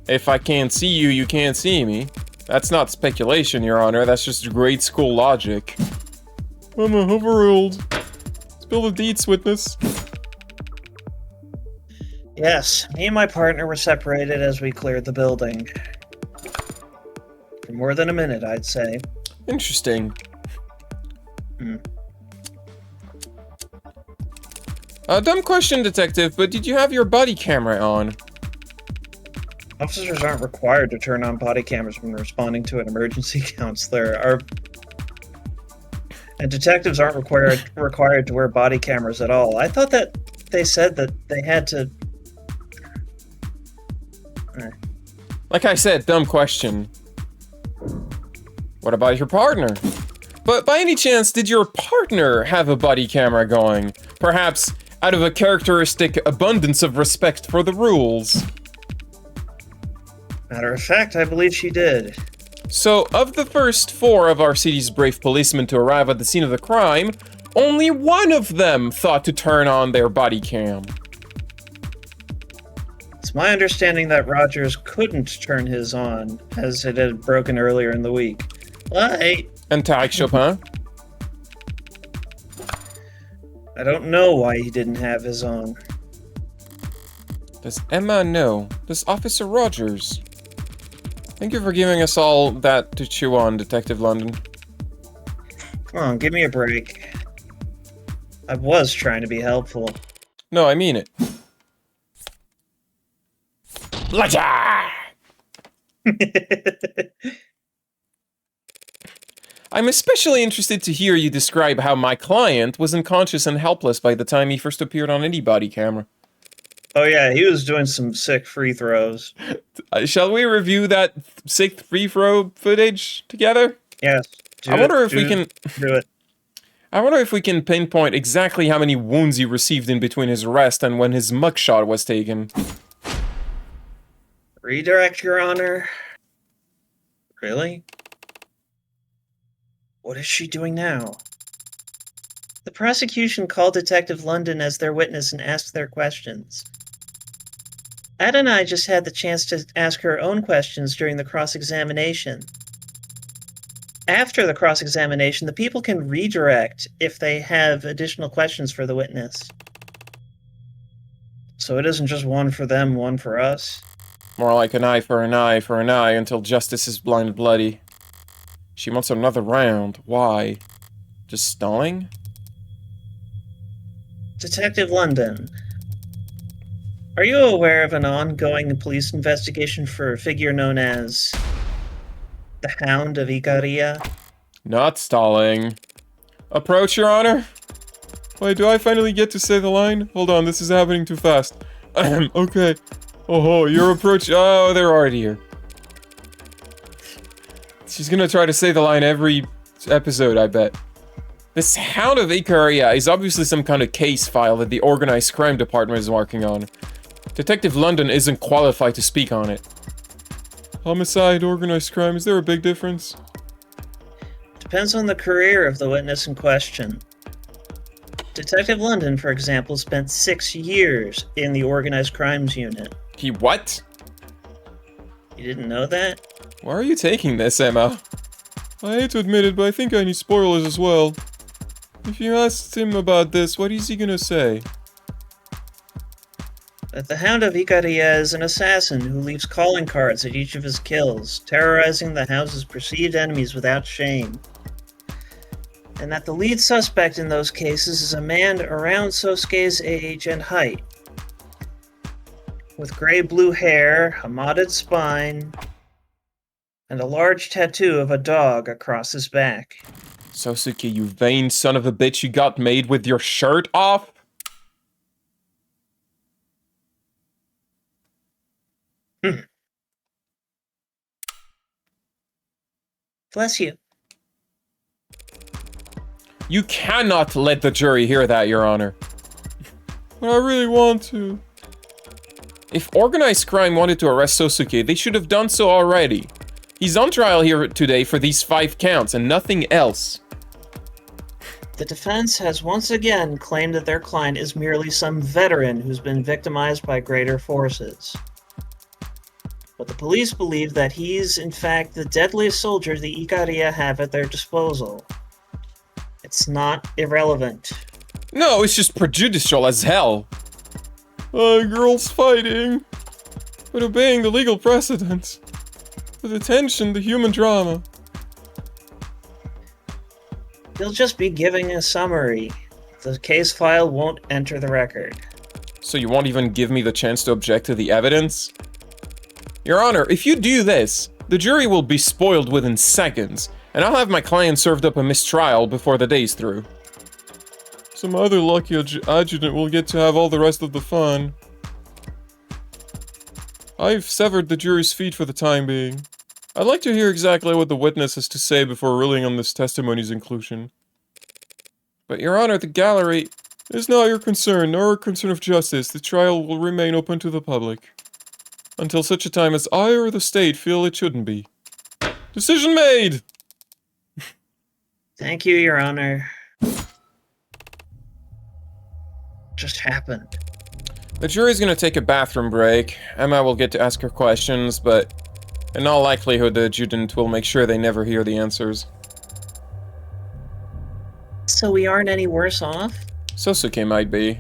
If I can't see you, you can't see me. That's not speculation, Your Honor. That's just grade school logic. I'm overruled. Spill the deeds, witness. Yes, me and my partner were separated as we cleared the building. For more than a minute, I'd say. Interesting. Hmm. Dumb question, detective, but did you have your body camera on? Officers aren't required to turn on body cameras when responding to an emergency counselor. And detectives aren't required to wear body cameras at all. I thought that they said that they had to... Like I said, dumb question. What about your partner? But by any chance, did your partner have a body camera going? Perhaps out of a characteristic abundance of respect for the rules. Matter of fact, I believe she did. So, of the first 4 of our city's brave policemen to arrive at the scene of the crime, only one of them thought to turn on their body cam. It's my understanding that Rogers couldn't turn his on, as it had broken earlier in the week. Why? And Tarek Chopin? I don't know why he didn't have his on. Does Emma know? Does Officer Rogers? Thank you for giving us all that to chew on, Detective London. Come on, give me a break. I was trying to be helpful. No, I mean it. Ledger! I'm especially interested to hear you describe how my client was unconscious and helpless by the time he first appeared on any body camera. Oh yeah, he was doing some sick free throws. Shall we review that sick free throw footage together? Yes. I wonder if we can do it. I wonder if we can pinpoint exactly how many wounds he received in between his arrest and when his mugshot was taken. Redirect, Your Honor. Really? What is she doing now? The prosecution called Detective London as their witness and asked their questions. Ada and I just had the chance to ask her own questions during the cross-examination. After the cross-examination, the people can redirect if they have additional questions for the witness. So it isn't just one for them, one for us. More like an eye for an eye for an eye until justice is blind and bloody. She wants another round. Why? Just stalling? Detective London, are you aware of an ongoing police investigation for a figure known as the Hound of Icaria? Not stalling. Approach, Your Honor? Wait, do I finally get to say the line? Hold on, this is happening too fast. Okay. Oh, your approach. Oh, they're already here. She's gonna try to say the line every episode, I bet. This Hound of Icaria is obviously some kind of case file that the Organized Crime Department is working on. Detective London isn't qualified to speak on it. Homicide, organized crime, is there a big difference? Depends on the career of the witness in question. Detective London, for example, spent 6 years in the Organized Crimes Unit. He what? You didn't know that? Why are you taking this, Emma? I hate to admit it, but I think I need spoilers as well. If you asked him about this, what is he gonna say? That the Hound of Icaria is an assassin who leaves calling cards at each of his kills, terrorizing the house's perceived enemies without shame. And that the lead suspect in those cases is a man around Sosuke's age and height, with gray-blue hair, a modded spine, and a large tattoo of a dog across his back. Sosuke, you vain son of a bitch, you got made with your shirt off? Bless you. You cannot let the jury hear that, Your Honor. But I really want to. If organized crime wanted to arrest Sosuke, they should have done so already. He's on trial here today for these 5 counts and nothing else. The defense has once again claimed that their client is merely some veteran who's been victimized by greater forces. But the police believe that he's, in fact, the deadliest soldier the Icaria have at their disposal. It's not irrelevant. No, it's just prejudicial as hell. Girls fighting. But obeying the legal precedents. With attention to human drama. He'll just be giving a summary. The case file won't enter the record. So you won't even give me the chance to object to the evidence? Your Honor, if you do this, the jury will be spoiled within seconds, and I'll have my client served up a mistrial before the day's through. Some other lucky adjutant will get to have all the rest of the fun. I've severed the jury's feet for the time being. I'd like to hear exactly what the witness has to say before ruling on this testimony's inclusion. But, Your Honor, the gallery is not your concern, nor a concern of justice. The trial will remain open to the public. Until such a time as I or the state feel it shouldn't be. Decision made! Thank you, Your Honor. Just happened. The jury's gonna take a bathroom break. Emma will get to ask her questions, but in all likelihood the adjutant will make sure they never hear the answers. So we aren't any worse off? Sosuke might be.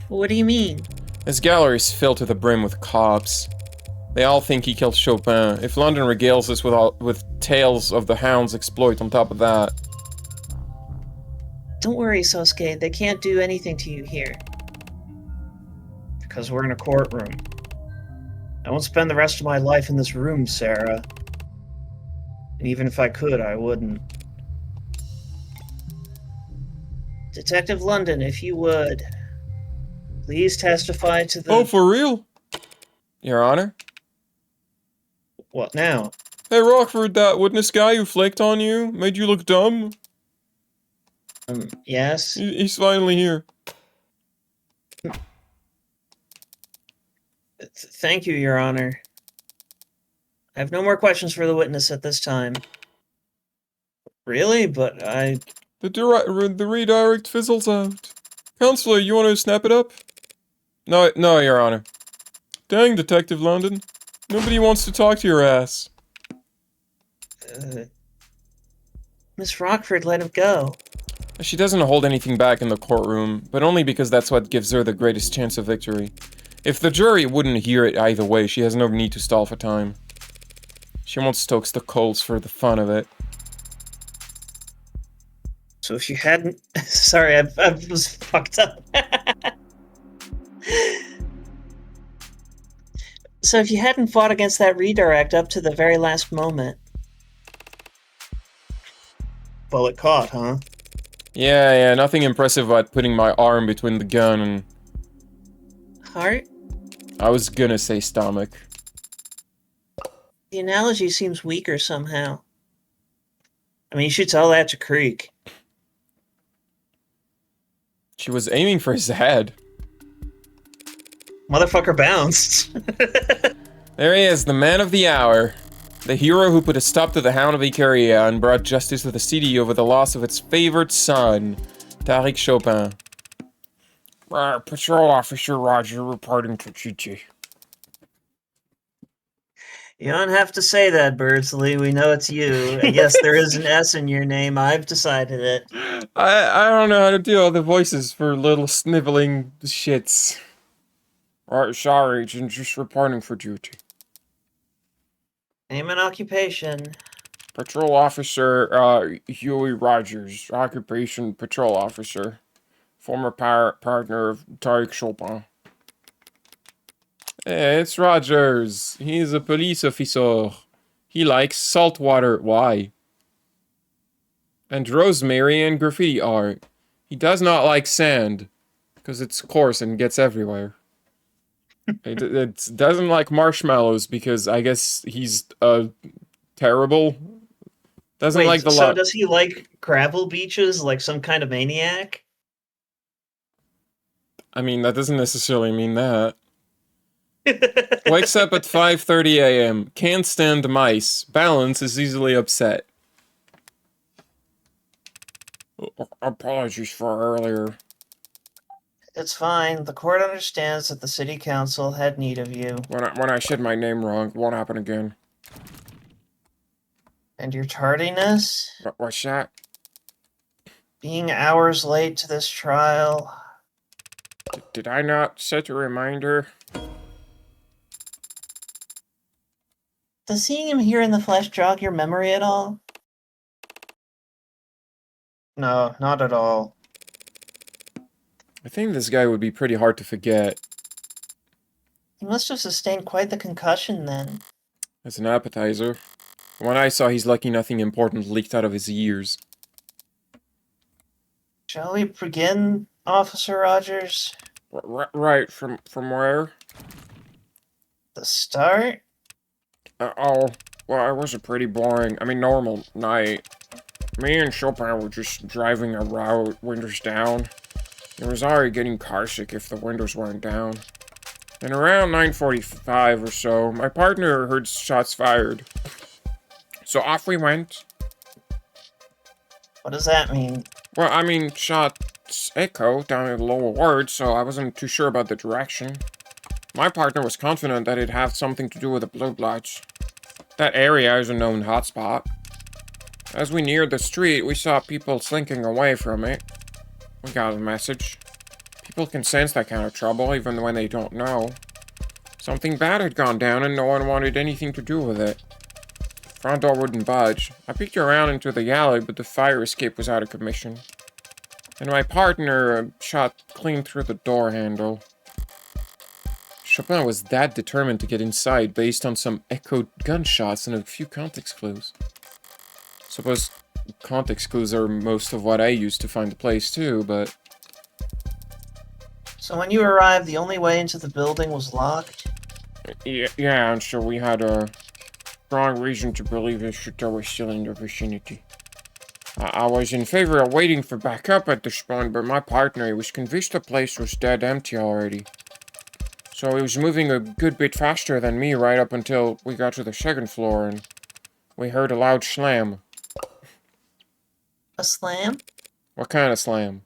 What do you mean? His gallery's filled to the brim with cops. They all think he killed Chopin. If London regales us with tales of the Hound's exploit on top of that. Don't worry, Sosuke. They can't do anything to you here. Because we're in a courtroom. I won't spend the rest of my life in this room, Sarah. And even if I could, I wouldn't. Detective London, if you would, please testify to the... Oh, for real? Your Honor? What now? Hey, Rockford, that witness guy who flaked on you, made you look dumb? Yes? He's finally here. Thank you, Your Honor. I have no more questions for the witness at this time. Really? But The redirect fizzles out. Counselor, you want to snap it up? No, Your Honor. Dang, Detective London. Nobody wants to talk to your ass. Miss Rockford let him go. She doesn't hold anything back in the courtroom, but only because that's what gives her the greatest chance of victory. If the jury wouldn't hear it either way, she has no need to stall for time. She won't stoke the coals for the fun of it. So if you hadn't... Sorry, I was fucked up. So if you hadn't fought against that redirect up to the very last moment... Bullet caught, huh? Yeah, nothing impressive about putting my arm between the gun and... Heart? I was gonna say stomach. The analogy seems weaker somehow. I mean, you should tell that to Creek. She was aiming for his head. Motherfucker bounced. There he is, the man of the hour. The hero who put a stop to the Hound of Icaria and brought justice to the city over the loss of its favorite son, Tariq Chopin. Patrol Officer Roger reporting to Chichi. You don't have to say that, Birdsley. We know it's you. And yes, there is an S in your name. I've decided it. I don't know how to do all the voices for little sniveling shits. Sorry, Agent, just reporting for duty. Name and occupation. Patrol Officer, Huey Rogers. Occupation, Patrol Officer. Former partner of Tariq Chopin. Hey, it's Rogers. He's a police officer. He likes salt water. Why? And rosemary and graffiti art. He does not like sand, because it's coarse and gets everywhere. It doesn't like marshmallows, because I guess he's, terrible. Doesn't Wait, like the so does he like gravel beaches like some kind of maniac? I mean, that doesn't necessarily mean that. Wakes up at 5:30 a.m. Can't stand mice. Balance is easily upset. Apologies for earlier. It's fine. The court understands that the city council had need of you. When I said my name wrong, it won't happen again. And your tardiness? What's that? Being hours late to this trial. Did I not set a reminder? Does seeing him here in the flesh jog your memory at all? No, not at all. I think this guy would be pretty hard to forget. He must have sustained quite the concussion then. As an appetizer. When I saw he's lucky nothing important leaked out of his ears. Shall we begin, Officer Rogers? Right, from where? The start? Well, it was a pretty boring, normal night. Me and Chopin were just driving a route, windows down. It was already getting carsick if the windows weren't down. And around 9:45 or so, my partner heard shots fired. So off we went. What does that mean? Well, shots echo down in the lower ward, so I wasn't too sure about the direction. My partner was confident that it'd have something to do with the Blue Bloods. That area is a known hotspot. As we neared the street, we saw people slinking away from it. We got a message. People can sense that kind of trouble, even when they don't know. Something bad had gone down and no one wanted anything to do with it. Front door wouldn't budge. I peeked around into the alley, but the fire escape was out of commission. And my partner shot clean through the door handle. Chopin was that determined to get inside based on some echoed gunshots and a few context clues. Suppose context clues are most of what I use to find the place too, but... So when you arrived, the only way into the building was locked? Yeah, and so we had a strong reason to believe the shooter was still in the vicinity. I was in favor of waiting for backup at this point, but my partner was convinced the place was dead empty already. So he was moving a good bit faster than me right up until we got to the second floor, and we heard a loud slam. A slam? What kind of slam?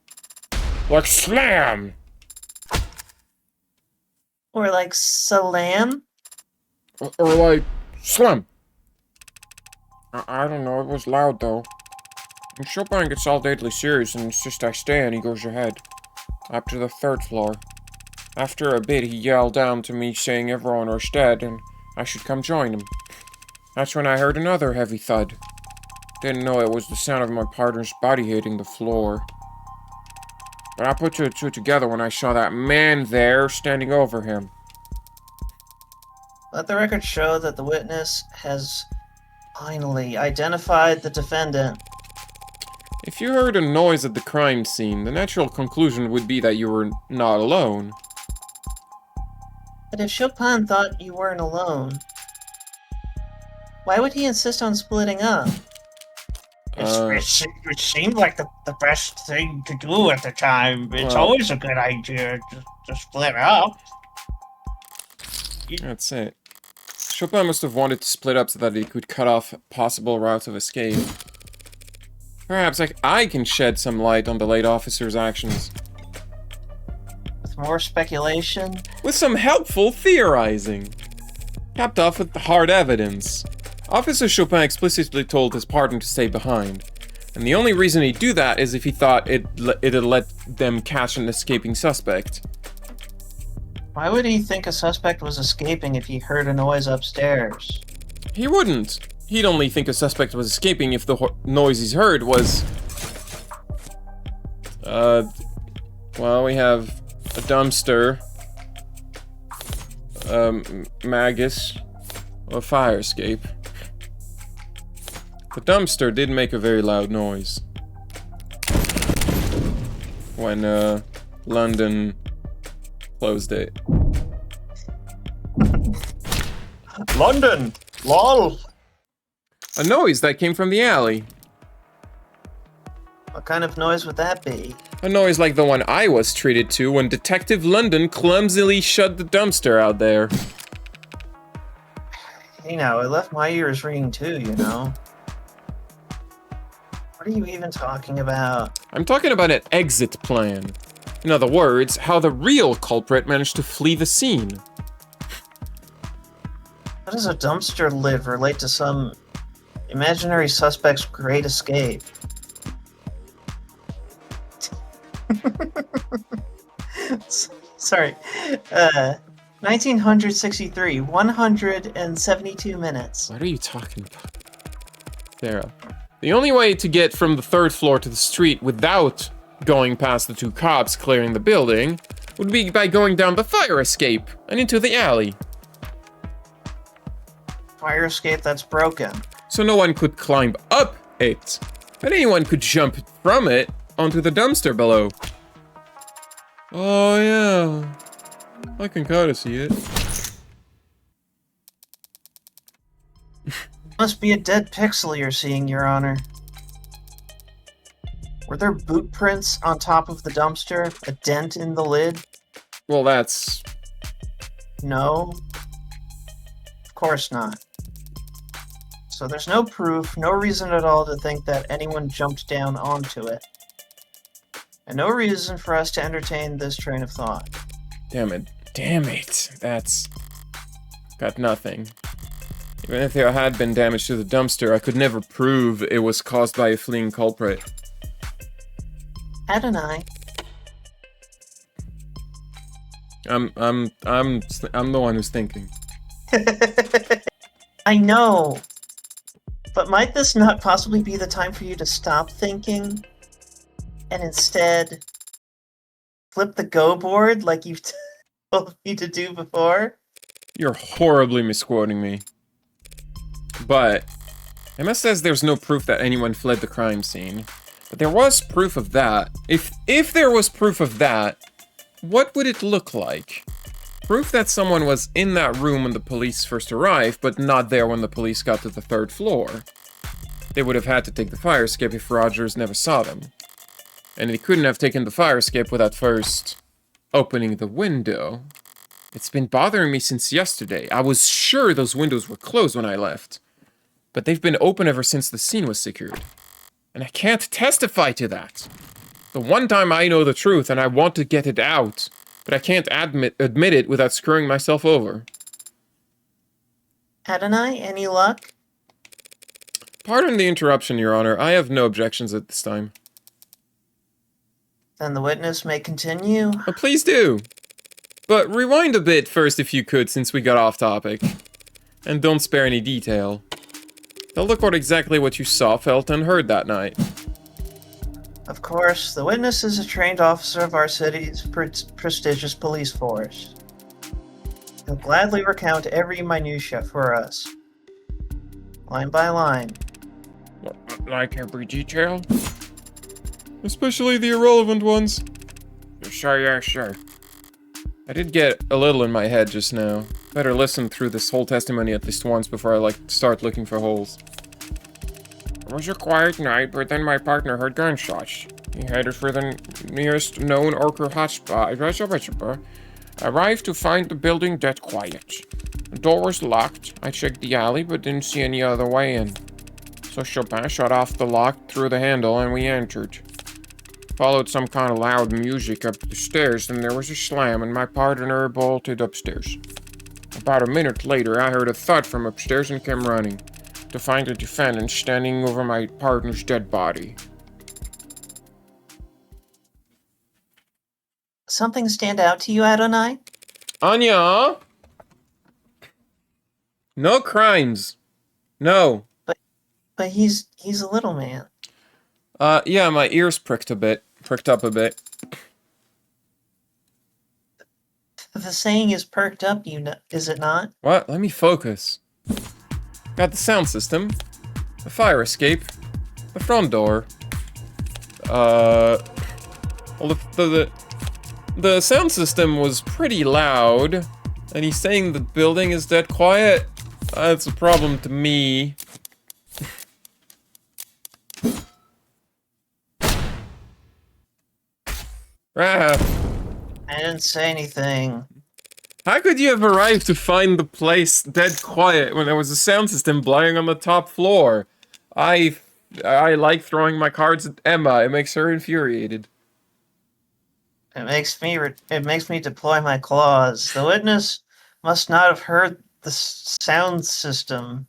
Like slam! Or like salam? Or like slam! I don't know, it was loud though. And Chopin gets all deadly serious and insists I stay, and he goes ahead. Up to the third floor. After a bit, he yelled down to me saying everyone was dead and I should come join him. That's when I heard another heavy thud. Didn't know it was the sound of my partner's body hitting the floor. But I put two and two together when I saw that man there standing over him. Let the record show that the witness has finally identified the defendant. If you heard a noise at the crime scene, the natural conclusion would be that you were not alone. But if Chopin thought you weren't alone, why would he insist on splitting up? It seemed like the best thing to do at the time. It's Well- always a good idea to split up. That's it. Chopin must have wanted to split up so that he could cut off possible routes of escape. Perhaps I can shed some light on the late officer's actions. With more speculation, With some helpful theorizing. Capped off with the hard evidence. Officer Chopin explicitly told his partner to stay behind. And the only reason he'd do that is if he thought it'd let them catch an escaping suspect. why would he think a suspect was escaping if he heard a noise upstairs? He wouldn't. He'd only think a suspect was escaping if the noise he's heard was... Well, we have a dumpster, Magus, a fire escape. The dumpster did make a very loud noise when, London closed it. London! LOL! A noise that came from the alley. What kind of noise would that be? A noise like the one I was treated to when Detective London clumsily shut the dumpster out there. Hey now, it left my ears ringing too, you know? What are you even talking about? I'm talking about an exit plan. In other words, how the real culprit managed to flee the scene. How does a dumpster lid relate to some imaginary suspect's great escape? Sorry. 1963, 172 minutes. What are you talking about? Sarah. The only way to get from the third floor to the street without going past the two cops clearing the building would be by going down the fire escape and into the alley. Fire escape that's broken. So no one could climb up it, but anyone could jump from it onto the dumpster below. Oh yeah, I can kinda see it. Must be a dead pixel you're seeing, Your Honor. Were there boot prints on top of the dumpster? A dent in the lid? Well, that's... No. Of course not. So there's no proof, no reason at all to think that anyone jumped down onto it. And no reason for us to entertain this train of thought. Damn it. Damn it. That's... got nothing. Even if there had been damage to the dumpster, I could never prove it was caused by a fleeing culprit. Adonai. I'm the one who's thinking. I know. But might this not possibly be the time for you to stop thinking and instead flip the go board like you've told me to do before? You're horribly misquoting me. But Emma says there's no proof that anyone fled the crime scene. But there was proof of that. If there was proof of that, what would it look like? Proof that someone was in that room when the police first arrived, but not there when the police got to the third floor. They would have had to take the fire escape if Rogers never saw them. And they couldn't have taken the fire escape without first opening the window. It's been bothering me since yesterday. I was sure those windows were closed when I left. But they've been open ever since the scene was secured. And I can't testify to that. The one time I know the truth and I want to get it out, but I can't admit it without screwing myself over. Adonai, any luck? Pardon the interruption, Your Honor. I have no objections at this time. Then the witness may continue. Please do. But rewind a bit first if you could, since we got off topic. And don't spare any detail. They'll record exactly what you saw, felt, and heard that night. Of course, the witness is a trained officer of our city's prestigious police force. He'll gladly recount every minutia for us. Line by line. Like every detail? Especially the irrelevant ones. Sure, yeah, sure. I did get a little in my head just now. Better listen through this whole testimony at least once before I start looking for holes. It was a quiet night, but then my partner heard gunshots. He headed for the nearest known Orker hotspot. Arrived to find the building dead quiet. The door was locked. I checked the alley, but didn't see any other way in. So Chopin shut off the lock, threw the handle, and we entered. Followed some kind of loud music up the stairs, and there was a slam, and my partner bolted upstairs. About a minute later, I heard a thud from upstairs and came running to find the defendant standing over my partner's dead body. Something stand out to you, Adonai? Anya! No crimes. No. But he's a little man. Yeah, my ears pricked up a bit. The saying is perked up, is it not? What? Let me focus. Got the sound system, the fire escape, the front door. Well, the sound system was pretty loud, and he's saying the building is dead quiet. That's a problem to me. Raph, I didn't say anything. how could you have arrived to find the place dead quiet when there was a sound system blaring on the top floor? I like throwing my cards at Emma. It makes her infuriated. It makes me deploy my claws. The witness must not have heard the sound system.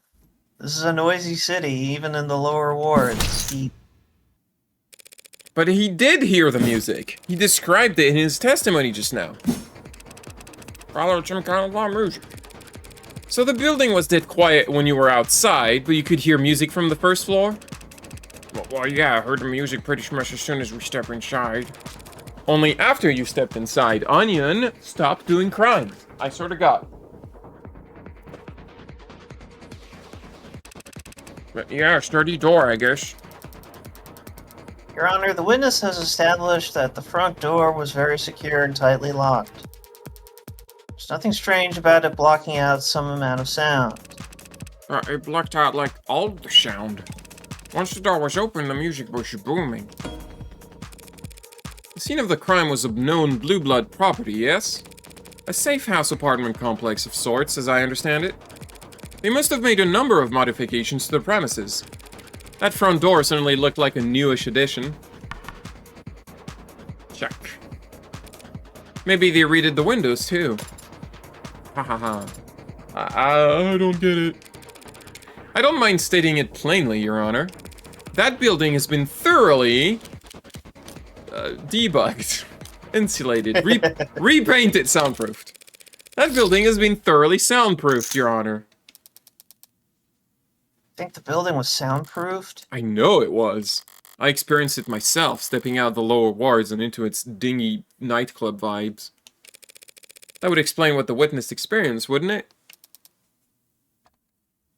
This is a noisy city, even in the lower wards. But he did hear the music. He described it in his testimony just now. Followed some kind of loud music. So the building was dead quiet when you were outside, but you could hear music from the first floor? Well, yeah, I heard the music pretty much as soon as we stepped inside. Only after you stepped inside, Onion stopped doing crimes. I swear to God. But yeah, sturdy door, I guess. Your Honor, the witness has established that the front door was very secure and tightly locked. There's nothing strange about it blocking out some amount of sound. It blocked out, like, all the sound. Once the door was open, the music was booming. The scene of the crime was of known Blue Blood property, yes? A safe house apartment complex of sorts, as I understand it. They must have made a number of modifications to the premises. That front door certainly looked like a newish addition. Check. Maybe they redid the windows, too. Ha ha ha. I don't get it. I don't mind stating it plainly, Your Honor. That building has been thoroughly... debugged. Insulated. Repainted, soundproofed. That building has been thoroughly soundproofed, Your Honor. Think the building was soundproofed? I know it was. I experienced it myself, stepping out the lower wards and into its dingy nightclub vibes. That would explain what the witness experienced, wouldn't it?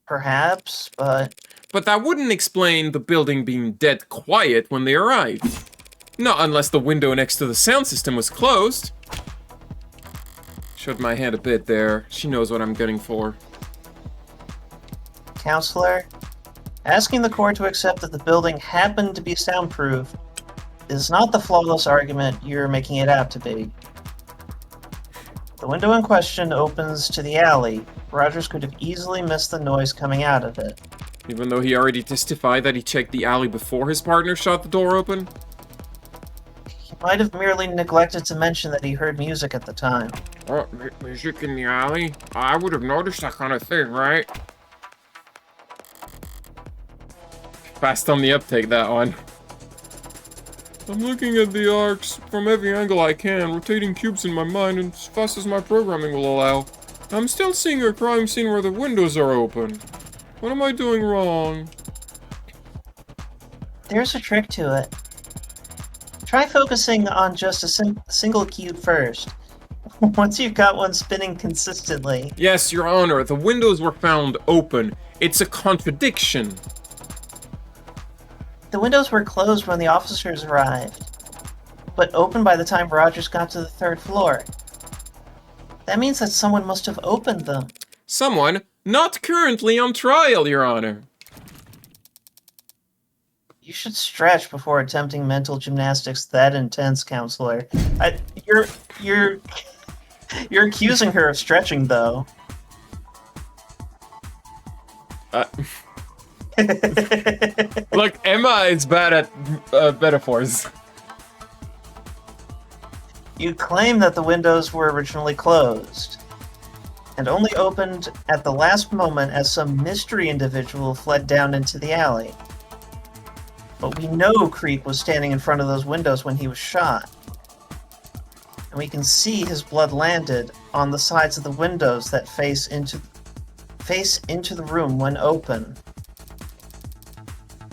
Perhaps, but... But that wouldn't explain the building being dead quiet when they arrived. Not unless the window next to the sound system was closed. Showed my hand a bit there. She knows what I'm getting for. Counselor, asking the court to accept that the building happened to be soundproof is not the flawless argument you're making it out to be. The window in question opens to the alley. Rogers could have easily missed the noise coming out of it. Even though he already testified that he checked the alley before his partner shot the door open? He might have merely neglected to mention that he heard music at the time. Oh, music in the alley? I would have noticed that kind of thing, right? Fast on the uptake, that one. I'm looking at the arcs from every angle I can, rotating cubes in my mind as fast as my programming will allow. I'm still seeing a crime scene where the windows are open. What am I doing wrong? There's a trick to it. Try focusing on just a single cube first. Once you've got one spinning consistently. Yes, Your Honor, the windows were found open. It's a contradiction. The windows were closed when the officers arrived, but open by the time Rogers got to the third floor. That means that someone must have opened them. Someone not currently on trial, Your Honor. You should stretch before attempting mental gymnastics that intense, counselor. You're accusing her of stretching, though. Look, Emma is bad at metaphors. You claim that the windows were originally closed and only opened at the last moment as some mystery individual fled down into the alley. But we know Creek was standing in front of those windows when he was shot. And we can see his blood landed on the sides of the windows that face into the room when open.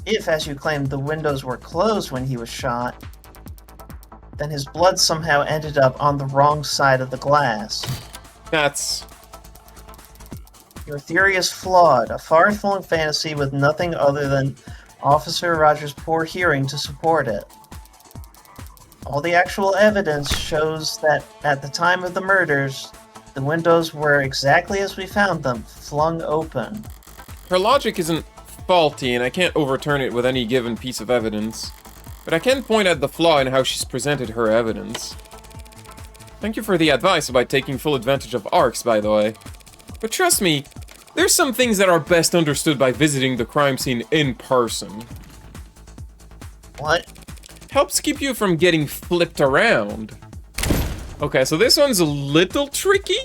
If, as you claimed, the windows were closed when he was shot, then his blood somehow ended up on the wrong side of the glass. That's... Your theory is flawed, a far-flung fantasy with nothing other than Officer Rogers' poor hearing to support it. All the actual evidence shows that at the time of the murders, the windows were exactly as we found them, flung open. Her logic isn't faulty, and I can't overturn it with any given piece of evidence. But I can point out the flaw in how she's presented her evidence. Thank you for the advice about taking full advantage of arcs, by the way. But trust me, there's some things that are best understood by visiting the crime scene in person. What? Helps keep you from getting flipped around. Okay, so this one's a little tricky.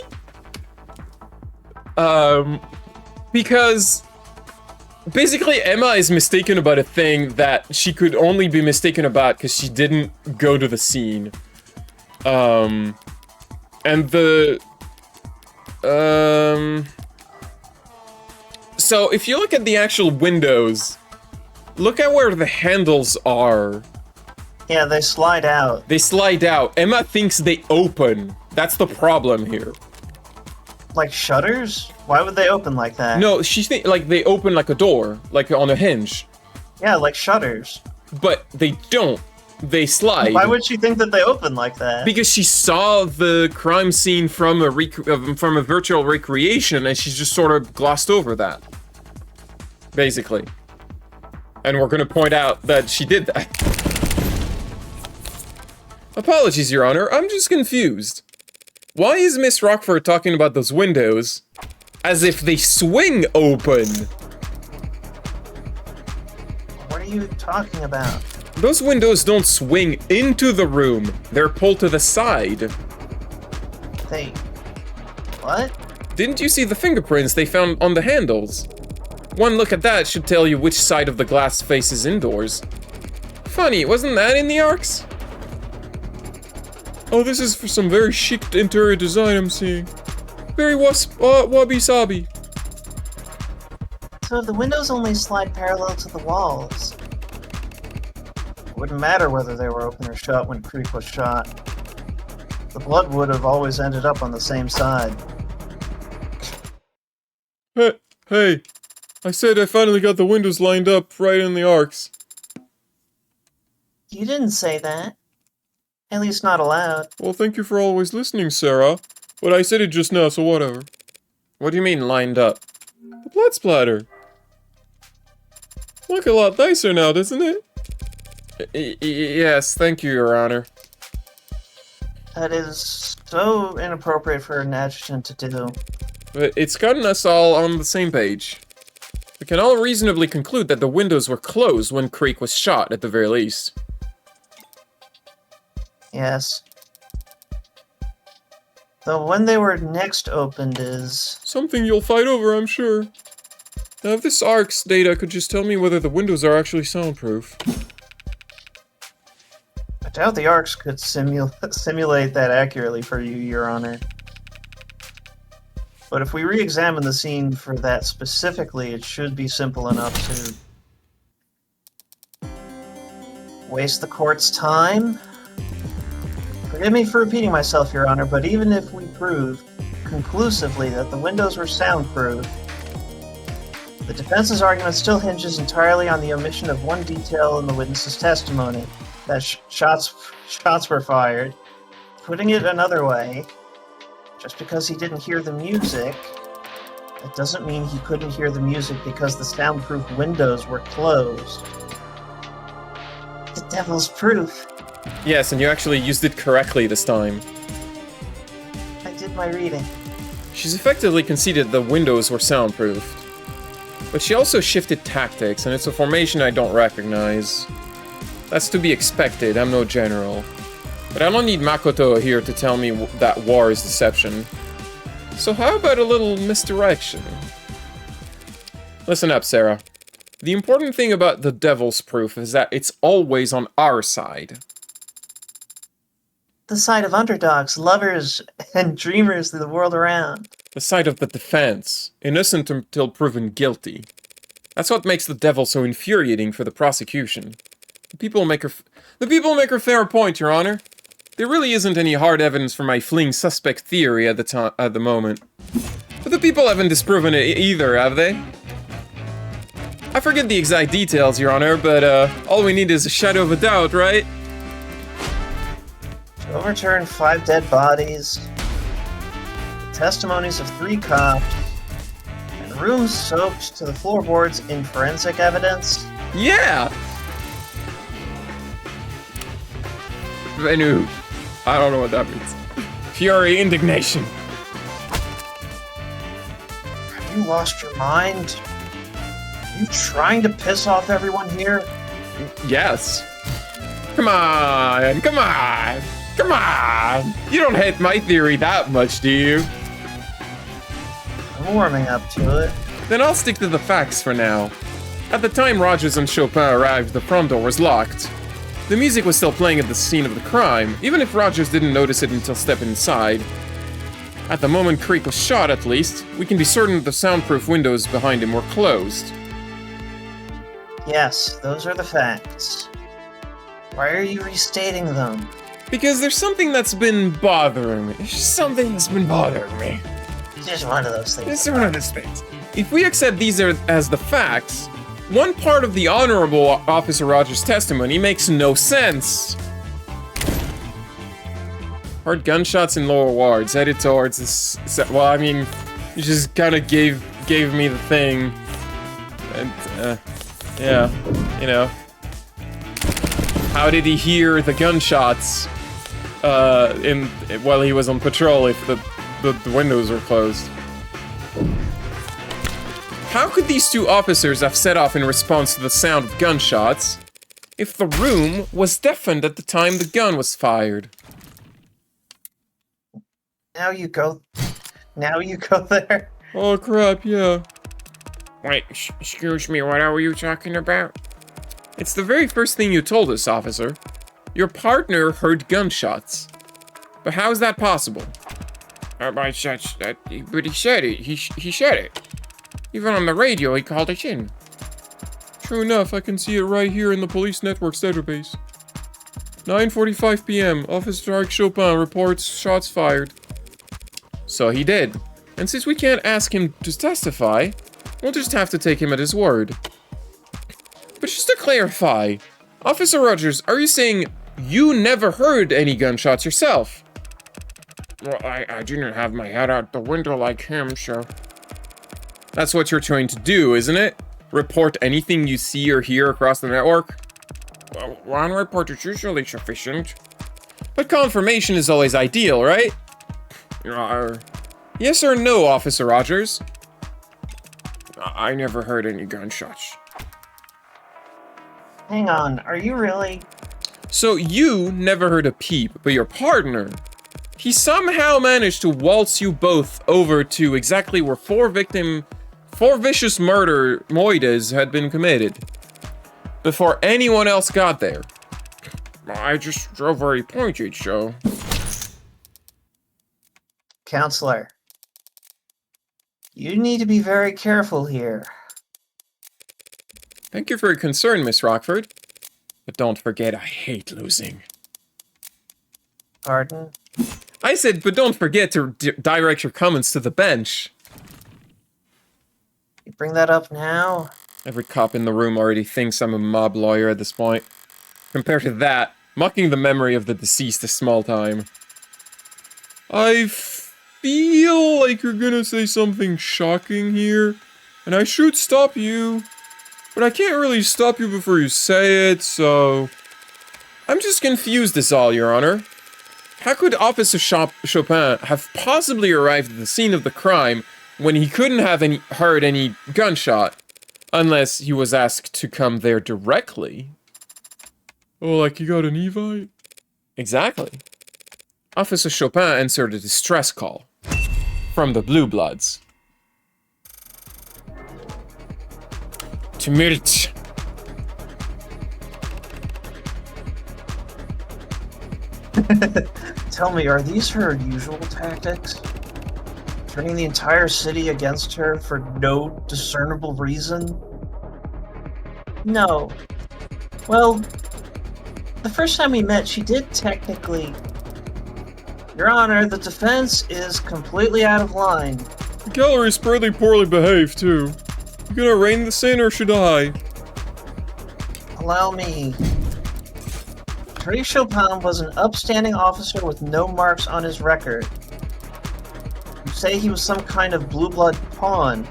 Because basically Emma is mistaken about a thing that she could only be mistaken about because she didn't go to the scene. And so if you look at the actual windows, look at where the handles are. Yeah, they slide out. They slide out. Emma thinks they open. That's the problem here. Like shutters? Why would they open like that? No, she thinks like they open like a door, like on a hinge. Yeah, like shutters. But they don't. They slide. Why would she think that they open like that? Because she saw the crime scene from a virtual recreation, and she's just sort of glossed over that. Basically. And we're gonna point out that she did that. Apologies, Your Honor, I'm just confused. Why is Miss Rockford talking about those windows as if they swing open? What are you talking about? Those windows don't swing into the room. They're pulled to the side. They... What? Didn't you see the fingerprints they found on the handles? One look at that should tell you which side of the glass faces indoors. Funny, wasn't that in the arcs? Oh, this is for some very chic interior design I'm seeing. Very wabi-sabi. So if the windows only slide parallel to the walls, it wouldn't matter whether they were open or shut when Creek was shot. The blood would have always ended up on the same side. Hey, I said I finally got the windows lined up right in the arcs. You didn't say that. At least not aloud. Well, thank you for always listening, Sarah. But I said it just now, so whatever. What do you mean, lined up? The blood splatter. Look a lot nicer now, doesn't it? Yes, thank you, Your Honor. That is so inappropriate for an adjutant to do. But it's gotten us all on the same page. We can all reasonably conclude that the windows were closed when Creek was shot, at the very least. Yes. Though when they were next opened is... Something you'll fight over, I'm sure. Now, if this ARC's data could just tell me whether the windows are actually soundproof. I doubt the arcs could simulate that accurately for you, Your Honor. But if we re-examine the scene for that specifically, it should be simple enough to... waste the court's time? Forgive me for repeating myself, Your Honor, but even if we prove conclusively that the windows were soundproof, the defense's argument still hinges entirely on the omission of one detail in the witness's testimony, that shots were fired. Putting it another way, just because he didn't hear the music, that doesn't mean he couldn't hear the music because the soundproof windows were closed. Devil's proof. Yes, and you actually used it correctly this time. I did my reading. She's effectively conceded the windows were soundproofed. But she also shifted tactics, and it's a formation I don't recognize. That's to be expected, I'm no general. But I don't need Makoto here to tell me that war is deception. So how about a little misdirection? Listen up, Sarah. The important thing about the Devil's Proof is that it's always on our side. The side of underdogs, lovers, and dreamers of the world around. The side of the defense, innocent until proven guilty. That's what makes the Devil so infuriating for the prosecution. The people make her fair point, Your Honor. There really isn't any hard evidence for my fleeing suspect theory at the moment. But the people haven't disproven it either, have they? I forget the exact details, Your Honor, but all we need is a shadow of a doubt, right? To overturn 5 dead bodies, testimonies of 3 cops, and rooms soaked to the floorboards in forensic evidence. Yeah! Venu. I don't know what that means. Fury, indignation. Have you lost your mind? Are you trying to piss off everyone here? Yes. Come on, come on, come on. You don't hate my theory that much, do you? I'm warming up to it. Then I'll stick to the facts for now. At the time Rogers and Chopin arrived, the front door was locked. The music was still playing at the scene of the crime, even if Rogers didn't notice it until stepping inside. At the moment Creek was shot, at least, we can be certain that the soundproof windows behind him were closed. Yes, those are the facts. Why are you restating them? Because there's something that's been bothering me. There's just something that's been bothering me. It's just one of those things. It's one of those things. If we accept these as the facts, one part of the Honorable Officer Rogers' testimony makes no sense. Heard gunshots in lower wards, headed towards this. Well, I mean, you just kind of gave me the thing, and yeah, you know. How did he hear the gunshots while he was on patrol if the windows were closed? How could these 2 officers have set off in response to the sound of gunshots if the room was deafened at the time the gun was fired? Now you go there. Oh crap, yeah. Wait, excuse me, what are you talking about? It's the very first thing you told us, officer. Your partner heard gunshots. But how is that possible? By such that, but he said it. He said it. Even on the radio, he called us in. True enough, I can see it right here in the police network's database. 9:45 p.m. Officer Arc Chopin reports shots fired. So he did. And since we can't ask him to testify, we'll just have to take him at his word. But just to clarify, Officer Rogers, are you saying you never heard any gunshots yourself? Well, I didn't have my head out the window like him, so... That's what you're trying to do, isn't it? Report anything you see or hear across the network? Well, one report is usually sufficient. But confirmation is always ideal, right? Yes or no, Officer Rogers? I never heard any gunshots. Hang on, are you really? So you never heard a peep, but your partner, he somehow managed to waltz you both over to exactly where 4 vicious murder moitas had been committed before anyone else got there. I just drove where he pointed, so... Counselor, you need to be very careful here. Thank you for your concern, Miss Rockford. But don't forget, I hate losing. Pardon? I said, but don't forget to direct your comments to the bench. You bring that up now? Every cop in the room already thinks I'm a mob lawyer at this point. Compared to that, mocking the memory of the deceased is small time. I feel like you're gonna say something shocking here, and I should stop you. But I can't really stop you before you say it, so... I'm just confused is all, Your Honor. How could Officer Chopin have possibly arrived at the scene of the crime when he couldn't have heard any gunshot? Unless he was asked to come there directly. Oh, like he got an Evite? Exactly. Officer Chopin answered a distress call from the Blue Bloods. Tumult. Tell me, are these her usual tactics? Turning the entire city against her for no discernible reason? No. Well, the first time we met, she did technically... Your Honor, the defense is completely out of line. The gallery's pretty poorly behaved, too. You gonna rein this in, or should I? Allow me. Therese Chopin was an upstanding officer with no marks on his record. You say he was some kind of blue blood pawn,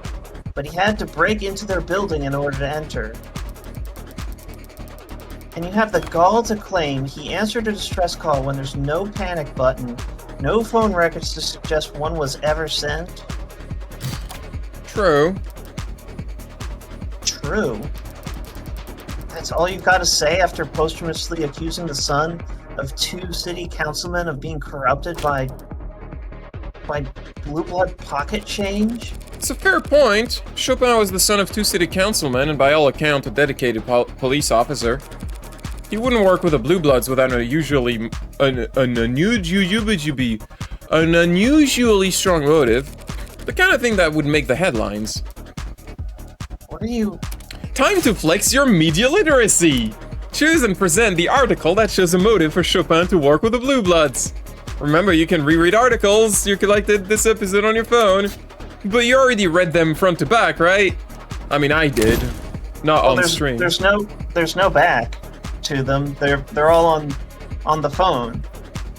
but he had to break into their building in order to enter. And you have the gall to claim he answered a distress call when there's no panic button, no phone records to suggest one was ever sent? True. True. That's all you've got to say after posthumously accusing the son of 2 city councilmen of being corrupted by blue blood pocket change? It's a fair point. Chopin was the son of 2 city councilmen and by all accounts a dedicated police officer. He wouldn't work with the Blue Bloods without an unusually strong motive. The kind of thing that would make the headlines. What are you... Time to flex your media literacy! Choose and present the article that shows a motive for Chopin to work with the Blue Bloods. Remember, you can reread articles you collected this episode on your phone. But you already read them front to back, right? I mean, I did. Not on stream. There's no back to them. They're all on the phone.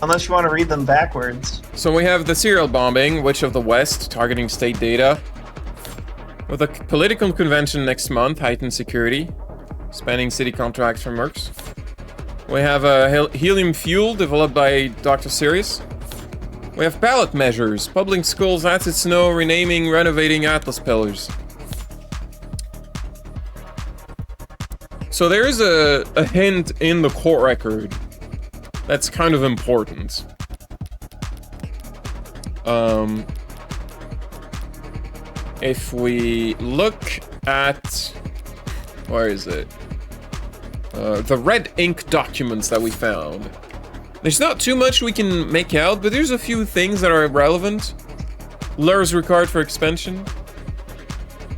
Unless you want to read them backwards. So we have the serial bombing, Witch of the West, targeting state data. With a political convention next month, heightened security, spanning city contracts from Mercs. We have a helium fuel developed by Dr. Sirius. We have ballot measures, public schools, acid snow, renaming, renovating Atlas pillars. So there is a hint in the court record that's kind of important. If we look at... where is it? The red ink documents that we found. There's not too much we can make out, but there's a few things that are relevant. Lures required for expansion.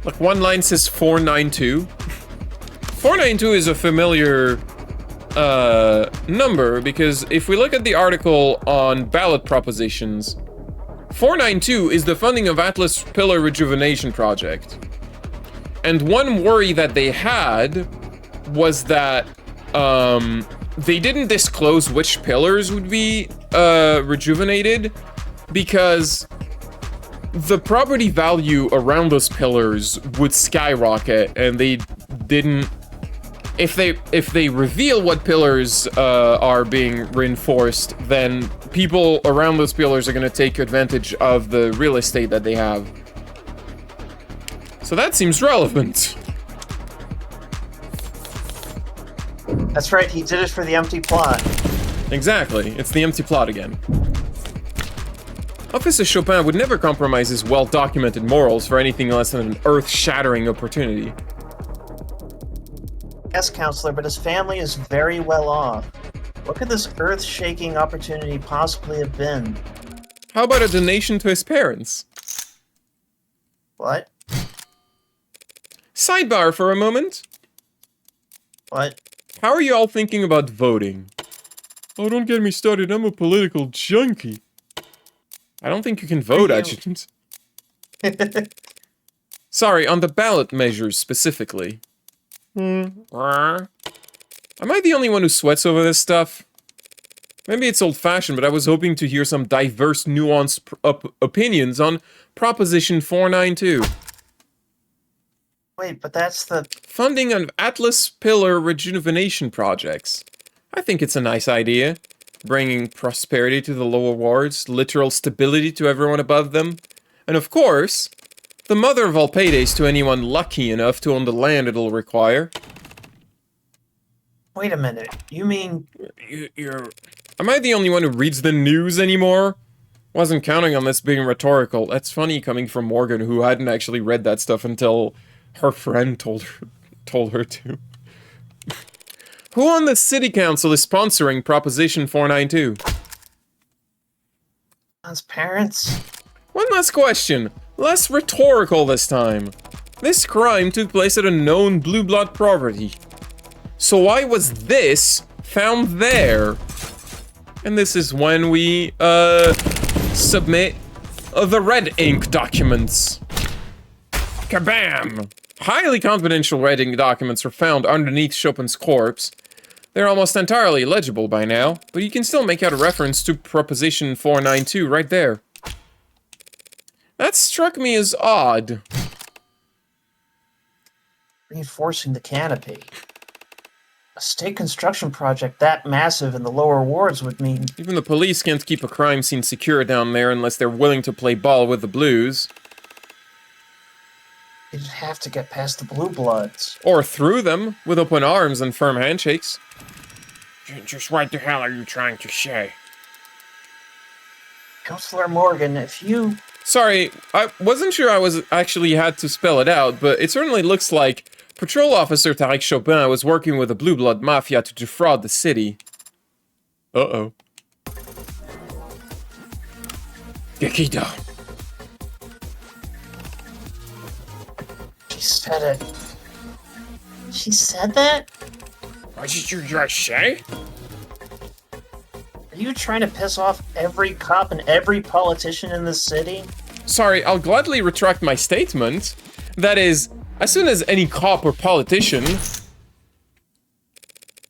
Like one line says 492. 492 is a familiar number because if we look at the article on ballot propositions, 492 is the funding of Atlas Pillar Rejuvenation Project. And one worry that they had was that they didn't disclose which pillars would be rejuvenated because the property value around those pillars would skyrocket, and they didn't... If they reveal what pillars are being reinforced, then people around those pillars are going to take advantage of the real estate that they have. So that seems relevant. That's right, he did it for the empty plot. Exactly, it's the empty plot again. Officer Chopin would never compromise his well-documented morals for anything less than an earth-shattering opportunity. Yes, Counselor, but his family is very well off. What could this earth-shaking opportunity possibly have been? How about a donation to his parents? What? Sidebar for a moment. What? How are you all thinking about voting? Oh, don't get me started, I'm a political junkie. I don't think you can vote, Adjutant. Sorry, on the ballot measures specifically. Am I the only one who sweats over this stuff? Maybe it's old-fashioned, but I was hoping to hear some diverse, nuanced opinions on Proposition 492. Wait, but that's the... Funding of Atlas Pillar Rejuvenation Projects. I think it's a nice idea. Bringing prosperity to the lower wards, literal stability to everyone above them. And of course, the mother of all paydays to anyone lucky enough to own the land it'll require. Wait a minute. You mean... You're... Am I the only one who reads the news anymore? Wasn't counting on this being rhetorical. That's funny coming from Morgan, who hadn't actually read that stuff until her friend told her to. Who on the city council is sponsoring Proposition 492? John's parents? One last question. Less rhetorical this time. This crime took place at a known blue blood property. So why was this found there? And this is when we, submit the red ink documents. Kabam! Highly confidential red ink documents were found underneath Chopin's corpse. They're almost entirely illegible by now, but you can still make out a reference to Proposition 492 right there. That struck me as odd. Reinforcing the canopy. A state construction project that massive in the lower wards would mean... Even the police can't keep a crime scene secure down there unless they're willing to play ball with the blues. You'd have to get past the blue bloods. Or through them, with open arms and firm handshakes. Just what the hell are you trying to say? Counselor Morgan, if you... Sorry, I wasn't sure I was actually had to spell it out, but it certainly looks like Patrol Officer Tariq Chopin was working with the Blue Blood Mafia to defraud the city. Uh-oh. Gekida. She said it. She said that? What did you just say? Are you trying to piss off every cop and every politician in this city? Sorry, I'll gladly retract my statement. That is, as soon as any cop or politician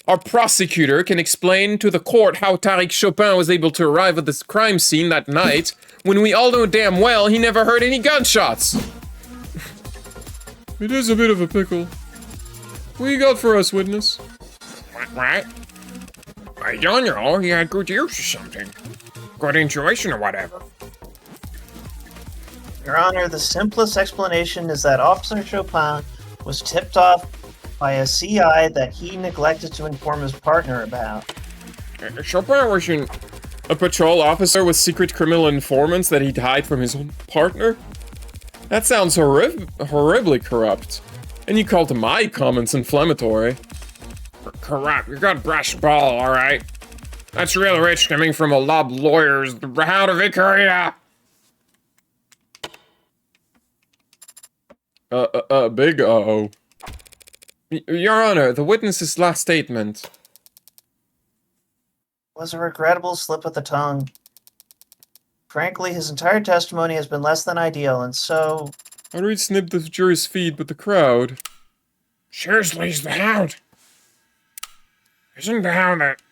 or prosecutor can explain to the court how Tariq Chopin was able to arrive at this crime scene that night, when we all know damn well he never heard any gunshots. It is a bit of a pickle. What you got for us, witness? What? I don't know, he had good ears or something. Good intuition or whatever. Your Honor, the simplest explanation is that Officer Chopin was tipped off by a CI that he neglected to inform his partner about. Chopin was in... A patrol officer with secret criminal informants that he'd hide from his own partner? That sounds horribly corrupt. And you called my comments inflammatory. Corrupt. You got brass ball, alright? That's real rich coming from a lob lawyer's out of Korea. Big uh-oh. Your Honor, the witness's last statement. Was a regrettable slip of the tongue. Frankly, his entire testimony has been less than ideal, and so... I read snipped the jury's feed, but the crowd... Seriously, is the hound? Isn't the hound that...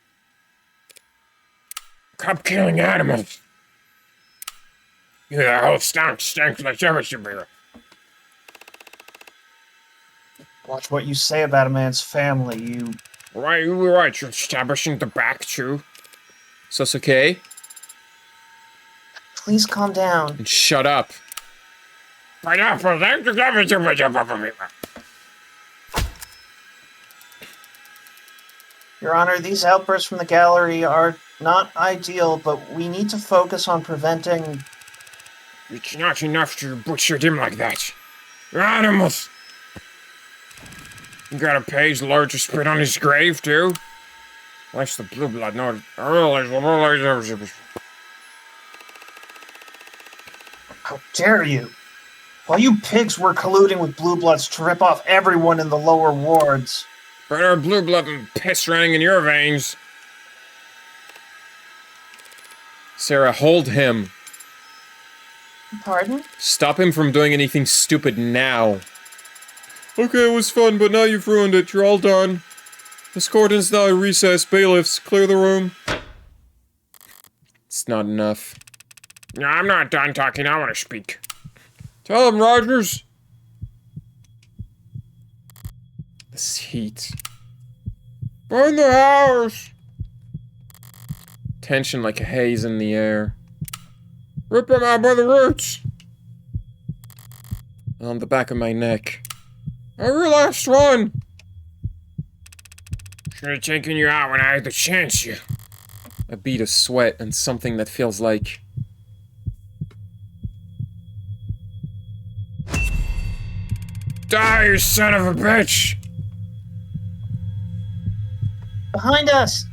cop-killing animals? Yeah, the whole stinks like everything beer. Watch what you say about a man's family, you... Right, you're establishing the back, too. Sasuke? Please calm down. And shut up. Your Honor, these outbursts from the gallery are not ideal, but we need to focus on preventing... It's not enough to butcher him like that. You're animals! You got a page large to spit on his grave, too? That's the blue blood, no... How dare you? While you pigs were colluding with blue bloods to rip off everyone in the lower wards. Better blue blood than piss running in your veins. Sarah, hold him. Pardon? Stop him from doing anything stupid now. Okay, it was fun, but now you've ruined it. You're all done. This court is now recess. Bailiffs, clear the room. It's not enough. No, I'm not done talking. I want to speak. Tell him, Rogers. This heat. Burn the house! Tension like a haze in the air. Rip him out by the roots. On the back of my neck. Every last one. Should have taken you out when I had the chance, you. A bead of sweat and something that feels like... Die, you son of a bitch! Behind us!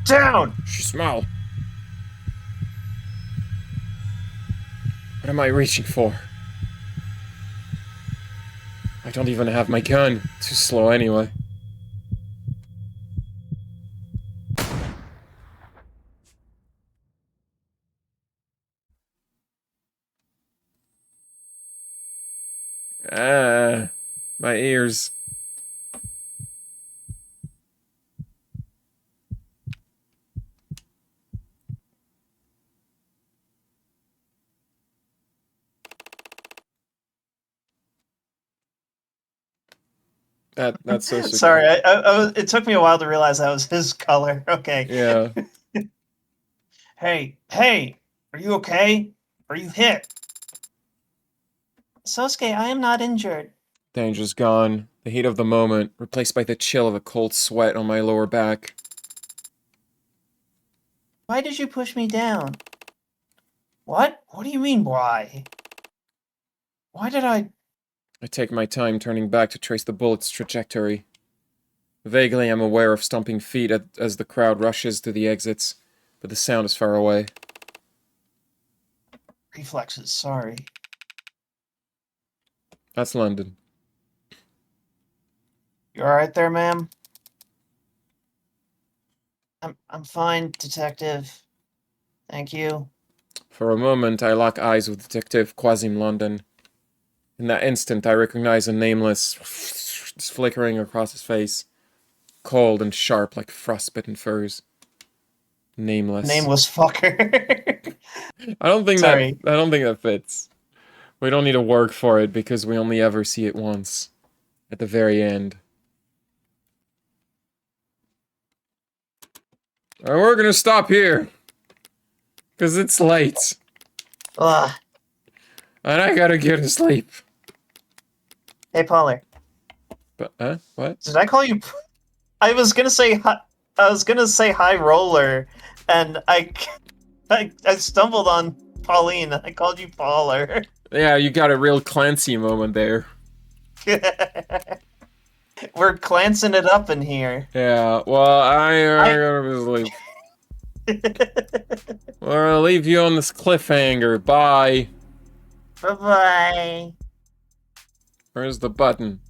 Down! She smell. What am I reaching for? I don't even have my gun. Too slow anyway. Ah, my ears. That's so secure. Sorry, it took me a while to realize that was his color. Okay. Yeah. Hey, are you okay? Are you hit? Sosuke, I am not injured. Danger's gone. The heat of the moment, replaced by the chill of a cold sweat on my lower back. Why did you push me down? What? What do you mean, why? Why did I... I take my time turning back to trace the bullet's trajectory. Vaguely, I'm aware of stomping feet as the crowd rushes to the exits, but the sound is far away. Reflexes, sorry. That's London. You alright there, ma'am? I'm fine, detective. Thank you. For a moment, I lock eyes with Detective Quasim London. In that instant, I recognize a nameless flickering across his face. Cold and sharp like frostbitten furs. Nameless. Nameless fucker. I don't think Sorry. that fits. We don't need to work for it because we only ever see it once. At the very end. And we're gonna stop here. Cause it's late. Ugh. And I gotta get to sleep. Hey, Pollard. But, what? Did I call you... I was gonna say high roller, and I stumbled on Pauline. I called you Paller. Yeah, you got a real Clancy moment there. We're glancing it up in here. Yeah, well, I gotta sleep. Well, I'll leave you on this cliffhanger. Bye. Bye-bye. Where's the button?